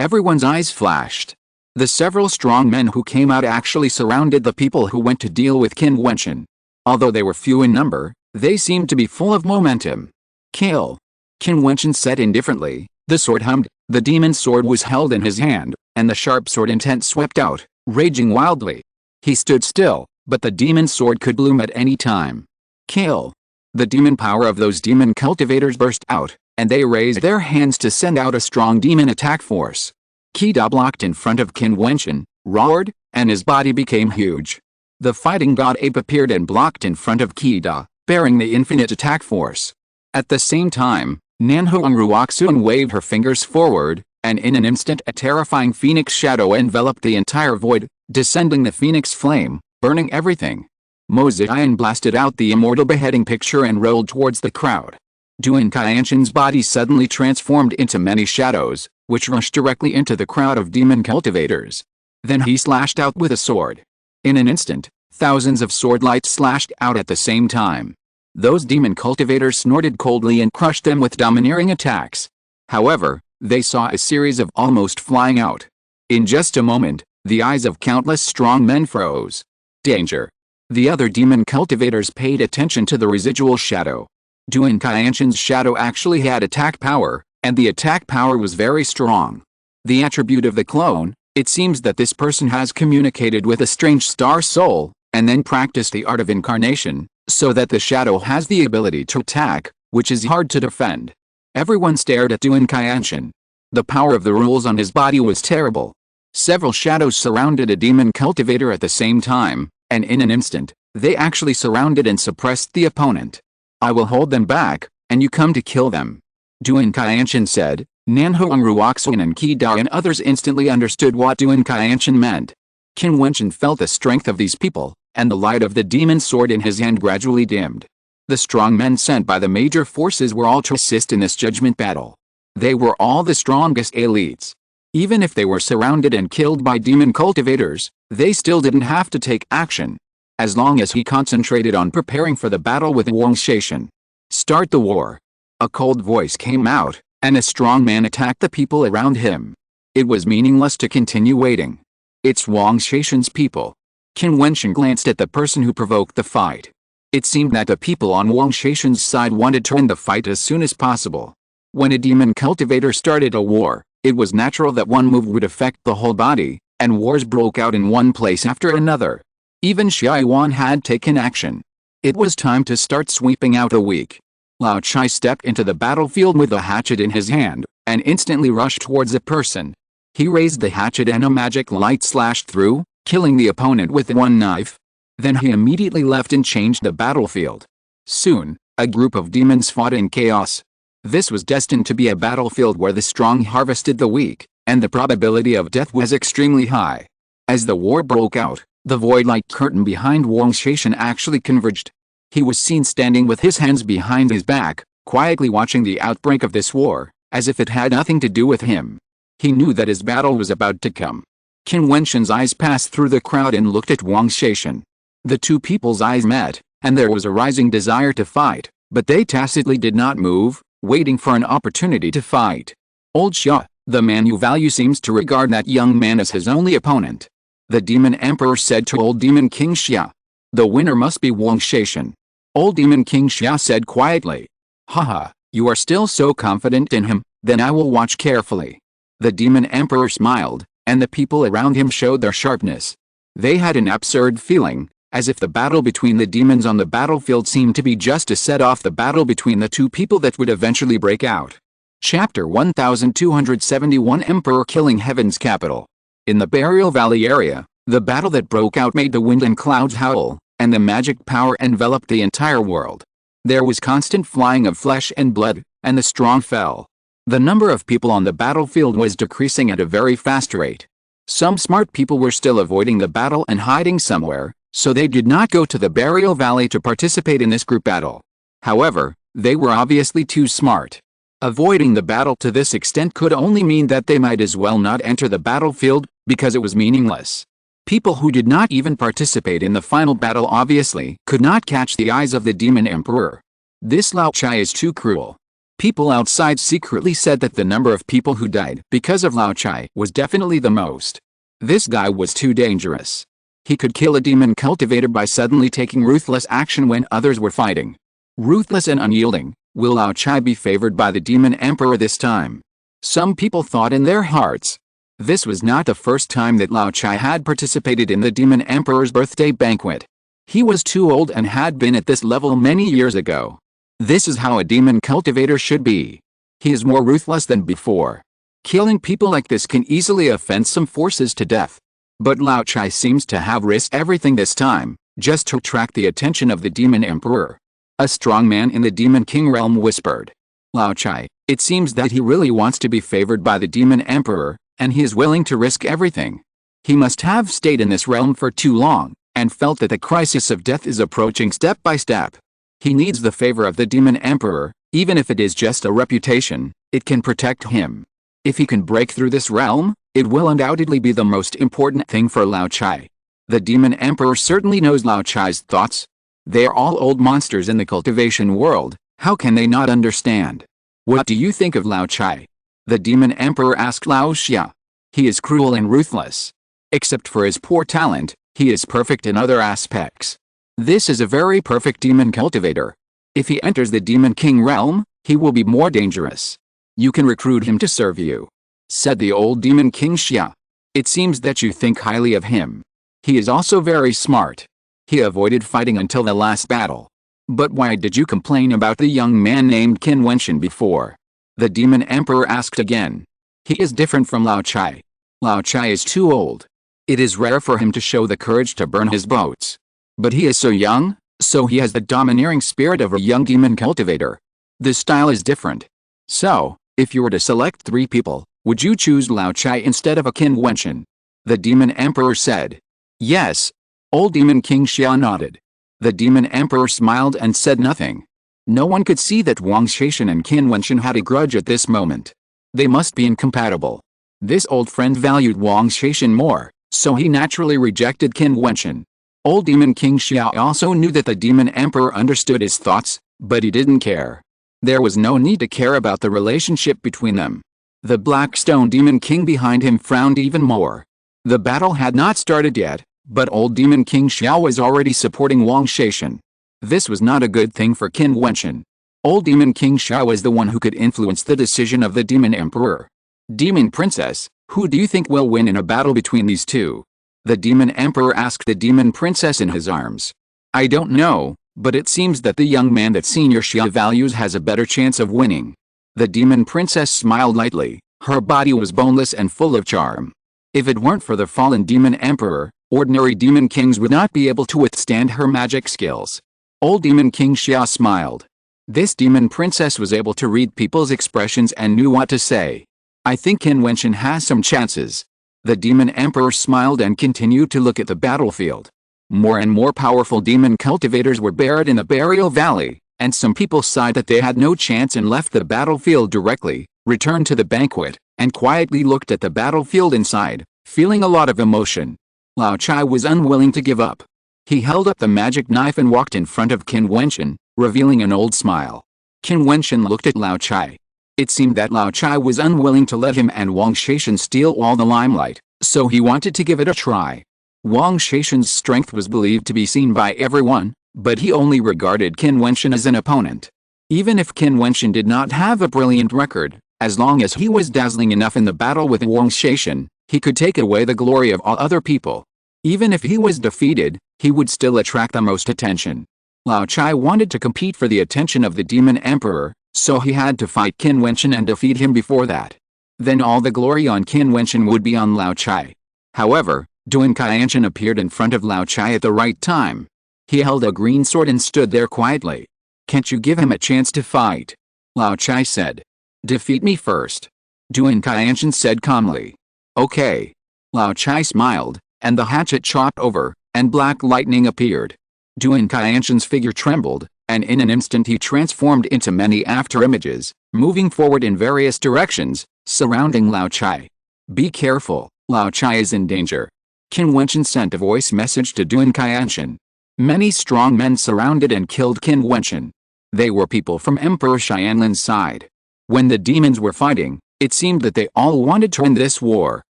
Everyone's eyes flashed. The several strong men who came out actually surrounded the people who went to deal with Qin Wentian. Although they were few in number, they seemed to be full of momentum. Kill! Qin Wentian said indifferently. The sword hummed, the demon sword was held in his hand, and the sharp sword intent swept out, raging wildly. He stood still, but the demon sword could bloom at any time. Kill! The demon power of those demon cultivators burst out, and they raised their hands to send out a strong demon attack force. Qi blocked in front of Qin Wentian, roared, and his body became huge. The fighting god ape appeared and blocked in front of Qi, bearing the infinite attack force. At the same time, Nan Huangruoxuan waved her fingers forward, and in an instant a terrifying phoenix shadow enveloped the entire void, descending the phoenix flame, burning everything. Mo Ziyan blasted out the immortal beheading picture and rolled towards the crowd. Jiutian's body suddenly transformed into many shadows, which rushed directly into the crowd of demon cultivators. Then he slashed out with a sword. In an instant, thousands of sword lights slashed out at the same time. Those demon cultivators snorted coldly and crushed them with domineering attacks. However, they saw a series of almost flying out. In just a moment, the eyes of countless strong men froze. Danger! The other demon cultivators paid attention to the residual shadow. Jiutian's shadow actually had attack power, and the attack power was very strong. The attribute of the clone, it seems that this person has communicated with a strange star soul, and then practiced the art of incarnation, so that the shadow has the ability to attack, which is hard to defend. Everyone stared at Jiutian. The power of the rules on his body was terrible. Several shadows surrounded a demon cultivator at the same time, and in an instant, they actually surrounded and suppressed the opponent. I will hold them back, and you come to kill them. Jiutian said. Nan Huangruoxuan and Qi and others instantly understood what Jiutian meant. Qin Wentian felt the strength of these people, and the light of the demon sword in his hand gradually dimmed. The strong men sent by the major forces were all to assist in this judgment battle. They were all the strongest elites. Even if they were surrounded and killed by demon cultivators, they still didn't have to take action. As long as he concentrated on preparing for the battle with Wang Shaishan. Start the war. A cold voice came out, and a strong man attacked the people around him. It was meaningless to continue waiting. It's Wang Shaishan's people. Qin Wentian glanced at the person who provoked the fight. It seemed that the people on Wang Shaishan's side wanted to end the fight as soon as possible. When a demon cultivator started a war, it was natural that one move would affect the whole body, and wars broke out in one place after another. Even Xia Yuan had taken action. It was time to start sweeping out the weak. Lao Chai stepped into the battlefield with a hatchet in his hand, and instantly rushed towards the person. He raised the hatchet and a magic light slashed through, killing the opponent with one knife. Then he immediately left and changed the battlefield. Soon, a group of demons fought in chaos. This was destined to be a battlefield where the strong harvested the weak, and the probability of death was extremely high. As the war broke out, the void-like curtain behind Wang Shaishan actually converged. He was seen standing with his hands behind his back, quietly watching the outbreak of this war, as if it had nothing to do with him. He knew that his battle was about to come. Qin Wentian's eyes passed through the crowd and looked at Wang Shaishan. The two people's eyes met, and there was a rising desire to fight, but they tacitly did not move, waiting for an opportunity to fight. Old Xia, the man you value, seems to regard that young man as his only opponent. The Demon Emperor said to Old Demon King Xia. The winner must be Wang Shaishan. Old Demon King Xia said quietly. Haha, you are still so confident in him, then I will watch carefully. The Demon Emperor smiled, and the people around him showed their sharpness. They had an absurd feeling, as if the battle between the demons on the battlefield seemed to be just to set off the battle between the two people that would eventually break out. Chapter 1271 Emperor Killing Heaven's Capital. In the Burial Valley area, the battle that broke out made the wind and clouds howl, and the magic power enveloped the entire world. There was constant flying of flesh and blood, and the strong fell. The number of people on the battlefield was decreasing at a very fast rate. Some smart people were still avoiding the battle and hiding somewhere, so they did not go to the Burial Valley to participate in this group battle. However, they were obviously too smart. Avoiding the battle to this extent could only mean that they might as well not enter the battlefield, because it was meaningless. People who did not even participate in the final battle obviously could not catch the eyes of the demon emperor. This Lao Chai is too cruel. People outside secretly said that the number of people who died because of Lao Chai was definitely the most. This guy was too dangerous. He could kill a demon cultivator by suddenly taking ruthless action when others were fighting. Ruthless and unyielding, will Lao Chai be favored by the demon emperor this time? Some people thought in their hearts. This was not the first time that Lao Chai had participated in the demon emperor's birthday banquet. He was too old and had been at this level many years ago. This is how a demon cultivator should be. He is more ruthless than before. Killing people like this can easily offend some forces to death. But Lao Chai seems to have risked everything this time, just to attract the attention of the demon emperor. A strong man in the demon king realm whispered. Lao Chai, it seems that he really wants to be favored by the demon emperor, and he is willing to risk everything. He must have stayed in this realm for too long, and felt that the crisis of death is approaching step by step. He needs the favor of the demon emperor, even if it is just a reputation, it can protect him. If he can break through this realm, it will undoubtedly be the most important thing for Lao Chai. The demon emperor certainly knows Lao Chai's thoughts. They are all old monsters in the cultivation world, how can they not understand? What do you think of Lao Chai? The demon emperor asked Lao Xia. He is cruel and ruthless. Except for his poor talent, he is perfect in other aspects. This is a very perfect demon cultivator. If he enters the demon king realm, he will be more dangerous. You can recruit him to serve you, said the old demon king Xia. It seems that you think highly of him. He is also very smart. He avoided fighting until the last battle. But why did you complain about the young man named Qin Wentian before? The demon emperor asked again. He is different from Lao Chai. Lao Chai is too old. It is rare for him to show the courage to burn his boats. But he is so young, so he has the domineering spirit of a young demon cultivator. The style is different. So, if you were to select 3 people, would you choose Lao Chai instead of a Qin Wentian? The demon emperor said. Yes. Old demon king Xia nodded. The demon emperor smiled and said nothing. No one could see that Wang Shaishan and Qin Wentian had a grudge at this moment. They must be incompatible. This old friend valued Wang Shaishan more, so he naturally rejected Qin Wentian. Old demon king Xia also knew that the demon emperor understood his thoughts, but he didn't care. There was no need to care about the relationship between them. The black stone demon king behind him frowned even more. The battle had not started yet, but old demon king Xia was already supporting Wang Shaishan. This was not a good thing for Qin Wentian. Old demon king Xia was the one who could influence the decision of the demon emperor. Demon princess, who do you think will win in a battle between these two? The demon emperor asked the demon princess in his arms. I don't know, but it seems that the young man that Senior Xia values has a better chance of winning. The demon princess smiled lightly. Her body was boneless and full of charm. If it weren't for the fallen demon emperor, ordinary demon kings would not be able to withstand her magic skills. Old demon king Xia smiled. This demon princess was able to read people's expressions and knew what to say. I think Qin Wentian has some chances. The demon emperor smiled and continued to look at the battlefield. More and more powerful demon cultivators were buried in the Burial Valley, and some people sighed that they had no chance and left the battlefield directly, returned to the banquet, and quietly looked at the battlefield inside, feeling a lot of emotion. Lao Chai was unwilling to give up. He held up the magic knife and walked in front of Qin Wentian, revealing an old smile. Qin Wentian looked at Lao Chai. It seemed that Lao Chai was unwilling to let him and Wang Shaishan steal all the limelight, so he wanted to give it a try. Wang Shaishan's strength was believed to be seen by everyone, but he only regarded Qin Wentian as an opponent. Even if Qin Wentian did not have a brilliant record, as long as he was dazzling enough in the battle with Wang Shaishan, he could take away the glory of all other people. Even if he was defeated, he would still attract the most attention. Lao Chai wanted to compete for the attention of the Demon Emperor, so he had to fight Qin Wentian and defeat him before that. Then all the glory on Qin Wentian would be on Lao Chai. However, Qin Wentian appeared in front of Lao Chai at the right time. He held a green sword and stood there quietly. "Can't you give him a chance to fight?" Lao Chai said. "Defeat me first." Qin Wentian said calmly. "Okay." Lao Chai smiled, and the hatchet chopped over, and black lightning appeared. Qin Wentian's figure trembled, and in an instant he transformed into many afterimages, moving forward in various directions, surrounding Lao Chai. "Be careful, Lao Chai is in danger." Qin Wentian sent a voice message to Qin Wentian. Many strong men surrounded and killed Qin Wentian. They were people from Emperor Xianlin's side. When the demons were fighting, it seemed that they all wanted to win this war.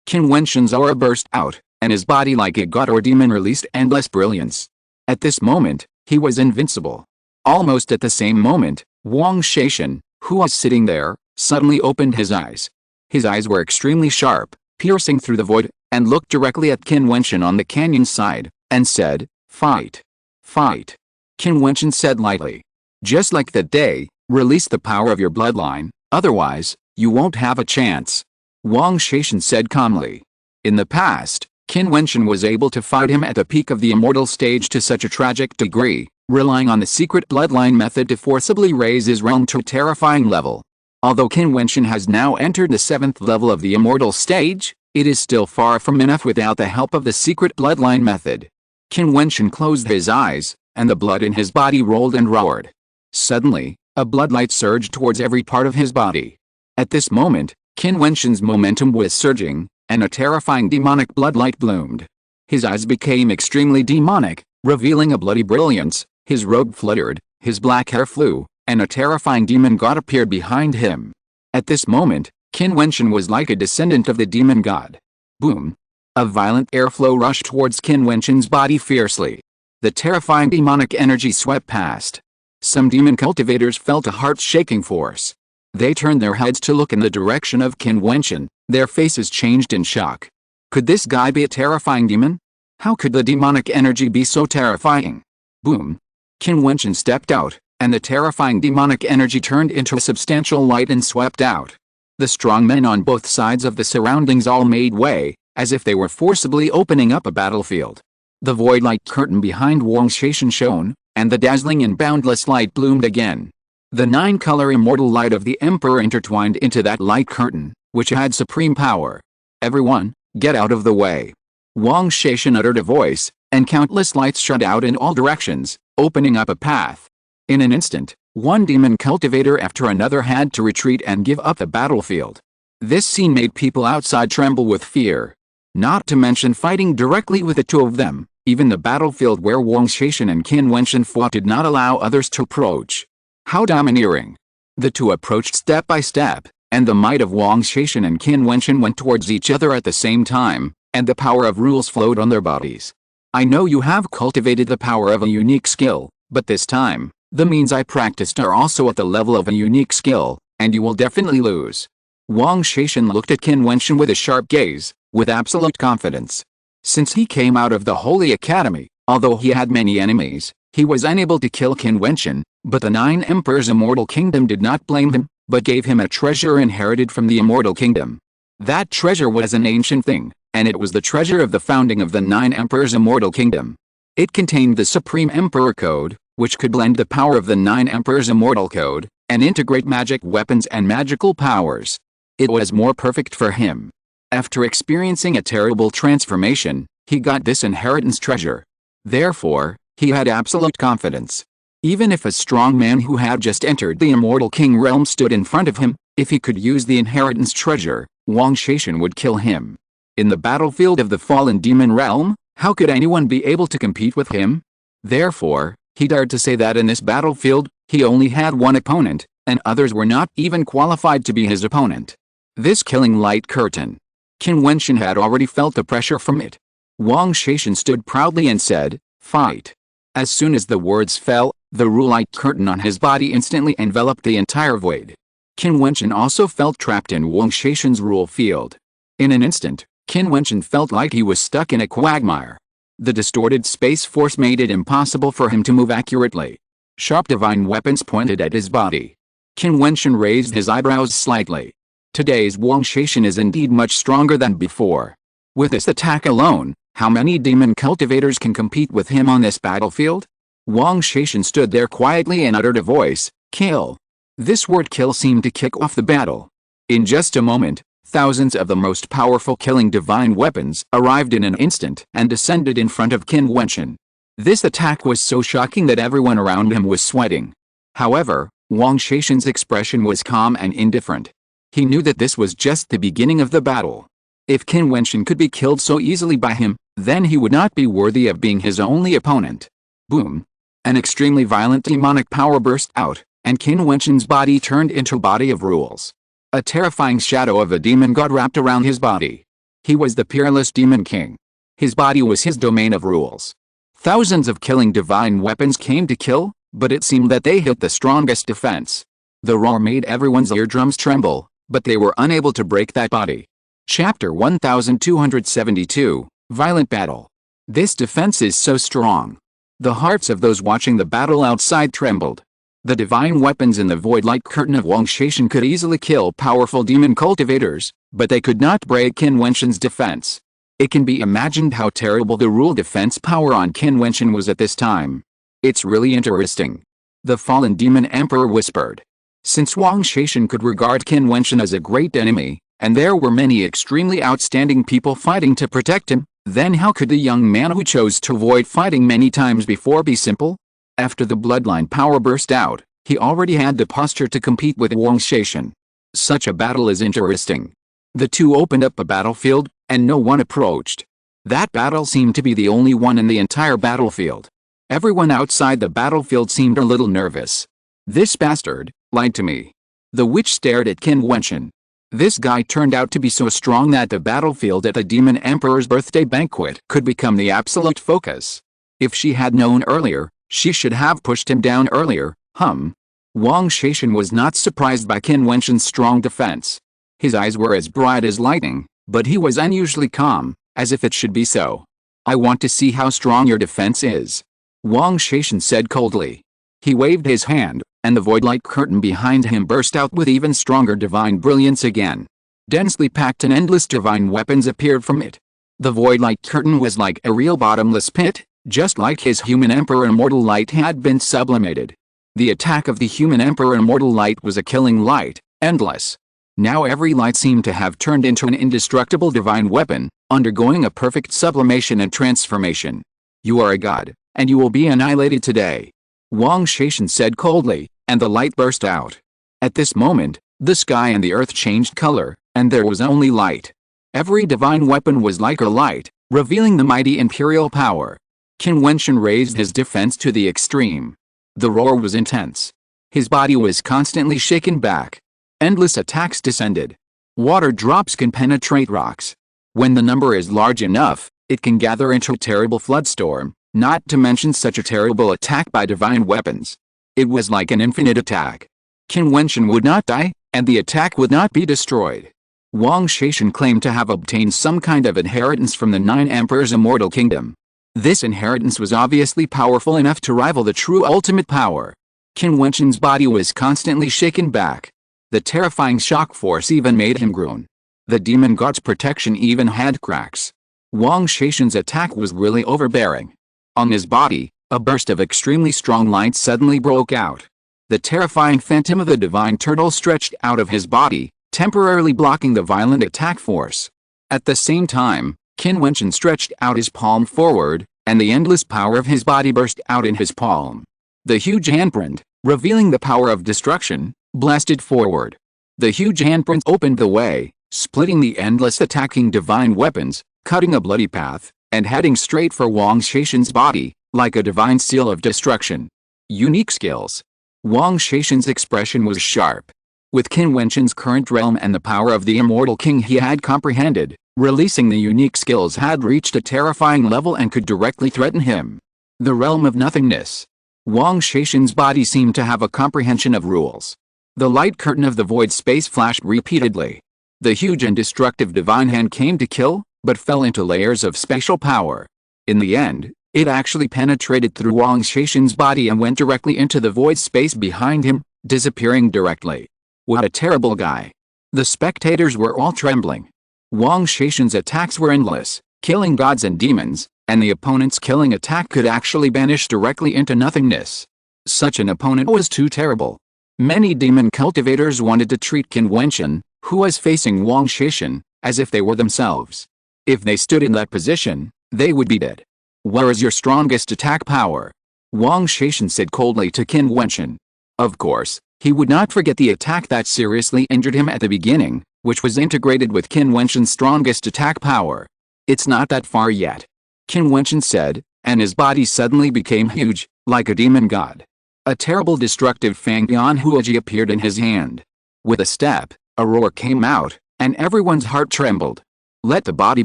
Qin Wentian's aura burst out, and his body like a god or demon released endless brilliance. At this moment, he was invincible. Almost at the same moment, Wang Shaishan, who was sitting there, suddenly opened his eyes. His eyes were extremely sharp, piercing through the void, and looked directly at Qin Wentian on the canyon side, and said, "Fight! Fight!" Qin Wentian said lightly. "Just like that day, release the power of your bloodline, otherwise, you won't have a chance." Wang Shaishan said calmly. In the past, Qin Wentian was able to fight him at the peak of the immortal stage to such a tragic degree, relying on the secret bloodline method to forcibly raise his realm to a terrifying level. Although Qin Wentian has now entered the 7th level of the immortal stage, it is still far from enough without the help of the secret bloodline method. Qin Wentian closed his eyes, and the blood in his body rolled and roared. Suddenly, a bloodlight surged towards every part of his body. At this moment, Qin Wentian's momentum was surging, and a terrifying demonic bloodlight bloomed. His eyes became extremely demonic, revealing a bloody brilliance, his robe fluttered, his black hair flew, and a terrifying demon god appeared behind him. At this moment, Qin Wentian was like a descendant of the demon god. Boom! A violent airflow rushed towards Qin Wentian's body fiercely. The terrifying demonic energy swept past. Some demon cultivators felt a heart-shaking force. They turned their heads to look in the direction of Qin Wentian, their faces changed in shock. Could this guy be a terrifying demon? How could the demonic energy be so terrifying? Boom! Qin Wentian stepped out, and the terrifying demonic energy turned into a substantial light and swept out. The strong men on both sides of the surroundings all made way, as if they were forcibly opening up a battlefield. The void-like curtain behind Wang Shaishan shone, and the dazzling and boundless light bloomed again. The 9-color immortal light of the Emperor intertwined into that light curtain, which had supreme power. "Everyone, get out of the way." Wang Shaishan uttered a voice, and countless lights shot out in all directions, opening up a path. In an instant, one demon cultivator after another had to retreat and give up the battlefield. This scene made people outside tremble with fear. Not to mention fighting directly with the two of them, even the battlefield where Wang Shaishan and Qin Wentian fought did not allow others to approach. How domineering! The two approached step by step, and the might of Wang Shaishan and Qin Wentian went towards each other at the same time, and the power of rules flowed on their bodies. "I know you have cultivated the power of a unique skill, but this time, the means I practiced are also at the level of a unique skill, and you will definitely lose." Wang Shaishan looked at Qin Wentian with a sharp gaze, with absolute confidence. Since he came out of the Holy Academy, although he had many enemies, he was unable to kill Qin Wentian, but the 9 Emperors' immortal kingdom did not blame him, but gave him a treasure inherited from the immortal kingdom. That treasure was an ancient thing, and it was the treasure of the founding of the 9 Emperors' immortal kingdom. It contained the Supreme Emperor Code, which could blend the power of the 9 Emperors' immortal code, and integrate magic weapons and magical powers. It was more perfect for him. After experiencing a terrible transformation, he got this inheritance treasure. Therefore, he had absolute confidence. Even if a strong man who had just entered the Immortal King realm stood in front of him, if he could use the inheritance treasure, Wang Shaishan would kill him. In the battlefield of the fallen demon realm, how could anyone be able to compete with him? Therefore, he dared to say that in this battlefield, he only had one opponent, and others were not even qualified to be his opponent. This killing light curtain. Qin Wentian had already felt the pressure from it. Wang Shaishan stood proudly and said, "Fight." As soon as the words fell, the rule-light curtain on his body instantly enveloped the entire void. Qin Wentian also felt trapped in Wang Shaishan's rule field. In an instant, Qin Wentian felt like he was stuck in a quagmire. The distorted space force made it impossible for him to move accurately. Sharp divine weapons pointed at his body. Qin Wentian raised his eyebrows slightly. Today's Wang Shaishan is indeed much stronger than before. With this attack alone, how many demon cultivators can compete with him on this battlefield? Wang Shaishan stood there quietly and uttered a voice, "Kill." This word kill seemed to kick off the battle. In just a moment, thousands of the most powerful killing divine weapons arrived in an instant and descended in front of Qin Wentian. This attack was so shocking that everyone around him was sweating. However, Wang Shaishan's expression was calm and indifferent. He knew that this was just the beginning of the battle. If Qin Wentian could be killed so easily by him, then he would not be worthy of being his only opponent. Boom! An extremely violent demonic power burst out, and Qin Wentian's body turned into a body of rules. A terrifying shadow of a demon god wrapped around his body. He was the peerless demon king. His body was his domain of rules. Thousands of killing divine weapons came to kill, but it seemed that they hit the strongest defense. The roar made everyone's eardrums tremble, but they were unable to break that body. Chapter 1272, Violent Battle. This defense is so strong. The hearts of those watching the battle outside trembled. The divine weapons in the void light curtain of Wang Shaishan could easily kill powerful demon cultivators, but they could not break Qin Wentian's defense. It can be imagined how terrible the rule defense power on Qin Wentian was at this time. It's really interesting. The fallen demon emperor whispered. Since Wang Shaishan could regard Qin Wentian as a great enemy, and there were many extremely outstanding people fighting to protect him, then how could the young man who chose to avoid fighting many times before be simple? After the bloodline power burst out, he already had the posture to compete with Wang Shaishan. Such a battle is interesting. The two opened up a battlefield, and no one approached. That battle seemed to be the only one in the entire battlefield. Everyone outside the battlefield seemed a little nervous. This bastard lied to me. The witch stared at Qin Wentian. This guy turned out to be so strong that the battlefield at the Demon Emperor's birthday banquet could become the absolute focus. If she had known earlier, she should have pushed him down earlier. Wang Shaishan was not surprised by Qin Wentian's strong defense. His eyes were as bright as lightning, but he was unusually calm, as if it should be so. "I want to see how strong your defense is," Wang Shaishan said coldly. He waved his hand, and the void light curtain behind him burst out with even stronger divine brilliance again. Densely packed and endless divine weapons appeared from it. The void light curtain was like a real bottomless pit, just like his human emperor immortal light had been sublimated. The attack of the human emperor immortal light was a killing light, endless. Now every light seemed to have turned into an indestructible divine weapon, undergoing a perfect sublimation and transformation. "You are a god, and you will be annihilated today," Wang Shaishan said coldly, and the light burst out. At this moment, the sky and the earth changed color, and there was only light. Every divine weapon was like a light, revealing the mighty imperial power. Qin Wentian raised his defense to the extreme. The roar was intense. His body was constantly shaken back. Endless attacks descended. Water drops can penetrate rocks. When the number is large enough, it can gather into a terrible floodstorm, not to mention such a terrible attack by divine weapons. It was like an infinite attack. Qin Wentian would not die, and the attack would not be destroyed. Wang Shaishan claimed to have obtained some kind of inheritance from the 9 Emperors' immortal kingdom. This inheritance was obviously powerful enough to rival the true ultimate power. Qin Wentian's body was constantly shaken back. The terrifying shock force even made him groan. The demon god's protection even had cracks. Wang Shaishan's attack was really overbearing. On his body, a burst of extremely strong light suddenly broke out. The terrifying phantom of the divine turtle stretched out of his body, temporarily blocking the violent attack force. At the same time, Qin Wentian stretched out his palm forward, and the endless power of his body burst out in his palm. The huge handprint, revealing the power of destruction, blasted forward. The huge handprint opened the way, splitting the endless attacking divine weapons, cutting a bloody path, and heading straight for Wang Shaishan's body, like a divine seal of destruction. Unique skills. Wang Shaishan's expression was sharp. With Qin Wentian's current realm and the power of the immortal king he had comprehended, releasing the unique skills had reached a terrifying level and could directly threaten him. The realm of nothingness. Wang Shaishan's body seemed to have a comprehension of rules. The light curtain of the void space flashed repeatedly. The huge and destructive divine hand came to kill, but fell into layers of spatial power. In the end, it actually penetrated through Wang Shaishan's body and went directly into the void space behind him, disappearing directly. What a terrible guy. The spectators were all trembling. Wang Shaishan's attacks were endless, killing gods and demons, and the opponent's killing attack could actually vanish directly into nothingness. Such an opponent was too terrible. Many demon cultivators wanted to treat Qin Wentian, who was facing Wang Shaishan, as if they were themselves. If they stood in that position, they would be dead. Where is your strongest attack power? Wang Shaishan said coldly to Qin Wentian. Of course, he would not forget the attack that seriously injured him at the beginning, which was integrated with Qin Wentian's strongest attack power. It's not that far yet, Qin Wentian said, and his body suddenly became huge, like a demon god. A terrible destructive Fangbian Huoji appeared in his hand. With a step, a roar came out, and everyone's heart trembled. Let the body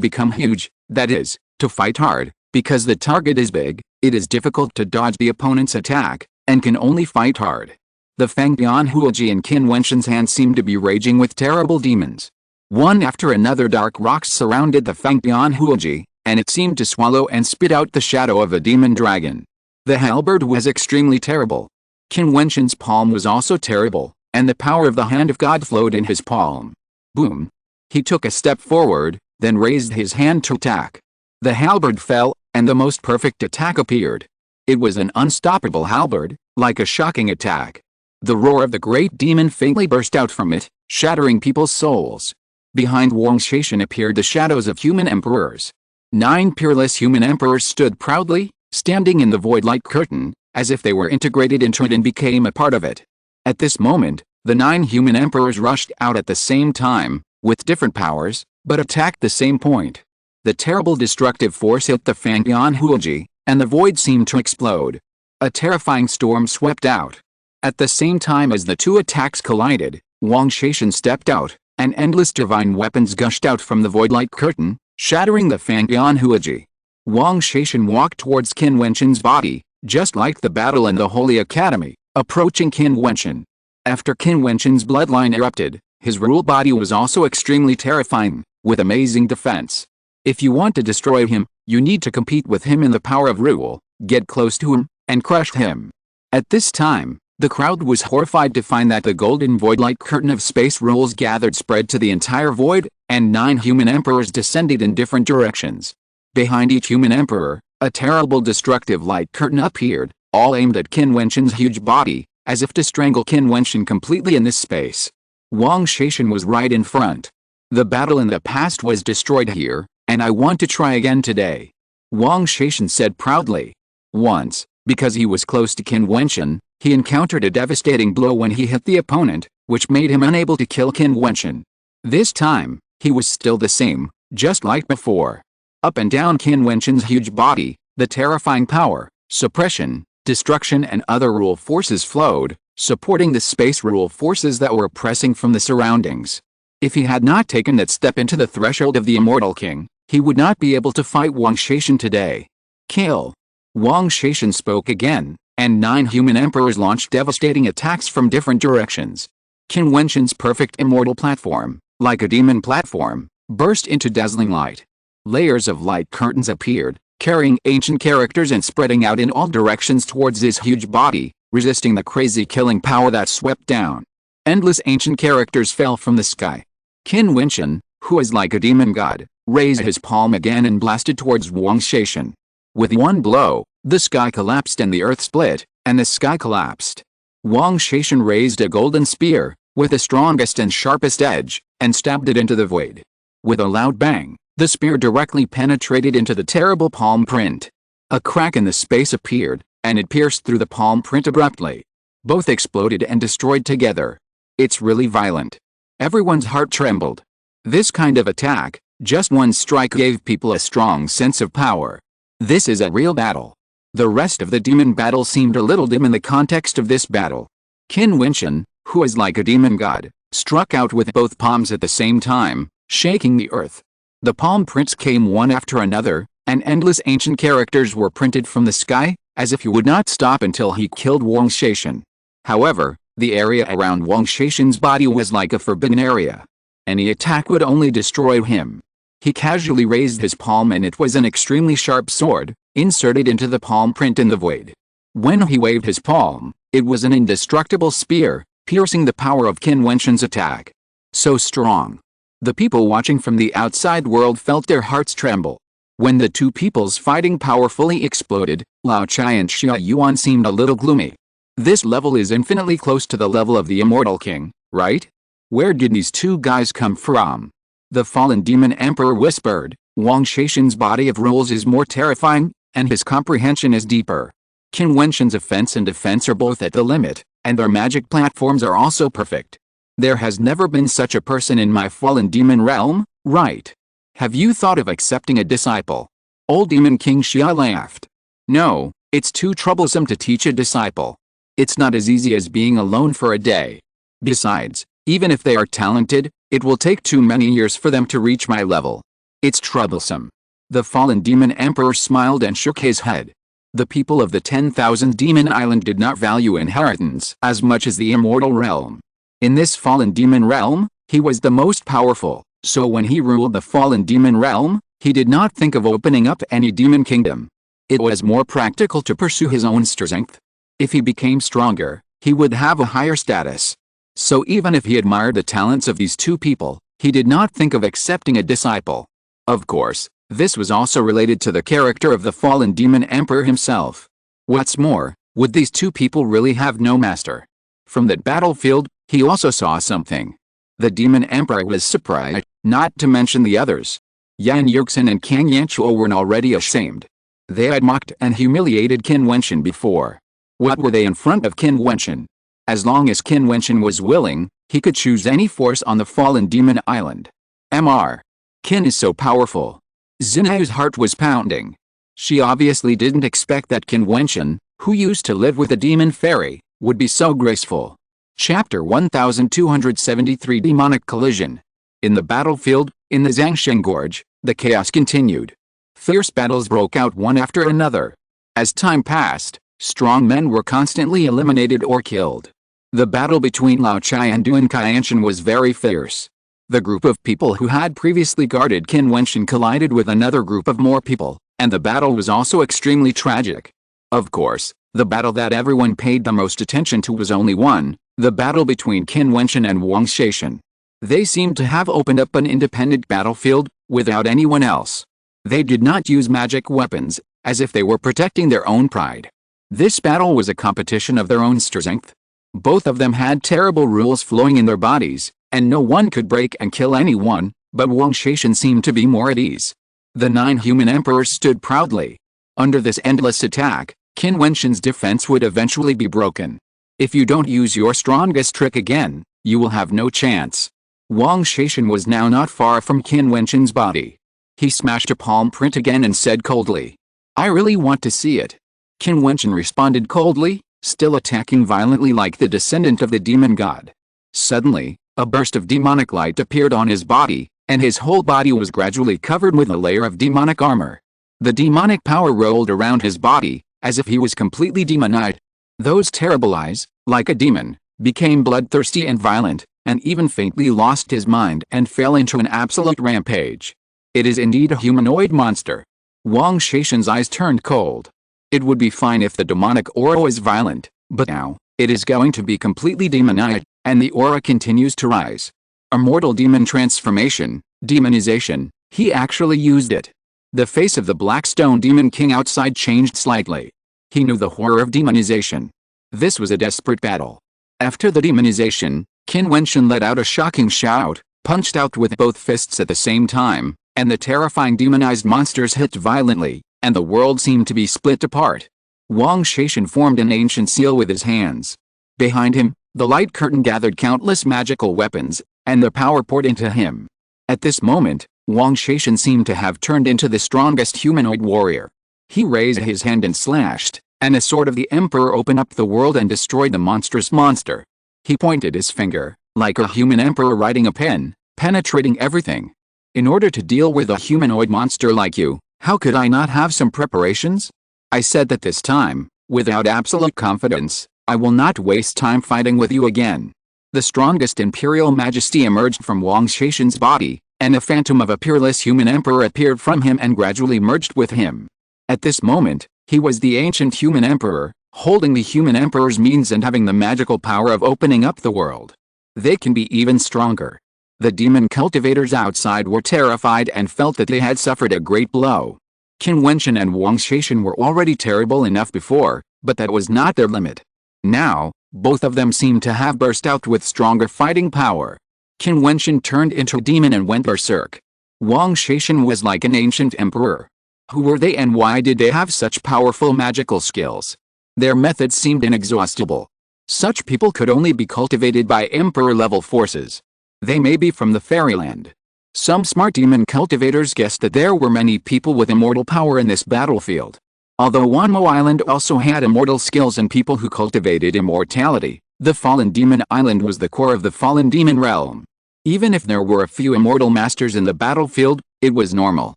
become huge, that is, to fight hard. Because the target is big, it is difficult to dodge the opponent's attack, and can only fight hard. The Fangbian Huoji in Qin Wentian's hand seemed to be raging with terrible demons. One after another dark rocks surrounded the Fangbian Huoji, and it seemed to swallow and spit out the shadow of a demon dragon. The halberd was extremely terrible. Qin Wentian's palm was also terrible, and the power of the hand of God flowed in his palm. Boom! He took a step forward, then raised his hand to attack. The halberd fell, and the most perfect attack appeared. It was an unstoppable halberd, like a shocking attack. The roar of the great demon faintly burst out from it, shattering people's souls. Behind Wang Shaishan appeared the shadows of human emperors. 9 peerless human emperors stood proudly, standing in the void-like curtain, as if they were integrated into it and became a part of it. At this moment, the 9 human emperors rushed out at the same time, with different powers, but attacked the same point. The terrible destructive force hit the Fangbian Huoji, and the void seemed to explode. A terrifying storm swept out. At the same time as the two attacks collided, Wang Shaishan stepped out, and endless divine weapons gushed out from the void-like curtain, shattering the Fangbian Huoji. Wang Shaishan walked towards Qin Wentian's body, just like the battle in the Holy Academy, approaching Qin Wentian. After Qin Wentian's bloodline erupted, his rule body was also extremely terrifying, with amazing defense. If you want to destroy him, you need to compete with him in the power of rule, get close to him, and crush him. At this time, the crowd was horrified to find that the golden void-like curtain of space rules gathered spread to the entire void, and 9 human emperors descended in different directions. Behind each human emperor, a terrible destructive light curtain appeared, all aimed at Qin Wentian's huge body, as if to strangle Qin Wentian completely in this space. Wang Shaishan was right in front. The battle in the past was destroyed here, and I want to try again today, Wang Shaishan said proudly. Once, because he was close to Qin Wentian, he encountered a devastating blow when he hit the opponent, which made him unable to kill Qin Wentian. This time, he was still the same, just like before. Up and down Qin Wentian's huge body, the terrifying power, suppression, destruction and other rule forces flowed, supporting the space rule forces that were pressing from the surroundings. If he had not taken that step into the threshold of the immortal king, he would not be able to fight Wang Shaishan today. Kill! Wang Shaishan spoke again, and 9 human emperors launched devastating attacks from different directions. Qin Wentian's perfect immortal platform, like a demon platform, burst into dazzling light. Layers of light curtains appeared, carrying ancient characters and spreading out in all directions towards his huge body, resisting the crazy killing power that swept down. Endless ancient characters fell from the sky. Qin Wentian, who was like a demon god, raised his palm again and blasted towards Wang Shaishan. With one blow, the sky collapsed and the earth split, and the sky collapsed. Wang Shaishan raised a golden spear, with the strongest and sharpest edge, and stabbed it into the void. With a loud bang, the spear directly penetrated into the terrible palm print. A crack in the space appeared, and it pierced through the palm print abruptly. Both exploded and destroyed together. It's really violent. Everyone's heart trembled. This kind of attack, just one strike gave people a strong sense of power. This is a real battle. The rest of the demon battle seemed a little dim in the context of this battle. Qin Wentian, who is like a demon god, struck out with both palms at the same time, shaking the earth. The palm prints came one after another, and endless ancient characters were printed from the sky, as if he would not stop until he killed Wang Shaishan. However, the area around Wang Shaishan's body was like a forbidden area. Any attack would only destroy him. He casually raised his palm and it was an extremely sharp sword, inserted into the palm print in the void. When he waved his palm, it was an indestructible spear, piercing the power of Qin Wentian's attack. So strong. The people watching from the outside world felt their hearts tremble. When the two people's fighting power fully exploded, Lao Chai and Xia Yuan seemed a little gloomy. This level is infinitely close to the level of the Immortal King, right? Where did these two guys come from? The fallen demon emperor whispered. Wang Shaishan's body of rules is more terrifying, and his comprehension is deeper. Qin Wentian's offense and defense are both at the limit, and their magic platforms are also perfect. There has never been such a person in my fallen demon realm, right? Have you thought of accepting a disciple? Old Demon King Xia laughed. No, it's too troublesome to teach a disciple. It's not as easy as being alone for a day. Besides, even if they are talented, it will take too many years for them to reach my level. It's troublesome. The fallen demon emperor smiled and shook his head. The people of the 10,000 Demon Island did not value inheritance as much as the immortal realm. In this fallen demon realm, he was the most powerful, so when he ruled the fallen demon realm, he did not think of opening up any demon kingdom. It was more practical to pursue his own strength. If he became stronger, he would have a higher status. So even if he admired the talents of these two people, he did not think of accepting a disciple. Of course, this was also related to the character of the fallen demon emperor himself. What's more, would these two people really have no master? From that battlefield, he also saw something. The demon emperor was surprised, not to mention the others. Yan Yuxin and Kang Yanchuo were already ashamed. They had mocked and humiliated Qin Wentian before. What were they in front of Qin Wentian? As long as Qin Wentian was willing, he could choose any force on the fallen demon island. Mr. Qin is so powerful. Xinhu's heart was pounding. She obviously didn't expect that Qin Wentian, who used to live with a demon fairy, would be so graceful. Chapter 1273 Demonic Collision. In the battlefield, in the Zhangsheng Gorge, the chaos continued. Fierce battles broke out one after another. As time passed, strong men were constantly eliminated or killed. The battle between Lao Chai and Duan Qianshan was very fierce. The group of people who had previously guarded Qin Wentian collided with another group of more people, and the battle was also extremely tragic. Of course, the battle that everyone paid the most attention to was only one, the battle between Qin Wentian and Wang Shaishan. They seemed to have opened up an independent battlefield, without anyone else. They did not use magic weapons, as if they were protecting their own pride. This battle was a competition of their own strength. Both of them had terrible rules flowing in their bodies, and no one could break and kill anyone, but Wang Shaishan seemed to be more at ease. The 9 human emperors stood proudly. Under this endless attack, Qin Wentian's defense would eventually be broken. If you don't use your strongest trick again, you will have no chance. Wang Shaishan was now not far from Qin Wentian's body. He smashed a palm print again and said coldly, "I really want to see it." Qin Wentian responded coldly, still attacking violently like the descendant of the demon god. Suddenly, a burst of demonic light appeared on his body, and his whole body was gradually covered with a layer of demonic armor. The demonic power rolled around his body, as if he was completely demonized. Those terrible eyes, like a demon, became bloodthirsty and violent, and even faintly lost his mind and fell into an absolute rampage. It is indeed a humanoid monster. Wang Shaishan's eyes turned cold. It would be fine if the demonic aura is violent, but now, it is going to be completely demonized, and the aura continues to rise. Immortal demon transformation, demonization, he actually used it. The face of the Blackstone Demon King outside changed slightly. He knew the horror of demonization. This was a desperate battle. After the demonization, Qin Wentian let out a shocking shout, punched out with both fists at the same time, and the terrifying demonized monsters hit violently, and the world seemed to be split apart. Wang Shaishan formed an ancient seal with his hands. Behind him, the light curtain gathered countless magical weapons, and their power poured into him. At this moment, Wang Shaishan seemed to have turned into the strongest humanoid warrior. He raised his hand and slashed, and a sword of the Emperor opened up the world and destroyed the monstrous monster. He pointed his finger, like a human emperor riding a pen, penetrating everything. In order to deal with a humanoid monster like you, how could I not have some preparations? I said that this time, without absolute confidence, I will not waste time fighting with you again. The strongest imperial majesty emerged from Wang Shaishan's body, and a phantom of a peerless human emperor appeared from him and gradually merged with him. At this moment, he was the ancient human emperor, holding the human emperor's means and having the magical power of opening up the world. They can be even stronger. The demon cultivators outside were terrified and felt that they had suffered a great blow. Qin Wentian and Wang Shaishan were already terrible enough before, but that was not their limit. Now, both of them seemed to have burst out with stronger fighting power. Qin Wentian turned into a demon and went berserk. Wang Shaishan was like an ancient emperor. Who were they and why did they have such powerful magical skills? Their methods seemed inexhaustible. Such people could only be cultivated by emperor-level forces. They may be from the fairyland. Some smart demon cultivators guessed that there were many people with immortal power in this battlefield. Although Wanmo Island also had immortal skills and people who cultivated immortality, the Fallen Demon Island was the core of the Fallen Demon realm. Even if there were a few immortal masters in the battlefield, it was normal.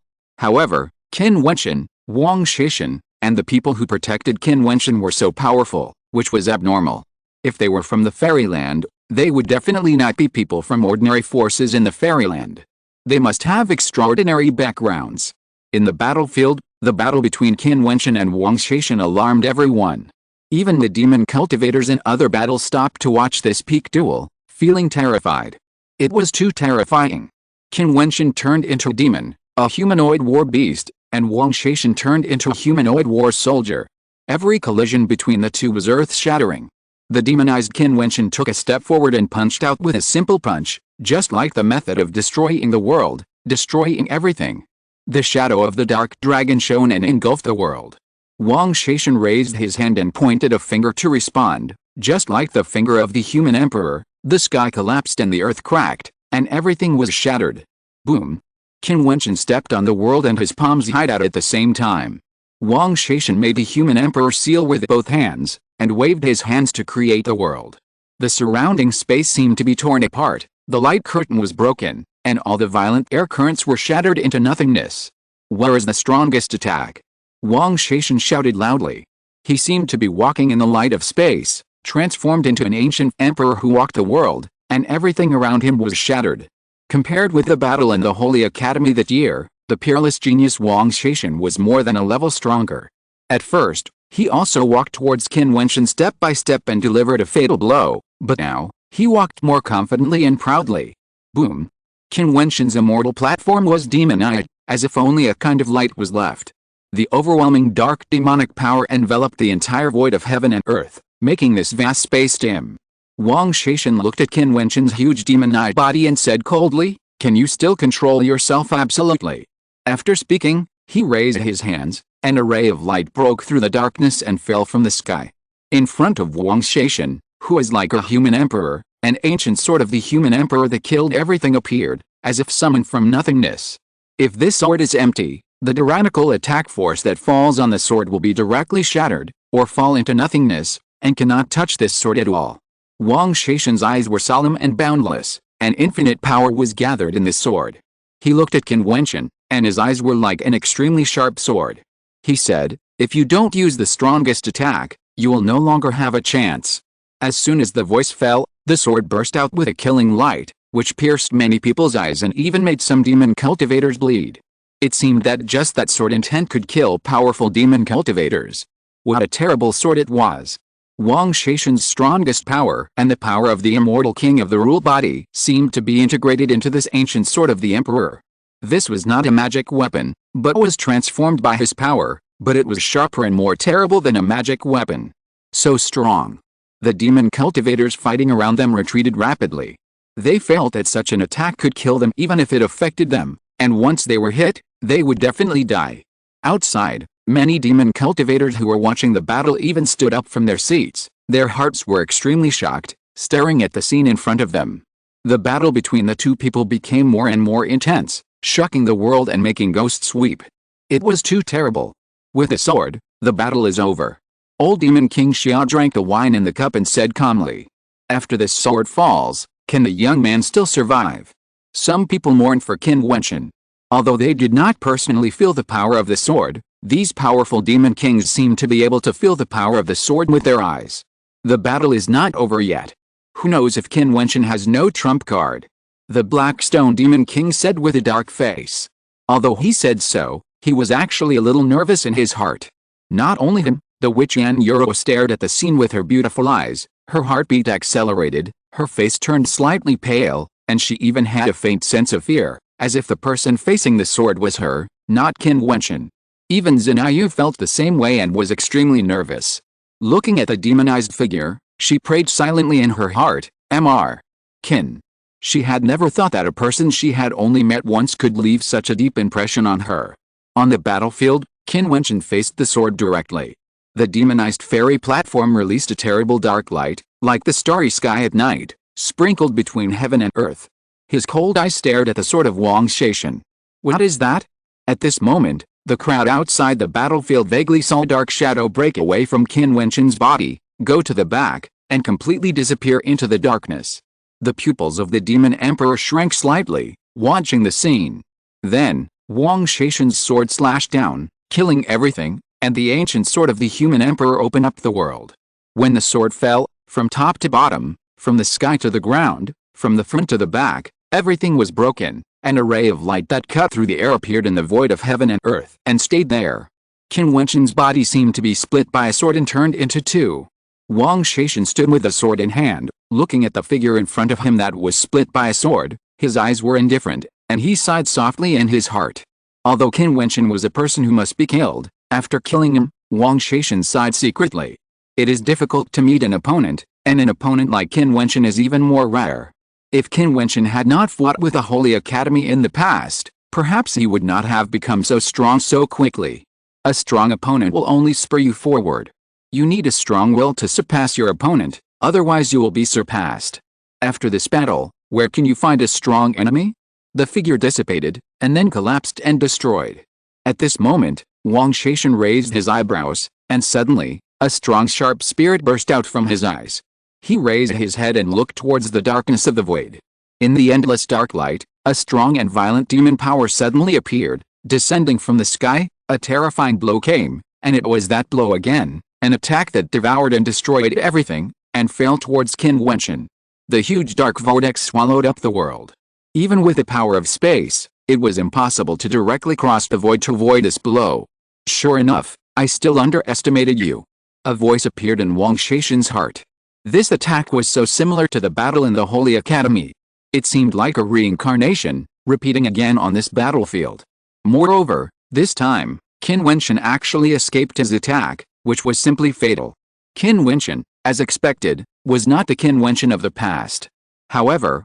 However, Qin Wentian, Wang Shaishan, and the people who protected Qin Wentian were so powerful, which was abnormal. If they were from the fairyland, they would definitely not be people from ordinary forces in the fairyland. They must have extraordinary backgrounds. In the battlefield, the battle between Qin Wentian and Wang Shaishan alarmed everyone. Even the demon cultivators in other battles stopped to watch this peak duel, feeling terrified. It was too terrifying. Qin Wentian turned into a demon, a humanoid war beast, and Wang Shaishan turned into a humanoid war soldier. Every collision between the two was earth-shattering. The demonized Qin Wentian took a step forward and punched out with a simple punch, just like the method of destroying the world, destroying everything. The shadow of the dark dragon shone and engulfed the world. Wang Shaishan raised his hand and pointed a finger to respond. Just like the finger of the human emperor, the sky collapsed and the earth cracked, and everything was shattered. Boom! Qin Wentian stepped on the world and his palms hid out at the same time. Wang Shaishan made the human emperor seal with both hands, and waved his hands to create the world. The surrounding space seemed to be torn apart, the light curtain was broken, and all the violent air currents were shattered into nothingness. Where is the strongest attack? Wang Shaishan shouted loudly. He seemed to be walking in the light of space, transformed into an ancient emperor who walked the world, and everything around him was shattered. Compared with the battle in the Holy Academy that year, the peerless genius Wang Shaishan was more than a level stronger. At first, he also walked towards Qin Wentian step by step and delivered a fatal blow, but now, he walked more confidently and proudly. Boom! Qin Wentian's immortal platform was demonized, as if only a kind of light was left. The overwhelming dark demonic power enveloped the entire void of heaven and earth, making this vast space dim. Wang Shaishan looked at Qin Wentian's huge demonized body and said coldly, "Can you still control yourself absolutely?" After speaking, he raised his hands, and a ray of light broke through the darkness and fell from the sky. In front of Wang Shaishan, who is like a human emperor, an ancient sword of the human emperor that killed everything appeared, as if summoned from nothingness. If this sword is empty, the tyrannical attack force that falls on the sword will be directly shattered, or fall into nothingness, and cannot touch this sword at all. Wang Shaishan's eyes were solemn and boundless, and infinite power was gathered in this sword. He looked at Qin Wentian, and his eyes were like an extremely sharp sword. He said, "If you don't use the strongest attack, you will no longer have a chance." As soon as the voice fell, the sword burst out with a killing light, which pierced many people's eyes and even made some demon cultivators bleed. It seemed that just that sword intent could kill powerful demon cultivators. What a terrible sword it was! Wang Shaishan's strongest power and the power of the immortal king of the rule body seemed to be integrated into this ancient sword of the emperor. This was not a magic weapon, but was transformed by his power, but it was sharper and more terrible than a magic weapon. So strong. The demon cultivators fighting around them retreated rapidly. They felt that such an attack could kill them even if it affected them, and once they were hit, they would definitely die. Outside, many demon cultivators who were watching the battle even stood up from their seats. Their hearts were extremely shocked, staring at the scene in front of them. The battle between the two people became more and more intense, shocking the world and making ghosts weep. It was too terrible. With a sword, the battle is over. Old Demon King Xia drank the wine in the cup and said calmly, "After this sword falls, can the young man still survive?" Some people mourned for Qin Wentian. Although they did not personally feel the power of the sword, these powerful demon kings seemed to be able to feel the power of the sword with their eyes. The battle is not over yet. Who knows if Qin Wentian has no trump card? the Black Stone Demon King said with a dark face. Although he said so, he was actually a little nervous in his heart. Not only him, the witch Yan Euro stared at the scene with her beautiful eyes, her heartbeat accelerated, her face turned slightly pale, and she even had a faint sense of fear, as if the person facing the sword was her, not Qin Wentian. Even Zinayu felt the same way and was extremely nervous. Looking at the demonized figure, she prayed silently in her heart, Mr. Qin. She had never thought that a person she had only met once could leave such a deep impression on her. On the battlefield, Qin Wentian faced the sword directly. The demonized fairy platform released a terrible dark light, like the starry sky at night, sprinkled between heaven and earth. His cold eyes stared at the sword of Wang Shaishan. What is that? At this moment, the crowd outside the battlefield vaguely saw a dark shadow break away from Qin Wentian's body, go to the back, and completely disappear into the darkness. The pupils of the demon emperor shrank slightly, watching the scene. Then, Wang Shaishan's sword slashed down, killing everything, and the ancient sword of the human emperor opened up the world. When the sword fell, from top to bottom, from the sky to the ground, from the front to the back, everything was broken. An array of light that cut through the air appeared in the void of heaven and earth and stayed there. Qin Wentian's body seemed to be split by a sword and turned into two. Wang Shaishan stood with the sword in hand, looking at the figure in front of him that was split by a sword. His eyes were indifferent, and he sighed softly in his heart. Although Qin Wentian was a person who must be killed, after killing him, Wang Shaishan sighed secretly. It is difficult to meet an opponent, and an opponent like Qin Wentian is even more rare. If Qin Wentian had not fought with the Holy Academy in the past, perhaps he would not have become so strong so quickly. A strong opponent will only spur you forward. You need a strong will to surpass your opponent, otherwise you will be surpassed. After this battle, where can you find a strong enemy? The figure dissipated, and then collapsed and destroyed. At this moment, Wang Shaishan raised his eyebrows, and suddenly, a strong sharp spirit burst out from his eyes. He raised his head and looked towards the darkness of the void. In the endless dark light, a strong and violent demon power suddenly appeared, descending from the sky. A terrifying blow came, and it was that blow again, an attack that devoured and destroyed everything, and fell towards Qin Wentian. The huge dark vortex swallowed up the world. Even with the power of space, it was impossible to directly cross the void to avoid this blow. Sure enough, I still underestimated you. A voice appeared in Wang Shaishan's heart. This attack was so similar to the battle in the Holy Academy. It seemed like a reincarnation, repeating again on this battlefield. Moreover, this time, Qin Wentian actually escaped his attack, which was simply fatal. Qin Wentian, as expected, was not the Qin Wentian of the past. However,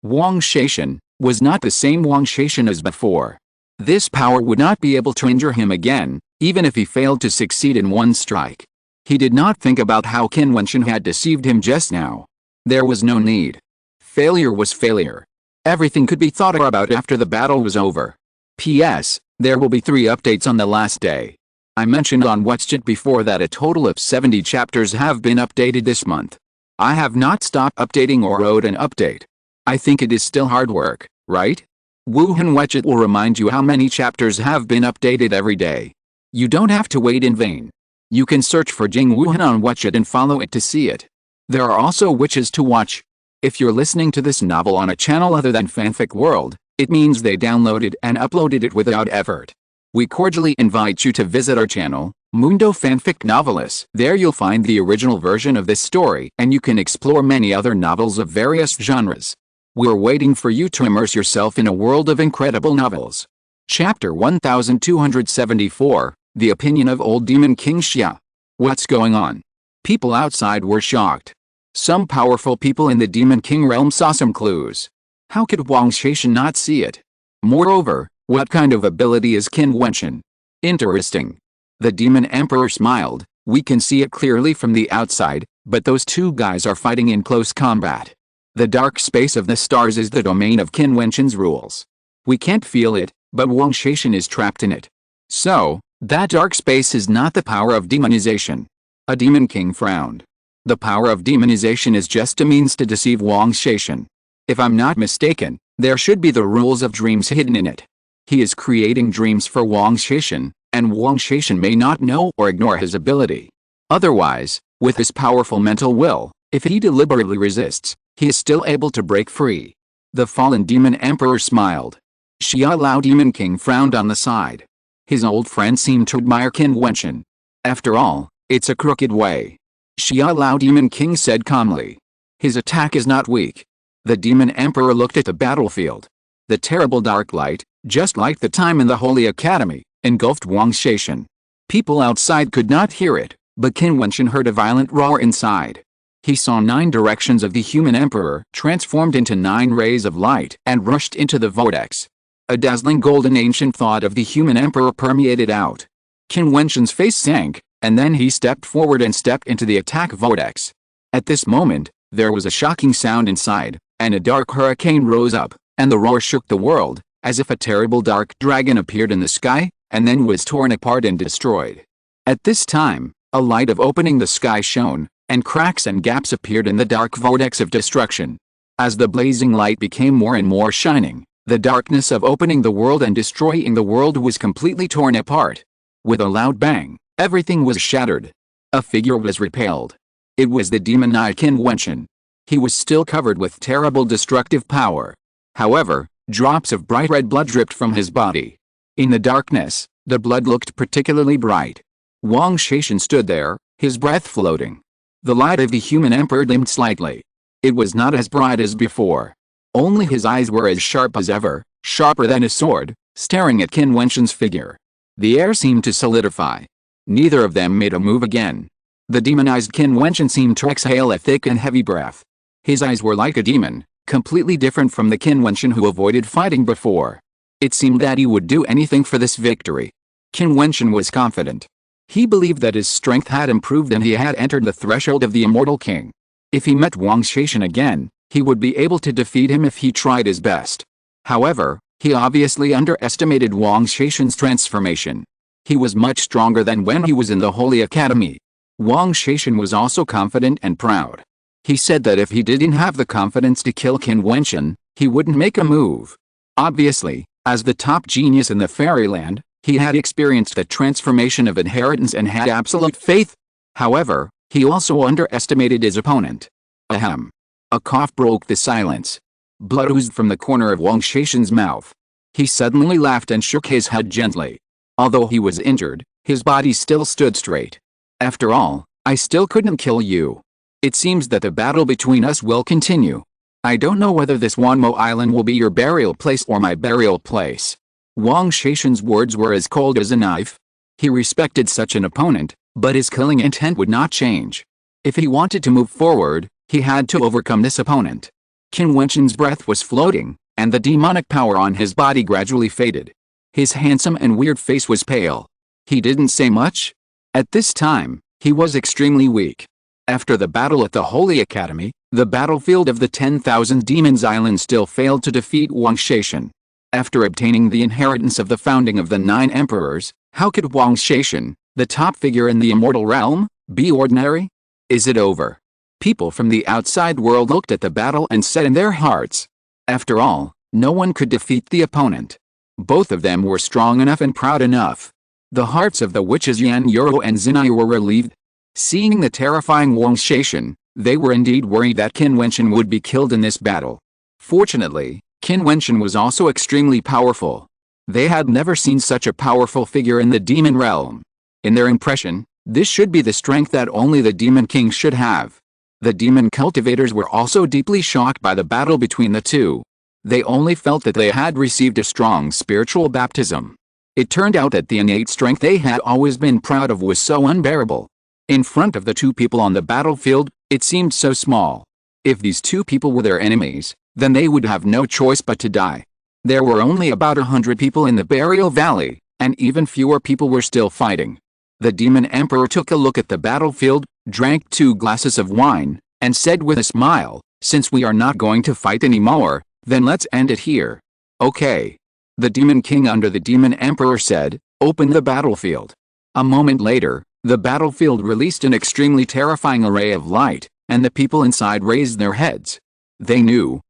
Wang Shaishan, was not the same Wang Shaishan as before. This power would not be able to injure him again, even if he failed to succeed in one strike. He did not think about how Qin Wentian had deceived him just now. There was no need. Failure was failure. Everything could be thought about after the battle was over. P.S. There will be 3 updates on the last day. I mentioned on WatchIt before that a total of 70 chapters have been updated this month. I have not stopped updating or wrote an update. I think it is still hard work, right? Wuhan WatchIt will remind you how many chapters have been updated every day. You don't have to wait in vain. You can search for Jing Wuhan on WatchIt and follow it to see it. There are also witches to watch. If you're listening to this novel on a channel other than Fanfic World, it means they downloaded and uploaded it without effort. We cordially invite you to visit our channel, Mundo Fanfic Novelis. There you'll find the original version of this story and you can explore many other novels of various genres. We're waiting for you to immerse yourself in a world of incredible novels. Chapter 1274, The Opinion of Old Demon King Xia. What's going on? People outside were shocked. Some powerful people in the Demon King realm saw some clues. How could Wang Shaishan not see it? Moreover, what kind of ability is Qin Wentian? Interesting. The Demon Emperor smiled. We can see it clearly from the outside, but those 2 guys are fighting in close combat. The dark space of the stars is the domain of Qin Wentian's rules. We can't feel it, but Wang Shaishan is trapped in it. So, that dark space is not the power of demonization. A Demon King frowned. The power of demonization is just a means to deceive Wang Shaishan. If I'm not mistaken, there should be the rules of dreams hidden in it. He is creating dreams for Wang Shaishan, and Wang Shaishan may not know or ignore his ability. Otherwise, with his powerful mental will, if he deliberately resists, he is still able to break free. The fallen demon emperor smiled. Xia Lao Demon King frowned on the side. His old friend seemed to admire Qin Wentian. After all, it's a crooked way. Xia Lao Demon King said calmly. His attack is not weak. The demon emperor looked at the battlefield. The terrible dark light, just like the time in the Holy Academy, engulfed Wang Shaishan. People outside could not hear it, but Qin Wentian heard a violent roar inside. He saw 9 directions of the human emperor transformed into 9 rays of light and rushed into the vortex. A dazzling golden ancient thought of the human emperor permeated out. Qin Wentian's face sank, and then he stepped forward and stepped into the attack vortex. At this moment, there was a shocking sound inside, and a dark hurricane rose up, and the roar shook the world, as if a terrible dark dragon appeared in the sky, and then was torn apart and destroyed. At this time, a light of opening the sky shone, and cracks and gaps appeared in the dark vortex of destruction. As the blazing light became more and more shining, the darkness of opening the world and destroying the world was completely torn apart. With a loud bang, everything was shattered. A figure was repelled. It was the demon-eyed Qin Wentian. He was still covered with terrible destructive power. However, drops of bright red blood dripped from his body. In the darkness, the blood looked particularly bright. Wang Shaishan stood there, his breath floating. The light of the human emperor dimmed slightly. It was not as bright as before. Only his eyes were as sharp as ever, sharper than a sword, staring at Qin Wentian's figure. The air seemed to solidify. Neither of them made a move again. The demonized Qin Wentian seemed to exhale a thick and heavy breath. His eyes were like a demon, completely different from the Qin Wentian who avoided fighting before. It seemed that he would do anything for this victory. Qin Wentian was confident. He believed that his strength had improved and he had entered the threshold of the immortal king. If he met Wang Shaishan again, he would be able to defeat him if he tried his best. However, he obviously underestimated Wang Shaishan's transformation. He was much stronger than when he was in the Holy Academy. Wang Shaishan was also confident and proud. He said that if he didn't have the confidence to kill Qin Wentian, he wouldn't make a move. Obviously, as the top genius in the fairyland, he had experienced the transformation of inheritance and had absolute faith. However, he also underestimated his opponent. Ahem. A cough broke the silence. Blood oozed from the corner of Wang Shaishan's mouth. He suddenly laughed and shook his head gently. Although he was injured, his body still stood straight. After all, I still couldn't kill you. It seems that the battle between us will continue. I don't know whether this Wanmo Island will be your burial place or my burial place. Wang Shaishan's words were as cold as a knife. He respected such an opponent, but his killing intent would not change. If he wanted to move forward, he had to overcome this opponent. Qin Wentian's breath was floating, and the demonic power on his body gradually faded. His handsome and weird face was pale. He didn't say much. At this time, he was extremely weak. After the battle at the Holy Academy, the battlefield of the 10,000 Demons Island still failed to defeat Wang Shaishan. After obtaining the inheritance of the founding of the 9 emperors, how could Wang Shaishan, the top figure in the immortal realm, be ordinary? Is it over? People from the outside world looked at the battle and said in their hearts. After all, no one could defeat the opponent. Both of them were strong enough and proud enough. The hearts of the witches Yan Yoro and Zinai were relieved. Seeing the terrifying Wang Shaishan, they were indeed worried that Qin Wentian would be killed in this battle. Fortunately, Qin Wentian was also extremely powerful. They had never seen such a powerful figure in the demon realm. In their impression, this should be the strength that only the demon king should have. The demon cultivators were also deeply shocked by the battle between the two. They only felt that they had received a strong spiritual baptism. It turned out that the innate strength they had always been proud of was so unbearable. In front of the two people on the battlefield, it seemed so small. If these two people were their enemies, then they would have no choice but to die. There were only about 100 people in the burial valley, and even fewer people were still fighting. The demon emperor took a look at the battlefield, drank 2 glasses of wine, and said with a smile, "Since we are not going to fight anymore, then let's end it here." "Okay." The demon king under the demon emperor said, "Open the battlefield." A moment later, the battlefield released an extremely terrifying array of light, and the people inside raised their heads. They knew,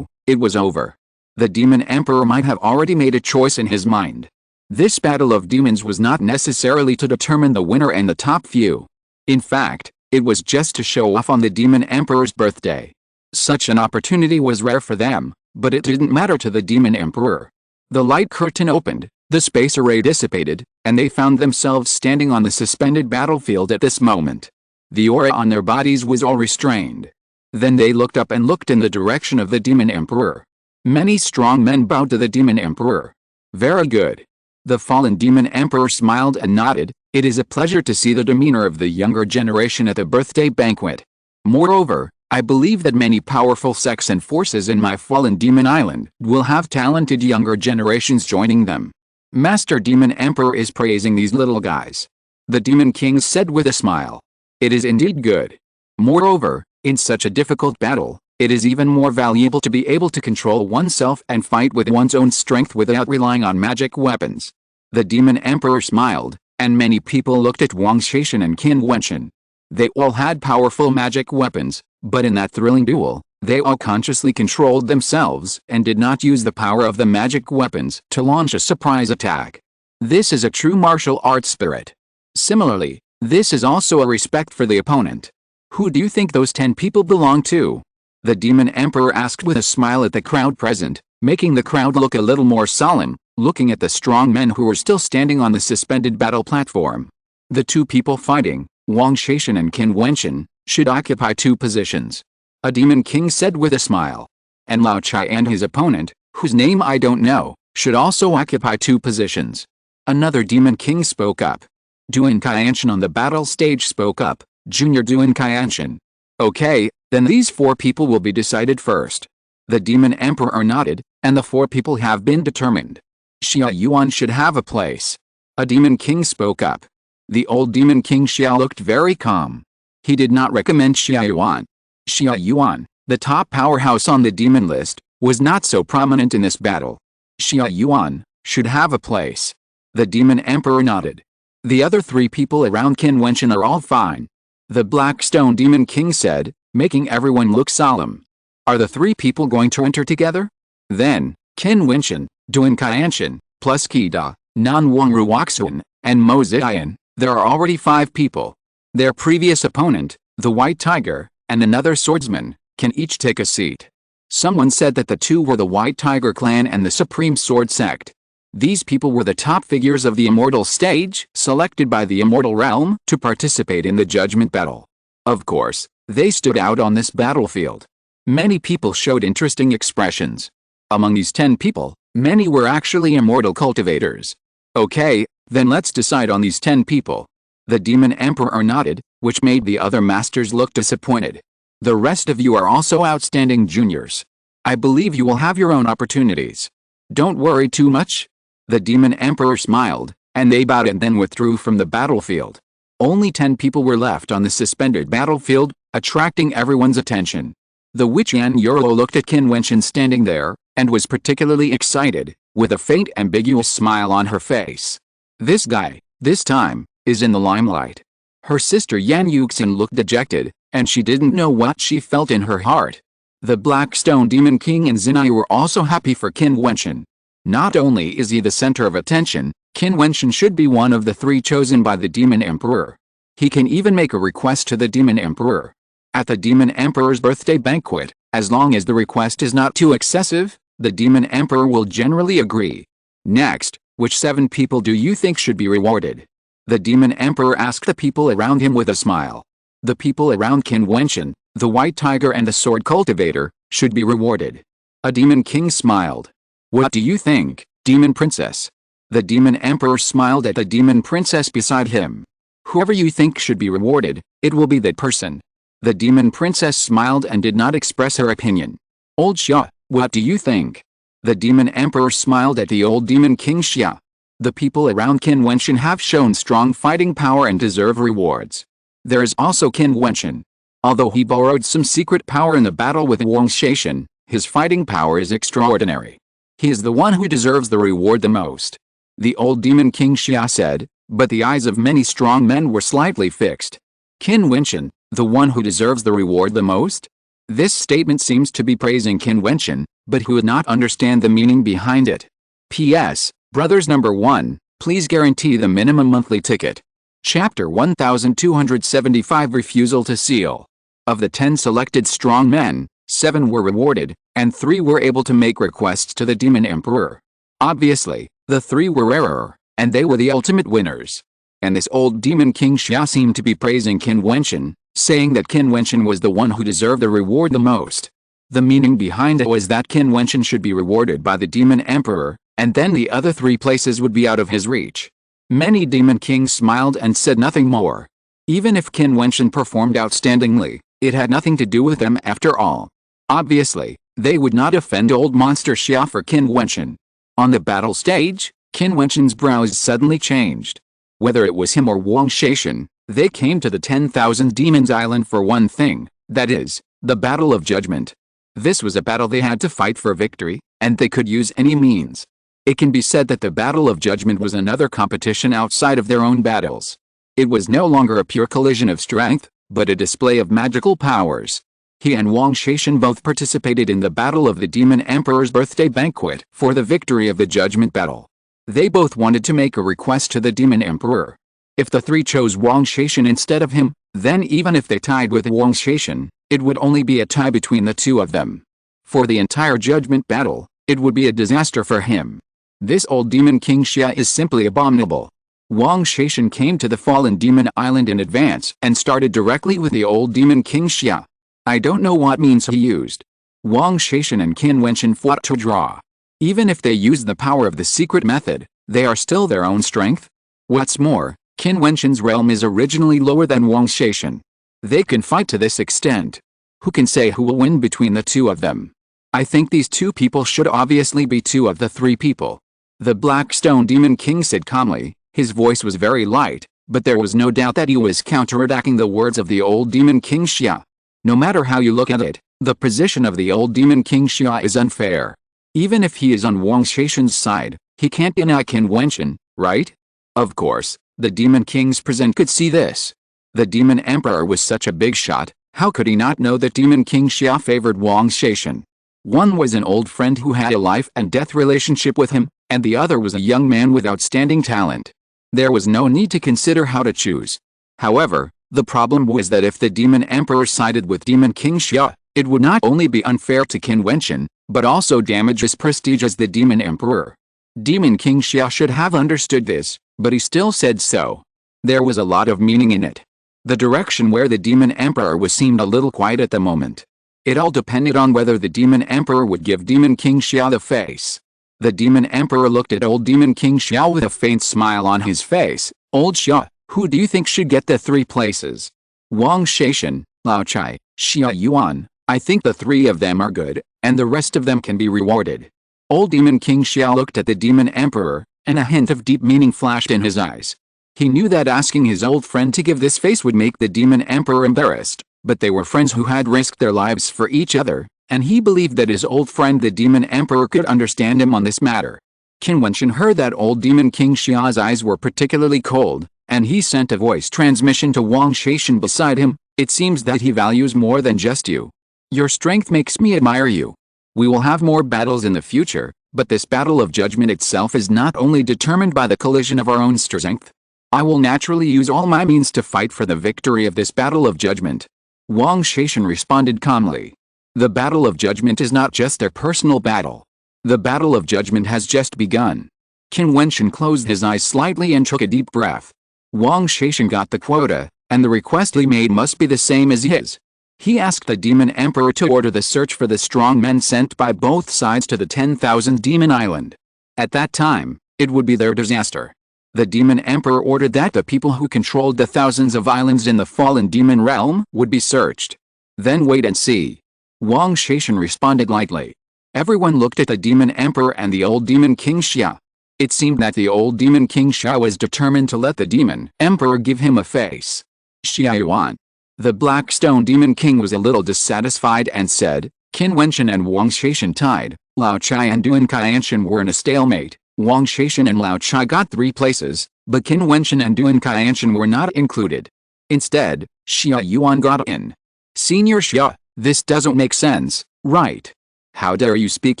it was over. The demon emperor might have already made a choice in his mind. This battle of demons was not necessarily to determine the winner and the top few. In fact, it was just to show off on the demon emperor's birthday. Such an opportunity was rare for them, But it didn't matter to the Demon Emperor. The light curtain opened, the space array dissipated, and they found themselves standing on the suspended battlefield at this moment. The aura on their bodies was all restrained. Then they looked up and looked in the direction of the Demon Emperor. Many strong men bowed to the Demon Emperor. Very good. The fallen Demon Emperor smiled and nodded. It is a pleasure to see the demeanor of the younger generation at the birthday banquet. Moreover, I believe that many powerful sects and forces in my fallen demon island will have talented younger generations joining them. Master Demon Emperor is praising these little guys. The Demon King said with a smile. It is indeed good. Moreover, in such a difficult battle, it is even more valuable to be able to control oneself and fight with one's own strength without relying on magic weapons. The Demon Emperor smiled, and many people looked at Wang Shaishan and Qin Wentian. They all had powerful magic weapons, but in that thrilling duel, they all consciously controlled themselves and did not use the power of the magic weapons to launch a surprise attack. This is a true martial arts spirit. Similarly, this is also a respect for the opponent. Who do you think those 10 people belong to? The Demon Emperor asked with a smile at the crowd present, making the crowd look a little more solemn, looking at the strong men who were still standing on the suspended battle platform. The two people fighting, Wang Shaishan and Qin Wentian, should occupy 2 positions. A Demon King said with a smile. And Lao Chai and his opponent, whose name I don't know, should also occupy 2 positions. Another Demon King spoke up. Duan Qianshan on the battle stage spoke up, Junior Duan Qianshan. Okay, then these 4 people will be decided first. The Demon Emperor nodded, and the 4 people have been determined. Xia Yuan should have a place. A Demon King spoke up. The old Demon King Xia looked very calm. He did not recommend Xia Yuan. Xia Yuan, the top powerhouse on the demon list, was not so prominent in this battle. Xia Yuan should have a place. The Demon Emperor nodded. The other 3 people around Qin Wentian are all fine. The Blackstone Demon King said, making everyone look solemn. Are the 3 people going to enter together? Then, Qin Wentian, Duan Qianshan, plus Qida, Nan Wang Ruoxuan, and Mo Ziyan, there are already 5 people. Their previous opponent, the White Tiger, and another swordsman, can each take a seat. Someone said that the 2 were the White Tiger clan and the Supreme Sword sect. These people were the top figures of the immortal stage, selected by the immortal realm to participate in the judgment battle. Of course, they stood out on this battlefield. Many people showed interesting expressions. Among these 10 people, many were actually immortal cultivators. Okay, then let's decide on these 10 people. The Demon Emperor nodded, which made the other masters look disappointed. The rest of you are also outstanding juniors. I believe you will have your own opportunities. Don't worry too much. The Demon Emperor smiled, and they bowed and then withdrew from the battlefield. Only 10 people were left on the suspended battlefield, attracting everyone's attention. The Wuqian Yoro looked at Qin Wentian standing there, and was particularly excited, with a faint ambiguous smile on her face. This guy, this time, is in the limelight. Her sister Yan Yuxin looked dejected, and she didn't know what she felt in her heart. The Blackstone Demon King and Zinai were also happy for Qin Wentian. Not only is he the center of attention, Qin Wentian should be one of the 3 chosen by the Demon Emperor. He can even make a request to the Demon Emperor. At the Demon Emperor's birthday banquet, as long as the request is not too excessive, the Demon Emperor will generally agree. Next, which 7 people do you think should be rewarded? The Demon Emperor asked the people around him with a smile. The people around Qin Wentian, the White Tiger and the Sword Cultivator, should be rewarded. A Demon King smiled. What do you think, Demon Princess? The Demon Emperor smiled at the Demon Princess beside him. Whoever you think should be rewarded, it will be that person. The Demon Princess smiled and did not express her opinion. Old Xia, what do you think? The Demon Emperor smiled at the old Demon King Xia. The people around Qin Wentian have shown strong fighting power and deserve rewards. There is also Qin Wentian. Although he borrowed some secret power in the battle with Wang Shaishan, his fighting power is extraordinary. He is the one who deserves the reward the most. The old Demon King Xia said, but the eyes of many strong men were slightly fixed. Qin Wentian, the one who deserves the reward the most? This statement seems to be praising Qin Wentian, but who would not understand the meaning behind it. P.S. Brothers number 1, please guarantee the minimum monthly ticket. Chapter 1275 Refusal to Seal. Of the 10 selected strong men, 7 were rewarded, and 3 were able to make requests to the Demon Emperor. Obviously, the 3 were rarer, and they were the ultimate winners. And this old Demon King Xia seemed to be praising Qin Wentian, saying that Qin Wentian was the one who deserved the reward the most. The meaning behind it was that Qin Wentian should be rewarded by the Demon Emperor, and then the other 3 places would be out of his reach. Many Demon Kings smiled and said nothing more. Even if Qin Wentian performed outstandingly, it had nothing to do with them after all. Obviously, they would not offend old monster Xia for Qin Wentian. On the battle stage, Qin Wentian's brows suddenly changed. Whether it was him or Wang Shaishan, they came to the 10,000 Demons Island for one thing, that is, the Battle of Judgment. This was a battle they had to fight for victory, and they could use any means. It can be said that the Battle of Judgment was another competition outside of their own battles. It was no longer a pure collision of strength, but a display of magical powers. He and Wang Shaishan both participated in the Battle of the Demon Emperor's birthday banquet for the victory of the Judgment Battle. They both wanted to make a request to the Demon Emperor. If the 3 chose Wang Shaishan instead of him, then even if they tied with Wang Shaishan, it would only be a tie between the 2 of them. For the entire Judgment Battle, it would be a disaster for him. This old Demon King Xia is simply abominable. Wang Shaishan came to the fallen Demon Island in advance and started directly with the old Demon King Xia. I don't know what means he used. Wang Shaishan and Qin Wentian fought to draw. Even if they use the power of the secret method, they are still their own strength. What's more, Qin Wentian's realm is originally lower than Wang Shaishan. They can fight to this extent. Who can say who will win between the 2 of them? I think these 2 people should obviously be 2 of the 3 people. The Black Stone Demon King said calmly. His voice was very light, but there was no doubt that he was counterattacking the words of the old Demon King Xia. No matter how you look at it, the position of the old Demon King Xia is unfair. Even if he is on Wang Shaishan's side, he can't deny Qin Wentian, right? Of course, the Demon Kings present could see this. The Demon Emperor was such a big shot, how could he not know that Demon King Xia favored Wang Shaishan? One was an old friend who had a life and death relationship with him, and the other was a young man with outstanding talent. There was no need to consider how to choose. However, the problem was that if the Demon Emperor sided with Demon King Xia, it would not only be unfair to Qin Wentian, but also damage his prestige as the Demon Emperor. Demon King Xia should have understood this, but he still said so. There was a lot of meaning in it. The direction where the Demon Emperor was seemed a little quiet at the moment. It all depended on whether the Demon Emperor would give Demon King Xia the face. The Demon Emperor looked at old Demon King Xia with a faint smile on his face. Old Xia, who do you think should get the 3 places? Wang Shaishan, Lao Chai, Xia Yuan. I think the 3 of them are good, and the rest of them can be rewarded. Old Demon King Xia looked at the Demon Emperor, and a hint of deep meaning flashed in his eyes. He knew that asking his old friend to give this face would make the Demon Emperor embarrassed, but they were friends who had risked their lives for each other, and he believed that his old friend the Demon Emperor could understand him on this matter. Qin Wentian heard that old Demon King Xia's eyes were particularly cold, and he sent a voice transmission to Wang Shaishan beside him. It seems that he values more than just you. Your strength makes me admire you. We will have more battles in the future, but this battle of judgment itself is not only determined by the collision of our own strength. I will naturally use all my means to fight for the victory of this battle of judgment. Wang Shaishan responded calmly. The battle of judgment is not just a personal battle. The battle of judgment has just begun. Qin Wentian closed his eyes slightly and took a deep breath. Wang Shaishan got the quota, and the request he made must be the same as his. He asked the Demon Emperor to order the search for the strong men sent by both sides to the 10,000 Demon Island. At that time, it would be their disaster. The Demon Emperor ordered that the people who controlled the thousands of islands in the fallen demon realm would be searched. Then wait and see. Wang Shaishan responded lightly. Everyone looked at the Demon Emperor and the old Demon King Xia. It seemed that the old Demon King Xia was determined to let the Demon Emperor give him a face. Xia Yuan. The Black Stone Demon King was a little dissatisfied and said, Qin Wentian and Wang Shaishan tied. Lao Chai and Duan Qianshan were in a stalemate. Wang Shaishan and Lao Chai got 3 places, but Qin Wentian and Duan Qianshan were not included. Instead, Xia Yuan got in. Senior Xia, this doesn't make sense, right? How dare you speak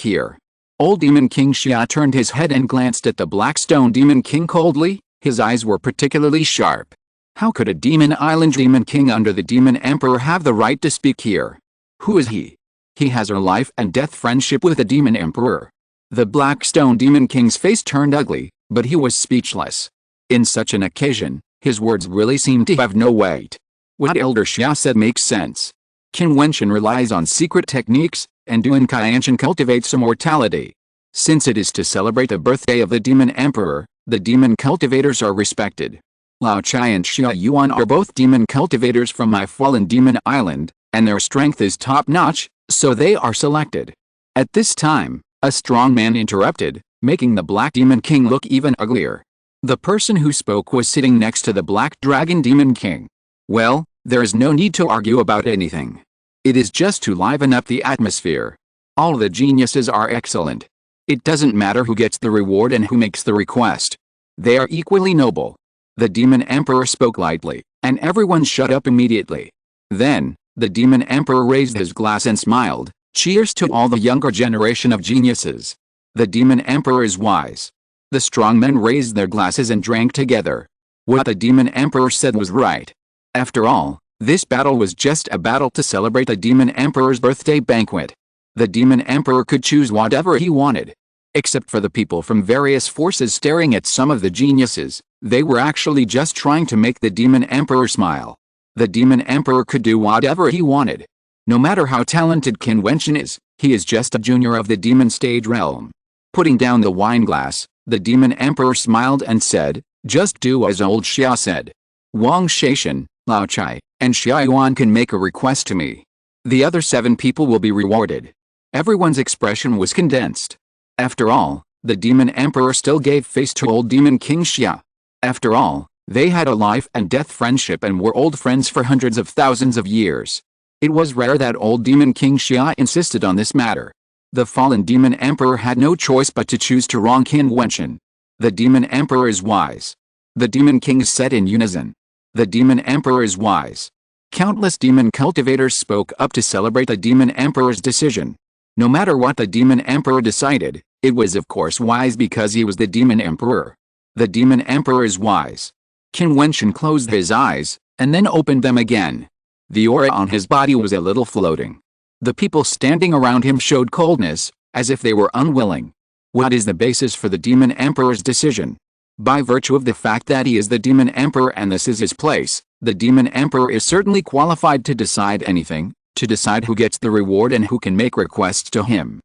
here? Old Demon King Xia turned his head and glanced at the Black Stone Demon King coldly. His eyes were particularly sharp. How could a Demon Island Demon King under the Demon Emperor have the right to speak here? Who is he? He has a life and death friendship with the Demon Emperor. The Black Stone Demon King's face turned ugly, but he was speechless. In such an occasion, his words really seemed to have no weight. What Elder Xia said makes sense. Qin Wentian relies on secret techniques, and Qin Wentian cultivates immortality. Since it is to celebrate the birthday of the Demon Emperor, the demon cultivators are respected. Lao Chai and Xia Yuan are both demon cultivators from my fallen demon island, and their strength is top-notch, so they are selected. At this time, a strong man interrupted, making the Black Demon King look even uglier. The person who spoke was sitting next to the Black Dragon Demon King. Well, there is no need to argue about anything. It is just to liven up the atmosphere. All the geniuses are excellent. It doesn't matter who gets the reward and who makes the request. They are equally noble. The Demon Emperor spoke lightly, and everyone shut up immediately. Then, the Demon Emperor raised his glass and smiled. Cheers to all the younger generation of geniuses. The Demon Emperor is wise. The strong men raised their glasses and drank together. What the Demon Emperor said was right. After all, this battle was just a battle to celebrate the Demon Emperor's birthday banquet. The Demon Emperor could choose whatever he wanted. Except for the people from various forces staring at some of the geniuses, they were actually just trying to make the Demon Emperor smile. The Demon Emperor could do whatever he wanted. No matter how talented Qin Wentian is, he is just a junior of the demon stage realm. Putting down the wine glass, the Demon Emperor smiled and said, "Just do as old Xia said. Wang Shaishan, Lao Chai, and Xia Yuan can make a request to me. The other 7 people will be rewarded." Everyone's expression was condensed. After all, the Demon Emperor still gave face to old Demon King Xia. After all, they had a life and death friendship and were old friends for hundreds of thousands of years. It was rare that old Demon King Xia insisted on this matter. The fallen Demon Emperor had no choice but to choose to wrong Qin Wentian. The Demon Emperor is wise. The Demon Kings said in unison. The Demon Emperor is wise. Countless demon cultivators spoke up to celebrate the Demon Emperor's decision. No matter what the Demon Emperor decided, it was of course wise because he was the Demon Emperor. The Demon Emperor is wise. Qin Wentian closed his eyes, and then opened them again. The aura on his body was a little floating. The people standing around him showed coldness, as if they were unwilling. What is the basis for the Demon Emperor's decision? By virtue of the fact that he is the Demon Emperor and this is his place, the Demon Emperor is certainly qualified to decide anything, to decide who gets the reward and who can make requests to him.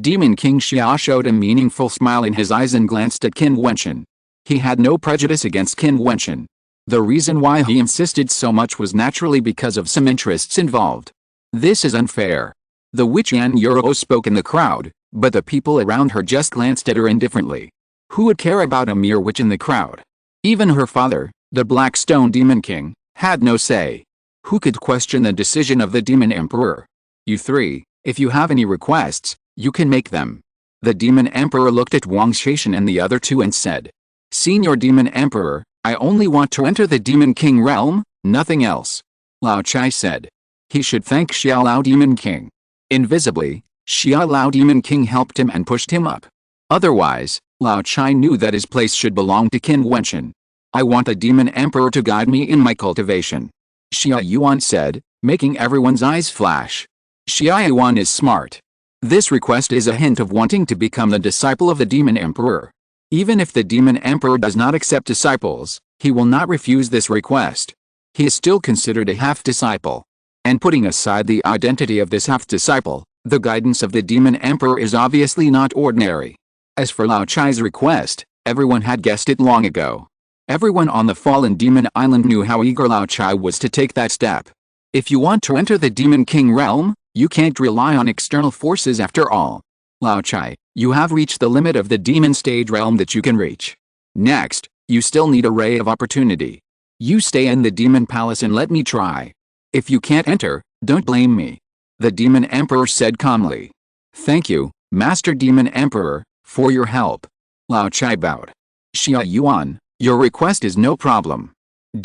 Demon King Xia showed a meaningful smile in his eyes and glanced at Qin Wentian. He had no prejudice against Qin Wentian. The reason why he insisted so much was naturally because of some interests involved. This is unfair. The Wuqian Yuro spoke in the crowd, but the people around her just glanced at her indifferently. Who would care about a mere witch in the crowd? Even her father, the Black Stone Demon King, had no say. Who could question the decision of the Demon Emperor? You 3, if you have any requests, you can make them. The Demon Emperor looked at Wang Shaishan and the other 2 and said, "Senior Demon Emperor, I only want to enter the Demon King realm, nothing else." Lao Chai said. He should thank Xia Lao Demon King. Invisibly, Xia Lao Demon King helped him and pushed him up. Otherwise, Lao Chai knew that his place should belong to Qin Wentian. "I want the Demon Emperor to guide me in my cultivation," Xia Yuan said, making everyone's eyes flash. Xia Yuan is smart. This request is a hint of wanting to become the disciple of the Demon Emperor. Even if the Demon Emperor does not accept disciples, he will not refuse this request. He is still considered a half-disciple. And putting aside the identity of this half-disciple, the guidance of the Demon Emperor is obviously not ordinary. As for Lao Chai's request, everyone had guessed it long ago. Everyone on the fallen demon island knew how eager Lao Chai was to take that step. If you want to enter the Demon King realm, you can't rely on external forces after all. Lao Chai, you have reached the limit of the demon stage realm that you can reach. Next, you still need a ray of opportunity. You stay in the demon palace and let me try. If you can't enter, don't blame me. The Demon Emperor said calmly. Thank you, Master Demon Emperor, for your help. Lao Chai bowed. Xia Yuan, your request is no problem.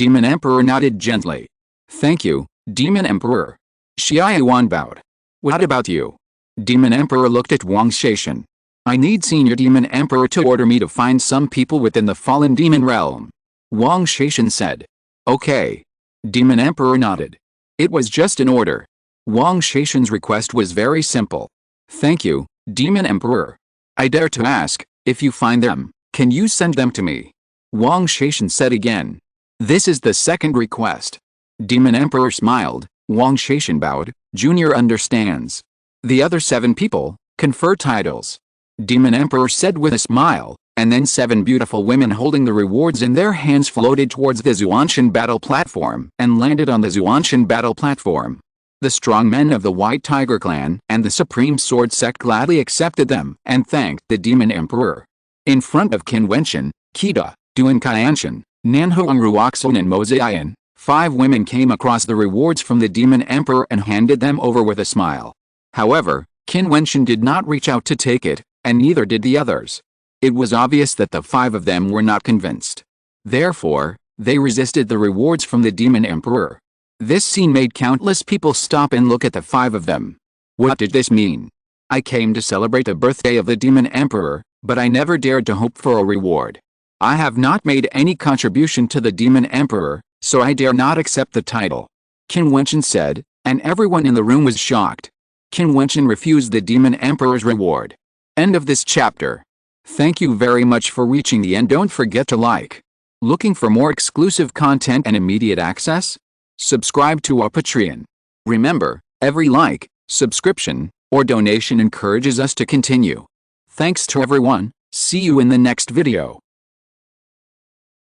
Demon Emperor nodded gently. Thank you, Demon Emperor. Xia Yuan bowed. What about you? Demon Emperor looked at Wang Shaishan. I need Senior Demon Emperor to order me to find some people within the fallen demon realm. Wang Shaishan said. Okay. Demon Emperor nodded. It was just an order. Wang Shaishan's request was very simple. Thank you, Demon Emperor. I dare to ask, if you find them, can you send them to me? Wang Shaishan said again. This is the second request. Demon Emperor smiled. Wang Shaishan bowed. Junior understands. The other 7 people, confer titles. Demon Emperor said with a smile, and then 7 beautiful women holding the rewards in their hands floated towards the Xuanshan battle platform and landed on the Xuanshan battle platform. The strong men of the White Tiger clan and the Supreme Sword sect gladly accepted them and thanked the Demon Emperor. In front of Qin Wentian, Qida, Duan Qianshan, Nanhuang Ruoxan and Mozian, 5 women came across the rewards from the Demon Emperor and handed them over with a smile. However, Qin Wentian did not reach out to take it, and neither did the others. It was obvious that the 5 of them were not convinced. Therefore, they resisted the rewards from the Demon Emperor. This scene made countless people stop and look at the 5 of them. What did this mean? I came to celebrate the birthday of the Demon Emperor, but I never dared to hope for a reward. I have not made any contribution to the Demon Emperor, so I dare not accept the title. Qin Wentian said, and everyone in the room was shocked. Qin Wentian refused the Demon Emperor's reward. End of this chapter. Thank you very much for reaching the end. Don't forget to like. Looking for more exclusive content and immediate access? Subscribe to our Patreon. Remember, every like, subscription, or donation encourages us to continue. Thanks to everyone. See you in the next video.